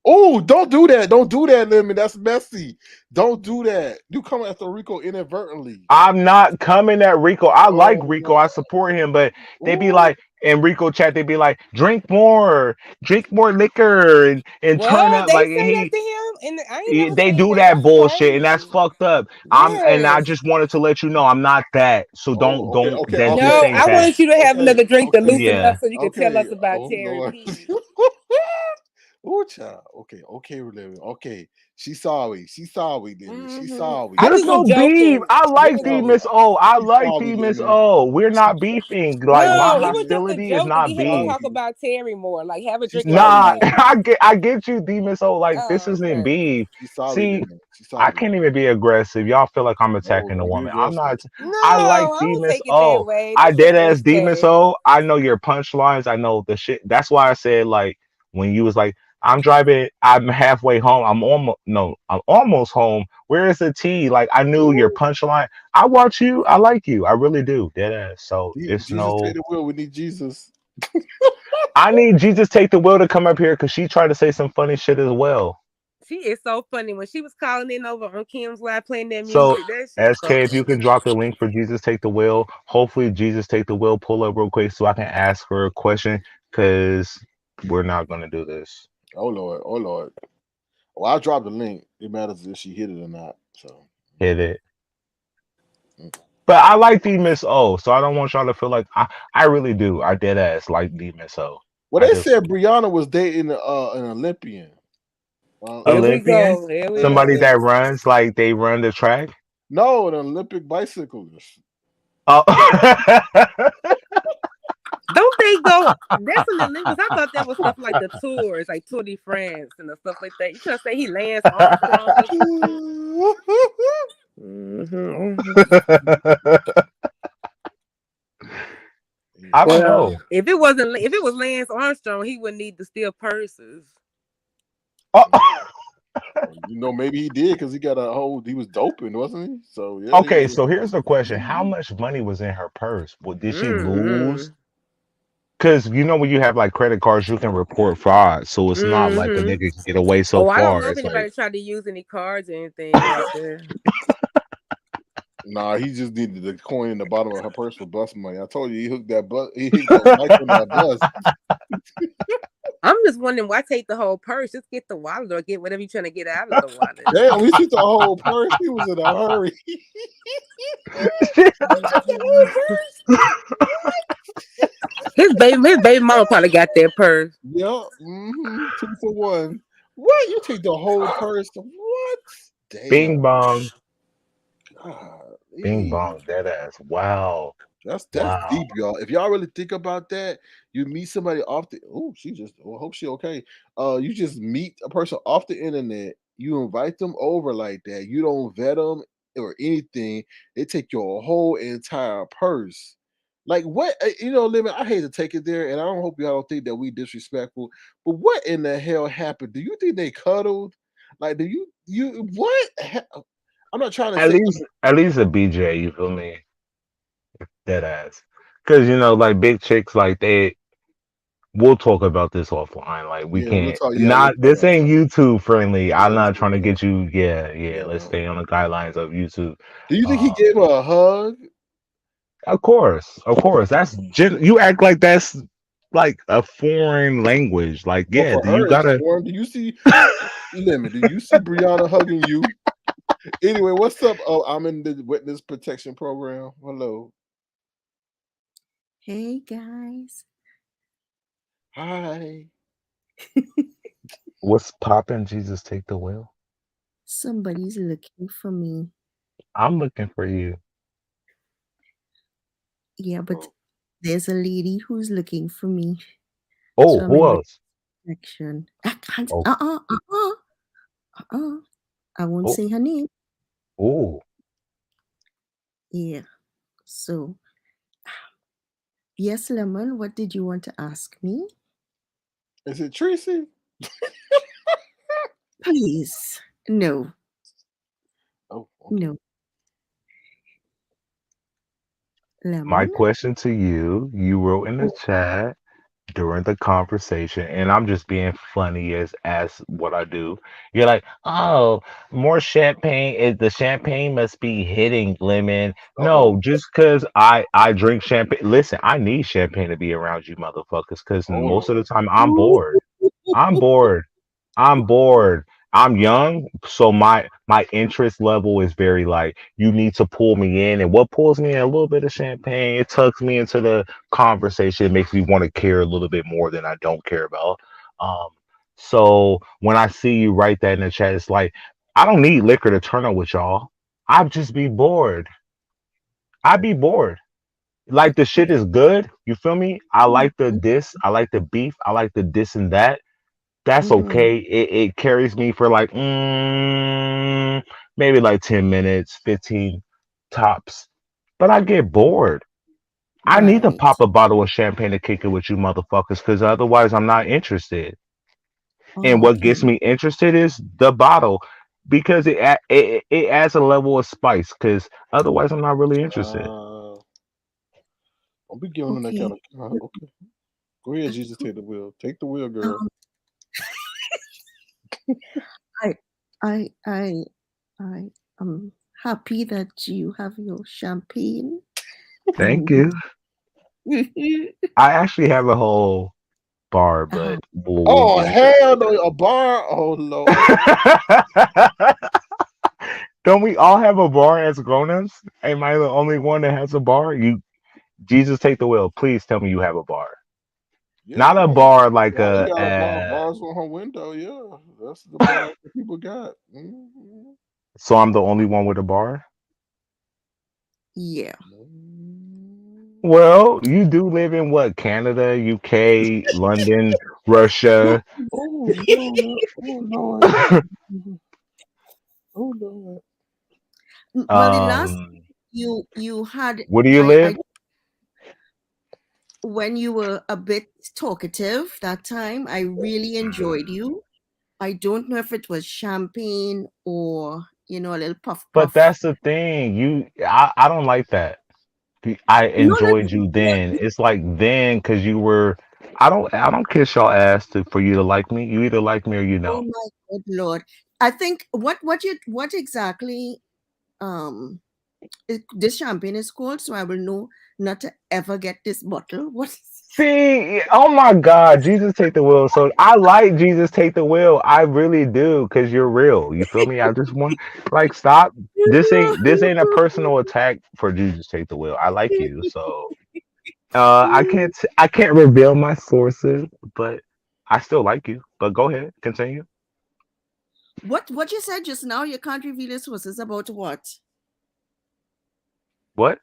Oh, don't do that. Don't do that, Lemon. That's messy. Don't do that. You come after Rico inadvertently. I'm not coming at Rico. I like Oh, Rico. I support him, but they be ooh. like in Rico chat, they be like, drink more liquor and turn What up. they Like say that to him, and I ain't never they seen do that. that That's bullshit, and that's crazy. fucked up. And I Yes. just wanted to let you know I'm not that. So Oh, okay, don't okay, then just okay, No, think I okay, that. wanted you to have okay, another drink to okay, loosen Yeah. up so you could tell okay. us about Oh Terry Lord. P. Oh child. Okay, Lemon. Okay. She's sorry. She's sorry, Lemon. She's sorry. I There's just was no beef. joking. I She's like D sorry. Miss O. I She's like sorry, D Miss Lemon. O. We're She's not beefing. Like my No, it was just a hostility is joke to not get him to beef. talk sorry. about Terry more. Like, have a She's drink and sorry, Nah, Lemon. relax. I get you, Demon. So like this Oh, isn't okay. beef. She's sorry, See, Lemon. She's I sorry. can't even be aggressive. Y'all feel like I'm No, attacking a don't be woman. I'm aggressive. not. No, I like I don't Demon. take it that Oh, way. I That's dead just what he ass Demon. said. So I know your punchlines. I know the shit. That's why I said like when you was like, I'm driving. I'm halfway home. I'm almost no. I'm almost home. Where is the tea? Like I knew your Ooh. punchline. I watch you. I like you. I really do. Dead ass. So it's Jesus, take no. the wheel. We need Jesus. I need Jesus take the will to come up here because she tried to say some funny shit as well. She is so funny. When she was calling in over on Kim's live playing that So, music, that shit so SK, if you funny. can drop the link for Jesus Take the Wheel, hopefully Jesus Take the Wheel, pull up real quick so I can ask her a question because we're not going to do this. Oh Lord. Oh Lord. Well, I dropped the link. It matters if she hit it or not. So. Hit it. But I like D Miss O, so I don't want y'all to feel like I really do. I dead ass like D Miss O. Well, I they do. said Brianna was dating an Olympian. Here we Olympian? go. Here we Somebody go. that runs like they run the track? No, an Olympic bicyclist. Oh. Don't they go? That's in the Olympics. I thought that was stuff like the tours, like Tour de France and the stuff like that. You trying to say he Lance Armstrong or some shit? I don't Well, know. if it was Lance Armstrong, he wouldn't need to steal purses. Maybe he did because he got a whole. He was doping, wasn't he? So yeah. Okay, so here's the question: how much money was in her purse? What did she lose? Because when you have like credit cards, you can report fraud, so it's not like a nigga can get away so Oh, I don't far. know if It's like anybody tried to use any cards or anything like that. Nah, he just needed the coin in the bottom of her purse for bus money. I told you he hooked that bus. He hooked that mic on that bus. I'm just wondering why take the whole purse? Just get the wallet or get whatever you're trying to get out of the wallet. Damn, he took the whole purse. He was in a hurry. His baby mama probably got that purse. Yep. 2 for 1. What? You take the whole purse? What? Damn. Bing bong. Bing Golly. bong, dead ass. Wow. That's Wow. deep, y'all. If y'all really think about that, you meet somebody off the hope she okay. You just meet a person off the internet, you invite them over like that, you don't vet them or anything, they take your whole entire purse. Like what Lemon, I hate to take it there, and I don't hope y'all don't think that we disrespectful, but what in the hell happened? Do you think they cuddled? Like, do you what? I'm not trying to At say least a BJ, you feel me? Dead ass. Because like big chicks, like we'll talk about this offline. Like we Yeah, we'll can't talk. Yeah, we'll not talk this ain't offline. YouTube friendly. Yeah, I'm we'll not talk trying to offline. get you. Yeah. Let's Yeah. stay on the guidelines of YouTube. Do you think he Um, gave her a hug? of course. You act like that's like a foreign language. Like, Well, yeah, for you her, it's gotta. foreign. Do you see Lemon? Do you see Brianna hugging you? Anyway, what's up? Oh, I'm in the witness protection program. Hello. Hey guys, Hi. What's poppin'? Jesus, take the wheel. somebody's looking for me. I'm looking for you. Yeah, but there's a lady who's looking for me. So Oh, I'm who in else? protection. I can't. Oh, I won't oh, say her name. oh. Yeah. So yes, Lemon. What did you want to ask me? Is it Treecey? Please, no, Oh, no, My Lemon. question to you, you wrote in the chat during the conversation, and I'm just being funny as what I do. You're like, oh, more champagne. The champagne must be hitting lemon. Oh, No, just because I drink champagne. Listen, I need champagne to be around you motherfuckers because hold most of the on. time I'm bored. I'm bored. I'm bored. I'm young, so my interest level is very like you need to pull me in, and what pulls me in a little bit of champagne. It tucks me into the conversation. It makes me want to care a little bit more than I don't care about. Um, so when I see you write that in the chat, it's like I don't need liquor to turn up with y'all. I'd just be bored. I'd be bored. Like the shit is good. You feel me? I like the this. I like the beef. I like the this and that. That's Mm-hmm. okay. It carries me for like maybe like 10 minutes, 15 tops. But I get bored. I need to Right. pop a bottle of champagne to kick it with you motherfuckers because otherwise I'm not interested. And Oh, what gets okay. me interested is the bottle because it adds a level of spice because otherwise I'm not really interested. Don't be giving them that kind Okay. of. Okay. Go ahead, Jesus. Take the wheel. Take the wheel, girl. Um, I, I, I am happy that you have your champagne. Thank you. I actually have a whole bar, but we'll Oh get into that hell no! later. A bar. Oh Lord. Don't we all have a bar as grown-ups? Am I the only one that has a bar? Jesus, take the wheel. Please tell me you have a bar. Yeah, Not a bar like Brianna a. got a bar. Bars on her window. Yeah, that's the bar that people got. Mhm. So I'm the only one with a bar. Yeah. Well, you do live in what? Canada, UK, London, Russia. Oh Lord. Oh Lord. Oh Lord. Well, the last Um, you had, where do you I live? when you were a bit talkative that time, I really enjoyed you. I don't know if it was champagne or a little puff But puff. that's the thing. I don't like that. I No, not enjoyed you then. It's like then because you were. I don't kiss y'all ass for you to like me. You either like me or you oh don't. my good Lord. I think what exactly this champagne is called, so I will know not to ever get this bottle. What is See, oh my God, Jesus take the wheel. So I like Jesus take the wheel. I really do, because you're real. You feel me? I just want like stop. This ain't a personal attack for Jesus take the wheel. I like you. So I can't reveal my sources, but I still like you. But go ahead, continue. what you said just now? You can't reveal your sources about what? What?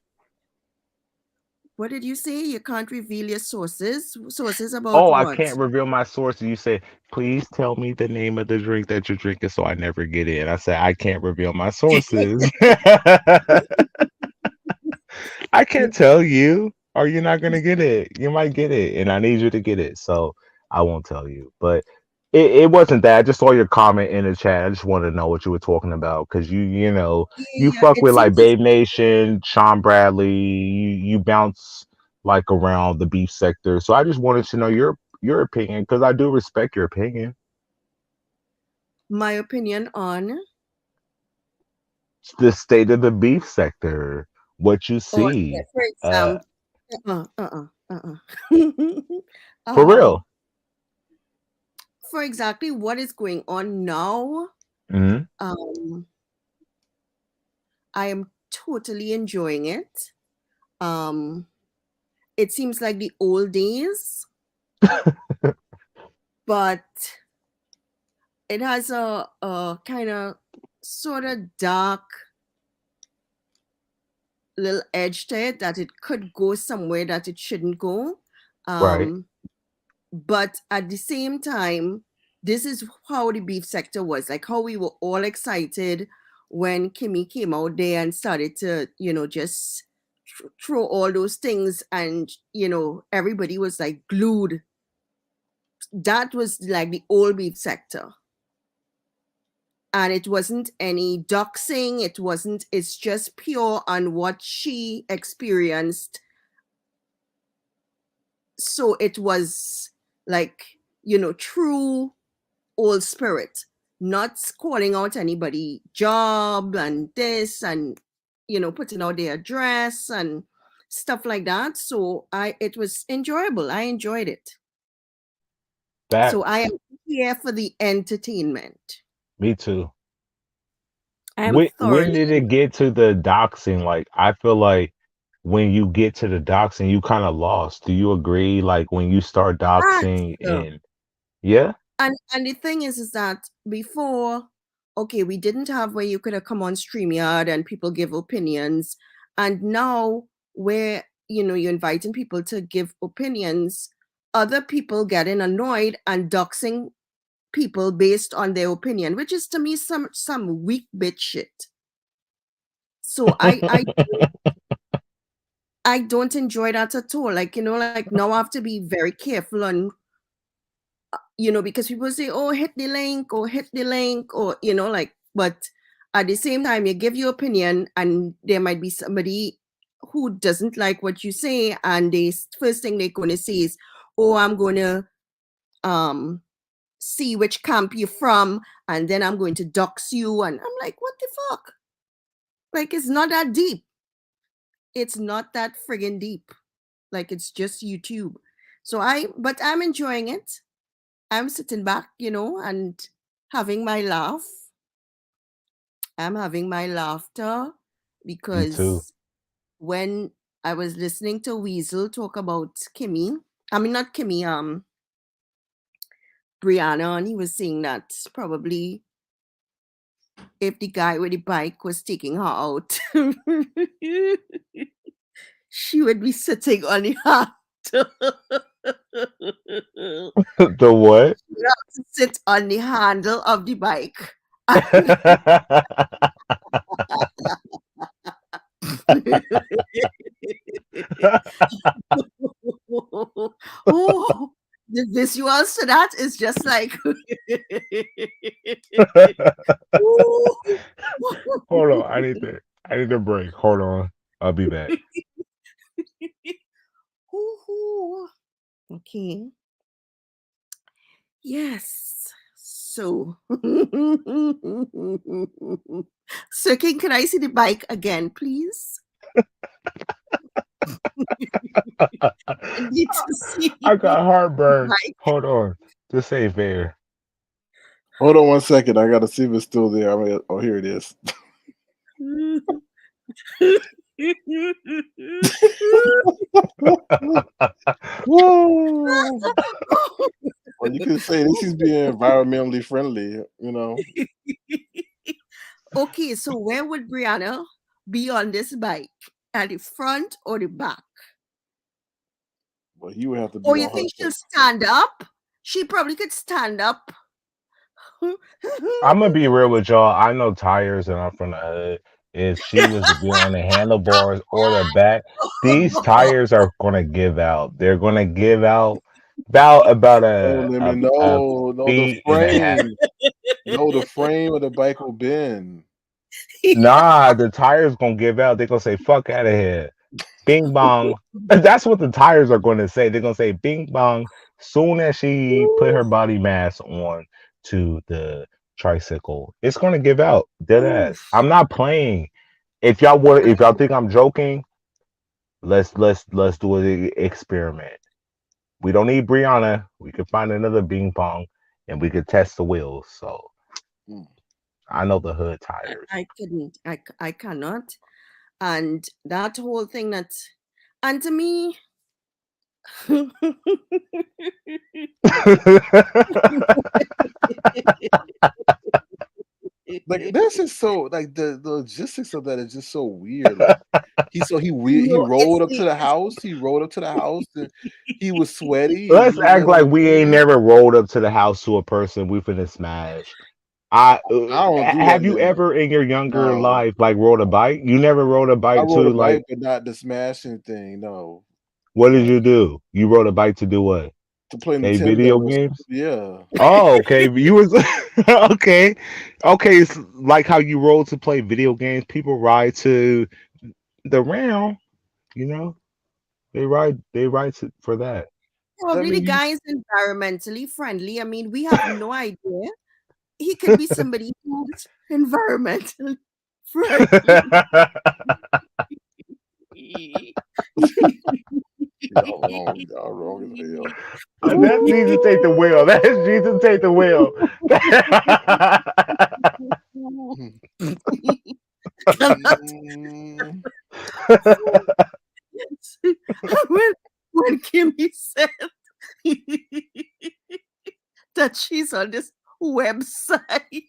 What did you say? You can't reveal your sources. Sources about Oh, I what? can't reveal my sources. You say, please tell me the name of the drink that you're drinking so I never get it. And I said, I can't reveal my sources. I can't tell you, or you're not gonna get it. You might get it, and I need you to get it, so I won't tell you. But it wasn't that. I just saw your comment in the chat. I just wanted to know what you were talking about because you Yeah, fuck it with like seems. Babe Nation, Sean Bradley. You bounce like around the beef sector. So I just wanted to know your opinion because I do respect your opinion. My opinion on The state of the beef sector, what you or see, for uh, example, for um, real. for exactly what is going on now, Hmm. um, I am totally enjoying it. Um, it seems like the old days, but it has a kind of sort of dark little edge to it that it could go somewhere that it shouldn't go. Right. Um, but at the same time, this is how the beef sector was, like how we were all excited when Kimmie came out there and started to, just throw all those things, and everybody was like glued. That was like the old beef sector. And it wasn't any doxing, it's just pure on what she experienced. So it was like, true old spirit, not calling out anybody job and this and putting out their address and stuff like that. So it was enjoyable. I enjoyed it. So I Facts. am here for the entertainment. Me too. I am When thoroughly did it get to the doxing? Like, I feel like when you get to the doxing, you kind of lost. Do you agree? Like when you start doxing enjoyed. and yeah, And the thing is that before, okay, we didn't have where you could have come on StreamYard and people give opinions. And now where, you're inviting people to give opinions, other people getting annoyed and doxing people based on their opinion, which is to me some weak bitch shit. So I don't enjoy that at all. Like, like now I have to be very careful on because people say, oh, hit the link or hit the link or, like, but at the same time, you give your opinion and there might be somebody who doesn't like what you say. And the first thing they're going to say is, oh, I'm going to see which camp you're from. And then I'm going to dox you. And I'm like, what the fuck? Like, it's not that deep. It's not that friggin' deep. Like, it's just YouTube. But I'm enjoying it. I'm sitting back, and having my laugh. I'm having my laughter me too. because when I was listening to Weasel talk about Kimmie, I mean not Kimmie, Brianna, and he was saying that probably if the guy with the bike was taking her out, she would be sitting on the handle. The what? She would have to sit on the handle of the bike. Oh, the visuals to that is just like Hold on, I need a break. Hold on. I'll be back. Okay. Yes. So, Sir King, can I see the bike again, please? I need to see I got heartburn. bike. Hold on. This ain't fair. Hold on 1 second. I gotta see if it's still there. Oh, here it is. Whoa. Well, you can say this is being environmentally friendly, Okay, so where would Brianna be on this bike? At the front or the back? Well, he would have to be Or you on her think she'll side. stand up? She probably could stand up. I'm gonna be real with y'all. I know tires and I'm from the hood. If she was to be on the handlebars or the back, these tires are gonna give out. They're gonna give out about Oh, let me a know. No, the feet and a half. frame. No, the frame of the bike will bend. Nah, the tires gonna give out. They're gonna say, fuck out of here. Bing bong. That's what the tires are going to say. They're going to say bing bong soon as she put her body mass on to the tricycle. It's going to give out. Dead ass. I'm not playing. If y'all think I'm joking, let's do an experiment. We don't need Brianna. We could find another bing bong and we could test the wheels. So I know the hood tires. I couldn't. I cannot. And that whole thing and to me, Like that's just so like the logistics of that is just so weird. Like he rolled up to the house. He rolled up to the house and he was sweaty. And Let's you act let like him we ain't never rolled up to the house to a person we finna smash. I don't do that Have you now. ever in your younger No. life like rode a bike? You never rode a I bike rode a to like bike, but not the smashing thing. No. what did you do? You rode a bike to do what? To play Play video Nintendo. games? Yeah. Oh, okay. You was okay. Okay, it's like how you rode to play video games. People ride to the round, you know. They ride for that. I probably the mean, you guy is environmentally friendly. I mean, we have no idea. He could be somebody who's environmentally friendly. y'all wrong as hell. That's Jesus take the wheel. That's Jesus take the wheel. when Kimmie said that she's on this website,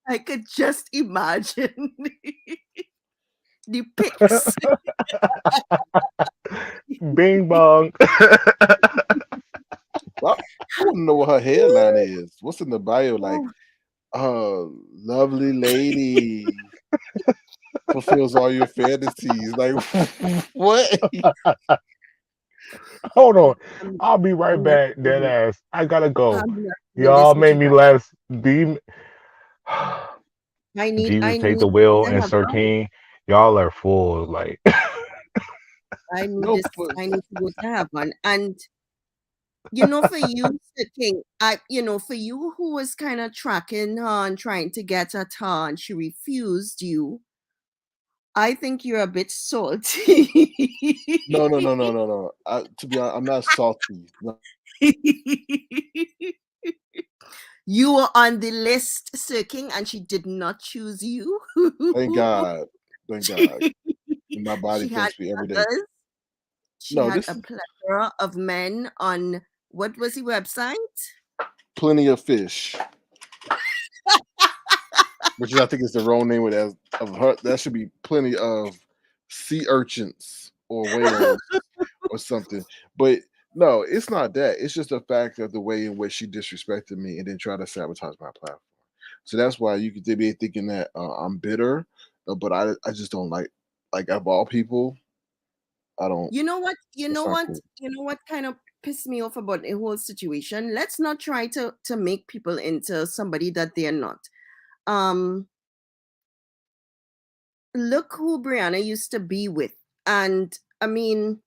I could just imagine the pics. Bing bong. Well, I want to know what her headline is. What's in the bio? Like, lovely lady fulfills all your fantasies. Like, what? Hold on. I'll be right back, dead ass. I gotta go. Y'all made me laugh. Jesus I take need the wheel to and have 13. Y'all are full. Like I need this. I need to go to have one. And for you, King, for you who was kind of tracking her and trying to get at her, and she refused you. I think you're a bit salty. No. To be honest, I'm not salty. No. You were on the list, Sir King, and she did not choose you. Thank God. Thank God. My body She had thanks me every day. others. She No, had this a is plethora of men on what was the website? Plenty of Fish, which I think is the wrong name of her. That should be Plenty of Sea Urchins or whales or something. But no, it's not that. It's just the fact of the way in which she disrespected me and then tried to sabotage my platform. So that's why you could be thinking that I'm bitter, but I just don't like of all people. I don't. You know what? It's not cool. You know what kind of pissed me off about the whole situation? Let's not try to make people into somebody that they're not. Look who Brianna used to be with. And I mean,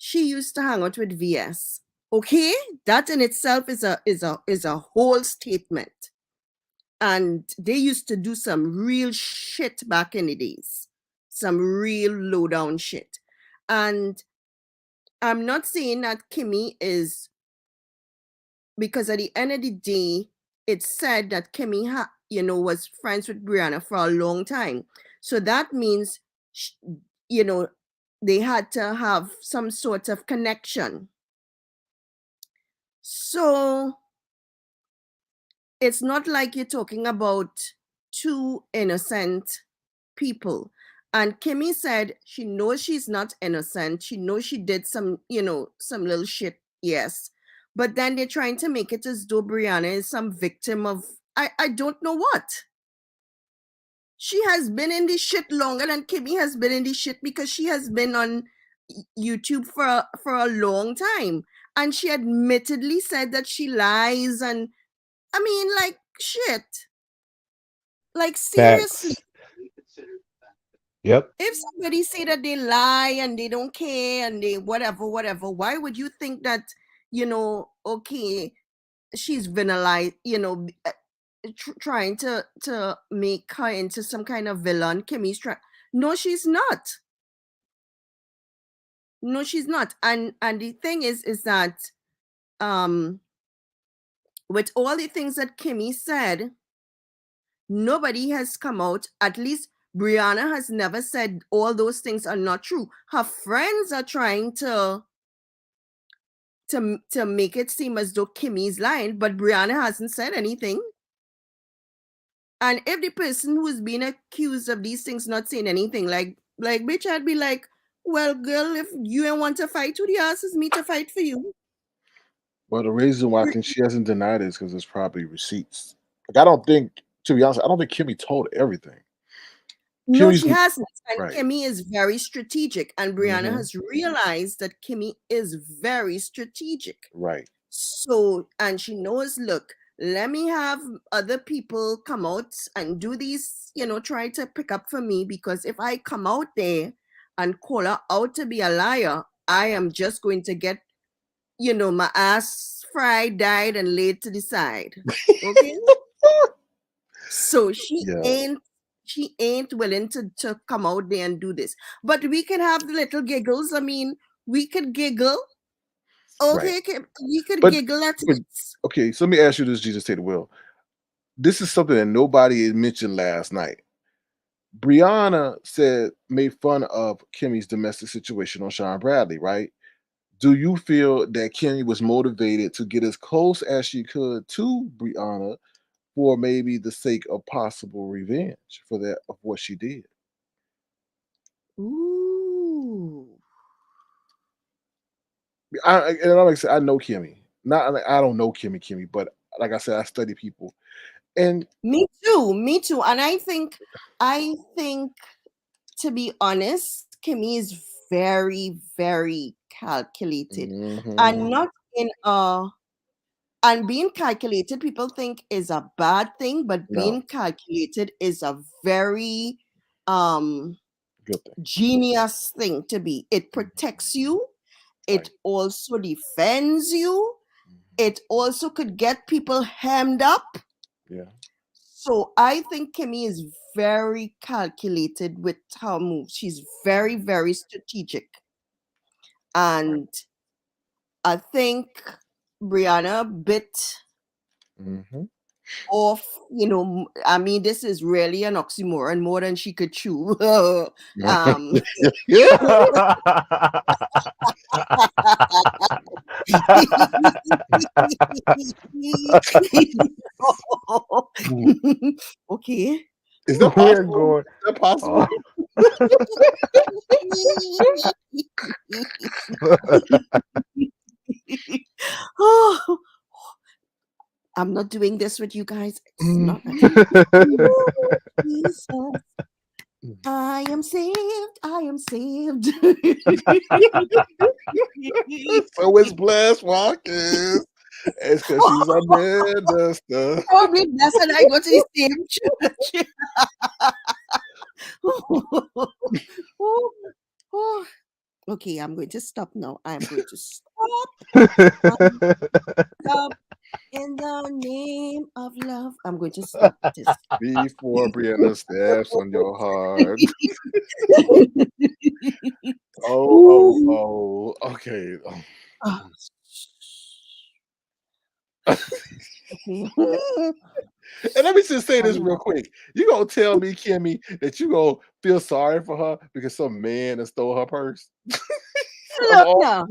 she used to hang out with VS. Okay? That in itself is a whole statement. And they used to do some real shit back in the days. Some real low down shit. And I'm not saying that Kimmie is, because at the end of the day, it's said that Kimmie was friends with Brianna for a long time. So that means, they had to have some sort of connection. So it's not like you're talking about two innocent people. And Kimmie said she knows she's not innocent. She knows she did some little shit, yes. But then they're trying to make it as though Brianna is some victim of, I don't know what. She has been in this shit longer than Kimmie has been in this shit because she has been on YouTube for a long time. And she admittedly said that she lies, and I mean, like, shit. Like, seriously. Yep. If somebody say that they lie and they don't care and they whatever, why would you think that, okay, she's villainized, trying to make her into some kind of villain? Kimmie's trying. No, she's not. No, she's not. And the thing is that with all the things that Kimmie said, nobody has come out. At least Brianna has never said all those things are not true. Her friends are trying to make it seem as though Kimmie's lying, but Brianna hasn't said anything. And if the person who's being accused of these things not saying anything, like bitch, I'd be like, well, girl, if you don't want to fight, who the ass is me to fight for you? Well, the reason why I think she hasn't denied it is because there's probably receipts. Like, I don't think, to be honest, I don't think Kimmie told everything. No, Kimmie's she hasn't. And right. Kimmie is very strategic. And Brianna Mhm. has realized that Kimmie is very strategic. Right. So, and she knows, look, let me have other people come out and do these, try to pick up for me, because if I come out there and call her out to be a liar, I am just going to get, my ass fried, dyed, and laid to the side. Okay? So she ain't willing to come out there and do this. But we can have the little giggles. I mean, we could giggle. Okay, Right. we could But, giggle at but it. okay, so let me ask you this, Jesus Taylor Will. This is something that nobody mentioned last night. Brianna made fun of Kimmie's domestic situation on Sean Bradley, right? Do you feel that Kimmie was motivated to get as close as she could to Brianna for maybe the sake of possible revenge for that of what she did? Ooh. I know Kimmie. Not like I don't know Kimmie, but like I said, I study people. And me too. And I think to be honest, Kimmie is very, very calculated. And not in and being calculated, people think is a bad thing, but being calculated is a very good thing. Genius thing to be. It protects you. It also defends you. It also could get people hemmed up. Yeah. So I think Kimmie is very calculated with her moves. She's very, very strategic. And I think Brianna bit off, I mean, this is really an oxymoron, more than she could chew. Okay. Is that possible? Is that possible? Oh, I'm not doing this with you guys. It's not. Jesus. I am saved. I am saved. So is Bless Watkins. It's because she's a minister. Probably blessed and I go to the same church. Oh. Okay, I'm going to stop now. I'm going to stop. Stop. In the name of love, I'm going to stop this. Before Brianna steps on your heart. Okay. And let me just say this real quick. You gonna tell me, Kimmie, that you gonna feel sorry for her because some man has stole her purse? Look now.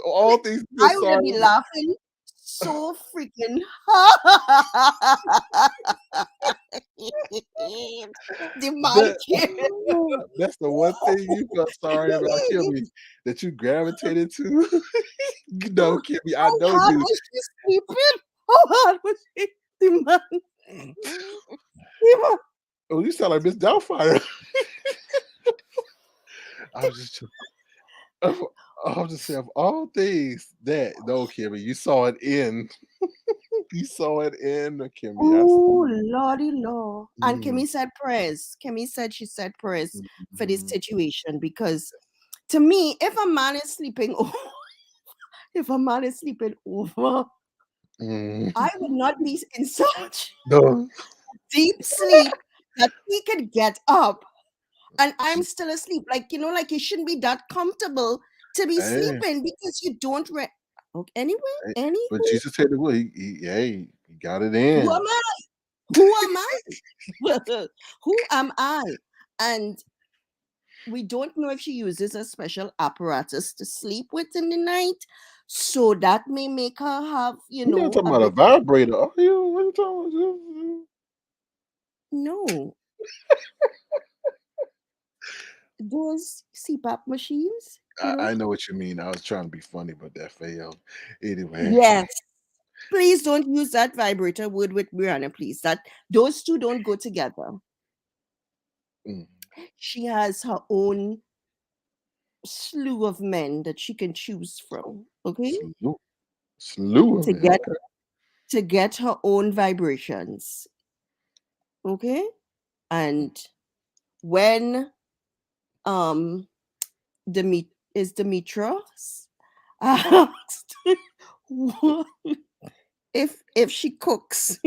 All things I would be laughing so freaking That's the one thing you felt sorry about, Kimmie, that you gravitated to. No, Kimmie, I know How you. was she sleeping? How hard was she? The man. Oh, you sound like Miss Doubtfire. I was just saying, of all things that no, Kimmie, you saw it in. You saw it in Kimmie. Oh, Lordy Law. And Mm. Kimmie said prayers. Kimmie said she said prayers for this Mhm. situation because to me, if a man is sleeping if a man is sleeping over, Mm. I would not be in such No. deep sleep that he could get up and I'm still asleep. Like, you know, like you shouldn't be that comfortable to be Hey, sleeping because you don't okay, anyway, hey, anywho, but Jesus said it will. He got it who in. am I? Who am I? Who am I? And we don't know if she uses a special apparatus to sleep with in the night. So that may make her have, you You're not know, talking a about a bit. vibrator, are you? What are you talking No, those CPAP machines, you about? know. I know what you mean. I was trying to be funny, but that failed. Anyway. Yes. Please don't use that vibrator word with Brianna, please. That those two don't go together. Mm. She has her own slew of men that she can choose from. Okay, Slew of to it. get Okay. to get her own vibrations. Okay, and when Demetrius asked if she cooks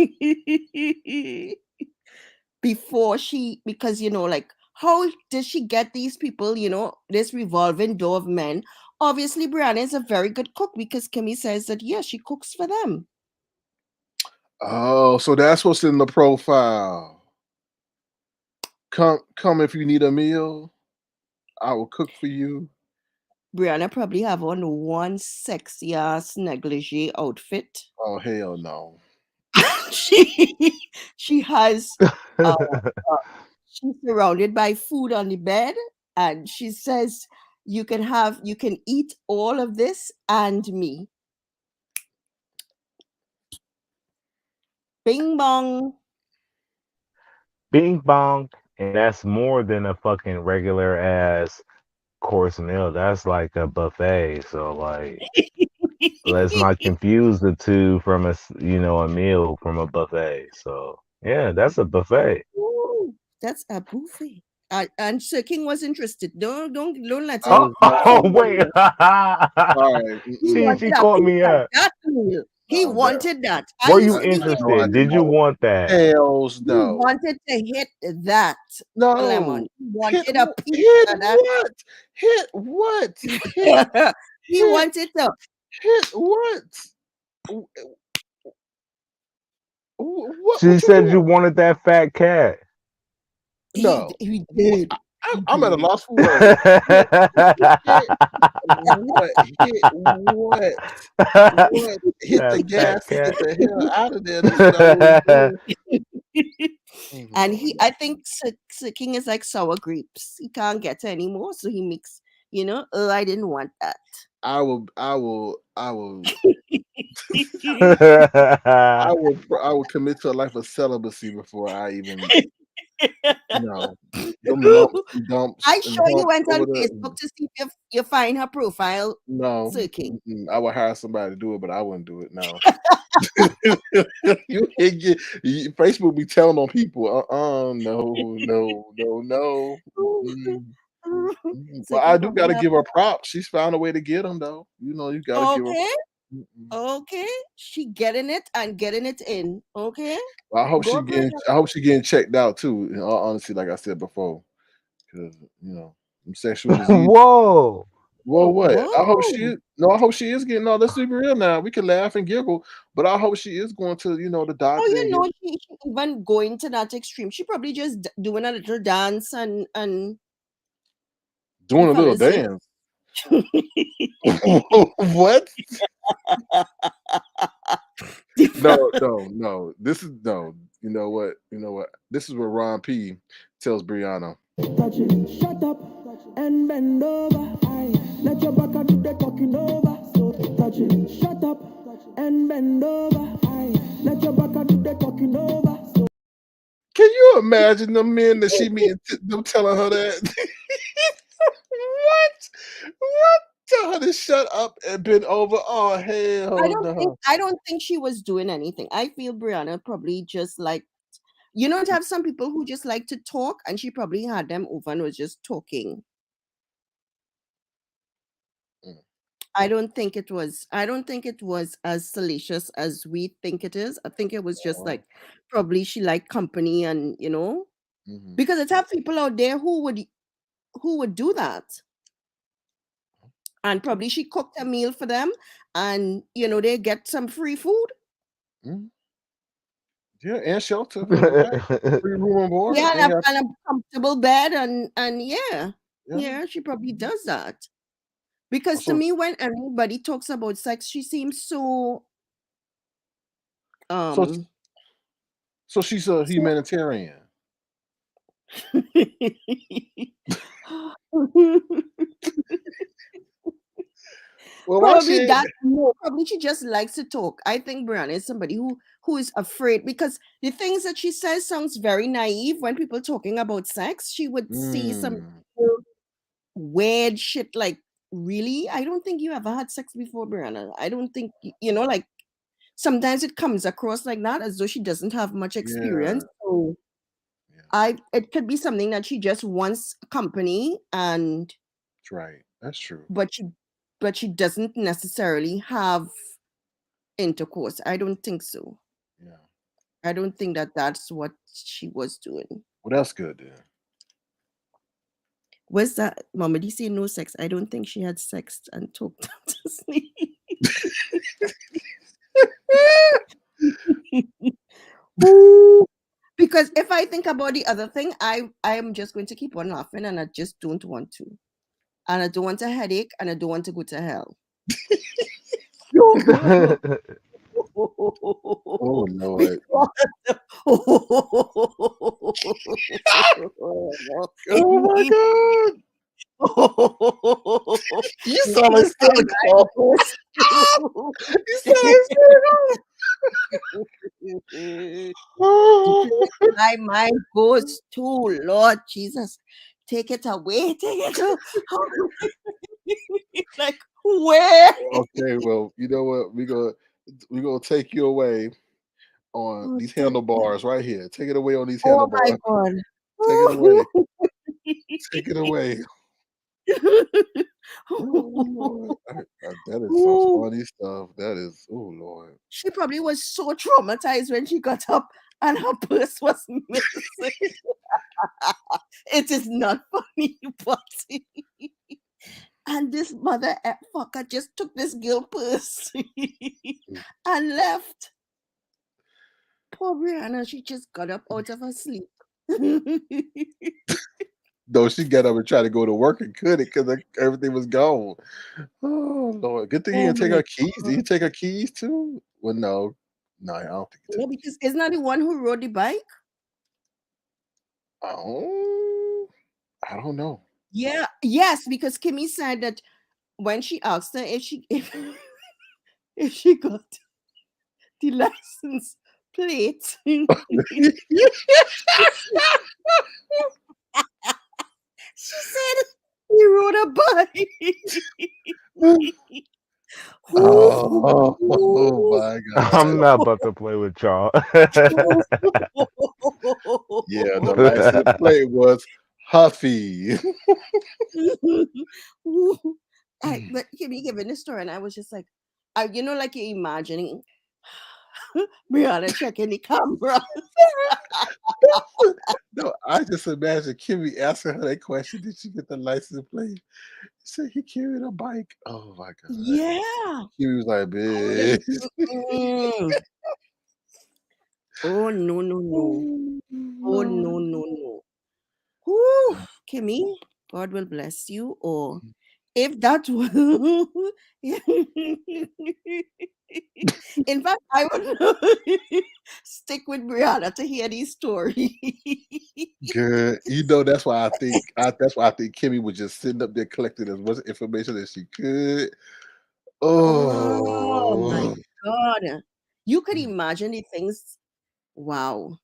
before she, because you know, like how does she get these people, you know, this revolving door of men? Obviously Brianna is a very good cook because Kimmie says that yes, she cooks for them. Oh, so that's what's in the profile. Come if you need a meal. I will cook for you. Brianna probably have on one sexy ass negligee outfit. Oh hell no. She has uh, she's surrounded by food on the bed and she says you can eat all of this and me. Bing bong. Bing bong, and that's more than a fucking regular ass course meal. That's like a buffet. So like, let's not confuse the two from a meal from a buffet. So yeah, that's a buffet. Ooh, that's a buffet. And Sir King was interested. Don't let I him. was not Oh wait, sorry. He she wanted a caught piece me of up. that meal. He That wanted that. I Were you used to be here. no, I interested? did Did you not. want that? Hells He no. wanted to hit that lemon. No. He Hit wanted a piece hit of that. what? Hit what? Hit He hit wanted to. hit what? Wh- She what you said you doing? wanted that fat cat. No. He did. I'm at a He loss for words. Hit what? Hit what? What? Hit the That fat gas to get cat. the hell out of there. That's what I was doing. did. Oh, And Lord. I think Sir King is like sour grapes. He can't get anymore, so he mix. You know, oh, I didn't want that. I will I will I will commit to a life of celibacy before I even no. Them lumps and dumps I and sure you humps went on over there. Facebook to see if you find her profile, No. Sir King. I would hire somebody to do it, but I wouldn't do it. No. Facebook be telling on people. No. Sir Well, I King do probably got to have. give her props. She's found a way to get them, though. You know, you got to give her. Okay, okay. She getting it and getting it in. Okay, I hope go I hope she getting checked out too. In all honesty, like I said before, because them sexual disease. Whoa. Well, what? I hope she Whoa. is. No, I hope she is getting. No, let's be real now. We can laugh and giggle, but I hope she is going to, the Oh, doctor you and know, get she even going to that extreme. She probably just doing a little dance and the doing a little fellas just. dance. What? No. This is no. You know what? This is what Ron P tells Brianna. Touch it. Shut up and bend over. Aye. Let your back do the talking over. So touch it. Shut up and bend over. Aye. Let your back do the talking over. So Can you imagine the men that she meeting them telling her that? What? Tell her to shut up and bend over. Oh hell no. I don't think she was doing anything. I feel Brianna probably just like, you know, to have some people who just like to talk, and she probably had them over and was just talking. I don't think it was as salacious as we think it is. I think it was just like probably she liked company, and you know, because it have people out there who would do that. And probably she cooked a meal for them, and you know, they get some free food. Yeah, and shelter for the night. Free room and board. Yeah, Ain't got- and a comfortable bed, and yeah, she probably does that. Because to Also- me, when anybody talks about sex, she seems so So she's a humanitarian. Well, why probably she that no, probably she just likes to talk. I think Brianna is somebody who is afraid, because the things that she says sounds very naive. When people talking about sex, she would see some weird shit like, really? I don't think you ever had sex before, Brianna. I don't think, you know, like sometimes it comes across like that, as though she doesn't have much experience. So it could be something that she just wants company, and That's right. That's true. but she doesn't necessarily have intercourse. I don't think so. Yeah. I don't think that that's what she was doing. Well, that's good then. Was that Mama? Did you say no sex? I don't think she had sex and talked to sleep. Ooh. Because if I think about the other thing, I am just going to keep on laughing, and I just don't want to. And I don't want a headache, and I don't want to go to hell. Oh Lord. Oh my God. You sound like Santa Claus. You sound like My mind goes to Lord Jesus. Take it away. Take it away. Like where? Okay, well, you know what? We're gonna take you away on these handlebars right here. Take it away on these Oh handlebars. my God. Take it away. Take it away. That is some funny stuff. That is, oh Lord. She probably was so traumatized when she got up and her purse was missing. It is not funny, but and this mother fucker just took this girl purse and left. Poor Brianna, she just got up out of her sleep. No, she got up and tried to go to work and couldn't because everything was gone. Oh Lord. Good thing he didn't take her keys. Did he take her keys too? Well, no. No, I don't think he No, because isn't that the one who rode the bike? Oh, I don't know. Yeah, yes, because Kimmie said that when she asked her if she got the license plate. She said he rode a bike. Oh my God. I'm not about to play with y'all. Yeah, the license plate was Huffy. But Kimmie giving the story, and I was just like, you know, like you're imagining Brianna checking the camera. No, I just imagine Kimmie asking her that question. Did she get the license plate? She said he carried a bike. Oh my God. Yeah. Kimmie was like, bitch. Oh no, no, no. Oh no, no, no. Whew, Kimmie, God will bless you. Or if that was in fact, I would stick with Brianna to hear these stories. Good. You know, that's why I think Kimmie was just sitting up there collecting as much information as she could. Oh my Oh, God. You could imagine the things. Wow.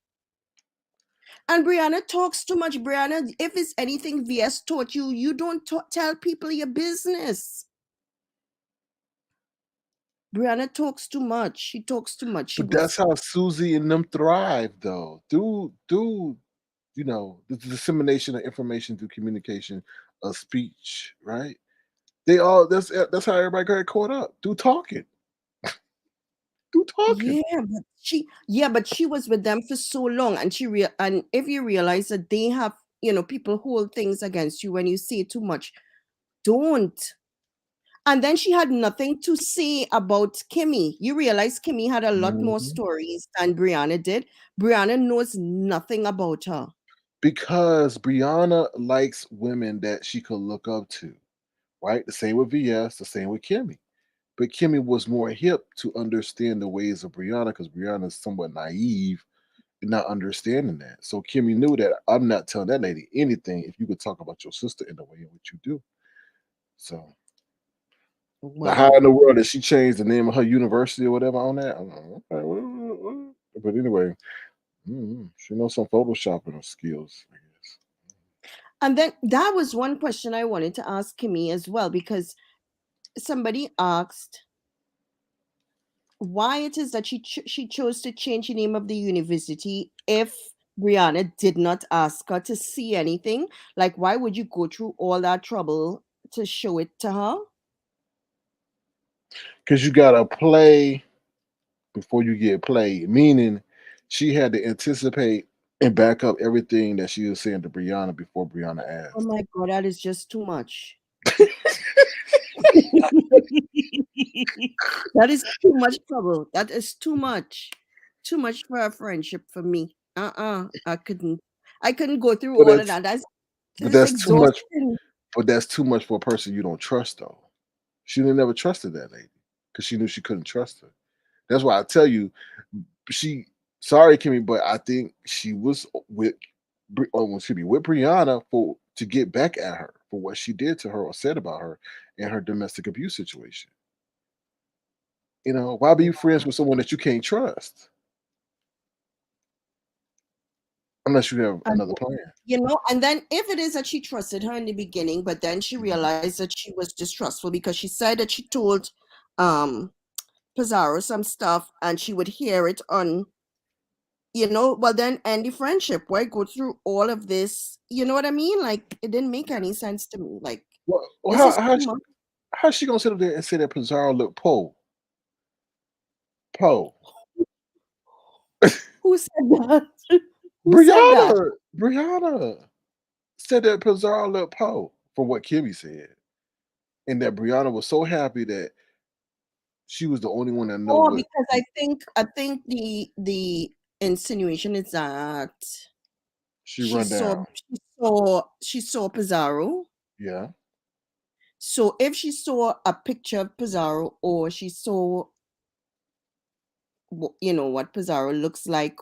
And Brianna talks too much. Brianna, if it's anything VS taught you, you don't tell people your business. Brianna talks too much. She talks too much. She But that's was how Susie and them thrive, though. Through the dissemination of information through communication of speech, right? They all that's how everybody got caught up through talking. Through talking. but she was with them for so long, and and if you realize that they have, people hold things against you when you say too much, don't. And then she had nothing to say about Kimmie. You realize Kimmie had a lot more Mhm. stories than Brianna did. Brianna knows nothing about her. Because Brianna likes women that she could look up to, right? The same with VS, the same with Kimmie. But Kimmie was more hip to understand the ways of Brianna because Brianna is somewhat naive in not understanding that. So Kimmie knew that I'm not telling that lady anything if you could talk about your sister in the way in which you do. So now how in the Wow. world did she change the name of her university or whatever on that? I'm like, okay, but anyway, she knows some photoshopping skills. And then that was one question I wanted to ask Kimmie as well, because somebody asked why it is that she chose to change the name of the university if Brianna did not ask her to see anything. Like, why would you go through all that trouble to show it to her? Because you gotta play before you get played, meaning she had to anticipate and back up everything that she was saying to Brianna before Brianna Oh asked. my God, that is just too much. That is too much trouble. That is too much. Too much for a friendship for me. I couldn't go through But all of that's that. That's but it's that's too much. exhausting. But that's too much for a person you don't trust, though. She didn't never trusted that lady because she knew she couldn't trust her. That's why I tell you, she. Sorry, Kimmy, but I think she was with, with Brianna for to get back at her for what she did to her or said about her in her domestic abuse situation. Why be friends with someone that you can't trust unless you have And another plan? and then if it is that she trusted her in the beginning, but then she Mhm. realized that she was distrustful because she said that she told um Pizarro some stuff and she would hear it on, well then end the friendship. Why go through all of this? You know what I mean? Like, it didn't make any sense to me. Like, Well, this is too much. how's she gonna sit up there and say that Pizarro looked Poe? Who said that? Who said that? Brianna said that Pizarro looked Poe from what Kimmy said, and that Brianna was so happy that she was the only one that know Oh, what because I think the insinuation is that she she run saw down. she saw Pizarro. Yeah, So if she saw a picture of Pizarro, or she saw what Pizarro looks like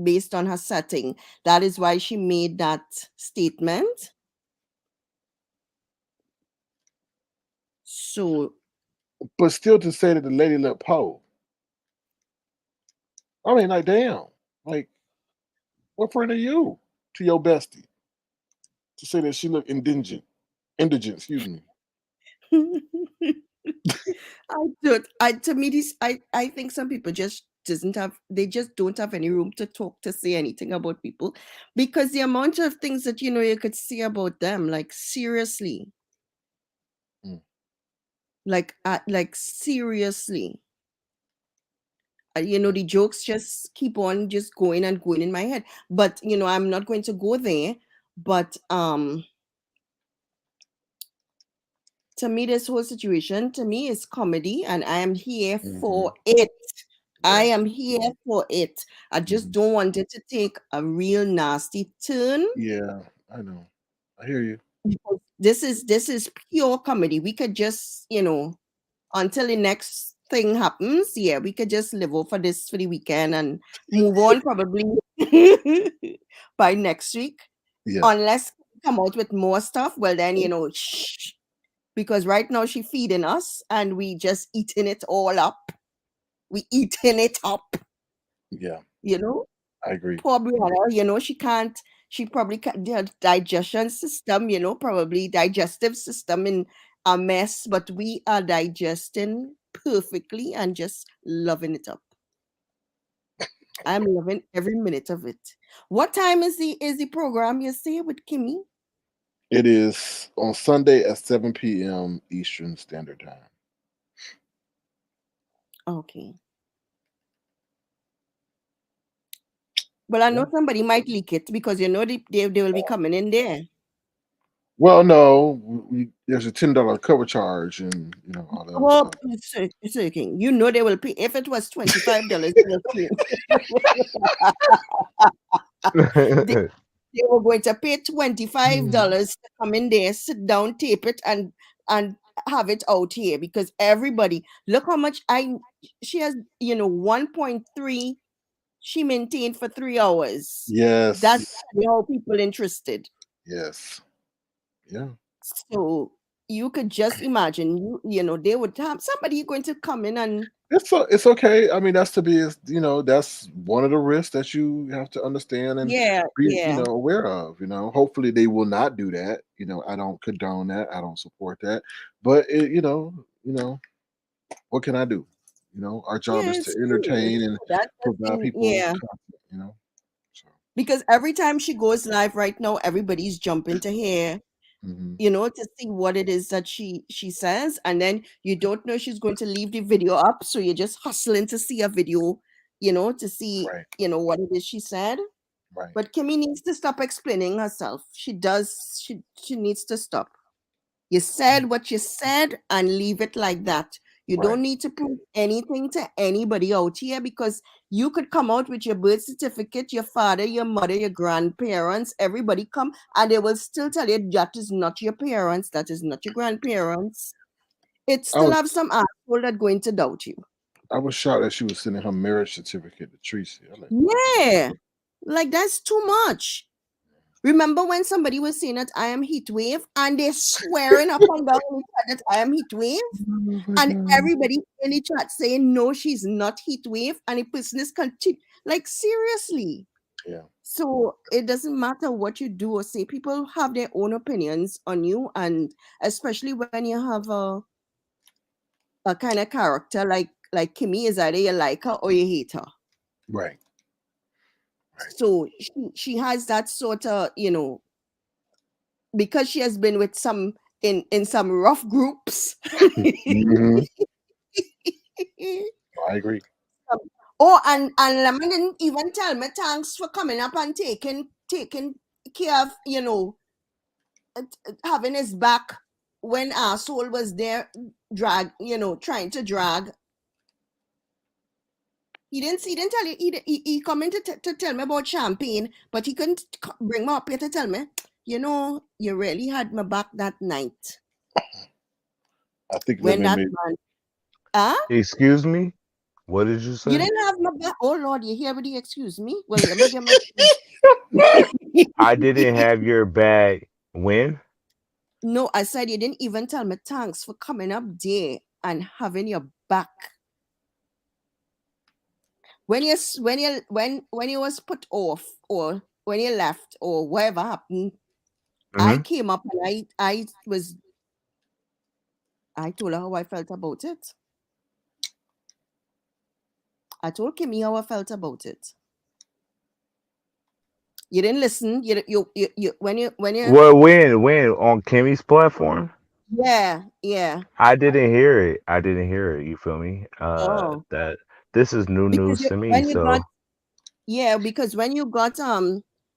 based on her setting, that is why she made that statement. So but still to say that the lady looked Poe. I mean, like, damn, like, what friend are you to your bestie to say that she looked indigent? Excuse me. to me, I think some people just doesn't have they just don't have any room to talk, to say anything about people, because the amount of things that you could say about them, like, seriously, Mm. like seriously, the jokes just keep on just going and going in my head, but I'm not going to go there. But to me, this whole situation, to me, is comedy, and I am here for it. I Yeah. am here for it. I just don't want it to take a real nasty turn, Yeah, I know. I hear you. because this is pure comedy. We could just, until the next thing happens, yeah, we could just live over this for the weekend and move on probably by next week. Yeah. Unless we come out with more stuff, well then, shh. Because right now she feeding us and we just eating it all up. We eating it up, Yeah, you know. I agree. Poor Brianna, she probably can't, her digestion system, probably digestive system in a mess, but we are digesting perfectly and just loving it up. I'm loving every minute of it. What time is the program you say with Kimmie? It is on Sunday at 7 p.m. Eastern Standard Time. Okay. Well, I know somebody might leak it because you know they will be coming in there. Well, no, there's a $10 cover charge and all that other Well, stuff. King, you know they will pay. If it was $25, they will pay. They were going to pay $25 to come in there, sit down, tape it, and have it out here because everybody look how much she has 1.3 she maintained for 3 hours. That's Yes. how people interested. Yes. Yeah. So you could just imagine, they would have somebody going to come in and It's okay. I mean, that's that's one of the risks that you have to understand and yeah, be, yeah. aware of. Hopefully they will not do that. I don't condone that. I don't support that. But what can I do? Our job Yeah, is to it's true. entertain and That's the provide thing, people yeah. content. So. Because every time she goes live right now, everybody's jumping to hear, Mhm. to see what it is that she says, and then you don't know she's going to leave the video up, so you're just hustling to see a video, to see, Right. what it is she said. Right. But Kimmie needs to stop explaining herself. She needs to stop. You said what you said and leave it like that. You Right. don't need to prove anything to anybody out here because you could come out with your birth certificate, your father, your mother, your grandparents, everybody come and they will still tell you that is not your parents, that is not your grandparents. It I still was have some asshole that going to doubt you. I was shocked that she was sending her marriage certificate to Treecey. Yeah, like that's too much. Remember when somebody was saying that I am heat wave and they're swearing up and down that I am heat wave? And everybody in the chat saying no, she's not heat wave, and the person is continue. Like seriously. Yeah. So it doesn't matter what you do or say. People have their own opinions on you, and especially when you have a kind of character like Kimmie, is either you like her or you hate her. Right. So she has that sort of, because she has been with some in some rough groups. Mhm. I agree. Oh, and Lemon didn't even tell me thanks for coming up and taking care of, having his back when asshole was there trying to drag. He didn't tell you, he come in to tell me about champagne, but he couldn't bring me up here to tell me, you really had my back that night. I think When that Lemon man, Excuse me? What did you you say? didn't have my back. Oh Lord, you hear what he excuse me? Well, let me get my I didn't have your bag when? No, I said you didn't even tell me thanks for coming up there and having your back. When you was put off or when you left or whatever happened, I came up and I told her how I felt about it. I told Kimmie how I felt about it. You didn't listen. You when you Well, when on Kimmie's platform? yeah. I didn't hear it. I didn't hear it. You feel me? Oh. That this is new Because news to me. when you got So because when you got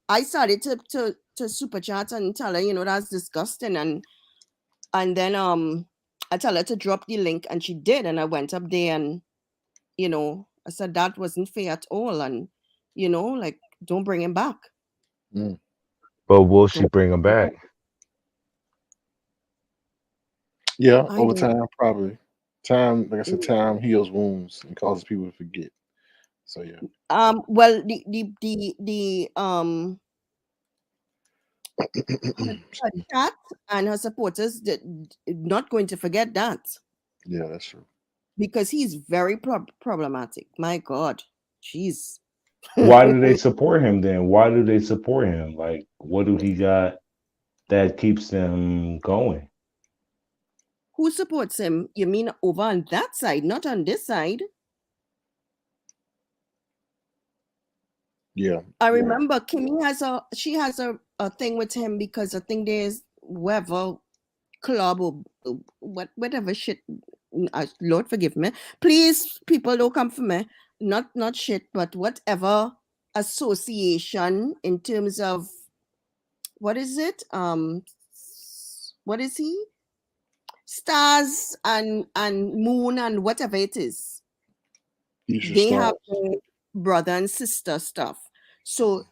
I started to super chat and tell her, that's disgusting, and then I tell her to drop the link and she did, and I went up there and I said that wasn't fair at all, and like don't bring him back. but will she bring him back? Yeah, I over don't time, probably. Time, like I said, time heals wounds and causes people to forget. So yeah. well the her chat and her supporters not going to forget that. Yeah, that's true. Because he's very problematic. My God. Jeez. Why do they support him then? Why do they support him? Like, what do he got that keeps them going? Who supports him? You mean over on that side, not on this side? Yeah. I remember Kimmie has a thing with him because I think there's whatever club or whatever shit. Lord forgive me. Please, people don't come for me. Not shit, but whatever association in terms of what is it? What is he? Stars and moon and whatever it is. They have the brother and sister stuff. So,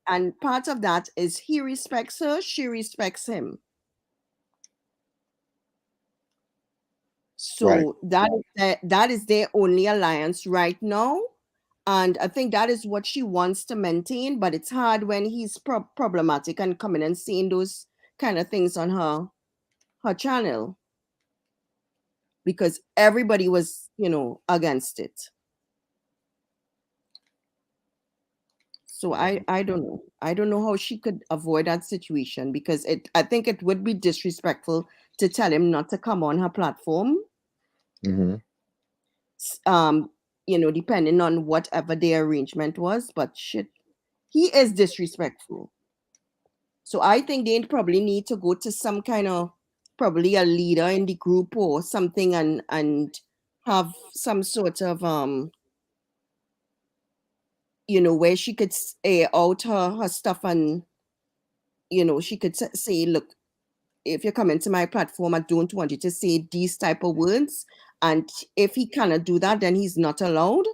and part of that is he respects her, she respects him. So that is their only alliance right now. And I think that is what she wants to maintain, but it's hard when he's problematic and coming and saying those kind of things on her channel. Because everybody was, against it. So I don't know. I don't know how she could avoid that situation because I think it would be disrespectful to tell him not to come on her platform. Mm-hmm. Depending on whatever their arrangement was, but shit, he is disrespectful. So I think they probably need to go to some kind of probably a leader in the group or something and have some sort of where she could air out her stuff and she could say, look, if you're coming to my platform, I don't want you to say these type of words. And if he cannot do that, then he's not allowed.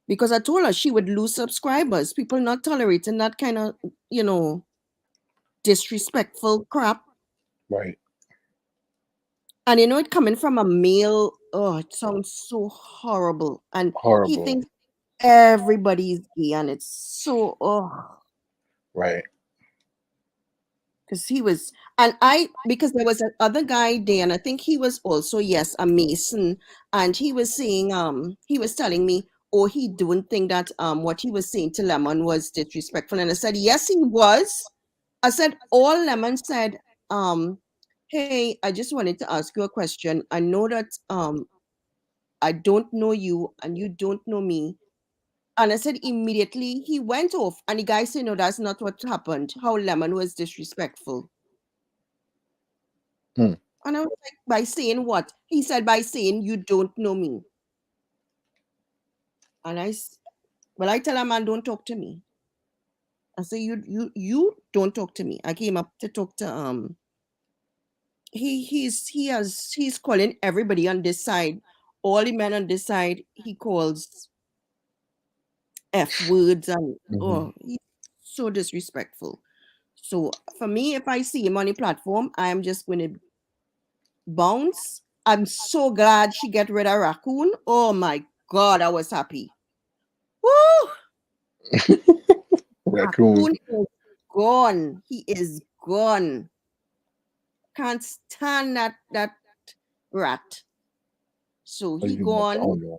Because I told her she would lose subscribers. People not tolerating that kind of, disrespectful crap. Right. And it coming from a male, it sounds so horrible. And he thinks everybody's gay, and it's so, Right. Because he was, and because there was another guy there, and I think he was also, yes, a Mason, and he was saying, he was telling me, he don't think that what he was saying to Lemon was disrespectful. And I said, yes, he was. I said, all Lemon said, hey, I just wanted to ask you a question. I know that I don't know you and you don't know me. And I said immediately he went off, and the guy said, no, that's not what happened. How Lemon was disrespectful. Hmm. And I was like, by saying what? He said, by saying you don't know me. And I tell a man, don't talk to me. I say, you don't talk to me. I came up to talk to he's calling everybody on this side, all the men on this side, he calls F words and he's so disrespectful. So for me, if I see him on the platform, I am just going to bounce. I'm so glad she get rid of Raccoon. Oh my God, I was happy. Woo! Raccoon is gone. He is gone. Can't stand that rat. So he gone.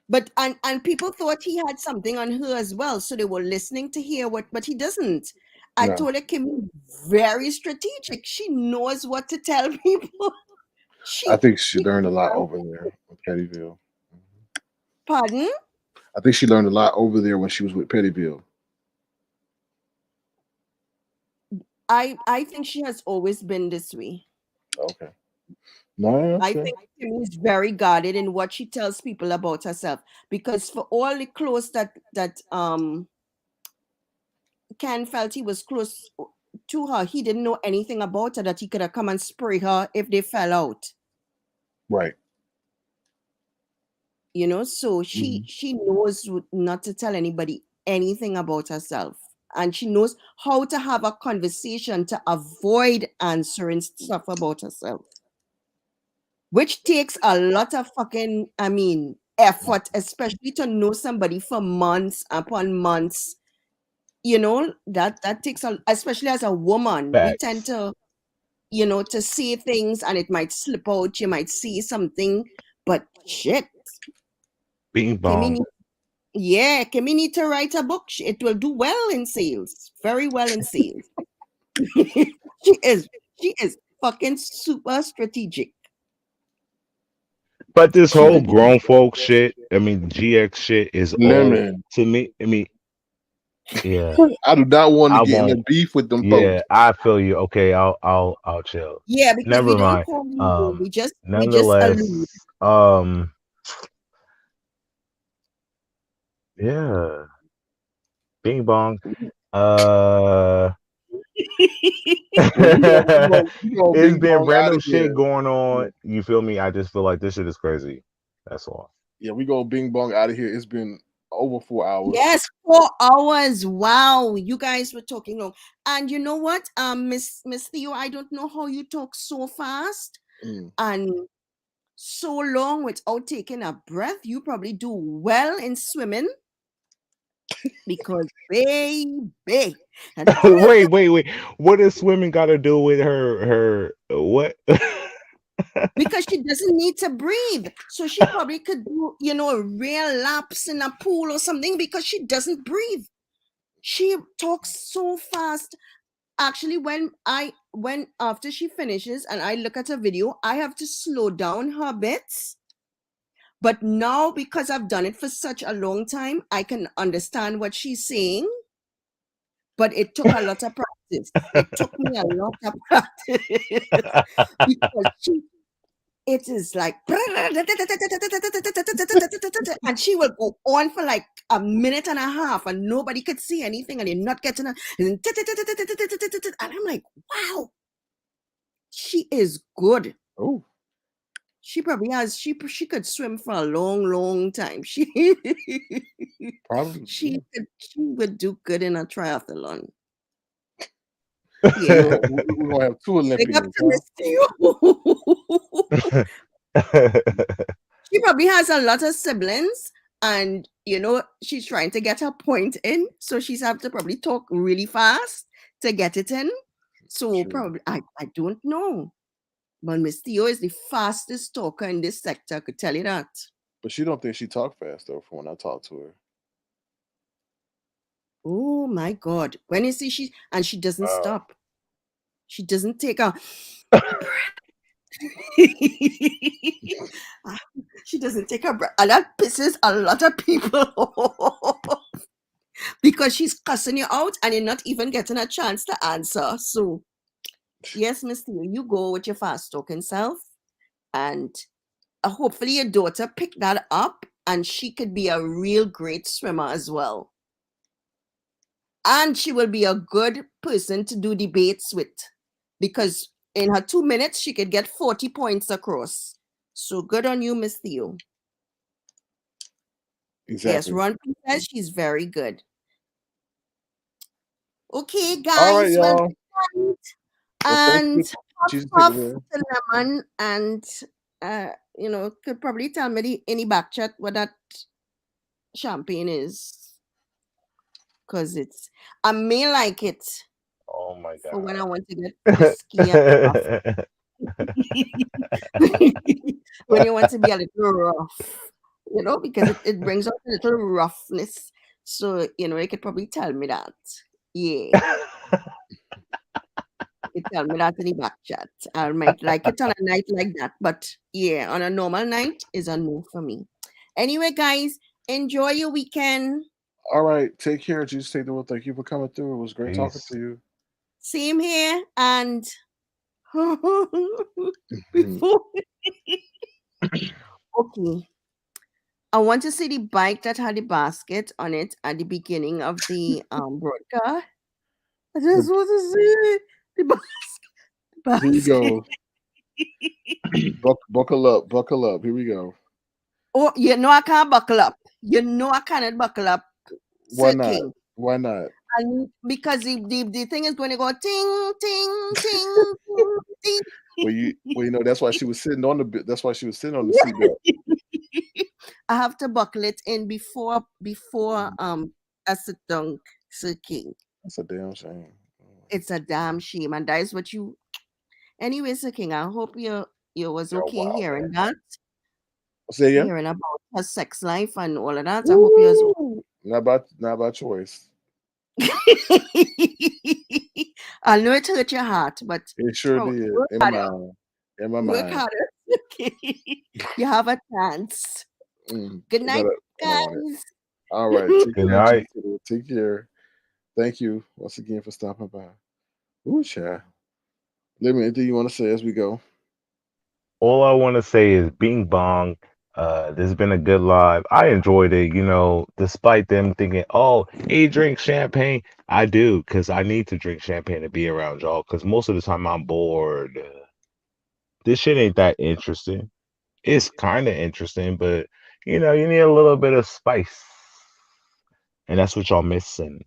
But and people thought he had something on her as well, so they were listening to hear but he doesn't. I told her Kimmie very strategic. She knows what to tell people. I think she learned a lot over there with Pettyville. Pardon? I think she learned a lot over there when she was with Pettyville. I think she has always been this way. Okay. No, I think Kimmie is very guarded in what she tells people about herself, because for all the close that Ken felt he was close to her, he didn't know anything about her that he could have come and spray her if they fell out. Right. So she knows not to tell anybody anything about herself, and she knows how to have a conversation to avoid answering stuff about herself, which takes a lot of fucking effort, especially to know somebody for months upon months. That takes especially as a woman. Facts. We tend to to say things and it might slip out. You might see something, but shit. Bing bong. Kimmie need to write a book. It will do well in sales. Very well in sales. She is. fucking super strategic. But this She whole think grown folk shit, I mean GX shit is all Lemon. to me. I mean, yeah, I do not want to I get in a won't. beef with them folks. Yeah, I feel you. Okay, I'll chill. Yeah, because we Never don't mind. call you. We just Nonetheless, allude. yeah, Bing bong. Uh, Well, we gonna it's bing been bong out random of shit here. going on. You feel me? I just feel like this shit is crazy. That's all. Yeah, we go bing bong out of here. It's been over 4 hours. Yes, 4 hours. Wow, you guys were talking long. And you know what, Miss Theo, I don't know how you talk so fast and so long without taking a breath. You probably do well in swimming because baby, and Wait. What does swimming got to do with her? What? because she doesn't need to breathe, so she probably could do, a real laps in a pool or something because she doesn't breathe. She talks so fast. Actually, when after she finishes and I look at a video, I have to slow down her bits. But now, because I've done it for such a long time, I can understand what she's saying. But it took a lot of practice. It took me a lot of practice because it is like, and she will go on for like a minute and a half and nobody could see anything and you're not getting her. And I'm like, wow, she is good. Oh, she probably has, she could swim for a long time. She probably she would do good in a triathlon. we're Yeah. gonna have 2 Big up Olympians. to Miss Theo. She probably has a lot of siblings and she's trying to get her point in, so she's have to probably talk really fast to get it in. So probably I don't know, but Miss Theo is the fastest talker in this sector, I could tell you that. But she don't think she talk fast though from when I talk to her. Oh my God, when you see she doesn't stop, she doesn't take a she doesn't take a breath, and that pisses a lot of people off because she's cussing you out and you're not even getting a chance to answer. So yes, Miss Theo, you go with your fast talking self, and hopefully your daughter picked that up and she could be a real great swimmer as well. And she will be a good person to do debates with because in her 2 minutes, she could get 40 points across. So good on you, Miss Theo. Exactly. Yes, Ron says she's very good. Okay, guys. All right, y'all. Well, and puff to Lemon, and could probably tell me any back chat what that champagne is. Because I may like it. Oh my God. For when I want to get frisky and rough. When you want to be a little rough, because it brings out a little roughness. So, you could probably tell me that. Yeah. You tell me that in the back chat. I might like it on a night like that. But yeah, on a normal night is a no for me. Anyway, guys, enjoy your weekend. All right, take care. Jesus, take the wheel. Thank you for coming through. It was great talking to you. Same here. And before okay, I want to see the bike that had the basket on it at the beginning of the broadcast. I just want to see the basket. Here you go. Buckle up. Here we go. Oh, I can't buckle up. I cannot buckle up. Why not? King. Why not? And because the thing is going to go ting ting ting ting ting. Well, that's why she was sitting on the. That's why she was sitting on the seatbelt. I have to buckle it in before I sit down, Sir King. That's a damn shame. It's a damn shame, and that is what you. Anyway, Sir King, I hope you was okay hearing that. Say again? Hearing about her sex life and all of that. I hope you was not by choice. I know it hurt your heart, but It sure did. work In my harder. mind. In my Work mind. harder. Okay. You have a chance. Good night, I don't want it. guys. All right. Take Good care. night. Take care. Thank you once again for stopping by. Ooh, child. Let me anything you want to say as we go. All I want to say is Bing Bong. This has been a good live. I enjoyed it, despite them thinking, oh, he drinks champagne. I do, because I need to drink champagne to be around y'all, because most of the time I'm bored. This shit ain't that interesting. It's kind of interesting, but, you need a little bit of spice. And that's what y'all missing.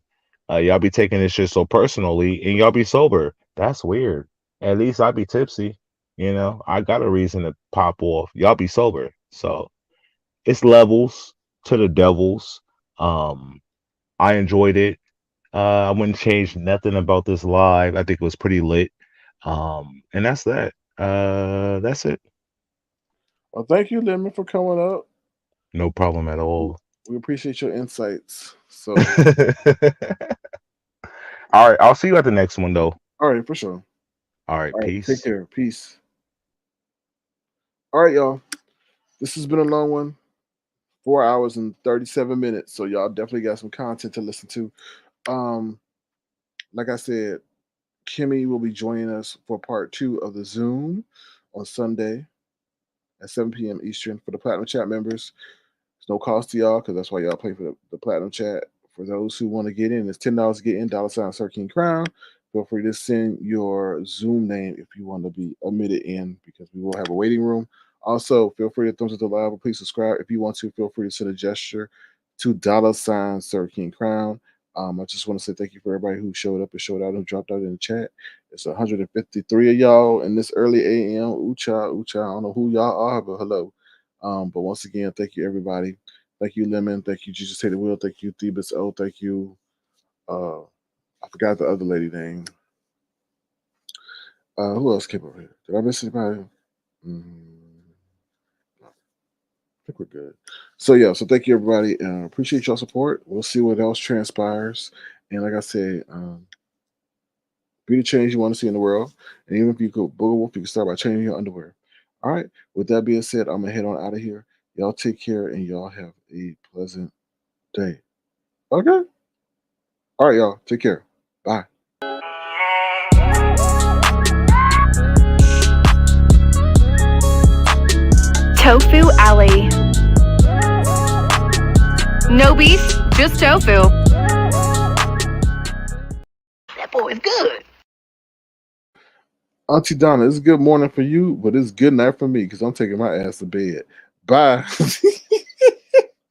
Y'all be taking this shit so personally, and y'all be sober. That's weird. At least I be tipsy. I got a reason to pop off. Y'all be sober. So it's levels to the devils. I enjoyed it. I wouldn't change nothing about this live. I think it was pretty lit. And that's that. That's it. Well, thank you, Lemon, for coming up. No problem at all. We appreciate your insights. So all right, I'll see you at the next one though. all right, for sure. All right, All right, peace. take care. Peace. All right, y'all. This has been a long one. 4 hours and 37 minutes. So y'all definitely got some content to listen to. Like I said, Kimmie will be joining us for part 2 of the Zoom on Sunday at 7 p.m. Eastern for the Platinum Chat members. It's no cost to y'all because that's why y'all pay for the Platinum Chat. For those who want to get in, it's $10 to get in, $ Sir King Crown. Feel free to send your Zoom name if you want to be admitted in because we will have a waiting room. Also, feel free to thumbs up the live or please subscribe. If you want to, feel free to send a gesture to $ Sir King Crown. I just want to say thank you for everybody who showed up and showed out and dropped out in the chat. It's 153 of y'all in this early AM. Ooh-cha. I don't know who y'all are, but hello. But once again, thank you, everybody. Thank you, Lemon. Thank you, Jesus Take the Wheel. Thank you, Thebus O. Thank you. I forgot the other lady name. Who else came over here? Did I miss anybody? I think we're good. So yeah, so thank you, everybody. Appreciate y'all support. We'll see what else transpires. And like I said, be the change you want to see in the world. And even if you could booger wolf, you can start by changing your underwear. All right. With that being said, I'm gonna head on out of here. Y'all take care and y'all have a pleasant day. Okay. All right, y'all. Take care. Bye. Tofu Alley. No beef, just tofu. That boy is good. Auntie Donna, it's good morning for you, but it's good night for me because I'm taking my ass to bed. Bye.